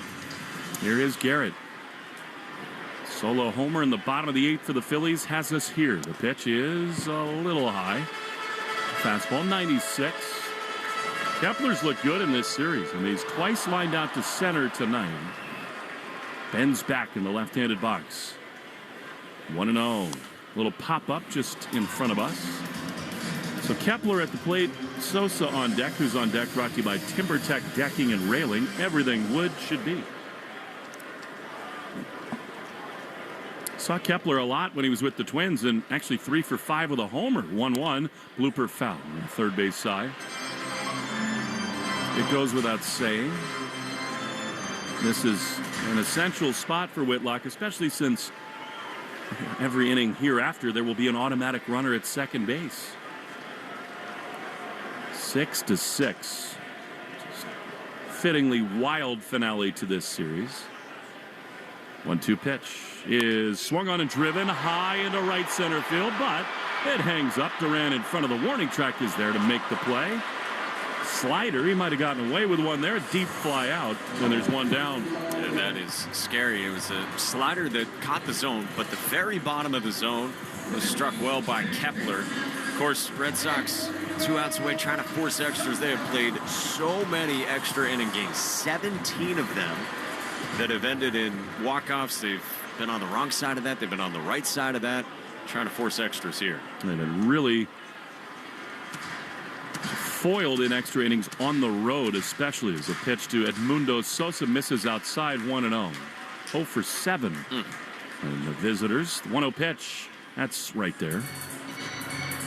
here is Garrett. Solo homer in the bottom of the 8th for the Phillies has us here. The pitch is a little high. Fastball 96. Kepler's looked good in this series, and he's twice lined out to center tonight. Bends back in the left-handed box. 1-0. Little pop-up just in front of us. So Kepler at the plate, Sosa on deck. Who's on deck? Brought to you by TimberTech Decking and Railing. Everything wood should be. Saw Kepler a lot when he was with the Twins, and actually 3 for 5 with a homer. 1-1. Blooper foul on the third base side. It goes without saying. This is an essential spot for Whitlock, especially since every inning hereafter there will be an automatic runner at second base. 6-6. Just fittingly wild finale to this series. 1-2 pitch is swung on and driven high into right center field, but it hangs up. Duran in front of the warning track is there to make the play. Slider, he might have gotten away with one there. Deep fly out, and there's one down. And that is scary. It was a slider that caught the zone, but the very bottom of the zone was struck well by Kepler. Of course, Red Sox 2 outs away trying to force extras. They have played so many extra inning games, 17 of them that have ended in walk-offs. They've been on the wrong side of that. They've been on the right side of that, trying to force extras here. They've been really foiled in extra innings on the road, especially as a pitch to Edmundo Sosa misses outside. 1-0. 0 for 7. And the visitors, 1-0 pitch. That's right there.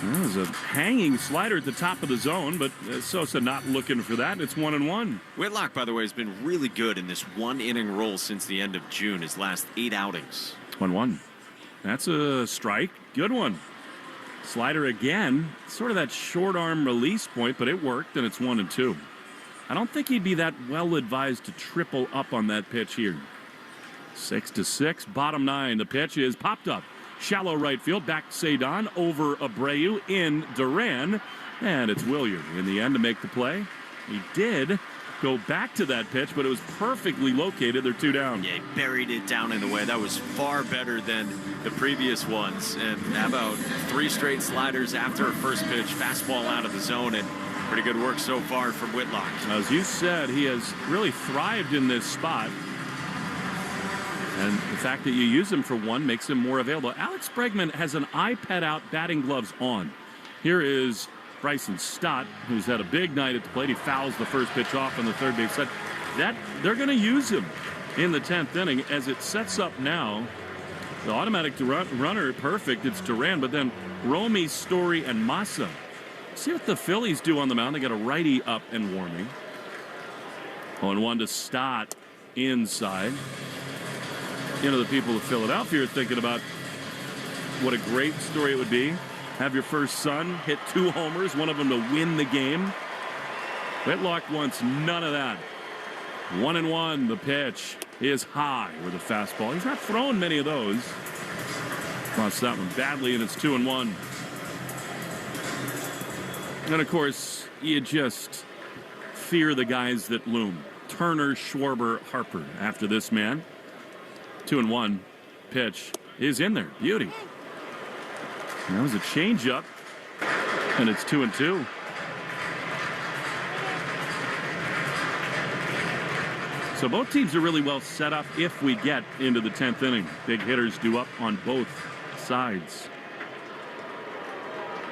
There's a hanging slider at the top of the zone, but Sosa not looking for that. It's 1-1. Whitlock, by the way, has been really good in this 1-inning role since the end of June, his last 8 outings. 1-1. That's a strike. Good one. Slider again. Sort of that short arm release point, but it worked, and it's 1-2. I don't think he'd be that well advised to triple up on that pitch here. 6-6. Bottom 9. The pitch is popped up. Shallow right field, back to Cedon, over Abreu, in Duran, and it's Williard in the end to make the play. He did go back to that pitch, but it was perfectly located. They're 2 down. Yeah, he buried it down in the way. That was far better than the previous ones. And how about 3 straight sliders after a first pitch, fastball out of the zone, and pretty good work so far from Whitlock. As you said, he has really thrived in this spot. And the fact that you use him for one makes him more available. Alex Bregman has an iPad out, batting gloves on. Here is Bryson Stott, who's had a big night at the plate. He fouls the first pitch off on the third base side. They're going to use him in the 10th inning as it sets up now. The automatic runner, perfect. It's Duran, but then Romy, Story, and Massa. See what the Phillies do on the mound. They got a righty up and warming. 0-1 to Stott inside. You know, the people of Philadelphia are thinking about what a great story it would be. Have your first son hit 2 homers, one of them to win the game. Whitlock wants none of that. 1-1, the pitch is high with a fastball. He's not thrown many of those. Lost that one badly, and it's 2-1. And of course, you just fear the guys that loom. Turner, Schwarber, Harper after this man. 2-1. Pitch is in there. Beauty. That was a changeup, and it's 2-2. So both teams are really well set up if we get into the 10th inning. Big hitters due up on both sides.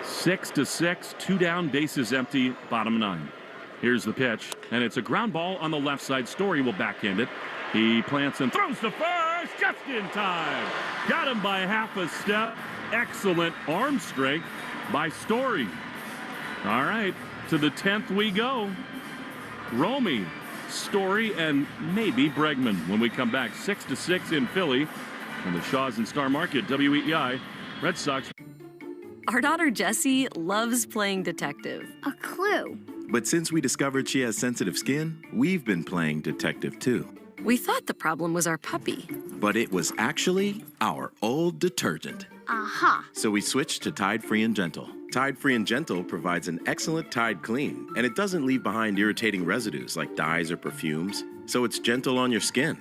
6-6, 2 down, bases empty, bottom 9. Here's the pitch, and it's a ground ball on the left side. Story will backhand it. He plants and throws to first, just in time. Got him by half a step. Excellent arm strength by Story. All right, to the 10th we go. Romy, Story, and maybe Bregman when we come back. 6-6 in Philly. On the Shaws and Star Market, WEEI, Red Sox. Our daughter Jessie loves playing detective. A clue. But since we discovered she has sensitive skin, we've been playing detective too. We thought the problem was our puppy. But it was actually our old detergent. Aha. So we switched to Tide Free and Gentle. Tide Free and Gentle provides an excellent Tide clean, and it doesn't leave behind irritating residues like dyes or perfumes, so it's gentle on your skin.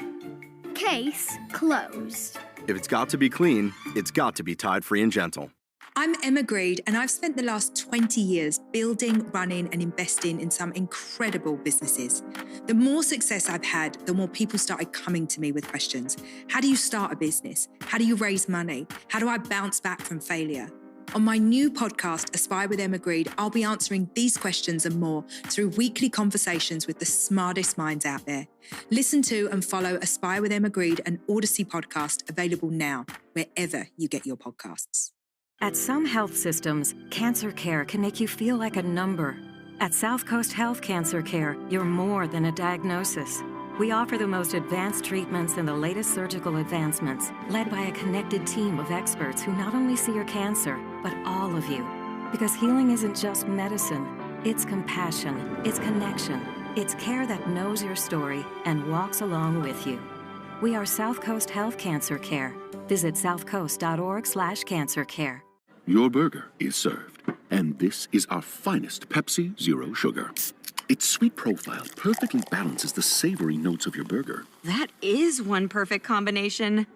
Case closed. If it's got to be clean, it's got to be Tide Free and Gentle. I'm Emma Greed, and I've spent the last 20 years building, running, and investing in some incredible businesses. The more success I've had, the more people started coming to me with questions. How do you start a business? How do you raise money? How do I bounce back from failure? On my new podcast, Aspire with Emma Greed, I'll be answering these questions and more through weekly conversations with the smartest minds out there. Listen to and follow Aspire with Emma Greed, an Odyssey podcast available now, wherever you get your podcasts. At some health systems, cancer care can make you feel like a number. At South Coast Health Cancer Care, you're more than a diagnosis. We offer the most advanced treatments and the latest surgical advancements, led by a connected team of experts who not only see your cancer, but all of you. Because healing isn't just medicine, it's compassion, it's connection, it's care that knows your story and walks along with you. We are South Coast Health Cancer Care. Visit southcoast.org/cancercare. Your burger is served, and this is our finest Pepsi Zero Sugar. Its sweet profile perfectly balances the savory notes of your burger. That is one perfect combination.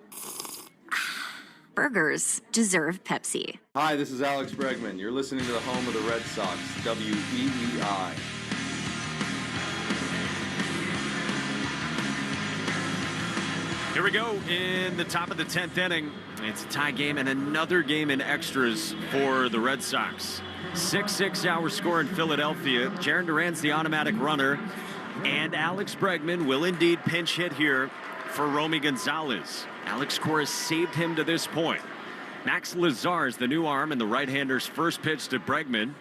Burgers deserve Pepsi. Hi, this is Alex Bregman. You're listening to the home of the Red Sox, WEEI. Here we go in the top of the 10th inning. It's a tie game and another game in extras for the Red Sox. 6-6 our score in Philadelphia. Jarren Duran's the automatic runner, and Alex Bregman will indeed pinch hit here for Romy Gonzalez. Alex Cora saved him to this point. Max Lazar is the new arm, and the right-hander's first pitch to Bregman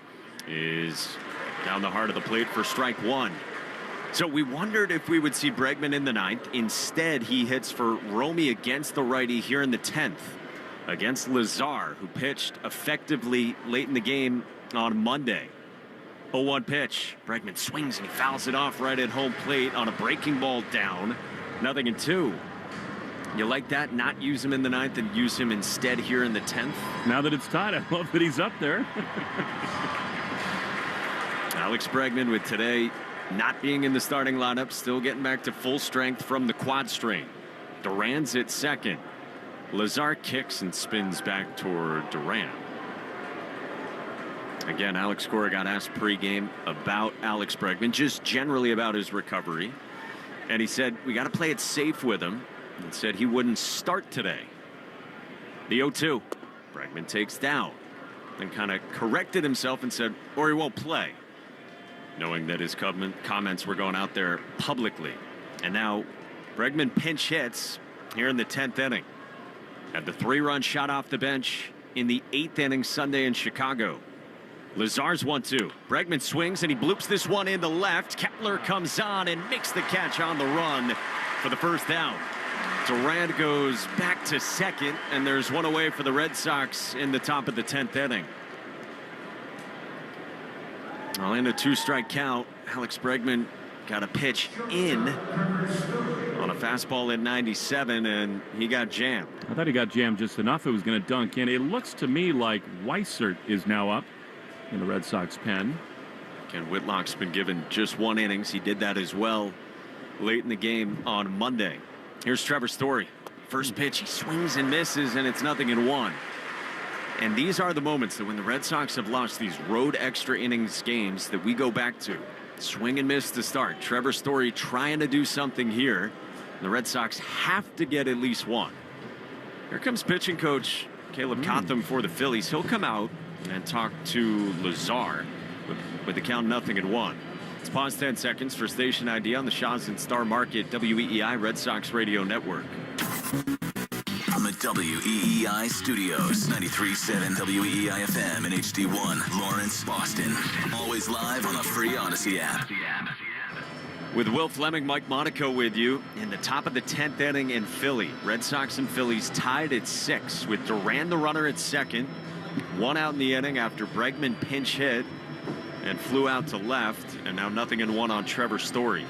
is down the heart of the plate for strike one. So we wondered if we would see Bregman in the 9th. Instead, he hits for Romy against the righty here in the 10th against Lazar, who pitched effectively late in the game on Monday. 0-1 pitch. Bregman swings and he fouls it off right at home plate on a breaking ball down. 0-2. You like that? Not use him in the 9th and use him instead here in the 10th? Now that it's tied, I love that he's up there. Alex Bregman with today not being in the starting lineup, still getting back to full strength from the quad strain. Duran's at second. Lazar kicks and spins back toward Duran. Again, Alex Cora got asked pregame about Alex Bregman, just generally about his recovery. And he said, we got to play it safe with him, and said he wouldn't start today. The 0-2. Bregman takes down, then kind of corrected himself and said, or he won't play, knowing that his comments were going out there publicly. And now Bregman pinch hits here in the 10th inning. Had the 3-run shot off the bench in the 8th inning Sunday in Chicago. Lazar's 1-2. Bregman swings and he bloops this one in the left. Kepler comes on and makes the catch on the run for the first down. Duran goes back to second, and there's one away for the Red Sox in the top of the 10th inning. Well, in a 2-strike count, Alex Bregman got a pitch in on a fastball at 97, and he got jammed. I thought he got jammed just enough it was going to dunk in. It looks to me like Weissert is now up in the Red Sox pen. Ken Whitlock's been given just 1 innings. He did that as well late in the game on Monday. Here's Trevor Story. First pitch, he swings and misses, and it's 0-1. And these are the moments that when the Red Sox have lost these road extra innings games that we go back to. Swing and miss to start. Trevor Story trying to do something here. The Red Sox have to get at least one. Here comes pitching coach Caleb Cotham for the Phillies. He'll come out and talk to Lazar with the count 0-1. Let's pause 10 seconds for station ID on the Shaw's and Star Market WEEI Red Sox Radio Network. From the WEEI studios, 93.7 WEEI FM and HD1, Lawrence, Boston. Always live on the free Odyssey app. With Will Fleming, Mike Monaco with you in the top of the 10th inning in Philly. Red Sox and Phillies tied at 6 with Duran the runner at second. 1 out in the inning after Bregman pinch hit and flew out to left, and now 0-1 on Trevor Story.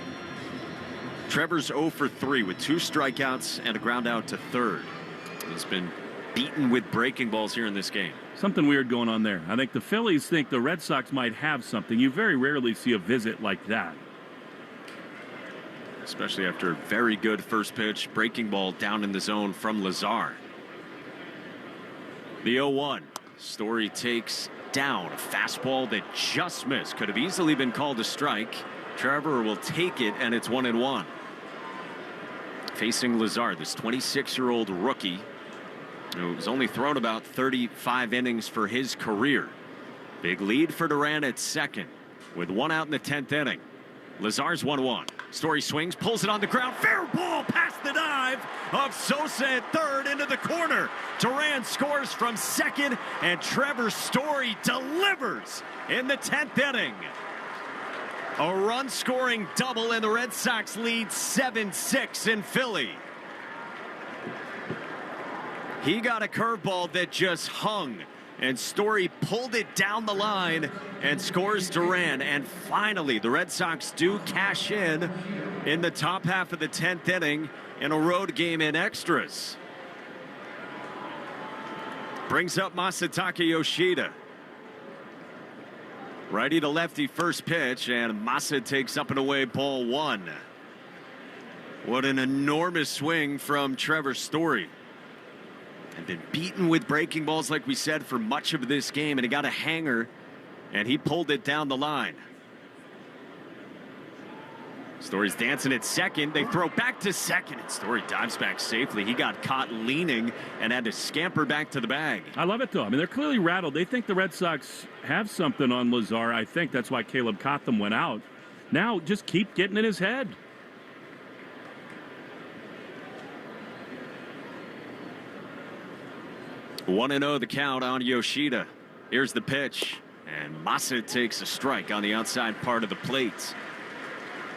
Trevor's 0 for 3 with 2 strikeouts and a ground out to third. He's been beaten with breaking balls here in this game. Something weird going on there. I think the Phillies think the Red Sox might have something. You very rarely see a visit like that. Especially after a very good first pitch breaking ball down in the zone from Lazar. The 0-1. Story takes down a fastball that just missed. Could have easily been called a strike. Trevor will take it, and it's 1-1. Facing Lazar, this 26-year-old rookie who's only thrown about 35 innings for his career. Big lead for Duran at second with 1 out in the 10th inning. Lazar's 1-1. Story swings, pulls it on the ground. Fair ball past the dive of Sosa at third into the corner. Duran scores from second, and Trevor Story delivers in the 10th inning. A run-scoring double, and the Red Sox lead 7-6 in Philly. He got a curveball that just hung, and Story pulled it down the line and scores Duran. And finally, the Red Sox do cash in the top half of the 10th inning in a road game in extras. Brings up Masataka Yoshida. Righty to lefty first pitch, and Masa takes up and away ball 1. What an enormous swing from Trevor Story. And been beaten with breaking balls, like we said, for much of this game, and he got a hanger, and he pulled it down the line. Story's dancing at second. They throw back to second, and Story dives back safely. He got caught leaning and had to scamper back to the bag. I love it, though. I mean, they're clearly rattled. They think the Red Sox have something on Lazar. I think that's why Caleb Cotham went out. Now, just keep getting in his head. One 1-0 the count on Yoshida. Here's the pitch, and Masa takes a strike on the outside part of the plate.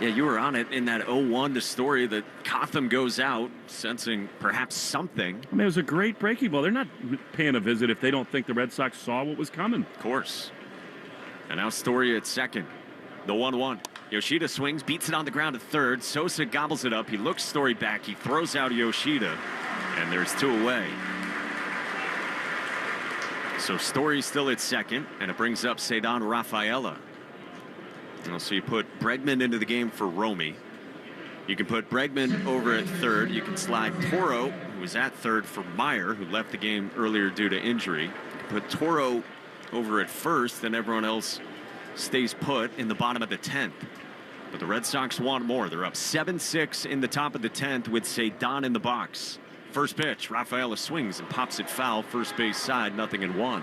Yeah, you were on it in that 0-1 to Story that Cotham goes out, sensing perhaps something. I mean, it was a great breaking ball. They're not paying a visit if they don't think the Red Sox saw what was coming. Of course. And now Story at second. The 1-1. Yoshida swings, beats it on the ground at third. Sosa gobbles it up. He looks Story back. He throws out Yoshida, and there's 2 away. So Story still at second, and it brings up Cedon Rafaela. So you put Bregman into the game for Romy. You can put Bregman over at third. You can slide Toro, who was at third, for Meyer, who left the game earlier due to injury. You can put Toro over at first, and everyone else stays put in the bottom of the 10th. But the Red Sox want more. They're up 7-6 in the top of the 10th with Cedon in the box. First pitch, Rafaela swings and pops it foul. First base side, 0-1.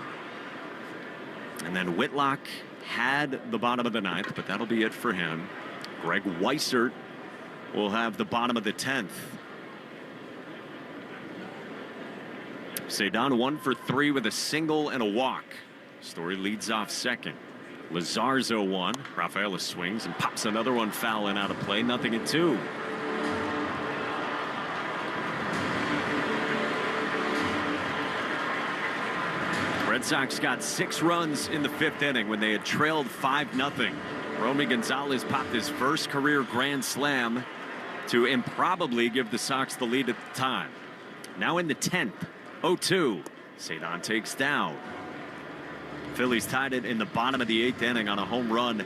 And then Whitlock had the bottom of the 9th, but that'll be it for him. Greg Weissert will have the bottom of the 10th. Cedon 1 for 3 with a single and a walk. Story leads off second. Lazar's 0-1. Rafaela swings and pops another one foul and out of play. 0-2. Red Sox got 6 runs in the 5th inning when they had trailed 5-0. Romy Gonzalez popped his first career grand slam to improbably give the Sox the lead at the time. Now in the 10th, 0-2. Cedon takes down. Phillies tied it in the bottom of the 8th inning on a home run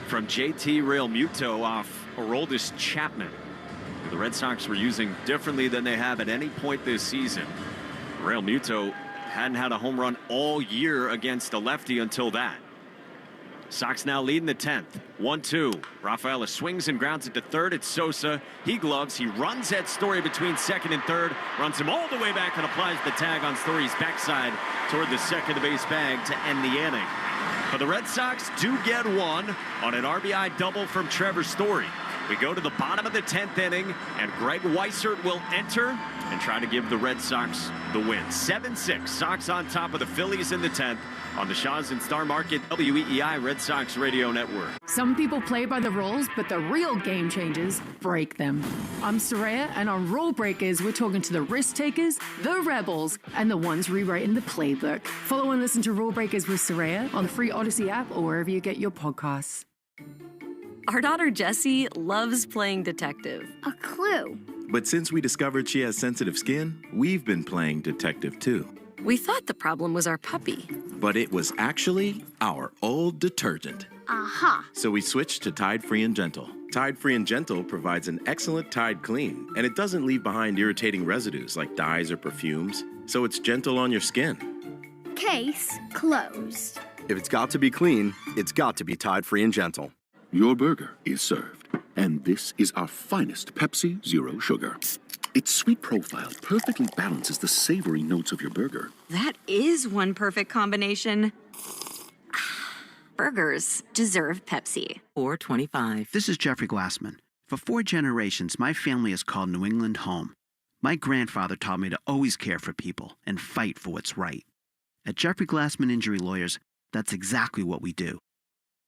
from JT Realmuto off Aroldis Chapman, who the Red Sox were using differently than they have at any point this season. Realmuto hadn't had a home run all year against a lefty until that. Sox now lead in the 10th. 1-2. Rafaela swings and grounds it to third. It's Sosa. He gloves. He runs at Story between second and third. Runs him all the way back and applies the tag on Story's backside toward the second base bag to end the inning. But the Red Sox do get one on an RBI double from Trevor Story. We go to the bottom of the 10th inning, and Greg Weissert will enter and try to give the Red Sox the win. 7-6. Sox on top of the Phillies in the 10th on the Shaw's and Star Market WEEI Red Sox Radio Network. Some people play by the rules, but the real game changers break them. I'm Soraya, and on Rule Breakers, we're talking to the risk takers, the rebels, and the ones rewriting the playbook. Follow and listen to Rule Breakers with Soraya on the free Odyssey app or wherever you get your podcasts. Our daughter Jessie loves playing detective. A clue. But since we discovered she has sensitive skin, we've been playing detective too. We thought the problem was our puppy. But it was actually our old detergent. Aha. So we switched to Tide Free and Gentle. Tide Free and Gentle provides an excellent Tide clean, and it doesn't leave behind irritating residues like dyes or perfumes, so it's gentle on your skin. Case closed. If it's got to be clean, it's got to be Tide Free and Gentle. Your burger is served, and this is our finest Pepsi Zero Sugar. Its sweet profile perfectly balances the savory notes of your burger. That is one perfect combination. Burgers deserve Pepsi. $4.25. This is Jeffrey Glassman. For 4 generations, my family has called New England home. My grandfather taught me to always care for people and fight for what's right. At Jeffrey Glassman Injury Lawyers, that's exactly what we do.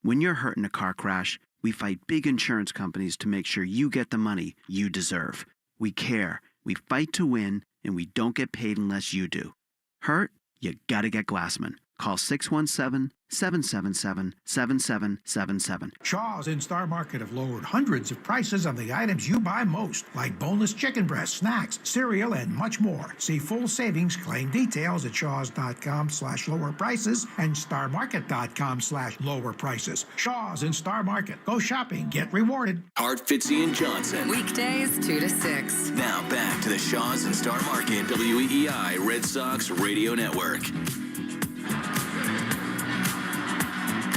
When you're hurt in a car crash, we fight big insurance companies to make sure you get the money you deserve. We care, we fight to win, and we don't get paid unless you do. Hurt? You gotta get Glassman. Call 617-777-7777. Shaw's in Star Market have lowered hundreds of prices on the items you buy most, like boneless chicken breast, snacks, cereal, and much more. See full savings, claim details at shaws.com/lower prices and starmarket.com/lower prices. Shaw's in Star Market. Go shopping, get rewarded. Hart, Fitzy, and Johnson. Weekdays 2 to 6. Now back to the Shaw's and Star Market WEEI Red Sox Radio Network.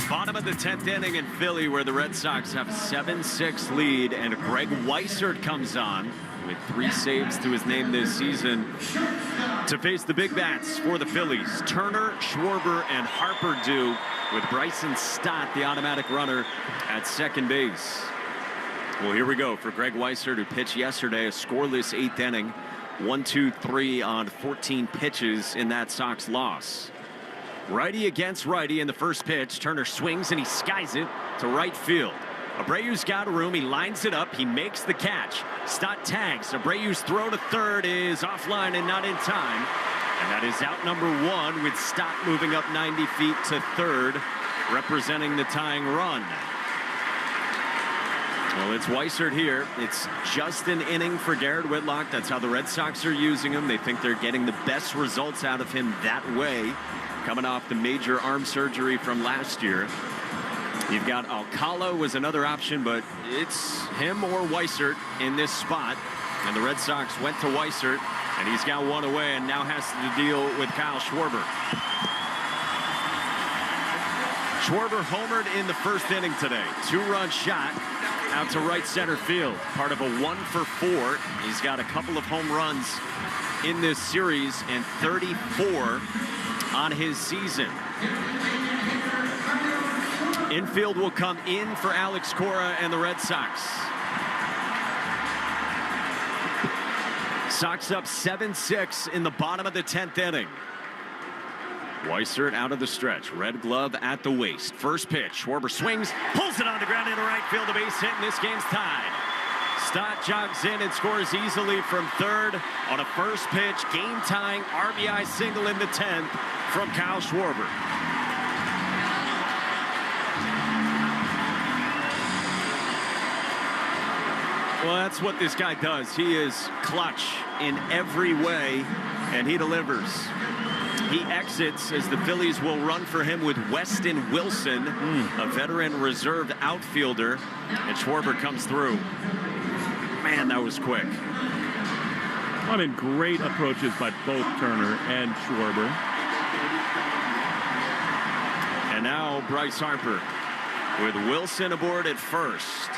Bottom of the 10th inning in Philly, where the Red Sox have a 7-6 lead, and Greg Weissert comes on with 3 saves to his name this season to face the big bats for the Phillies. Turner, Schwarber, and Harper do, with Bryson Stott, the automatic runner, at second base. Well, here we go for Greg Weissert, who pitched yesterday, a scoreless 8th inning, 1-2-3 on 14 pitches in that Sox loss. Righty against righty in the first pitch. Turner swings and he skies it to right field. Abreu's got room. He lines it up. He makes the catch. Stott tags. Abreu's throw to third is offline and not in time. And that is out number 1, with Stott moving up 90 feet to third, representing the tying run. Well, it's Weissert here. It's just an inning for Garrett Whitlock. That's how the Red Sox are using him. They think they're getting the best results out of him that way, coming off the major arm surgery from last year. You've got Alcala was another option, but it's him or Weissert in this spot. And the Red Sox went to Weissert, and he's got one away and now has to deal with Kyle Schwarber. Schwarber homered in the first inning today. 2-run shot out to right center field. Part of a 1-for-4. He's got a couple of home runs in this series and 34 on his season. Infield will come in for Alex Cora and the Red Sox. Sox up 7-6 in the bottom of the 10th inning. Weissert out of the stretch. Red glove at the waist. First pitch. Schwarber swings, pulls it on the ground into right field. A base hit, and this game's tied. Stott jogs in and scores easily from third on a first pitch, game-tying RBI single in the 10th from Kyle Schwarber. Well, that's what this guy does. He is clutch in every way, and he delivers. He exits as the Phillies will run for him with Weston Wilson, a veteran reserve outfielder, and Schwarber comes through. Man, that was quick. I mean, great approaches by both Turner and Schwarber. And now Bryce Harper with Wilson aboard at first.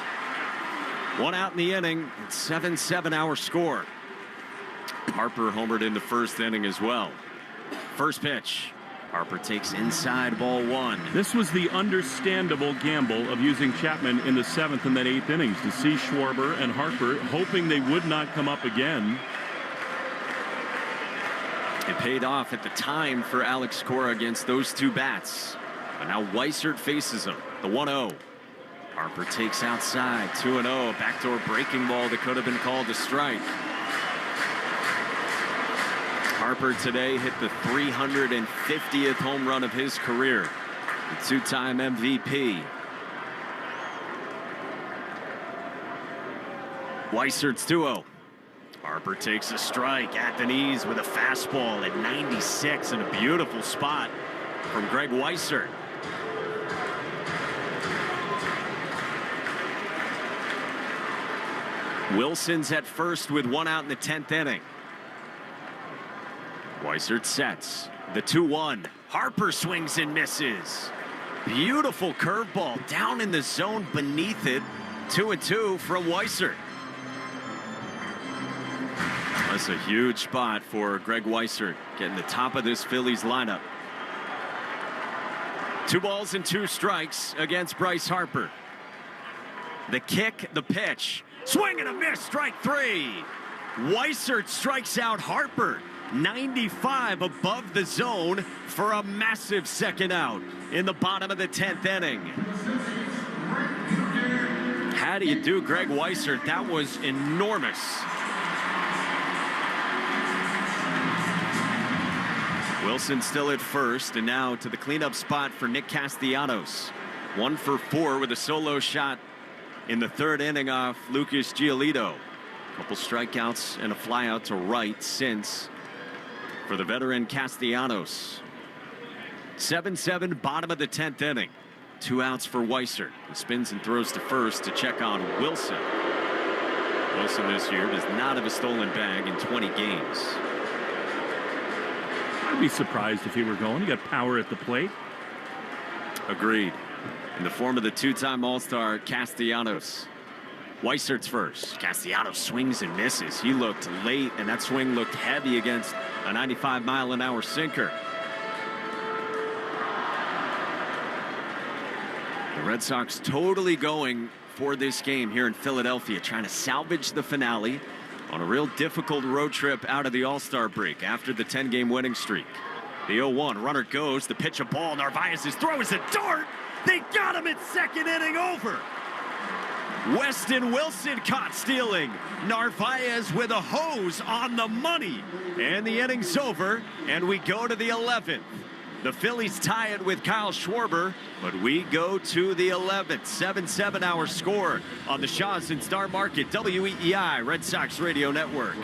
One out in the inning. It's 7-7 our score. Harper homered in the first inning as well. First pitch. Harper takes inside, ball one. This was the understandable gamble of using Chapman in the 7th and then 8th innings to see Schwarber and Harper, hoping they would not come up again. It paid off at the time for Alex Cora against those two bats. But now Weissert faces him. The 1-0. Harper takes outside. 2-0. Backdoor breaking ball that could have been called a strike. Harper today hit the 350th home run of his career. The two-time MVP. Weissert's 2-0. Harper takes a strike at the knees with a fastball at 96 in a beautiful spot from Greg Weissert. Wilson's at first with one out in the 10th inning. Weissert sets the 2-1. Harper swings and misses. Beautiful curveball down in the zone beneath it. 2-2 from Weissert. That's a huge spot for Greg Weissert, getting the top of this Phillies lineup. 2 balls and 2 strikes against Bryce Harper. The kick, the pitch. Swing and a miss, strike 3. Weissert strikes out Harper. 95 above the zone for a massive second out in the bottom of the 10th inning. How do you do, Greg Weissert? That was enormous. Wilson still at first, and now to the cleanup spot for Nick Castellanos. 1 for 4 with a solo shot in the 3rd inning off Lucas Giolito. A couple strikeouts and a flyout to right since for the veteran Castellanos. 7-7, bottom of the 10th inning. 2 outs for Weissert. He spins and throws to first to check on Wilson. Wilson this year does not have a stolen bag in 20 games. I'd be surprised if he were going. He got power at the plate. Agreed. In the form of the 2-time All-Star Castellanos. Weissert's first. Castellanos swings and misses. He looked late, and that swing looked heavy against a 95-mile-an-hour sinker. The Red Sox totally going for this game here in Philadelphia, trying to salvage the finale on a real difficult road trip out of the All-Star break after the 10-game winning streak. The 0-1, runner goes, the pitch a ball, Narvaez's throw is a dart. They got him at second inning over. Weston Wilson caught stealing. Narvaez with a hose on the money. And the inning's over, and we go to the 11th. The Phillies tie it with Kyle Schwarber, but we go to the 11th. 7-7 our score on the Shaws and Star Market, WEEI Red Sox Radio Network.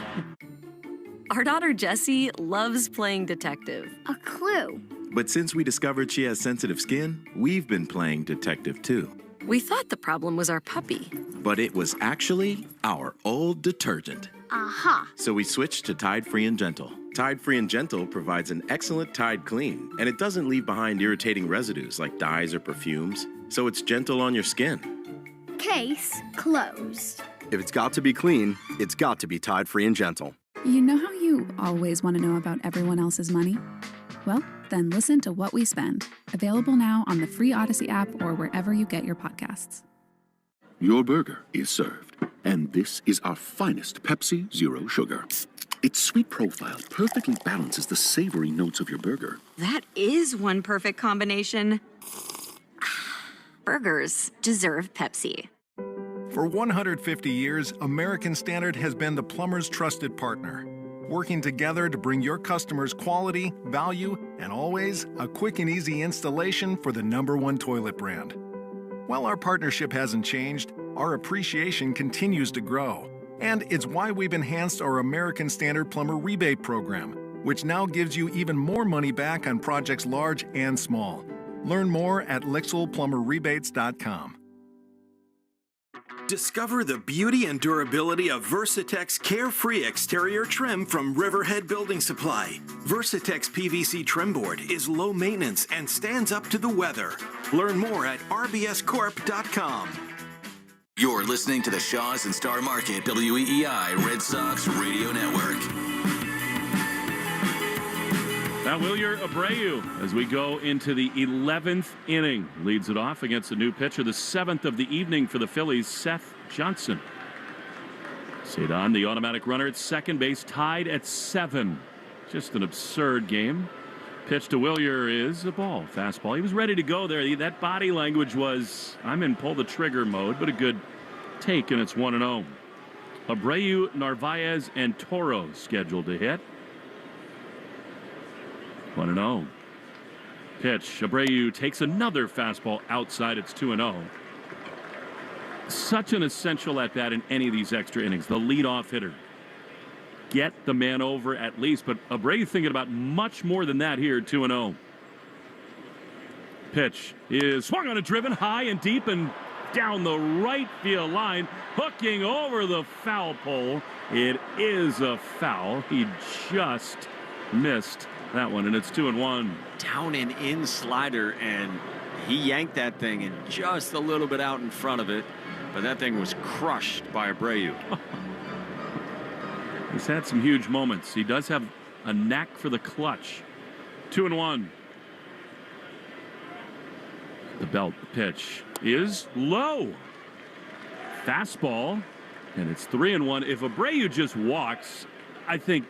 Our daughter Jessie loves playing detective. A clue. But since we discovered she has sensitive skin, we've been playing detective too. We thought the problem was our puppy. But it was actually our old detergent. Aha. So we switched to Tide Free and Gentle. Tide Free and Gentle provides an excellent Tide clean, and it doesn't leave behind irritating residues like dyes or perfumes, so it's gentle on your skin. Case closed. If it's got to be clean, it's got to be Tide Free and Gentle. You know how you always want to know about everyone else's money? Well, then listen to What We Spend. Available now on the free Odyssey app or wherever you get your podcasts. Your burger is served, and this is our finest Pepsi Zero Sugar. Its sweet profile perfectly balances the savory notes of your burger. That is one perfect combination. Burgers deserve Pepsi. For 150 years, American Standard has been the plumber's trusted partner, working together to bring your customers quality, value, and always a quick and easy installation for the #1 toilet brand. While our partnership hasn't changed, our appreciation continues to grow. And it's why we've enhanced our American Standard Plumber Rebate Program, which now gives you even more money back on projects large and small. Learn more at LixelPlumberRebates.com. Discover the beauty and durability of Versatex Carefree exterior trim from Riverhead Building Supply. Versatex PVC trim board is low maintenance and stands up to the weather. Learn more at rbscorp.com. You're listening to the Shaws and Star Market WEEI Red Sox Radio Network. Now, Wilyer Abreu, as we go into the 11th inning, leads it off against a new pitcher, the 7th of the evening for the Phillies, Seth Johnson. Cedon, the automatic runner at second base, tied at 7. Just an absurd game. Pitch to Wilyer is a ball, fastball. He was ready to go there. That body language was, I'm in pull the trigger mode, but a good take, and it's 1-0. Abreu, Narvaez, and Toro scheduled to hit. 1-0. Pitch. Abreu takes another fastball outside. It's 2-0. Such an essential at bat in any of these extra innings. The leadoff hitter. Get the man over at least, but Abreu thinking about much more than that here. 2-0. Pitch is swung on a driven high and deep and down the right field line, hooking over the foul pole. It is a foul. He just missed that one, and it's 2-1. Down and in slider, and he yanked that thing and just a little bit out in front of it, but that thing was crushed by Abreu. He's had some huge moments. He does have a knack for the clutch. 2-1. The belt pitch is low. Fastball, and it's 3-1. If Abreu just walks, I think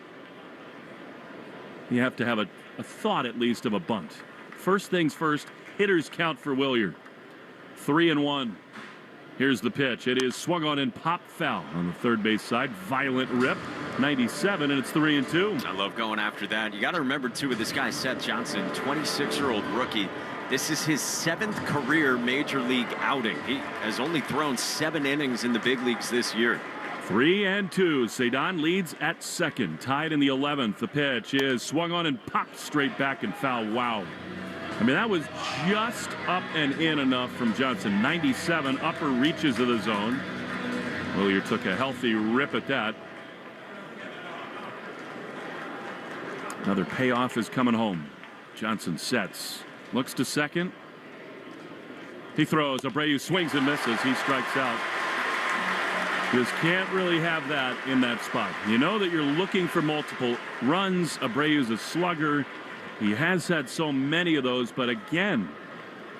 you have to have a thought at least of a bunt. First things first, hitters count for Wilyer. 3-1. Here's the pitch. It is swung on and popped foul on the third base side. Violent rip. 97, and it's 3-2. I love going after that. You got to remember, too, with this guy, Seth Johnson, 26-year-old rookie. This is his 7th career major league outing. He has only thrown 7 innings in the big leagues this year. 3-2. Cedon leads at second. Tied in the 11th. The pitch is swung on and popped straight back and foul. Wow. I mean, that was just up and in enough from Johnson. 97, upper reaches of the zone. Wilyer took a healthy rip at that. Another payoff is coming home. Johnson sets. Looks to second. He throws. Abreu swings and misses. He strikes out. Just can't really have that in that spot. You know that you're looking for multiple runs. Abreu's a slugger. He has had so many of those, but again,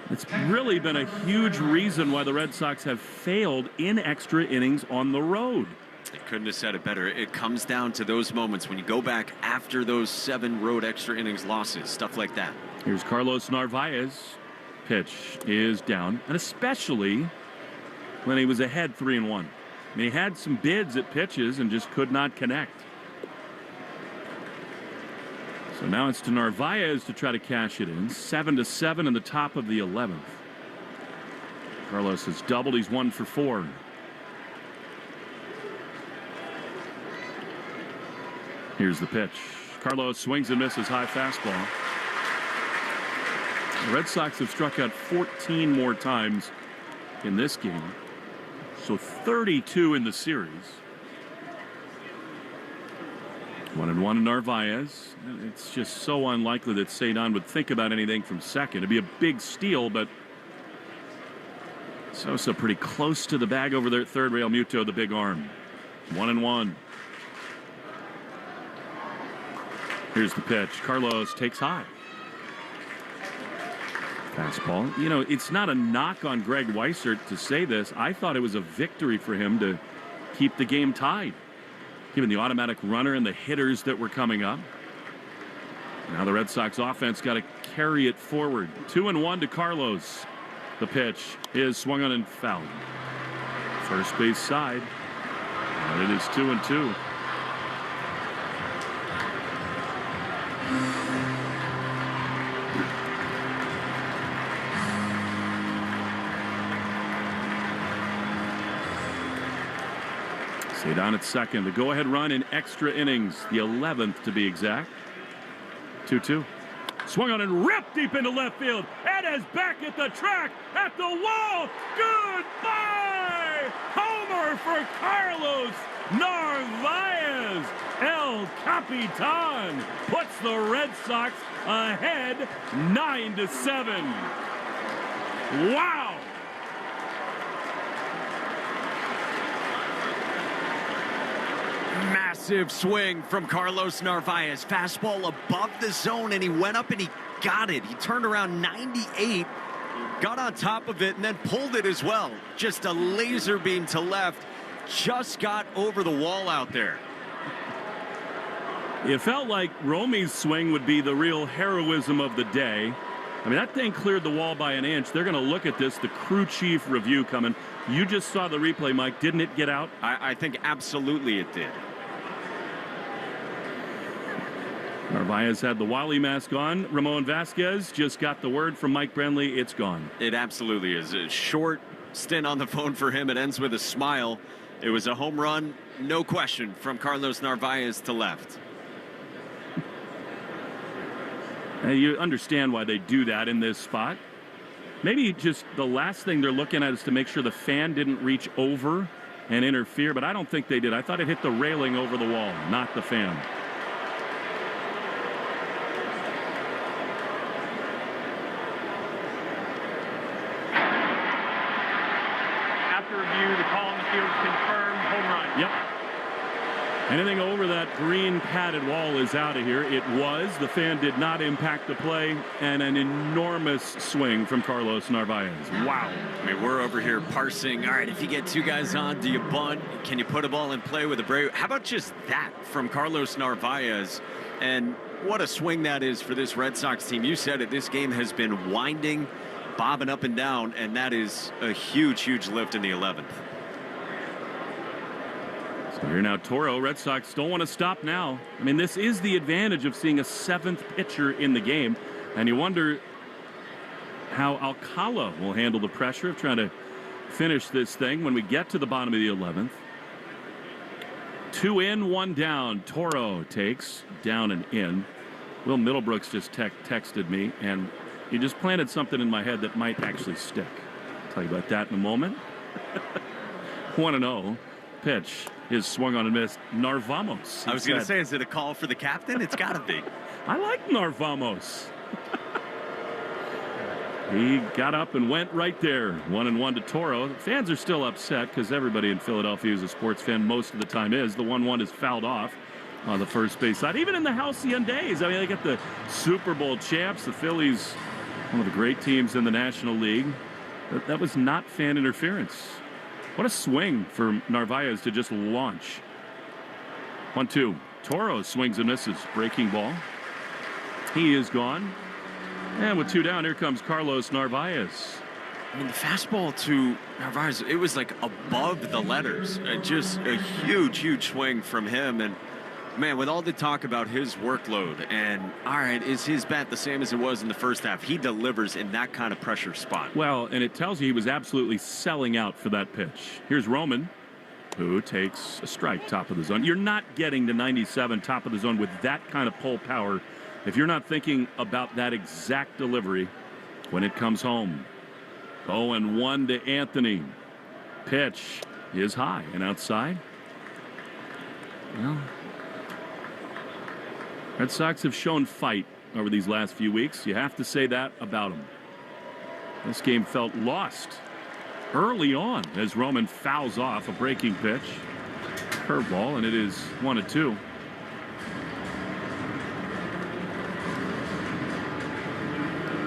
it's really been a huge reason why the Red Sox have failed in extra innings on the road. They couldn't have said it better. It comes down to those moments when you go back after those 7 road extra innings losses, stuff like that. Here's Carlos Narvaez. Pitch is down, and especially when he was ahead 3-1. I mean, he had some bids at pitches and just could not connect. So now it's to Narvaez to try to cash it in. 7-7 in the top of the 11th. Carlos has doubled. He's 1 for 4. Here's the pitch. Carlos swings and misses. High fastball. The Red Sox have struck out 14 more times in this game. So 32 in the series. 1-1 Narvaez. It's just so unlikely that Cedon would think about anything from second. It'd be a big steal, but Sosa pretty close to the bag over there at third. Real Muto, the big arm. 1-1. Here's the pitch. Carlos takes high. Fastball. You know, it's not a knock on Greg Weissert to say this. I thought it was a victory for him to keep the game tied, given the automatic runner and the hitters that were coming up. Now the Red Sox offense got to carry it forward. 2-1 to Carlos. The pitch is swung on and fouled. First base side. And it is 2-2. Cedon at second. The go-ahead run in extra innings. The 11th to be exact. 2-2. Swung on and ripped deep into left field. Ed is back at the track, at the wall. Goodbye! Homer for Carlos Narvaez. El Capitan puts the Red Sox ahead 9-7. Wow! Massive swing from Carlos Narvaez. Fastball above the zone, and he went up and he got it. He turned around 98, got on top of it, and then pulled it as well. Just a laser beam to left. Just got over the wall out there. It felt like Romy's swing would be the real heroism of the day. I mean, that thing cleared the wall by an inch. They're going to look at this. The crew chief review coming. You just saw the replay, Mike. Didn't it get out? I think absolutely it did. Narvaez had the Wally mask on. Ramon Vasquez just got the word from Mike Brenly. It's gone. It absolutely is. A short stint on the phone for him. It ends with a smile. It was a home run, no question, from Carlos Narvaez to left. And you understand why they do that in this spot. Maybe just the last thing they're looking at is to make sure the fan didn't reach over and interfere, but I don't think they did. I thought it hit the railing over the wall, not the fan. After review, the call on the field is confirmed. Home run. Yep. Anything over that green padded wall is out of here. It was. The fan did not impact the play, and an enormous swing from Carlos Narvaez. Wow. I mean, we're over here parsing. All right, if you get two guys on, do you bunt? Can you put a ball in play with a break? How about just that from Carlos Narvaez? And what a swing that is for this Red Sox team. You said it. This game has been winding, bobbing up and down, and that is a huge, huge lift in the 11th. Here now, Toro. Red Sox don't want to stop now. I mean, this is the advantage of seeing a seventh pitcher in the game. And you wonder how Alcala will handle the pressure of trying to finish this thing when we get to the bottom of the 11th. 2 in, 1 down. Toro takes down and in. Will Middlebrooks just texted me, and he just planted something in my head that might actually stick. I'll tell you about that in a moment. 1-0. Pitch is swung on and missed. Narvamos. I was going to say, is it a call for the captain? It's got to be. I like Narvamos. He got up and went right there. 1-1 to Toro. The fans are still upset because everybody in Philadelphia who's a sports fan most of the time is. The 1-1 is fouled off on the first base side. Even in the halcyon days. I mean, they got the Super Bowl champs, the Phillies, one of the great teams in the National League. That was not fan interference. What a swing for Narvaez to just launch. 1-2. Toro swings and misses. Breaking ball. He is gone. And with 2 down, here comes Carlos Narvaez. I mean, the fastball to Narvaez, it was like above the letters. Just a huge, huge swing from him. And, man, with all the talk about his workload and, all right, is his bat the same as it was in the first half? He delivers in that kind of pressure spot. Well, and it tells you he was absolutely selling out for that pitch. Here's Roman, who takes a strike top of the zone. You're not getting to 97 top of the zone with that kind of pull power if you're not thinking about that exact delivery when it comes home. 0-1 to Anthony. Pitch is high and outside. Well, Red Sox have shown fight over these last few weeks. You have to say that about them. This game felt lost early on as Roman fouls off a breaking pitch. Curveball, and it is 1-2.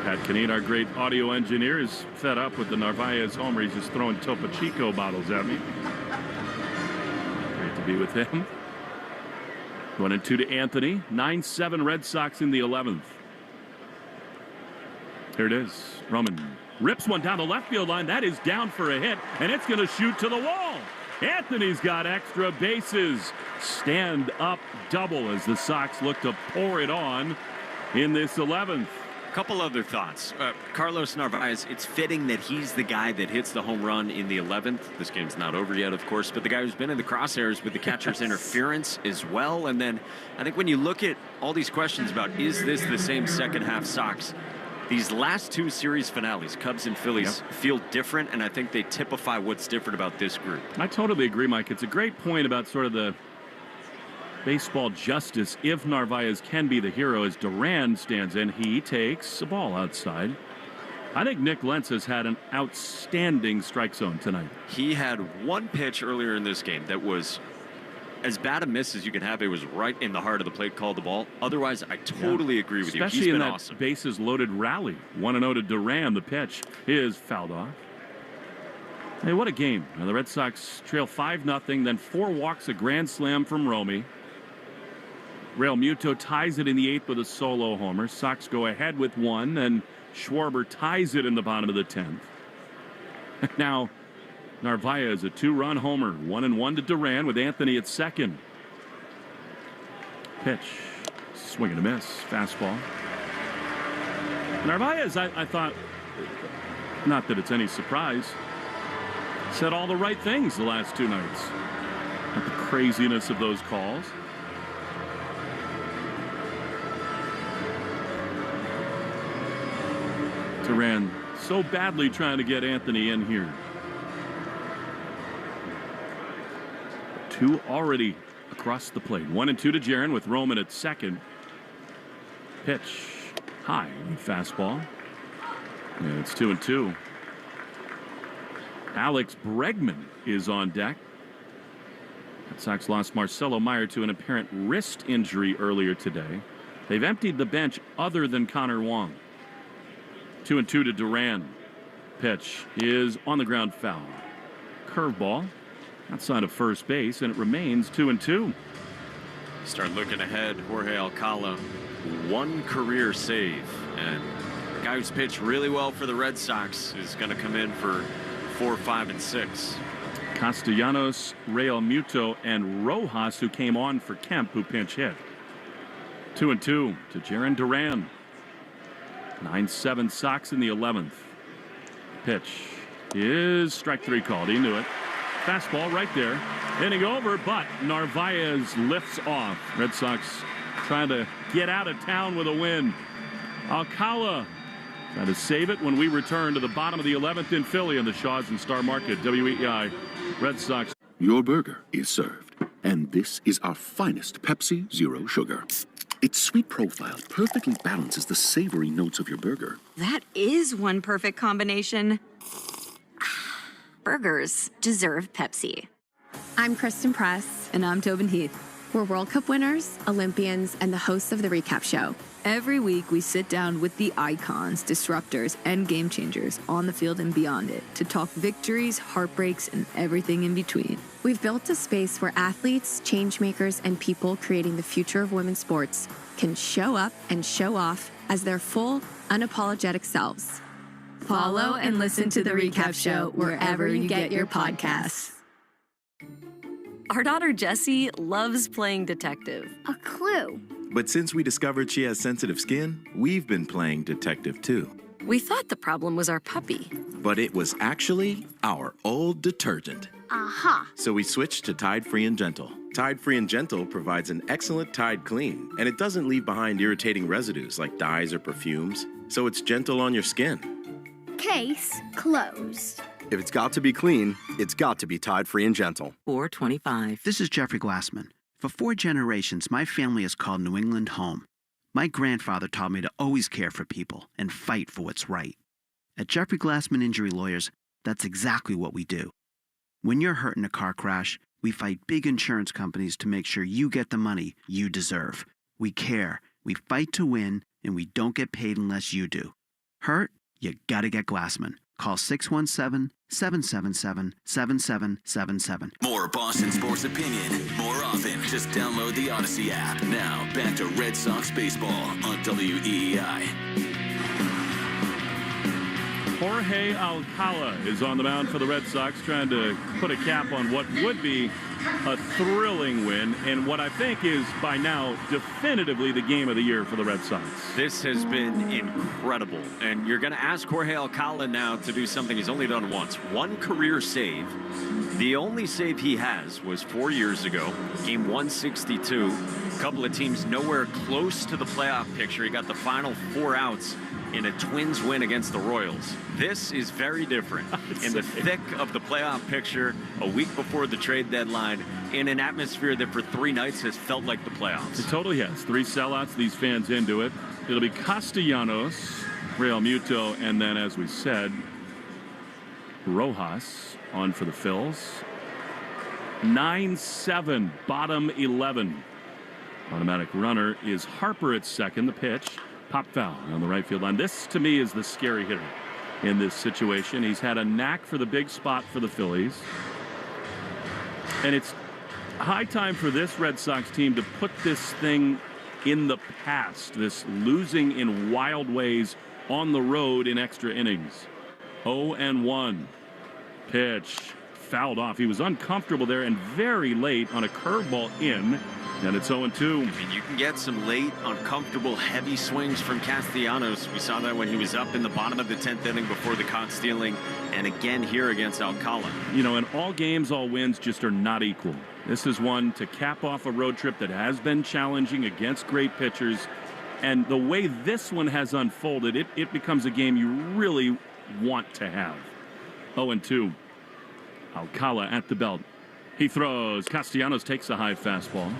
Pat Kinane, our great audio engineer, is fed up with the Narvaez homer. He's just throwing Topo Chico bottles at me. Great to be with him. 1-2 to Anthony. 9-7 Red Sox in the 11th. Here it is. Roman rips one down the left field line. That is down for a hit, and it's going to shoot to the wall. Anthony's got extra bases. Stand up double as the Sox look to pour it on in this 11th. Couple other thoughts. Carlos Narvaez, it's fitting that he's the guy that hits the home run in the 11th. This game's not over yet, of course, but the guy who's been in the crosshairs with the catcher's interference as well. And then I think when you look at all these questions about is this the same second half Sox, these last two series finales, Cubs and Phillies, feel different, and I think they typify what's different about this group. I totally agree, Mike. It's a great point about sort of the baseball justice if Narvaez can be the hero as Duran stands in. He takes a ball outside. I think Nick Lentz has had an outstanding strike zone tonight. He had one pitch earlier in this game that was as bad a miss as you can have. It was right in the heart of the plate, called the ball. Otherwise, I totally agree with you. Especially He's been in that awesome. bases loaded rally. 1-0 to Duran. The pitch is fouled off. Hey, what a game. Now, the Red Sox trail 5-0, then 4 walks, a grand slam from Romy. Real Muto ties it in the 8th with a solo homer. Sox go ahead with 1, and Schwarber ties it in the bottom of the 10th. Now, Narvaez, a 2-run homer. 1-1 to Duran with Anthony at second. Pitch. Swing and a miss. Fastball. Narvaez, I thought, not that it's any surprise, said all the right things the last 2 nights. Not the craziness of those calls. Duran so badly trying to get Anthony in here. 2 already across the plate. 1-2 to Jaron with Roman at second. Pitch high. Fastball. And it's 2-2. Alex Bregman is on deck. Red Sox lost Marcelo Meyer to an apparent wrist injury earlier today. They've emptied the bench other than Connor Wong. 2-2 to Duran. Pitch is on the ground, foul. Curveball outside of first base, and it remains 2-2. Start looking ahead. Jorge Alcala, 1 career save, and the guy who's pitched really well for the Red Sox is going to come in for 4, 5, and 6. Castellanos, Real Muto, and Rojas, who came on for Kemp, who pinch hit. 2-2 to Jaron Duran. 9-7 Sox in the 11th. Pitch is strike 3 called. He knew it. Fastball right there. Inning over, but Narvaez lifts off. Red Sox trying to get out of town with a win. Alcala trying to save it when we return to the bottom of the 11th in Philly in the Shaws and Star Market. WEEI Red Sox. Your burger is served, and this is our finest Pepsi Zero Sugar. Its sweet profile perfectly balances the savory notes of your burger. That is one perfect combination. Burgers deserve Pepsi. I'm Kristen Press. And I'm Tobin Heath. We're World Cup winners, Olympians, and the hosts of the Recap Show. Every week, we sit down with the icons, disruptors, and game changers on the field and beyond it to talk victories, heartbreaks, and everything in between. We've built a space where athletes, change makers, and people creating the future of women's sports can show up and show off as their full, unapologetic selves. Follow and listen to The Recap Show wherever you get your podcasts. Our daughter Jessie loves playing detective. A clue. But since we discovered she has sensitive skin, we've been playing detective too. We thought the problem was our puppy. But it was actually our old detergent. Aha. So we switched to Tide Free and Gentle. Tide Free and Gentle provides an excellent Tide clean, and it doesn't leave behind irritating residues like dyes or perfumes, so it's gentle on your skin. Case closed. If it's got to be clean, it's got to be Tide Free and Gentle. $4.25. This is Jeffrey Glassman. For 4 generations, my family has called New England home. My grandfather taught me to always care for people and fight for what's right. At Jeffrey Glassman Injury Lawyers, that's exactly what we do. When you're hurt in a car crash, we fight big insurance companies to make sure you get the money you deserve. We care, we fight to win, and we don't get paid unless you do. Hurt? You gotta get Glassman. Call 617-777-7777. More Boston sports opinion, more often. Just download the Odyssey app. Now, back to Red Sox baseball on WEEI. Jorge Alcala is on the mound for the Red Sox, trying to put a cap on what would be a thrilling win, and what I think is, by now, definitively the game of the year for the Red Sox. This has been incredible, and you're going to ask Jorge Alcala now to do something he's only done once. One career save. The only save he has was 4 years ago, game 162. A couple of teams nowhere close to the playoff picture. He got the final 4 outs in a Twins win against the Royals. This is very different. In the thick of the playoff picture, a week before the trade deadline, in an atmosphere that for 3 nights has felt like the playoffs. It totally has. 3 sellouts, these fans into it. It'll be Castellanos, Real Muto, and then, as we said, Rojas on for the Phillies. 9-7, bottom 11. Automatic runner is Harper at second. The pitch, pop foul on the right field line. This, to me, is the scary hitter in this situation. He's had a knack for the big spot for the Phillies. And it's high time for this Red Sox team to put this thing in the past, this losing in wild ways on the road in extra innings. 0-1. Pitch fouled off. He was uncomfortable there and very late on a curveball in. And it's 0-2. I mean, you can get some late, uncomfortable, heavy swings from Castellanos. We saw that when he was up in the bottom of the 10th inning before the caught stealing, and again here against Alcala. You know, and all games, all wins just are not equal. This is one to cap off a road trip that has been challenging against great pitchers. And the way this one has unfolded, it becomes a game you really want to have. 0-2. Alcala at the belt. He throws. Castellanos takes a high fastball.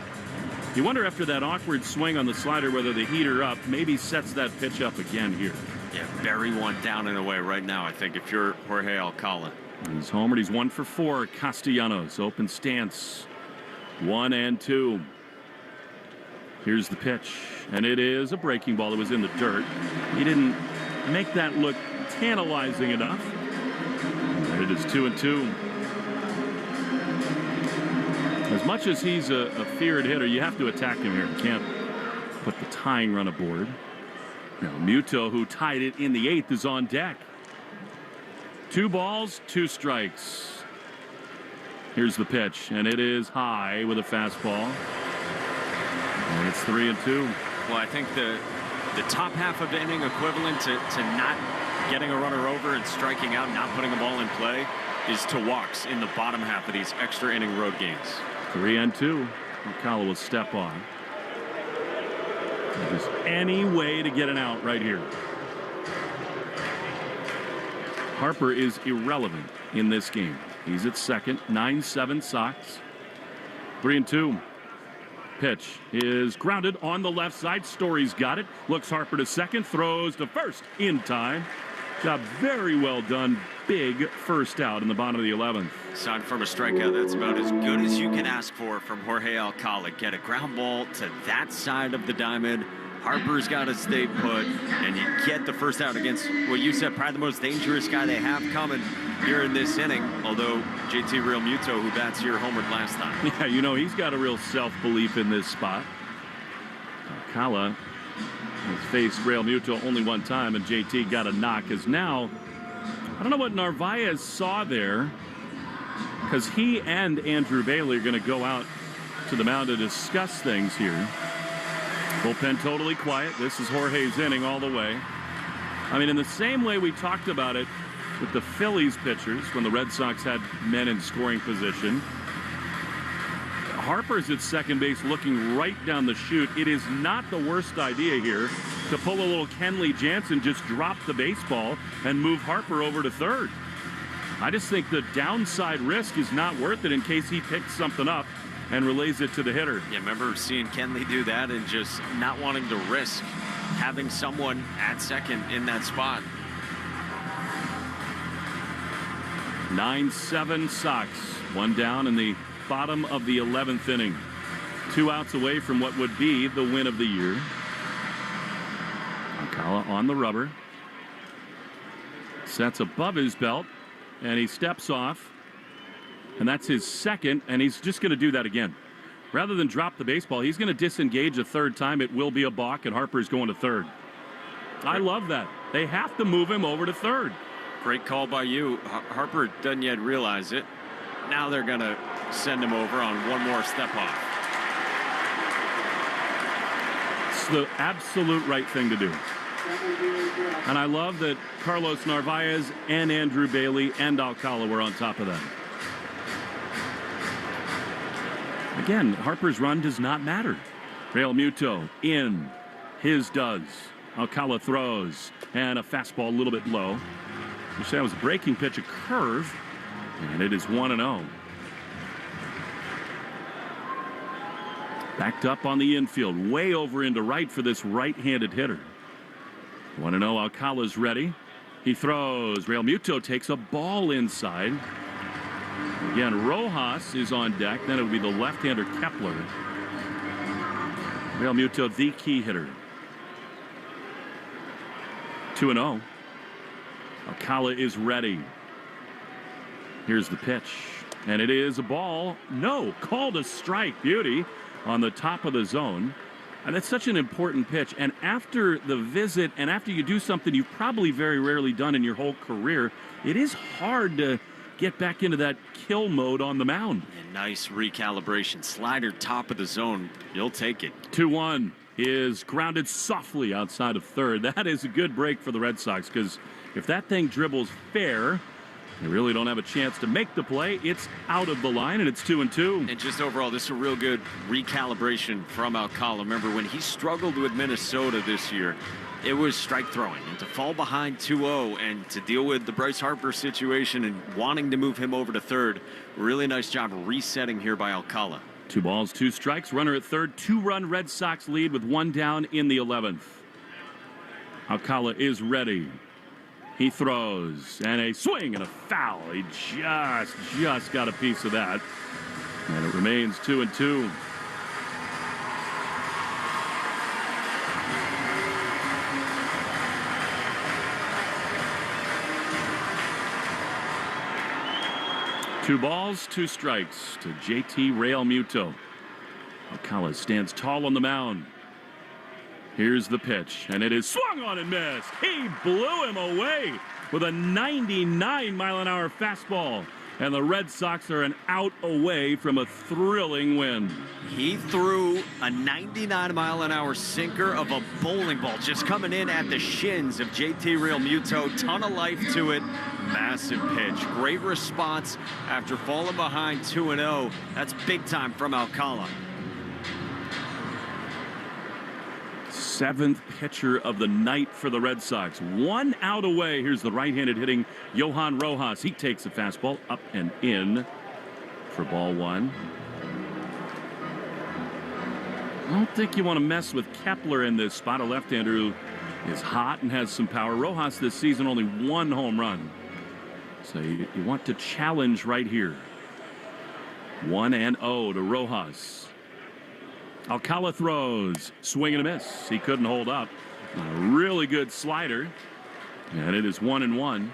You wonder after that awkward swing on the slider whether the heater up maybe sets that pitch up again here. Yeah, bury one down and away right now, I think, if you're Jorge Alcala. He's homered. He's 1 for 4. Castellanos, open stance. 1-2. Here's the pitch, and it is a breaking ball that was in the dirt. He didn't make that look tantalizing enough. And it is 2-2. As much as he's a feared hitter, you have to attack him here. You can't put the tying run aboard. Now, Muto, who tied it in the 8th, is on deck. 2 balls, 2 strikes. Here's the pitch, and it is high with a fastball. And it's 3-2. Well, I think the top half of the inning equivalent to not getting a runner over and striking out, not putting a ball in play, is to walks in the bottom half of these extra inning road games. 3-2. Alcala will step on. Just any way to get an out right here. Harper is irrelevant in this game. He's at second. 9-7 Sox. 3-2. Pitch is grounded on the left side. Story's got it. Looks Harper to second. Throws to first in time. Job very well done. Big first out in the bottom of the 11th. Aside from a strikeout, that's about as good as you can ask for from Jorge Alcala. Get a ground ball to that side of the diamond. Harper's got to stay put, and you get the first out against what you said, probably the most dangerous guy they have coming here in this inning, although JT Real Muto, who bats here, homered last time. Yeah, you know, he's got a real self-belief in this spot. Alcala has faced Real Muto only one time, and JT got a knock. As now, I don't know what Narvaez saw there, because he and Andrew Bailey are going to go out to the mound to discuss things here. Bullpen totally quiet. This is Jorge's inning all the way. I mean, in the same way we talked about it with the Phillies pitchers when the Red Sox had men in scoring position. Harper's at second base looking right down the chute. It is not the worst idea here to pull a little Kenley Jansen, just drop the baseball and move Harper over to third. I just think the downside risk is not worth it in case he picks something up and relays it to the hitter. Yeah, remember seeing Kenley do that and just not wanting to risk having someone at second in that spot. 9-7 Sox. One down in the bottom of the 11th inning. 2 outs away from what would be the win of the year. Alcala on the rubber. Sets above his belt, and he steps off. And that's his second, and he's just going to do that again. Rather than drop the baseball, he's going to disengage a third time. It will be a balk, and Harper's going to third. I love that. They have to move him over to third. Great call by you. Harper doesn't yet realize it. Now they're going to send him over on one more step off. It's the absolute right thing to do. And I love that Carlos Narvaez and Andrew Bailey and Alcala were on top of that. Again, Harper's run does not matter. Real Muto in. His does. Alcala throws. And a fastball a little bit low. Wish that was a breaking pitch, a curve. And it is 1-0. Backed up on the infield. Way over into right for this right-handed hitter. 1-0. Alcala's ready. He throws. Real Muto takes a ball inside. Again, Rojas is on deck. Then it would be the left-hander Kepler. Real Muto, the key hitter. 2-0. Alcala is ready. Here's the pitch. And it is a ball. No, called a strike. Beauty on the top of the zone. And that's such an important pitch. And after the visit and after you do something you've probably very rarely done in your whole career, it is hard to get back into that kill mode on the mound. And nice recalibration. Slider top of the zone. You'll take it. 2-1 is grounded softly outside of third. That is a good break for the Red Sox because if that thing dribbles fair, they really don't have a chance to make the play. It's out of the line, and it's 2-2. And just overall, this is a real good recalibration from Alcala. Remember, when he struggled with Minnesota this year, it was strike throwing. And to fall behind 2-0 and to deal with the Bryce Harper situation and wanting to move him over to third, really nice job resetting here by Alcala. 2 balls, 2 strikes. Runner at third. 2-run Red Sox lead with 1 down in the 11th. Alcala is ready. He throws, and a swing and a foul. He just got a piece of that. And it remains 2-2. Two balls, 2 strikes to JT Real Muto. Alcala stands tall on the mound. Here's the pitch, and it is swung on and missed. He blew him away with a 99-mile-an-hour fastball. And the Red Sox are an out away from a thrilling win. He threw a 99-mile-an-hour sinker of a bowling ball just coming in at the shins of JT Real Muto. Ton of life to it. Massive pitch. Great response after falling behind 2-0. That's big time from Alcala. 7th pitcher of the night for the Red Sox. 1 out away. Here's the right-handed hitting Johan Rojas. He takes a fastball up and in for ball 1. I don't think you want to mess with Kepler in this spot. A left-hander who is hot and has some power. Rojas this season only 1 home run. So you want to challenge right here. 1-0 to Rojas. Alcala throws, swing and a miss. He couldn't hold up. A really good slider. And it is 1-1.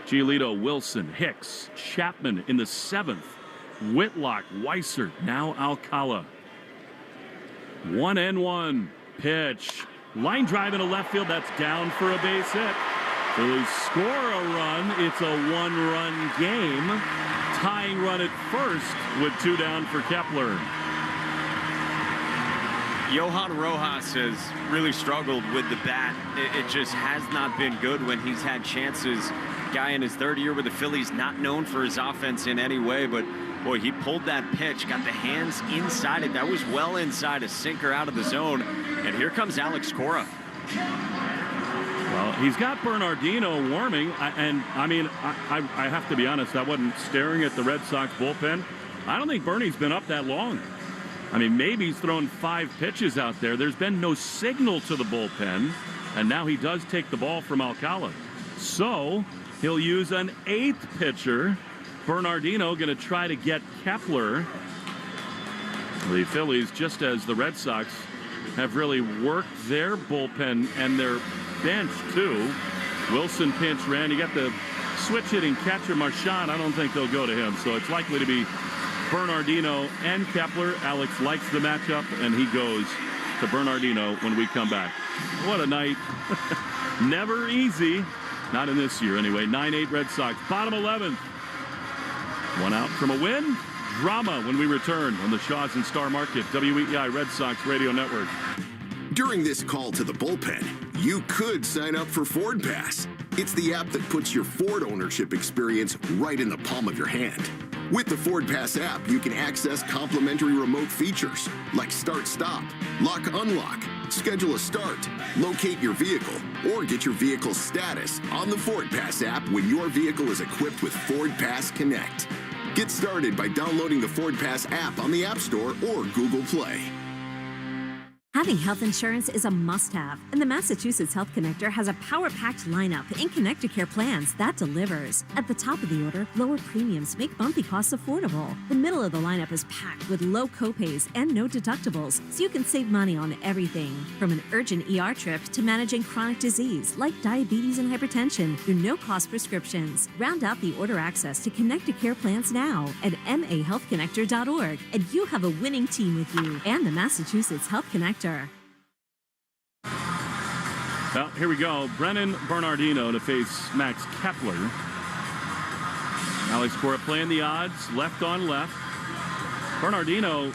Giolito, Wilson, Hicks, Chapman in the 7th. Whitlock, Weiser, now Alcala. 1-1. Pitch. Line drive into left field. That's down for a base hit. Phillies score a run. It's a 1-run game. Tying run at first with 2 down for Kepler. Johan Rojas has really struggled with the bat. It just has not been good when he's had chances guy in his third year with the Phillies, not known for his offense in any way, but boy, he pulled that pitch, got the hands inside it. That was well inside, a sinker out of the zone. And here comes Alex Cora. Well, he's got Bernardino warming, and I have to be honest, I wasn't staring at the Red Sox bullpen. I don't think Bernie's been up that long. I mean, maybe he's thrown 5 pitches out there. There's been no signal to the bullpen, and now he does take the ball from Alcala. So he'll use an 8th pitcher. Bernardino going to try to get Kepler. The Phillies, just as the Red Sox, have really worked their bullpen and their bench too. Wilson pinch ran. You got the switch hitting catcher Marchand. I don't think they'll go to him, so it's likely to be Bernardino and Kepler. Alex likes the matchup, and he goes to Bernardino when we come back. What a night. Never easy. Not in this year anyway. 9-8 Red Sox. Bottom 11th. 1 out from a win. Drama when we return on the Shaw's and Star Market WEEI Red Sox Radio Network. During this call to the bullpen, you could sign up for Ford Pass. It's the app that puts your Ford ownership experience right in the palm of your hand. With the Ford Pass app, you can access complimentary remote features like start-stop, lock-unlock, schedule a start, locate your vehicle, or get your vehicle's status on the Ford Pass app when your vehicle is equipped with Ford Pass Connect. Get started by downloading the Ford Pass app on the App Store or Google Play. Having health insurance is a must-have, and the Massachusetts Health Connector has a power-packed lineup in Connector-Care plans that delivers. At the top of the order, lower premiums make bumpy costs affordable. The middle of the lineup is packed with low copays and no deductibles, so you can save money on everything. From an urgent ER trip to managing chronic disease like diabetes and hypertension through no-cost prescriptions. Round out the order access to Connector-Care plans now at mahealthconnector.org, and you have a winning team with you and the Massachusetts Health Connector. Well, here we go. Brennan Bernardino to face Max Kepler. Alex Cora playing the odds, left on left. Bernardino,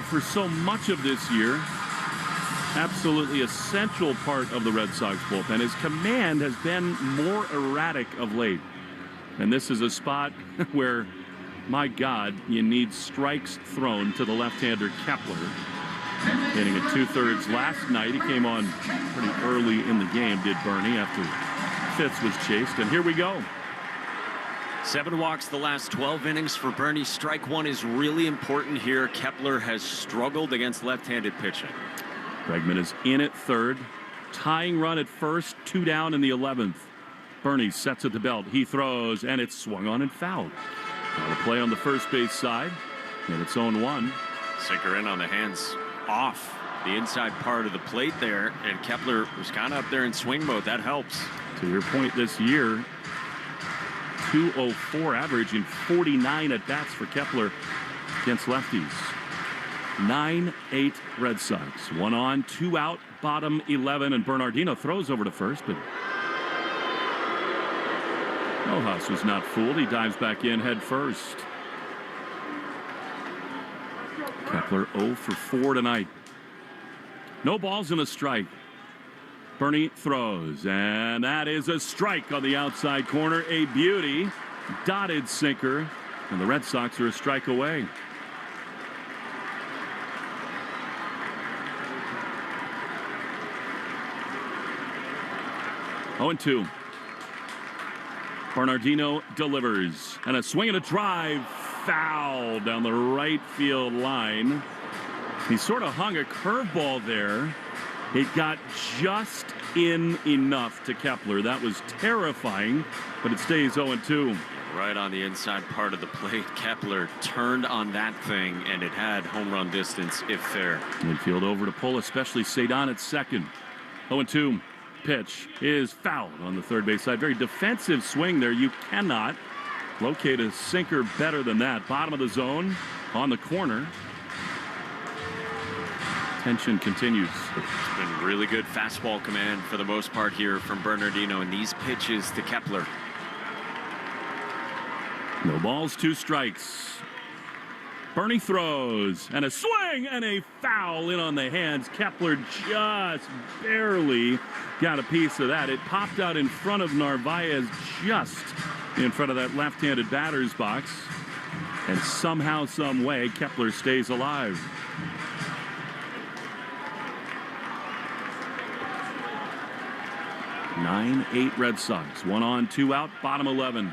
for so much of this year, absolutely essential part of the Red Sox bullpen. His command has been more erratic of late. And this is a spot where, my God, you need strikes thrown to the left-hander Kepler. Hitting at 2/3 last night. He came on pretty early in the game, did Bernie, after Fitz was chased. And here we go. 7 walks the last 12 innings for Bernie. Strike 1 is really important here. Kepler has struggled against left-handed pitching. Bregman is in at third. Tying run at first. 2 down in the 11th. Bernie sets at the belt. He throws, and it's swung on and fouled. Now the play on the first base side. And it's 0-1. Sinker in on the hands off the inside part of the plate there, and Kepler was kind of up there in swing mode. That helps. To your point, this year, 204 average in 49 at-bats for Kepler against lefties. 9-8 Red Sox. 1 on, 2 out, bottom 11, and Bernardino throws over to first, but Rojas was not fooled. He dives back in head first. Kepler 0 for 4 tonight. No balls and a strike. Bernie throws, and that is a strike on the outside corner. A beauty. Dotted sinker, and the Red Sox are a strike away. Oh, 0-2. Bernardino delivers, and a swing and a drive. Foul down the right field line. He sort of hung a curveball there. It got just in enough to Kepler. That was terrifying, but it stays 0-2. Right on the inside part of the plate. Kepler turned on that thing, and it had home run distance if fair. Infield over to pull, especially Cedon at second. 0-2. Pitch is fouled on the third base side. Very defensive swing there. You cannot locate a sinker better than that. Bottom of the zone on the corner. Tension continues. It's been really good fastball command for the most part here from Bernardino, and these pitches to Kepler. No balls, 2 strikes. Bernie throws, and a swing, and a foul in on the hands. Kepler just barely got a piece of that. It popped out in front of Narvaez, just in front of that left-handed batter's box. And somehow, some way, Kepler stays alive. (9-8) Red Sox. 1 on, 2 out, bottom 11.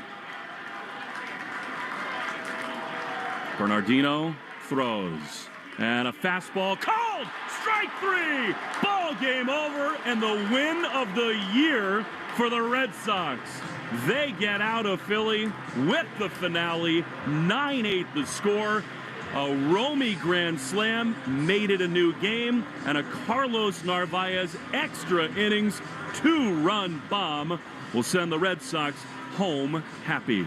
Bernardino throws. And a fastball called. Strike 3. Ball game over, and the win of the year for the Red Sox. They get out of Philly with the finale. 9-8 the score. A Romy grand slam made it a new game, and a Carlos Narvaez extra innings 2-run bomb will send the Red Sox home happy.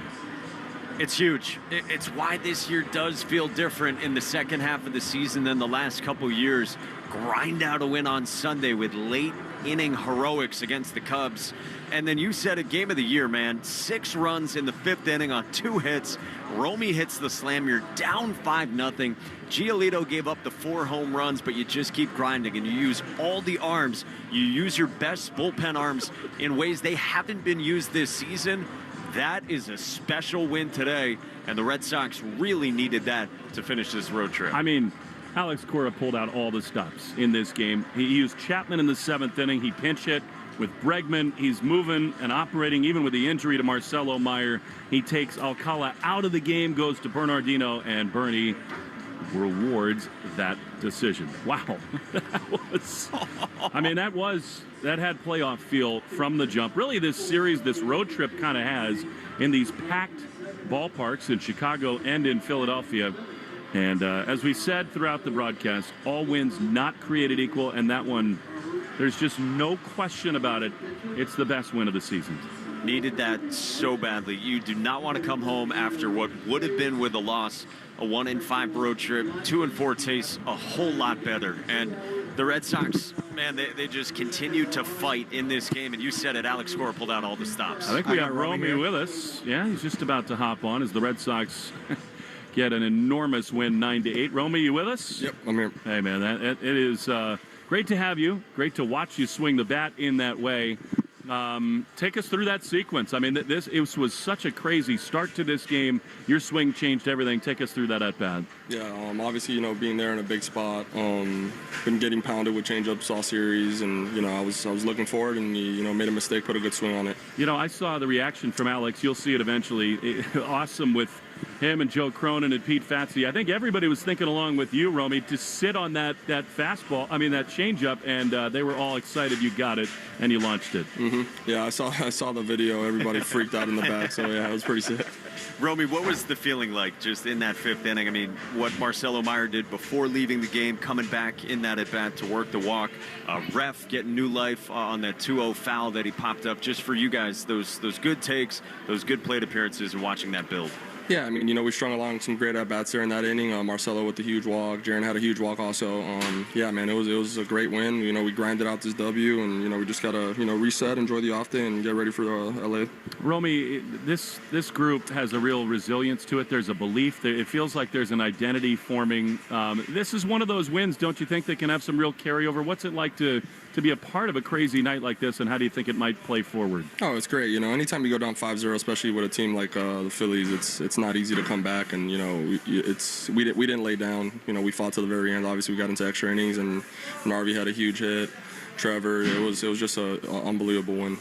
It's huge. It's why this year does feel different in the second half of the season than the last couple years. Grind out a win on Sunday with late inning heroics against the Cubs. And then you said it, game of the year, man. 6 runs in the 5th inning on 2 hits. Romy hits the slam. You're down 5-0. Giolito gave up the 4 home runs, but you just keep grinding, and you use all the arms. You use your best bullpen arms in ways they haven't been used this season. That is a special win today, and the Red Sox really needed that to finish this road trip. I mean, Alex Cora pulled out all the stops in this game. He used Chapman in the 7th inning. He pinch hit with Bregman. He's moving and operating, even with the injury to Marcelo Meyer. He takes Alcala out of the game, goes to Bernardino, and Bernie rewards that decision. Wow. That had playoff feel from the jump. Really, this series, this road trip kind of has in these packed ballparks in Chicago and in Philadelphia. And as we said throughout the broadcast, all wins not created equal, and that one, there's just no question about it. It's the best win of the season. Needed that so badly. You do not want to come home after what would have been with a loss. A 1-5 road trip, 2-4 tastes a whole lot better. And the Red Sox, man, they just continue to fight in this game. And you said it, Alex Cora pulled out all the stops. I think we got Romy with us. Yeah, he's just about to hop on as the Red Sox get an enormous win, 9-8. Romy, you with us? Yep, I'm here. Hey, man, it is great to have you. Great to watch you swing the bat in that way. Take us through that sequence. I mean, it was such a crazy start to this game. Your swing changed everything. Take us through that at bat. Yeah, obviously, being there in a big spot, been getting pounded with changeups all series, and I was looking for it, and made a mistake, put a good swing on it. I saw the reaction from Alex. You'll see it eventually. Awesome with him and Joe Cronin and Pete Fatsi. I think everybody was thinking along with you, Romy, to sit on that fastball. I mean, that changeup, and they were all excited you got it and you launched it. Mm-hmm. Yeah, I saw the video. Everybody freaked out in the back. So yeah, it was pretty sick. Romy, what was the feeling like just in that 5th inning? I mean, what Marcelo Meyer did before leaving the game, coming back in that at bat to work the walk, ref getting new life on that 2-0 foul that he popped up. Just for you guys, those good takes, those good plate appearances, and watching that build. Yeah, I mean, we strung along some great at-bats there in that inning. Marcelo with the huge walk. Jaron had a huge walk also. Yeah, man, it was a great win. We grinded out this W, and, we just got to, reset, enjoy the off day, and get ready for L.A. Romy, this group has a real resilience to it. There's a belief. It feels like there's an identity forming. This is one of those wins, don't you think, that can have some real carryover? What's it like to be a part of a crazy night like this, and how do you think it might play forward? Oh, it's great. Anytime you go down 5-0, especially with a team like the Phillies, it's not easy to come back, and we didn't lay down. We fought to the very end. Obviously, we got into extra innings, and Narvi had a huge hit. Trevor, it was just an unbelievable win.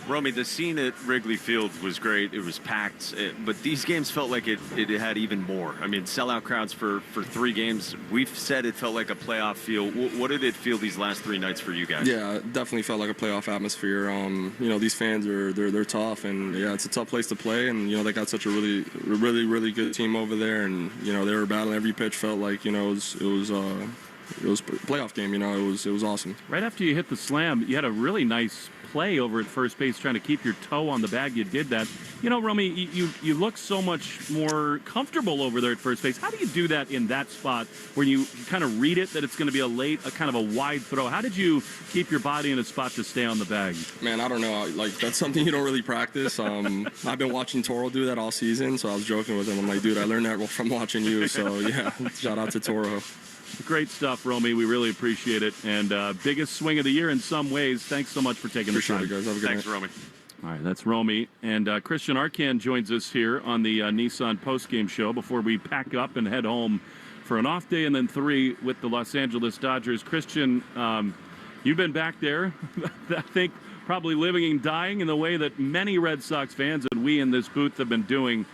Romy, the scene at Wrigley Field was great. It was packed, but these games felt like it had even more. I mean, sellout crowds for 3 games. We've said it felt like a playoff feel. What did it feel these last 3 nights for you guys? Yeah, it definitely felt like a playoff atmosphere. These fans they're tough, and yeah, it's a tough place to play. And they got such a really good team over there, and they were battling every pitch. Felt like it was a playoff game. It was awesome. Right after you hit the slam, you had a really nice play over at first base, trying to keep your toe on the bag. You did that. You know, Romy, you look so much more comfortable over there at first base. How do you do that in that spot where you kind of read it that it's going to be a kind of a wide throw? How did you keep your body in a spot to stay on the bag? Man, I don't know. Like, that's something you don't really practice. I've been watching Toro do that all season, so I was joking with him. I'm like, dude, I learned that from watching you. So, yeah, shout out to Toro. Great stuff, Romy. We really appreciate it. And biggest swing of the year in some ways. Thanks so much for taking the time. Appreciate it, guys. Have a good Thanks, night. Romy. All right, that's Romy. And Christian Arcan joins us here on the Nissan postgame show before we pack up and head home for an off day and then 3 with the Los Angeles Dodgers. Christian, you've been back there, I think, probably living and dying in the way that many Red Sox fans and we in this booth have been doing.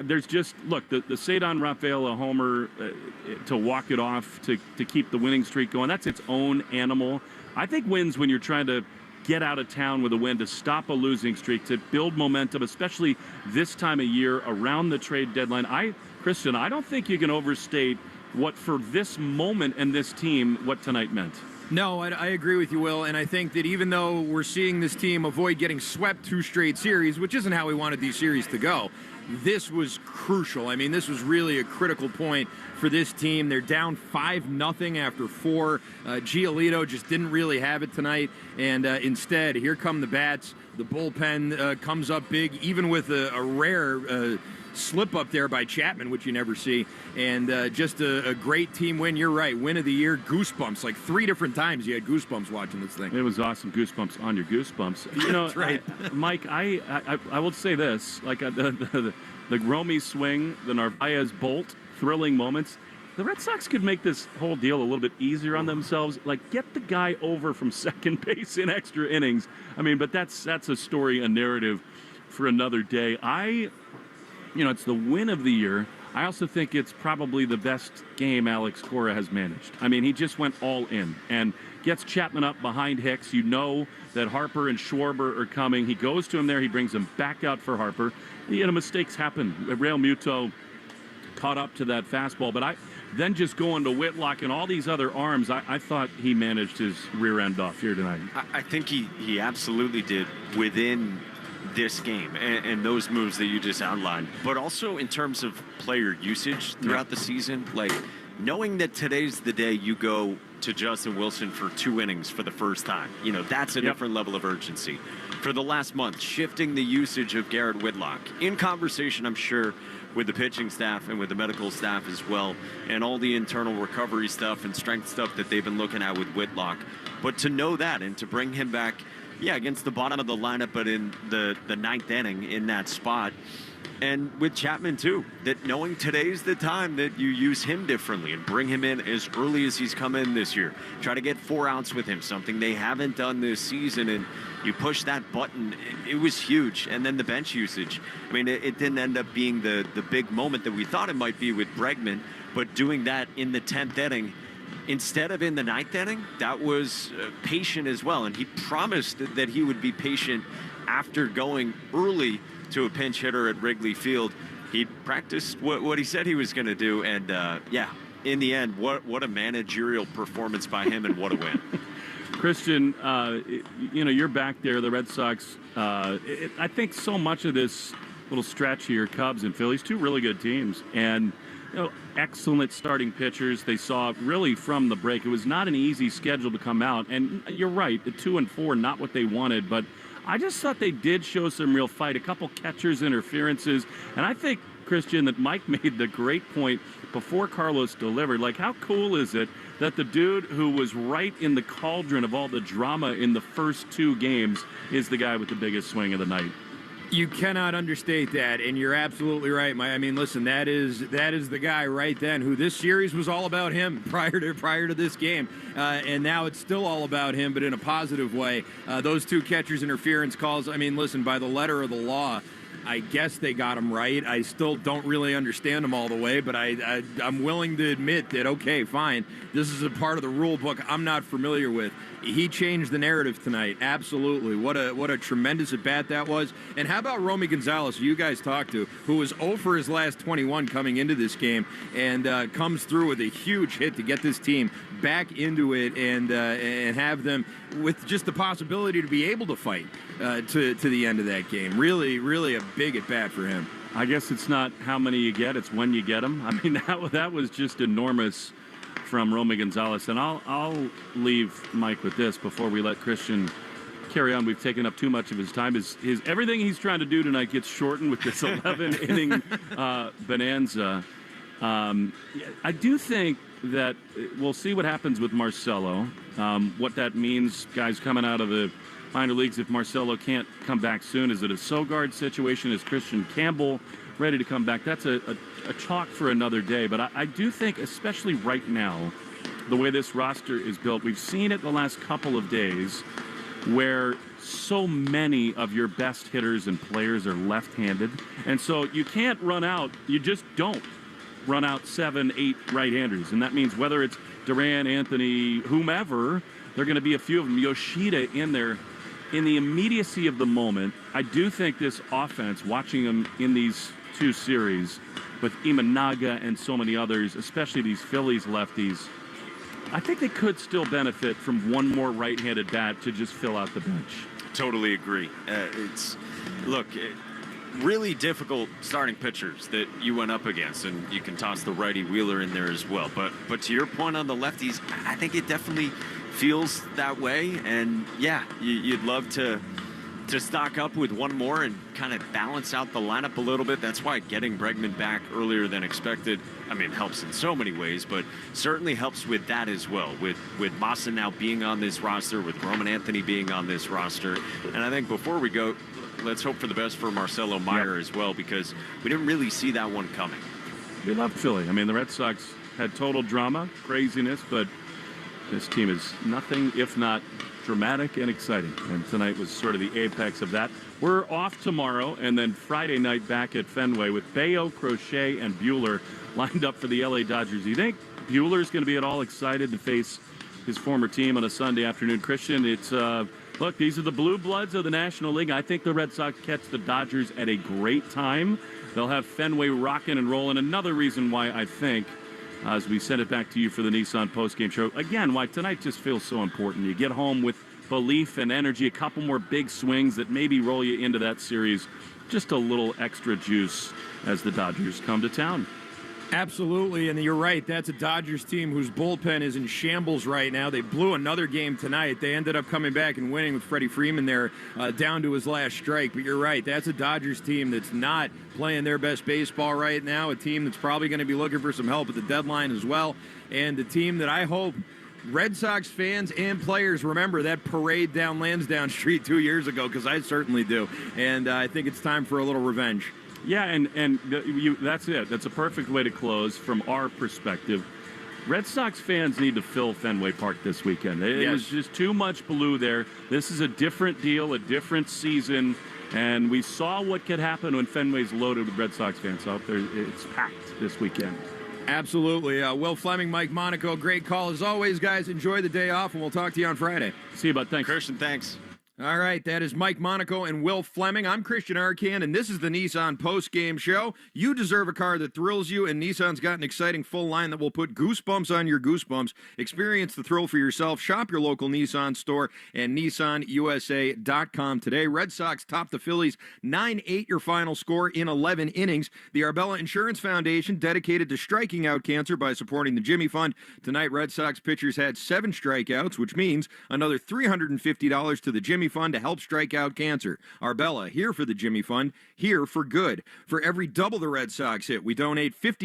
There's just, look, the Cedar Rafaela homer to walk it off, to keep the winning streak going, that's its own animal. I think wins when you're trying to get out of town with a win, to stop a losing streak, to build momentum, especially this time of year around the trade deadline. Christian, I don't think you can overstate what for this moment and this team, what tonight meant. No, I agree with you, Will, and I think that even though we're seeing this team avoid getting swept 2 straight series, which isn't how we wanted these series to go, this was crucial. I mean, this was really a critical point for this team. They're down 5-0 after 4. Giolito just didn't really have it tonight, and instead, here come the bats. The bullpen comes up big, even with a rare slip up there by Chapman, which you never see, and just a great team win. You're right, win of the year, goosebumps. Like 3 different times you had goosebumps watching this thing. It was awesome, goosebumps on your goosebumps. You know, that's right. Mike, I will say this, like the Romy swing, the Narvaez bolt, thrilling moments. The Red Sox could make this whole deal a little bit easier on themselves. Like, get the guy over from second base in extra innings. I mean, but that's a story, a narrative for another day. It's the win of the year. I also think it's probably the best game Alex Cora has managed. I mean, he just went all in and gets Chapman up behind Hicks. You know that Harper and Schwarber are coming. He goes to him there. He brings him back out for Harper. Mistakes happen. Real Muto caught up to that fastball. But then just going to Whitlock and all these other arms, I thought he managed his rear end off here tonight. I think he absolutely did within this game and those moves that you just outlined, but also in terms of player usage throughout the season, like knowing that today's the day you go to Justin Wilson for 2 innings for the first time, that's a different level of urgency. For the last month, shifting the usage of Garrett Whitlock in conversation, I'm sure, with the pitching staff and with the medical staff as well, and all the internal recovery stuff and strength stuff that they've been looking at with Whitlock. But to know that and to bring him back, against the bottom of the lineup, but in the 9th inning in that spot. And with Chapman, too, that knowing today's the time that you use him differently and bring him in as early as he's come in this year. Try to get 4 outs with him, something they haven't done this season. And you push that button, it was huge. And then the bench usage. I mean, it didn't end up being the big moment that we thought it might be with Bregman, but doing that in the 10th inning, instead of in the 9th inning, that was patient as well. And he promised that he would be patient after going early to a pinch hitter at Wrigley Field. He practiced what he said he was going to do. And, in the end, what a managerial performance by him and what a win. Christian, you're back there, the Red Sox. I think so much of this little stretch here, Cubs and Phillies, 2 really good teams. And excellent starting pitchers. They saw really from the break. It was not an easy schedule to come out. And you're right, the 2 and 4, not what they wanted. But I just thought they did show some real fight. A couple catchers' interferences. And I think, Christian, that Mike made the great point before Carlos delivered. Like, how cool is it that the dude who was right in the cauldron of all the drama in the first 2 games is the guy with the biggest swing of the night? You cannot understate that, and you're absolutely right. Listen, that is the guy right then who this series was all about him prior to this game, and now it's still all about him, but in a positive way. Those 2 catchers' interference calls. Listen, by the letter of the law, I guess they got them right. I still don't really understand them all the way, but I'm willing to admit that, okay, fine, this is a part of the rule book I'm not familiar with. He changed the narrative tonight. Absolutely. What a tremendous at-bat that was. And how about Romy Gonzalez, who you guys talked to, who was 0 for his last 21 coming into this game and comes through with a huge hit to get this team back into it and have them with just the possibility to be able to fight to the end of that game. Really, really a big at-bat for him. I guess it's not how many you get, it's when you get them. I mean, that was just enormous from Romy Gonzalez. And I'll leave Mike with this before we let Christian carry on. We've taken up too much of his time. His everything he's trying to do tonight gets shortened with this 11-inning bonanza. I do think that we'll see what happens with Marcelo, what that means, guys coming out of the minor leagues if Marcelo can't come back soon. Is it a Sogard situation? Is Christian Campbell ready to come back? That's a chalk for another day. But I do think, especially right now, the way this roster is built, we've seen it the last couple of days where so many of your best hitters and players are left-handed. And so you can't run out, you just don't run out 7, 8 right-handers. And that means whether it's Duran, Anthony, whomever, there are going to be a few of them. Yoshida in there. In the immediacy of the moment, I do think this offense, watching them in these 2 series with Imanaga and so many others, especially these Phillies lefties, I think they could still benefit from one more right-handed bat to just fill out the bench. Totally agree. Really difficult starting pitchers that you went up against, and you can toss the righty Wheeler in there as well. But to your point on the lefties, I think it definitely feels that way. And yeah, you'd love to stock up with one more and kind of balance out the lineup a little bit. That's why getting Bregman back earlier than expected, I mean, helps in so many ways, but certainly helps with that as well. With Massa now being on this roster, with Roman Anthony being on this roster. And I think before we go, let's hope for the best for Marcelo Meyer as well, because we didn't really see that one coming. We love Philly. I mean, the Red Sox had total drama, craziness, but this team is nothing if not dramatic and exciting. And tonight was sort of the apex of that. We're off tomorrow, and then Friday night back at Fenway with Bayo, Crochet, and Buehler lined up for the LA Dodgers. Do you think Buehler's going to be at all excited to face his former team on a Sunday afternoon? Christian, it's look, these are the blue bloods of the National League. I think the Red Sox catch the Dodgers at a great time. They'll have Fenway rocking and rolling. Another reason why I think, as we send it back to you for the Nissan postgame show, again, why tonight just feels so important. You get home with belief and energy, a couple more big swings that maybe roll you into that series. Just a little extra juice as the Dodgers come to town. Absolutely, and you're right. That's a Dodgers team whose bullpen is in shambles right now. They blew another game tonight. They ended up coming back and winning with Freddie Freeman there down to his last strike. But you're right. That's a Dodgers team that's not playing their best baseball right now, a team that's probably going to be looking for some help at the deadline as well, and a team that I hope Red Sox fans and players remember that parade down Lansdowne Street 2 years ago, because I certainly do. And I think it's time for a little revenge. Yeah, and that's it. That's a perfect way to close from our perspective. Red Sox fans need to fill Fenway Park this weekend. It was just too much blue there. This is a different deal, a different season, and we saw what could happen when Fenway's loaded with Red Sox fans. So it's packed this weekend. Absolutely. Will Fleming, Mike Monaco, great call. As always, guys, enjoy the day off, and we'll talk to you on Friday. See you, bud. Thanks. Christian, thanks. All right, that is Mike Monaco and Will Fleming. I'm Christian Arcan, and this is the Nissan Post-Game Show. You deserve a car that thrills you, and Nissan's got an exciting full line that will put goosebumps on your goosebumps. Experience the thrill for yourself. Shop your local Nissan store and NissanUSA.com today. Red Sox top the Phillies 9-8 your final score in 11 innings. The Arbella Insurance Foundation dedicated to striking out cancer by supporting the Jimmy Fund. Tonight, Red Sox pitchers had 7 strikeouts, which means another $350 to the Jimmy Fund to help strike out cancer. Arbella, here for the Jimmy Fund, here for good. For every double the Red Sox hit, we donate $50